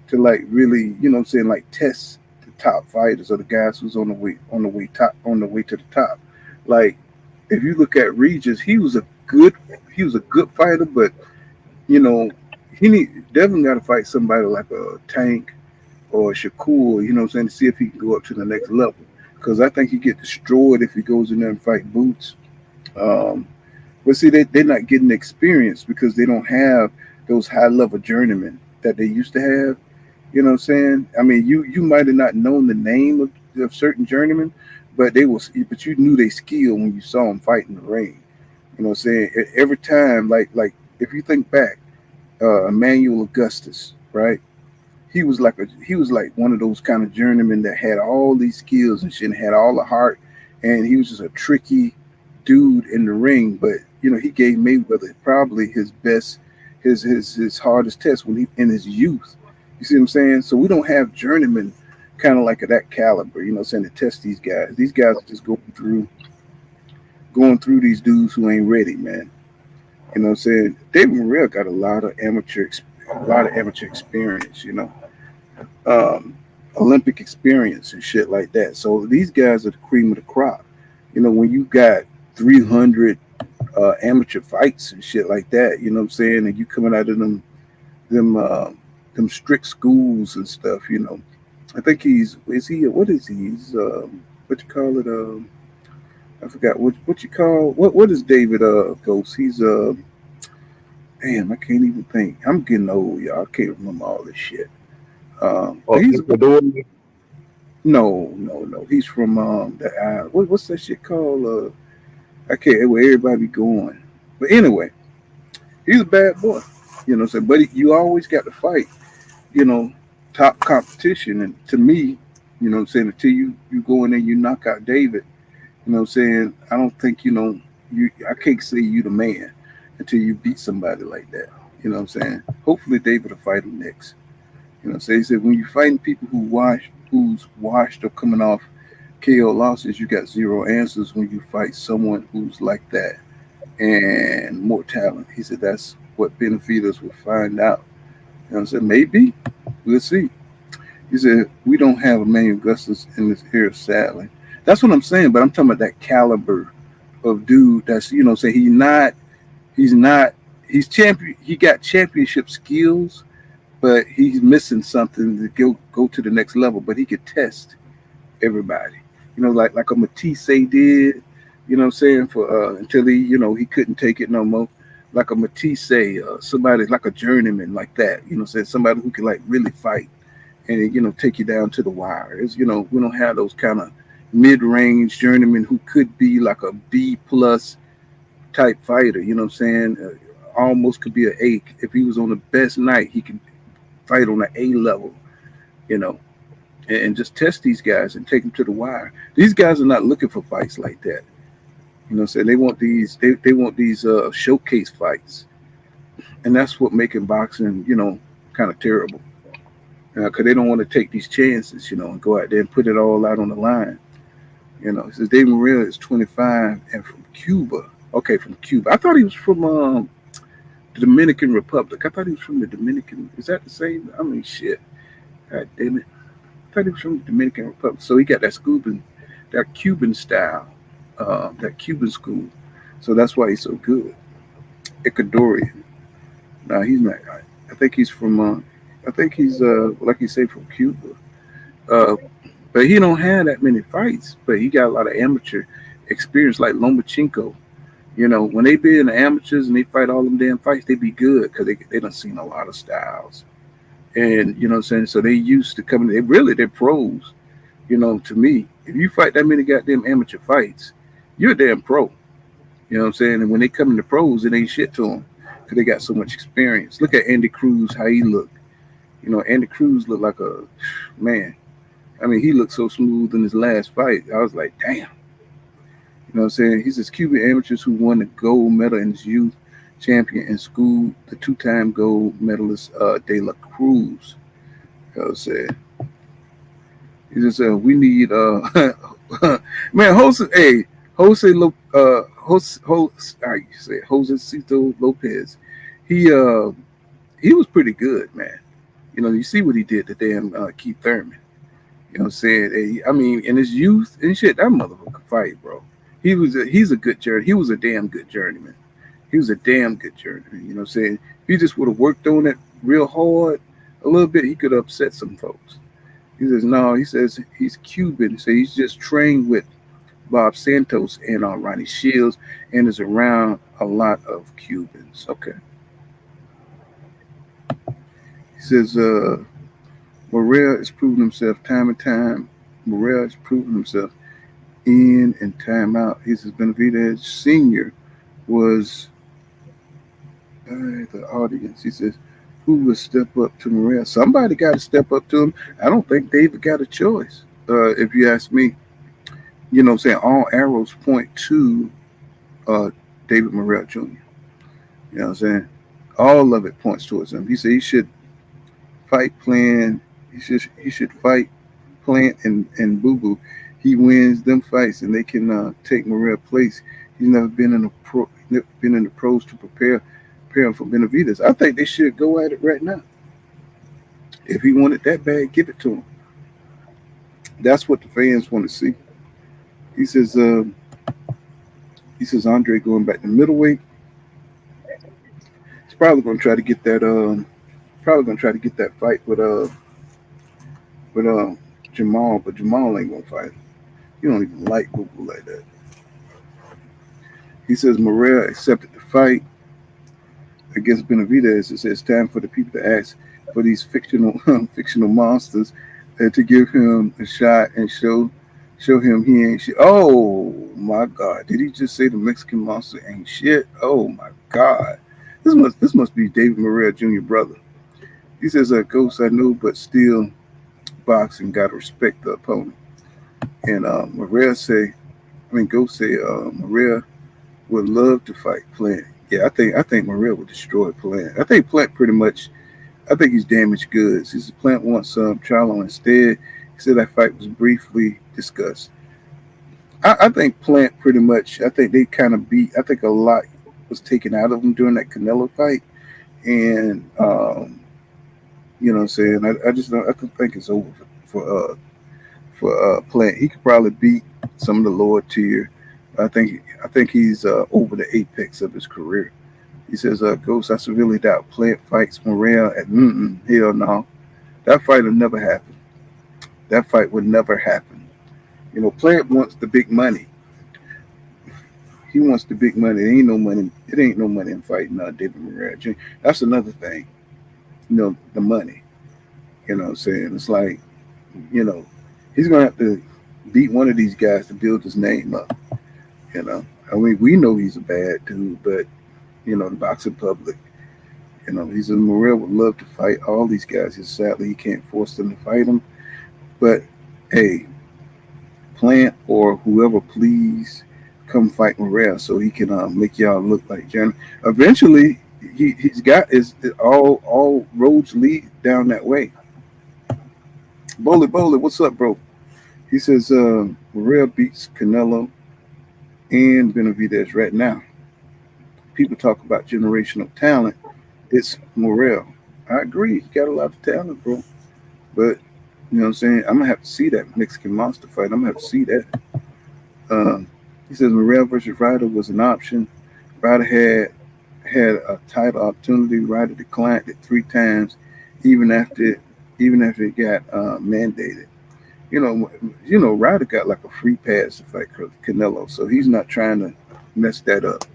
to like really, what I'm saying, like test the top fighters or the guys who's on the way to the top. Like if you look at Regis, he was a good fighter, but he definitely got to fight somebody like a Tank or a Shakur, you know what I'm saying, to see if he can go up to the next level. Because I think he get destroyed if he goes in there and fight Boots. But see, they're not getting the experience because they don't have those high level journeymen that they used to have. You know what I'm saying? I mean, you might have not known the name of certain journeymen, but you knew their skill when you saw them fight in the ring. You know what I'm saying? Every time, like if you think back, Emmanuel Augustus, right? He was like one of those kind of journeymen that had all these skills and shit, and had all the heart, and he was just a tricky dude in the ring. But he gave Mayweather probably his best, his hardest test when he in his youth. You see what I'm saying? So we don't have journeymen kind of like of that caliber, you know what I'm saying, to test these guys. These guys are just going through these dudes who ain't ready, man. You know what I'm saying? David Morrell got a lot of amateur experience, Olympic experience and shit like that. So these guys are the cream of the crop. When you got 300 amateur fights and shit like that, you know what I'm saying, and you coming out of them strict schools and stuff, I think he's what you call it? I forgot what you call what is David Ghost? He's damn, I can't even think. I'm getting old, y'all. I can't remember all this shit. But he's no. He's from what's that shit called? I can't where everybody be going. But anyway, he's a bad boy. You know what I'm saying? But you always got to fight, you know, top competition. And to me, you know what I'm saying, until you go in there, you knock out David, you know what I'm saying, I don't think, you know, I can't say you the man until you beat somebody like that. You know what I'm saying? Hopefully David will fight him next. You know what I'm saying? He said when you're fighting people who's washed or coming off KO losses, you got zero answers when you fight someone who's like that and more talent. He said that's what Benavidez will find out. You know what I'm saying? Maybe. We'll see. He said, we don't have Emmanuel Augustus in this era, sadly. That's what I'm saying, but I'm talking about that caliber of dude that's, you know, say he's champion, he got championship skills, but he's missing something to go to the next level, but he could test everybody. You know, like a Matisse did, you know what I'm saying, for until he, you know, he couldn't take it no more. Like a Matisse, somebody like a journeyman like that, you know, say somebody who can like really fight and, you know, take you down to the wire. It's, you know, we don't have those kind of mid-range journeymen who could be like a B plus type fighter, you know what I'm saying? Almost could be an A. If he was on the best night, he could fight on the A level, you know, and just test these guys and take them to the wire. These guys are not looking for fights like that. You know what I'm saying? They want these showcase fights. And that's what making boxing, you know, kind of terrible. Because they don't want to take these chances, you know, and go out there and put it all out on the line. You know, it says David Morrell is 25 and from Cuba. Okay, from Cuba. I thought he was from the Dominican Republic. I thought he was from the Dominican. Is that the same? I mean, shit. God damn it. I thought he was from the Dominican Republic. So he got that Cuban style, that Cuban school. So that's why he's so good. Ecuadorian. No, he's not. I think he's from. I think he's like you say, from Cuba. But he don't have that many fights. But he got a lot of amateur experience, like Lomachenko. You know, when they be in the amateurs and they fight all them damn fights, they be good because they done seen a lot of styles. And, you know what I'm saying? So they used to coming, they're pros. You know, to me, if you fight that many goddamn amateur fights, you're a damn pro. You know what I'm saying? And when they come into pros, it ain't shit to them because they got so much experience. Look at Andy Cruz, how he looked. You know, Andy Cruz looked like a, man, I mean, he looked so smooth in his last fight. I was like, damn. You know what I'm saying? He says Cuban amateurs who won the gold medal in his youth champion in school, the two-time gold medalist De La Cruz. You know what I'm saying? He just said, we need, man, Josecito Lopez. He was pretty good, man. You know, you see what he did to damn Keith Thurman. You know what I'm saying? I mean, in his youth and shit, that motherfucker could fight, bro. He's a good journey. He was a damn good journeyman. He was a damn good journeyman. You know what I'm saying? If he just would have worked on it real hard a little bit, he could have upset some folks. He says, no, he says he's Cuban. So he's just trained with Bob Santos and Ronnie Shields and is around a lot of Cubans. Okay. He says, Morrell has proven himself time and time. Morrell has proven himself in and time out. He says Benavidez Sr. was the audience. He says, who will step up to Morrell? Somebody got to step up to him. I don't think David got a choice, if you ask me. You know what I'm saying? All arrows point to David Morrell Jr. You know what I'm saying? All of it points towards him. He said he should fight plan. He should fight Plant and Boo Boo. He wins them fights, and they can take Morrell's place. He's never been in the pros to prepare him for Benavidez. I think they should go at it right now. If he wanted that bad, give it to him. That's what the fans want to see. He says Andre going back to middleweight. He's probably going to try to get that. Fight with Jamal, but Jamal ain't gonna fight. You don't even like Boo-Boo like that. He says Morrell accepted the fight against Benavidez. It says time for the people to ask for these fictional fictional monsters to give him a shot and show him he ain't shit. Oh my God! Did he just say the Mexican monster ain't shit? Oh my God! This must be David Morrell Jr. brother. He says, "Ghost, I know, but still, boxing gotta respect the opponent." And Morrell say, Ghost say, Morrell would love to fight Plant. Yeah, I think Morrell would destroy Plant. I think Plant pretty much. I think he's damaged goods. He said Plant wants Charlo instead. He said that fight was briefly discussed. I think Plant pretty much. I think they kind of beat. I think a lot was taken out of him during that Canelo fight, and you know what I'm saying. I just don't. I think it's over for Plant. He could probably beat some of the lower tier. I think he's over the apex of his career. He says, Ghost, I severely doubt Plant fights Morrell at hell no. That fight will never happen. That fight would never happen. You know, Plant wants the big money. He wants the big money. It ain't no money. It ain't no money in fighting David Morrell Jr. That's another thing. You know, the money. You know what I'm saying? It's like, you know, he's gonna have to beat one of these guys to build his name up. You know, I mean, we know he's a bad dude, but you know, the boxing public, you know, he's a Morrell would love to fight all these guys. Just sadly, he can't force them to fight him. But hey, Plant or whoever, please come fight Morrell so he can make y'all look like Johnny. Eventually, he's got all roads lead down that way. Bowley, what's up, bro? He says Morrell beats Canelo and Benavidez right now. People talk about generational talent. It's Morrell. I agree. He got a lot of talent, bro. But you know what I'm saying? I'm gonna have to see that Mexican monster fight. I'm gonna have to see that. He says Morrell versus Ryder was an option. Ryder had a title opportunity. Ryder declined it 3 times, even after it got mandated. You know, Ryder got like a free pass to fight Canelo, so he's not trying to mess that up.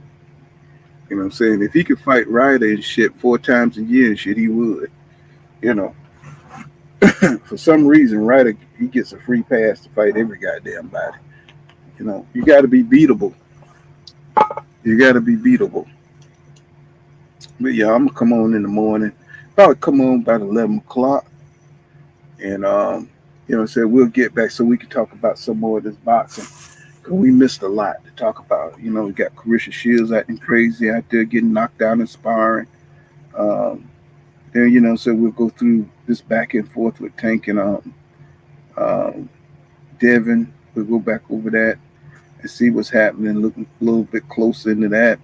You know what I'm saying? If he could fight Ryder and shit 4 times a year and shit, he would. You know, for some reason, Ryder he gets a free pass to fight every goddamn body. You know, you got to be beatable. You got to be beatable. But yeah, I'm gonna come on in the morning. Probably come on about 11 o'clock, and you know what I'm saying, we'll get back so we can talk about some more of this boxing. We missed a lot to talk about. You know, we got Carissa Shields acting crazy out there, getting knocked out and sparring. Then, you know, so we'll go through this back and forth with Tank and Devin. We'll go back over that and see what's happening, look a little bit closer into that.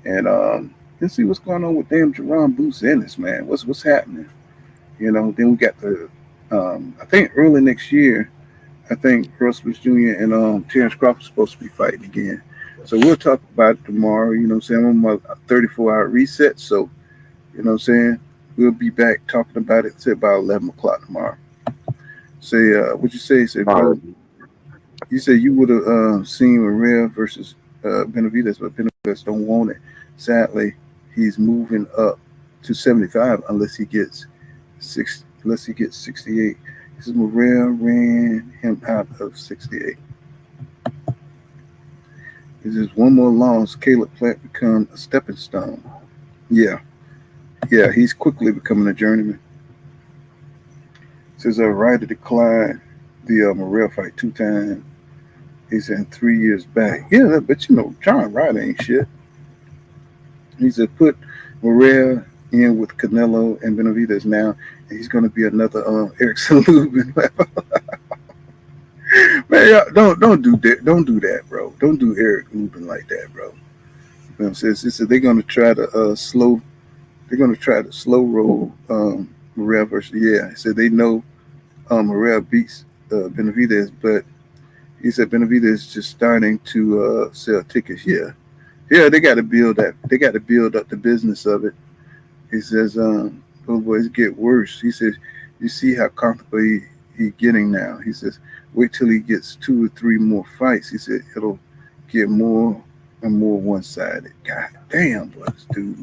And let's see what's going on with damn Jerron Boots Ennis, man. What's happening? You know, then we got the, I think early next year, I think Russell Jr. and Terence Crawford are supposed to be fighting again. So we'll talk about it tomorrow. You know what I'm saying? I'm on my 34-hour reset. So, you know what I'm saying? We'll be back talking about it say about 11 o'clock tomorrow. Say, what'd you say? Say, bro, you said you would have seen Morrell versus Benavidez, but Benavidez don't want it. Sadly, he's moving up to 75 unless he gets 68. This is Morrell ran him out of 68. This is one more loss. Caleb Plant become a stepping stone. Yeah, he's quickly becoming a journeyman. Says Ryder declined the Morrell fight 2 times. He said 3 years back. Yeah, but you know, John Ryder ain't shit. He said put Morrell in with Canelo and Benavidez now, and he's going to be another Erickson Lubin. Man, don't do that. Don't do that, bro. Don't do Eric Lubin like that, bro. You know what I'm saying? He said they're going to try to slow roll Morrell versus. Yeah, he said they know Morrell beats Benavidez, but he said Benavidez is just starting to sell tickets. Yeah, they got to build that. They got to build up the business of it. He says, "Oh boys, get worse." He says, "You see how comfortable he getting now." He says, Wait till he gets 2 or 3 more fights. He said it'll get more and more one-sided. God damn, boy, this dude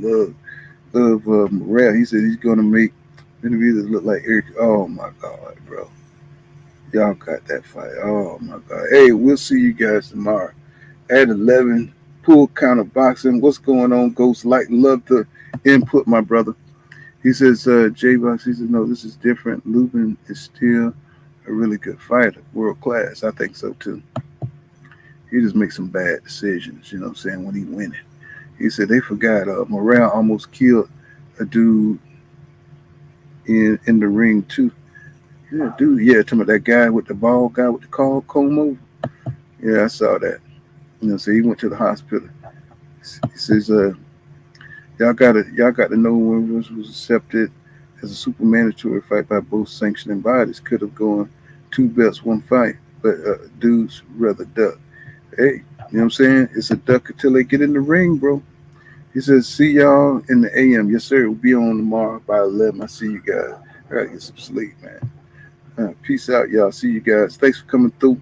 love Morrell. He said he's gonna make Benavidez look like Eric. Oh my God, bro. Y'all got that fight. Oh my God. Hey, we'll see you guys tomorrow at 11. Pool counter boxing. What's going on, Ghost Light? Love the input, my brother. He says, J-Box, he says, no, this is different. Lubin is still a really good fighter, world class. I think so too. He just makes some bad decisions, you know what I'm saying, when he winning. He said they forgot Morrell almost killed a dude in the ring too. Yeah, dude. Yeah, talking about that guy with the bald guy with the comb over. Yeah, I saw that. You know, so he went to the hospital. He says, y'all got to know when it was accepted as a super mandatory fight by both sanctioning bodies. Could have gone 2 belts, 1 fight, but dudes rather duck. Hey, you know what I'm saying? It's a duck until they get in the ring, bro. He says, see y'all in the AM. Yes, sir. We'll be on tomorrow by 11. I see you guys. I got to get some sleep, man. Peace out, y'all. See you guys. Thanks for coming through.